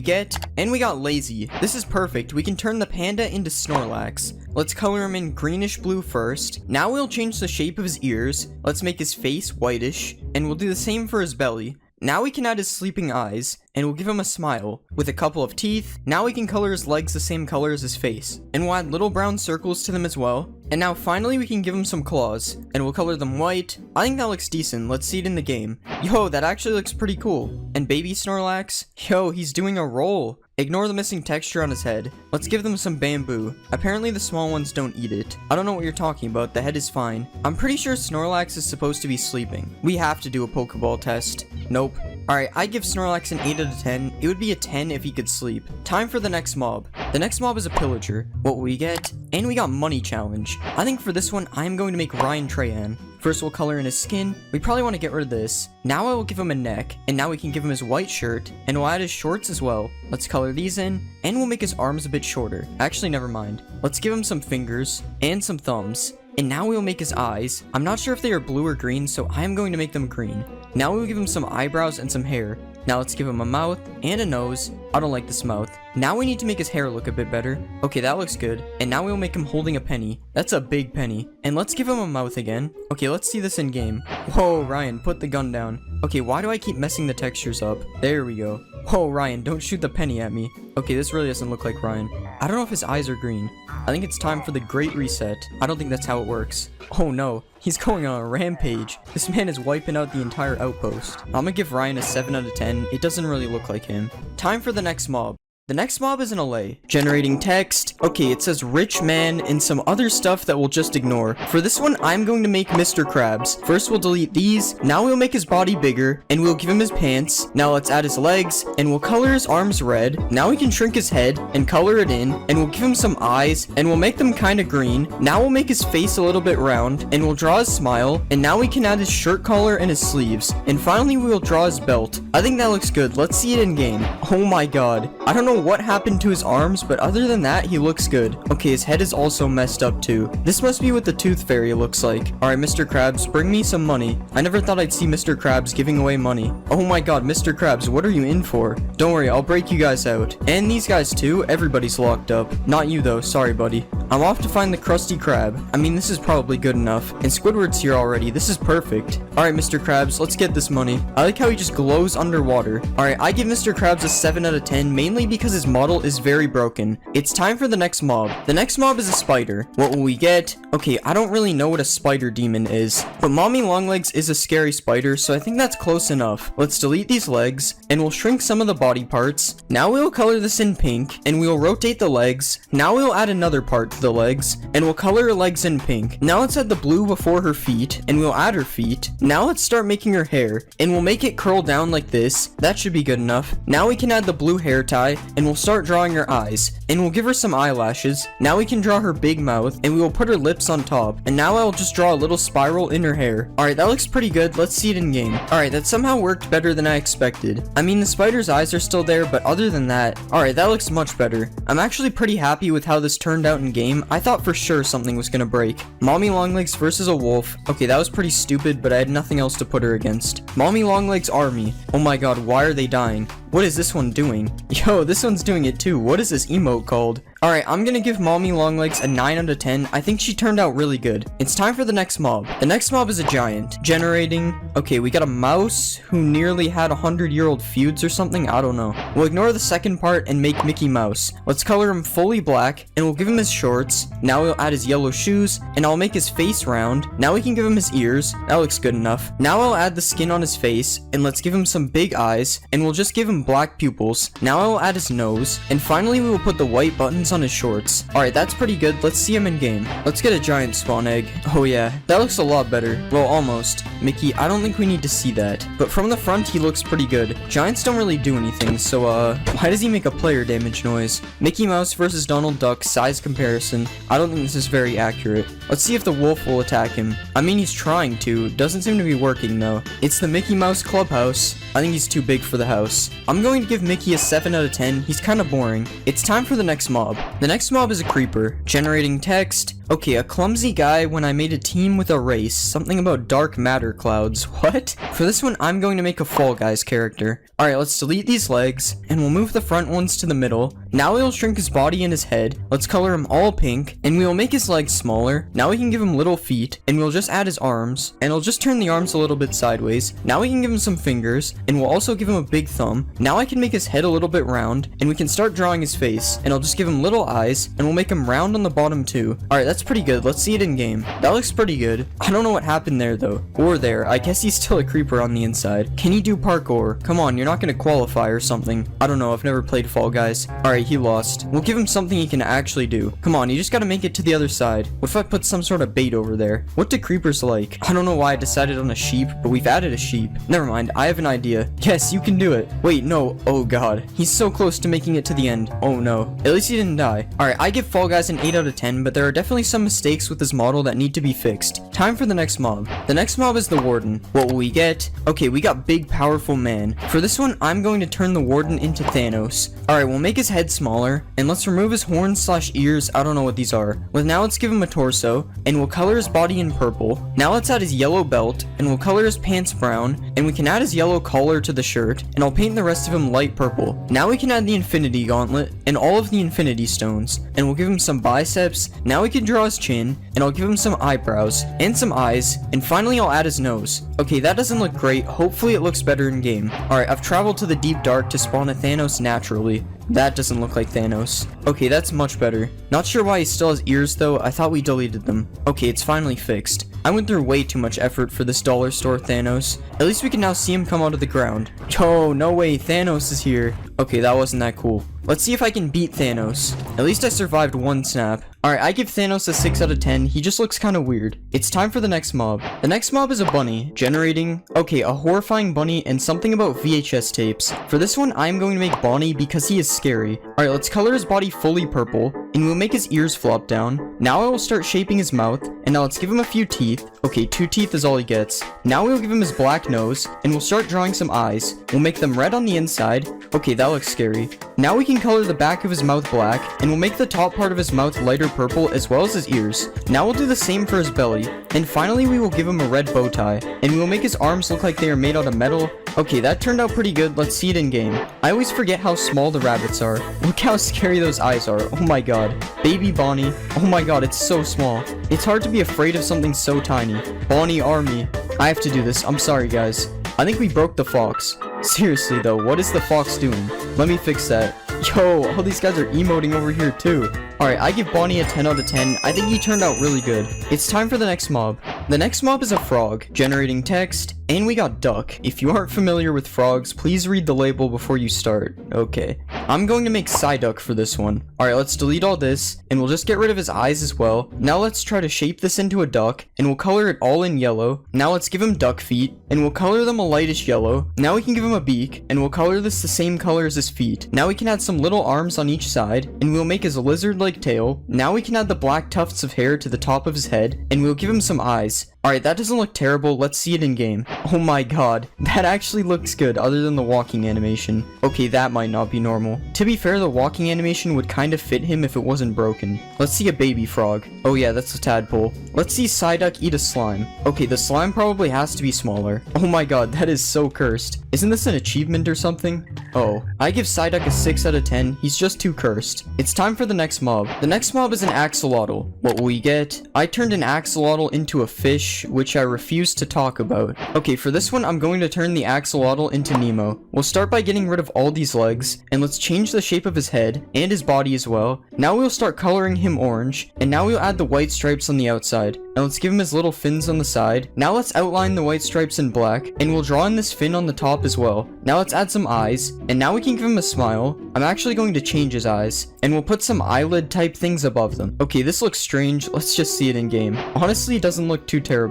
get? And we got lazy. This is perfect. We can turn the panda into Snorlax. Let's color him in greenish blue first. Now we'll change the shape of his ears. Let's make his face whitish. And we'll do the same for his belly. Now we can add his sleeping eyes, and we'll give him a smile. With a couple of teeth, now we can color his legs the same color as his face. And we'll add little brown circles to them as well. And now finally we can give him some claws, and we'll color them white. I think that looks decent. Let's see it in the game. Yo, that actually looks pretty cool. And baby Snorlax, yo, he's doing a roll. Ignore the missing texture on his head. Let's give them some bamboo. Apparently the small ones don't eat it. I don't know what you're talking about, the head is fine. I'm pretty sure Snorlax is supposed to be sleeping. We have to do a Pokeball test. Nope. Alright, I give Snorlax an 8 out of 10. It would be a 10 if he could sleep. Time for the next mob. The next mob is a pillager. What will we get? And we got money challenge. I think for this one, I'm going to make Ryan Trahan. First we'll color in his skin. We probably want to get rid of this. Now I will give him a neck, and now we can give him his white shirt, and we'll add his shorts as well. Let's color these in, and we'll make his arms a bit shorter. Actually, never mind. Let's give him some fingers, and some thumbs. And now we'll make his eyes. I'm not sure if they are blue or green, so I am going to make them green. Now we'll give him some eyebrows and some hair. Now let's give him a mouth and a nose. I don't like this mouth. Now we need to make his hair look a bit better. Okay, that looks good. And now we'll make him holding a penny. That's a big penny. And let's give him a mouth again. Okay, let's see this in game. Whoa, Ryan, put the gun down. Okay, why do I keep messing the textures up? There we go. Whoa, Ryan, don't shoot the penny at me. Okay, this really doesn't look like Ryan. I don't know if his eyes are green. I think it's time for the Great Reset. I don't think that's how it works. Oh no, he's going on a rampage. This man is wiping out the entire outpost. I'm gonna give Ryan a 7 out of 10. It doesn't really look like him. Time for the next mob. The next mob is an LA. Generating text. Okay, it says rich man and some other stuff that we'll just ignore. For this one, I'm going to make Mr. Krabs. First, we'll delete these. Now we'll make his body bigger, and we'll give him his pants. Now let's add his legs, and we'll color his arms red. Now we can shrink his head and color it in, and we'll give him some eyes, and we'll make them kind of green. Now we'll make his face a little bit round, and we'll draw his smile, and now we can add his shirt collar and his sleeves. And finally, we will draw his belt. I think that looks good. Let's see it in game. Oh my god. I don't know what happened to his arms, but other than that, he looks good. Okay, his head is also messed up too. This must be what the Tooth Fairy looks like. Alright, Mr. Krabs, bring me some money. I never thought I'd see Mr. Krabs giving away money. Oh my god, Mr. Krabs, what are you in for? Don't worry, I'll break you guys out. And these guys too, everybody's locked up. Not you though, sorry buddy. I'm off to find the Krusty Krab. I mean, this is probably good enough. And Squidward's here already, this is perfect. Alright, Mr. Krabs, let's get this money. I like how he just glows underwater. Alright, I give Mr. Krabs a 7 out of 10, mainly because his model is very broken. It's time for the next mob. The next mob is a spider. What will we get? Okay, I don't really know what a spider demon is, but Mommy Longlegs is a scary spider, so I think that's close enough. Let's delete these legs, and we'll shrink some of the body parts. Now we'll color this in pink, and we'll rotate the legs. Now we'll add another part to the legs, and we'll color her legs in pink. Now let's add the blue before her feet, and we'll add her feet. Now let's start making her hair, and we'll make it curl down like this. That should be good enough. Now we can add the blue hair tie, and we'll start drawing her eyes, and we'll give her some eyelashes. Now we can draw her big mouth, and we will put her lips on top. And now I'll just draw a little spiral in her hair. Alright, that looks pretty good. Let's see it in game. Alright, that somehow worked better than I expected. I mean, the spider's eyes are still there, but other than that, alright, that looks much better. I'm actually pretty happy with how this turned out in game. I thought for sure something was gonna break. Mommy Longlegs versus a wolf. Okay, that was pretty stupid, but I had nothing else to put her against. Mommy Longlegs army. Oh my god, why are they dying? What is this one doing? Yo, this one's doing it too. What is this emote called? Alright, I'm gonna give Mommy Longlegs a 9 out of 10. I think she turned out really good. It's time for the next mob. The next mob is a giant. Generating. Okay, we got a mouse who nearly had 100-year-old feuds or something. I don't know. We'll ignore the second part and make Mickey Mouse. Let's color him fully black, and we'll give him his shorts. Now we'll add his yellow shoes, and I'll make his face round. Now we can give him his ears. That looks good enough. Now I'll add the skin on his face, and let's give him some big eyes, and we'll just give him black pupils. Now I'll add his nose, and finally we will put the white buttons on his shorts. Alright, that's pretty good. Let's see him in game. Let's get a giant spawn egg. Oh yeah, that looks a lot better. Well, almost. Mickey, I don't think we need to see that. But from the front, he looks pretty good. Giants don't really do anything, so why does he make a player damage noise? Mickey Mouse versus Donald Duck, size comparison. I don't think this is very accurate. Let's see if the wolf will attack him. I mean, he's trying to. Doesn't seem to be working though. It's the Mickey Mouse Clubhouse. I think he's too big for the house. I'm going to give Mickey a 7 out of 10. He's kind of boring. It's time for the next mob. The next mob is a creeper. Generating text. Okay, a clumsy guy when I made a team with a race. Something about dark matter clouds. What? For this one, I'm going to make a Fall Guys character. Alright, let's delete these legs, and we'll move the front ones to the middle. Now we'll shrink his body and his head. Let's color him all pink, and we will make his legs smaller. Now we can give him little feet, and we'll just add his arms, and we'll just turn the arms a little bit sideways. Now we can give him some fingers, and we'll also give him a big thumb. Now I can make his head a little bit round, and we can start drawing his face, and I'll just give him little eyes, and we'll make him round on the bottom too. Alright, that's pretty good. Let's see it in game. That looks pretty good. I don't know what happened there though. Or there. I guess he's still a creeper on the inside. Can he do parkour? Come on, you're not gonna qualify or something. I don't know. I've never played Fall Guys. Alright, he lost. We'll give him something he can actually do. Come on, you just gotta make it to the other side. What if I put some sort of bait over there? What do creepers like? I don't know why I decided on a sheep, but we've added a sheep. Never mind, I have an idea. Yes, you can do it. Wait, no. Oh god. He's so close to making it to the end. Oh no. At least he didn't die. Alright, I give Fall Guys an 8 out of 10, but there are definitely some mistakes with this model that need to be fixed. Time for the next mob. The next mob is the Warden. What will we get? Okay, we got big, powerful man. For this one, I'm going to turn the Warden into Thanos. Alright, we'll make his head smaller, and let's remove his horns/ears. I don't know what these are. Well, now let's give him a torso, and we'll color his body in purple. Now let's add his yellow belt, and we'll color his pants brown, and we can add his yellow collar to the shirt, and I'll paint the rest of him light purple. Now we can add the Infinity Gauntlet, and all of the Infinity Stones, and we'll give him some biceps. Now we can draw his chin, and I'll give him some eyebrows, and some eyes, and finally I'll add his nose. Okay, that doesn't look great. Hopefully it looks better in game. Alright, I've traveled to the deep dark to spawn a Thanos naturally. That doesn't look like Thanos. Okay, that's much better. Not sure why he still has ears though. I thought we deleted them. Okay, it's finally fixed. I went through way too much effort for this dollar store Thanos. At least we can now see him come out of the ground. Yo, no way, Thanos is here. Okay, that wasn't that cool. Let's see if I can beat Thanos. At least I survived one snap. Alright, I give Thanos a 6 out of 10. He just looks kind of weird. It's time for the next mob. The next mob is a bunny. Generating. Okay, a horrifying bunny and something about VHS tapes. For this one, I'm going to make Bonnie because he is scary. Alright, let's color his body fully purple, and we'll make his ears flop down. Now I will start shaping his mouth, and now let's give him a few teeth. Okay, 2 teeth is all he gets. Now we'll give him his black nose, and we'll start drawing some eyes. We'll make them red on the inside. Okay, that looks scary. Now we can color the back of his mouth black, and we'll make the top part of his mouth lighter purple as well as his ears. Now we'll do the same for his belly, and finally we will give him a red bow tie, and we will make his arms look like they are made out of metal. Okay, that turned out pretty good. Let's see it in game. I always forget how small the rabbits are. Look how scary those eyes are. Oh my god. Baby Bonnie. Oh my god, it's so small. It's hard to be afraid of something so tiny. Bonnie army. I have to do this. I'm sorry, guys. I think we broke the fox. Seriously though, what is the fox doing? Let me fix that. Yo, all these guys are emoting over here too. Alright, I give Bonnie a 10 out of 10. I think he turned out really good. It's time for the next mob. The next mob is a frog, generating text, and we got duck. If you aren't familiar with frogs, please read the label before you start. Okay. I'm going to make Psyduck for this one. Alright, let's delete all this, and we'll just get rid of his eyes as well. Now let's try to shape this into a duck, and we'll color it all in yellow. Now let's give him duck feet, and we'll color them a lightish yellow. Now we can give him a beak, and we'll color this the same color as his feet. Now we can add some little arms on each side, and we'll make his lizard-like tail. Now we can add the black tufts of hair to the top of his head, and we'll give him some eyes. Alright, that doesn't look terrible. Let's see it in game. Oh my god. That actually looks good, other than the walking animation. Okay, that might not be normal. To be fair, the walking animation would kind of fit him if it wasn't broken. Let's see a baby frog. Oh yeah, that's a tadpole. Let's see Psyduck eat a slime. Okay, the slime probably has to be smaller. Oh my god, that is so cursed. Isn't this an achievement or something? Oh, I give Psyduck a 6 out of 10. He's just too cursed. It's time for the next mob. The next mob is an axolotl. What will we get? I turned an axolotl into a fish, which I refuse to talk about. Okay, for this one, I'm going to turn the axolotl into Nemo. We'll start by getting rid of all these legs, and let's change the shape of his head, and his body as well. Now we'll start coloring him orange, and now we'll add the white stripes on the outside. Now let's give him his little fins on the side. Now let's outline the white stripes in black, and we'll draw in this fin on the top as well. Now let's add some eyes, and now we can give him a smile. I'm actually going to change his eyes, and we'll put some eyelid type things above them. Okay, this looks strange. Let's just see it in game. Honestly, it doesn't look too terrible.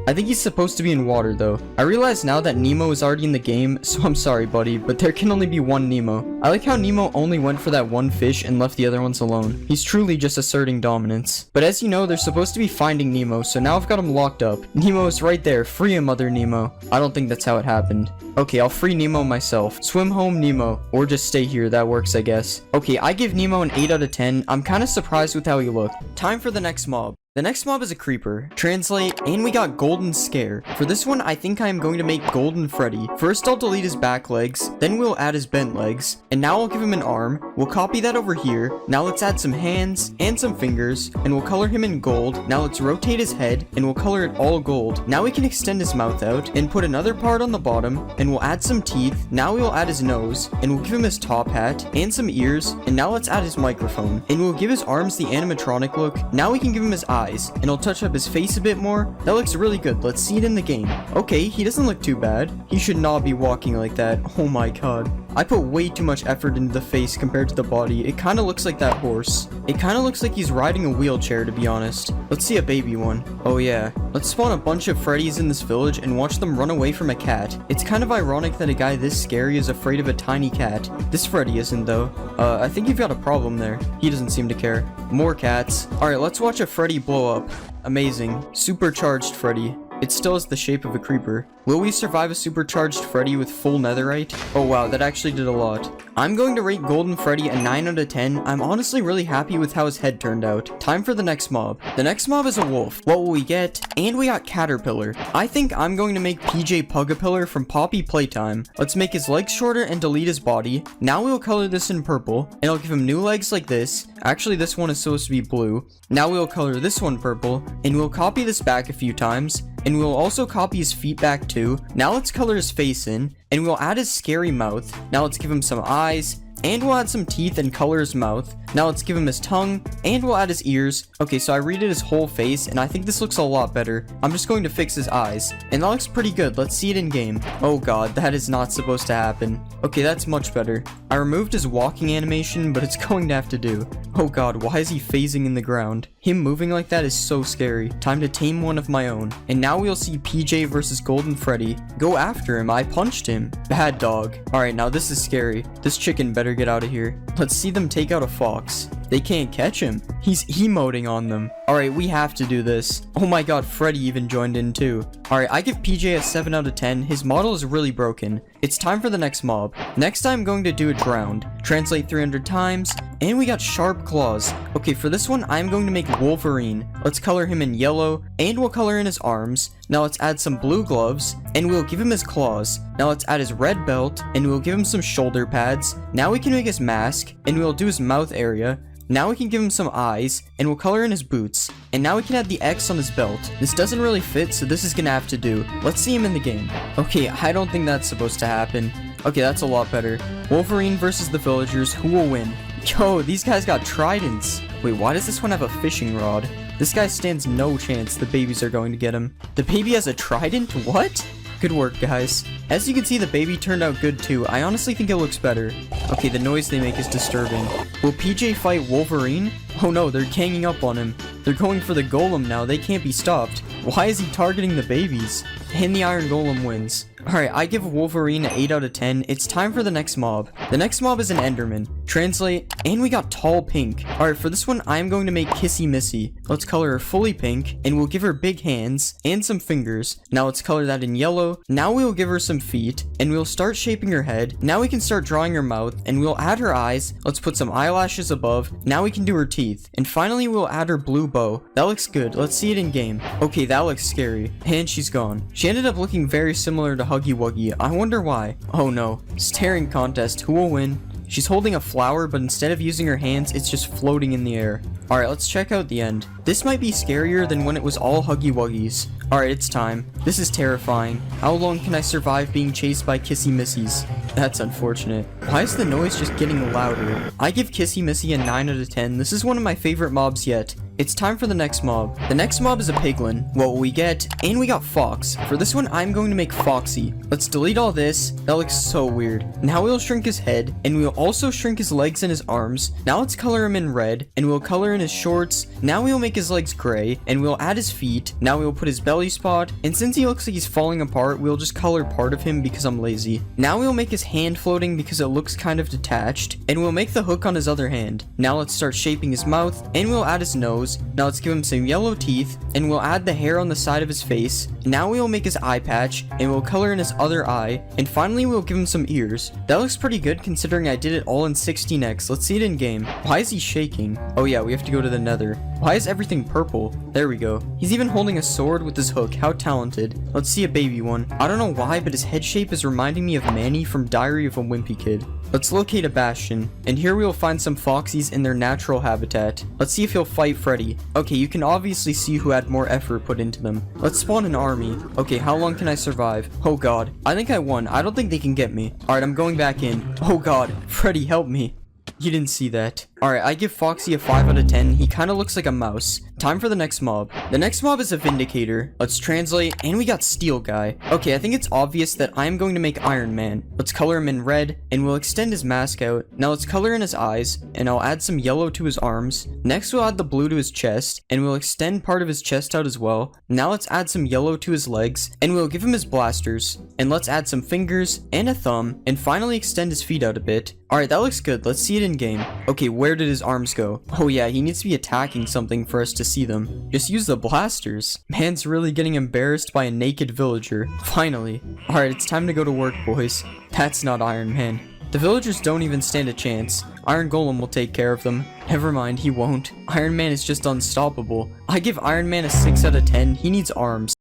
I think he's supposed to be in water though. I realize now that Nemo is already in the game, so I'm sorry buddy, but there can only be one Nemo. I like how Nemo only went for that one fish and left the other ones alone. He's truly just asserting dominance. But as you know, they're supposed to be finding Nemo, so now I've got him locked up. Nemo is right there. Free him, Mother Nemo. I don't think that's how it happened. Okay, I'll free Nemo myself. Swim home, Nemo. Or just stay here. That works, I guess. Okay, I give Nemo an 8 out of 10. I'm kind of surprised with how he looked. Time for the next mob. The next mob is a creeper. Translate, and we got Golden Scare. For this one, I think I am going to make Golden Freddy. First, I'll delete his back legs, then we'll add his bent legs, and now I'll give him an arm. We'll copy that over here. Now let's add some hands and some fingers, and we'll color him in gold. Now let's rotate his head, and we'll color it all gold. Now we can extend his mouth out, and put another part on the bottom, and we'll add some teeth. Now we'll add his nose, and we'll give him his top hat, and some ears, and now let's add his microphone, and we'll give his arms the animatronic look. Now we can give him his eyes, and I'll touch up his face a bit more. That looks really good. Let's see it in the game. Okay, he doesn't look too bad. He should not be walking like that. Oh my god. I put way too much effort into the face compared to the body. It kind of looks like that horse. It kind of looks like he's riding a wheelchair, to be honest. Let's see a baby one. Oh yeah. Let's spawn a bunch of Freddys in this village and watch them run away from a cat. It's kind of ironic that a guy this scary is afraid of a tiny cat. This Freddy isn't though. I think you've got a problem there. He doesn't seem to care. More cats. Alright, let's watch a Freddy blow up. Amazing. Supercharged Freddy. It still has the shape of a creeper. Will we survive a supercharged Freddy with full netherite? Oh wow, that actually did a lot. I'm going to rate Golden Freddy a 9 out of 10. I'm honestly really happy with how his head turned out. Time for the next mob. The next mob is a wolf. What will we get? And we got Caterpillar. I think I'm going to make PJ Pugapillar from Poppy Playtime. Let's make his legs shorter and delete his body. Now we'll color this in purple, and I'll give him new legs like this. Actually, this one is supposed to be blue. Now we'll color this one purple, and we'll copy this back a few times. And we'll also copy his feet back too. Now let's color his face in, and we'll add his scary mouth. Now let's give him some eyes, and we'll add some teeth and color his mouth. Now let's give him his tongue, and we'll add his ears. Okay, so I redid his whole face, and I think this looks a lot better. I'm just going to fix his eyes, and that looks pretty good. Let's see it in game. Oh god, that is not supposed to happen. Okay, that's much better. I removed his walking animation, but it's going to have to do. Oh god, why is he phasing in the ground? Him moving like that is so scary. Time to tame one of my own. And now we'll see PJ versus Golden Freddy. Go after him. I punched him. Bad dog. Alright, now this is scary. This chicken better get out of here. Let's see them take out a fox. They can't catch him. He's emoting on them. Alright, we have to do this. Oh my god, Freddy even joined in too. Alright, I give PJ a 7 out of 10. His model is really broken. It's time for the next mob. Next I'm going to do a drowned. Translate 300 times. And we got sharp claws. Okay, for this one, I'm going to make Wolverine. Let's color him in yellow, and we'll color in his arms. Now let's add some blue gloves, and we'll give him his claws. Now let's add his red belt, and we'll give him some shoulder pads. Now we can make his mask, and we'll do his mouth area. Now we can give him some eyes, and we'll color in his boots. And now we can add the X on his belt. This doesn't really fit, so this is gonna have to do. Let's see him in the game. Okay, I don't think that's supposed to happen. Okay, that's a lot better. Wolverine versus the villagers. Who will win? Yo, these guys got tridents. Wait, why does this one have a fishing rod? This guy stands no chance the babies are going to get him. The baby has a trident? What? Good work, guys. As you can see, the baby turned out good too. I honestly think it looks better. Okay, the noise they make is disturbing. Will PJ fight Wolverine? Oh no, they're ganging up on him. They're going for the golem now. They can't be stopped. Why is he targeting the babies? And the Iron Golem wins. Alright, I give Wolverine an 8 out of 10. It's time for the next mob. The next mob is an Enderman. Translate, and we got Tall Pink. Alright, for this one, I'm going to make Kissy Missy. Let's color her fully pink, and we'll give her big hands and some fingers. Now let's color that in yellow. Now we'll give her some feet, and we'll start shaping her head. Now we can start drawing her mouth, and we'll add her eyes. Let's put some eyelashes above. Now we can do her teeth. And finally, we'll add her blue bow. That looks good. Let's see it in game. Okay, that looks scary. And she's gone. She ended up looking very similar to Huggy Wuggy. I wonder why. Oh no. Staring contest. Who will win? She's holding a flower, but instead of using her hands, it's just floating in the air. Alright, let's check out the end. This might be scarier than when it was all Huggy Wuggies. Alright, it's time. This is terrifying. How long can I survive being chased by Kissy Missies? That's unfortunate. Why is the noise just getting louder? I give Kissy Missy a 9 out of 10. This is one of my favorite mobs yet. It's time for the next mob. The next mob is a piglin. What will we get? And we got Fox. For this one, I'm going to make Foxy. Let's delete all this. That looks so weird. Now we'll shrink his head, and we'll also shrink his legs and his arms. Now let's color him in red, and we'll color in his shorts. Now we'll make his legs gray, and we'll add his feet. Now we'll put his belly spot, and since he looks like he's falling apart, we'll just color part of him because I'm lazy. Now we'll make his hand floating because it looks kind of detached, and we'll make the hook on his other hand. Now let's start shaping his mouth, and we'll add his nose. Now let's give him some yellow teeth, and we'll add the hair on the side of his face. Now we will make his eye patch, and we'll color in his other eye, and finally we'll give him some ears. That looks pretty good considering I did it all in 16x. Let's see it in game. Why is he shaking? Oh yeah, we have to go to the nether. Why is everything purple? There we go. He's even holding a sword with his hook. How talented. Let's see a baby one. I don't know why, but his head shape is reminding me of Manny from Diary of a Wimpy Kid. Let's locate a bastion, and here we will find some foxies in their natural habitat. Let's see if he'll fight Freddy. Okay, you can obviously see who had more effort put into them. Let's spawn an army. Okay, how long can I survive? Oh god, I think I won. I don't think they can get me. Alright, I'm going back in. Oh god, Freddy, help me. You didn't see that. Alright, I give Foxy a 5 out of 10. He kind of looks like a mouse. Time for the next mob. The next mob is a Vindicator. Let's translate, and we got Steel Guy. Okay, I think it's obvious that I am going to make Iron Man. Let's color him in red, and we'll extend his mask out. Now let's color in his eyes, and I'll add some yellow to his arms. Next we'll add the blue to his chest, and we'll extend part of his chest out as well. Now let's add some yellow to his legs, and we'll give him his blasters. And let's add some fingers, and a thumb, and finally extend his feet out a bit. Alright, that looks good. Let's see it in game. Okay, where did his arms go? Oh yeah, he needs to be attacking something for us to see them. Just use the blasters. Man's really getting embarrassed by a naked villager. Finally. Alright, it's time to go to work, boys. That's not Iron Man. The villagers don't even stand a chance. Iron Golem will take care of them. Never mind, he won't. Iron Man is just unstoppable. I give Iron Man a 6 out of 10. He needs arms.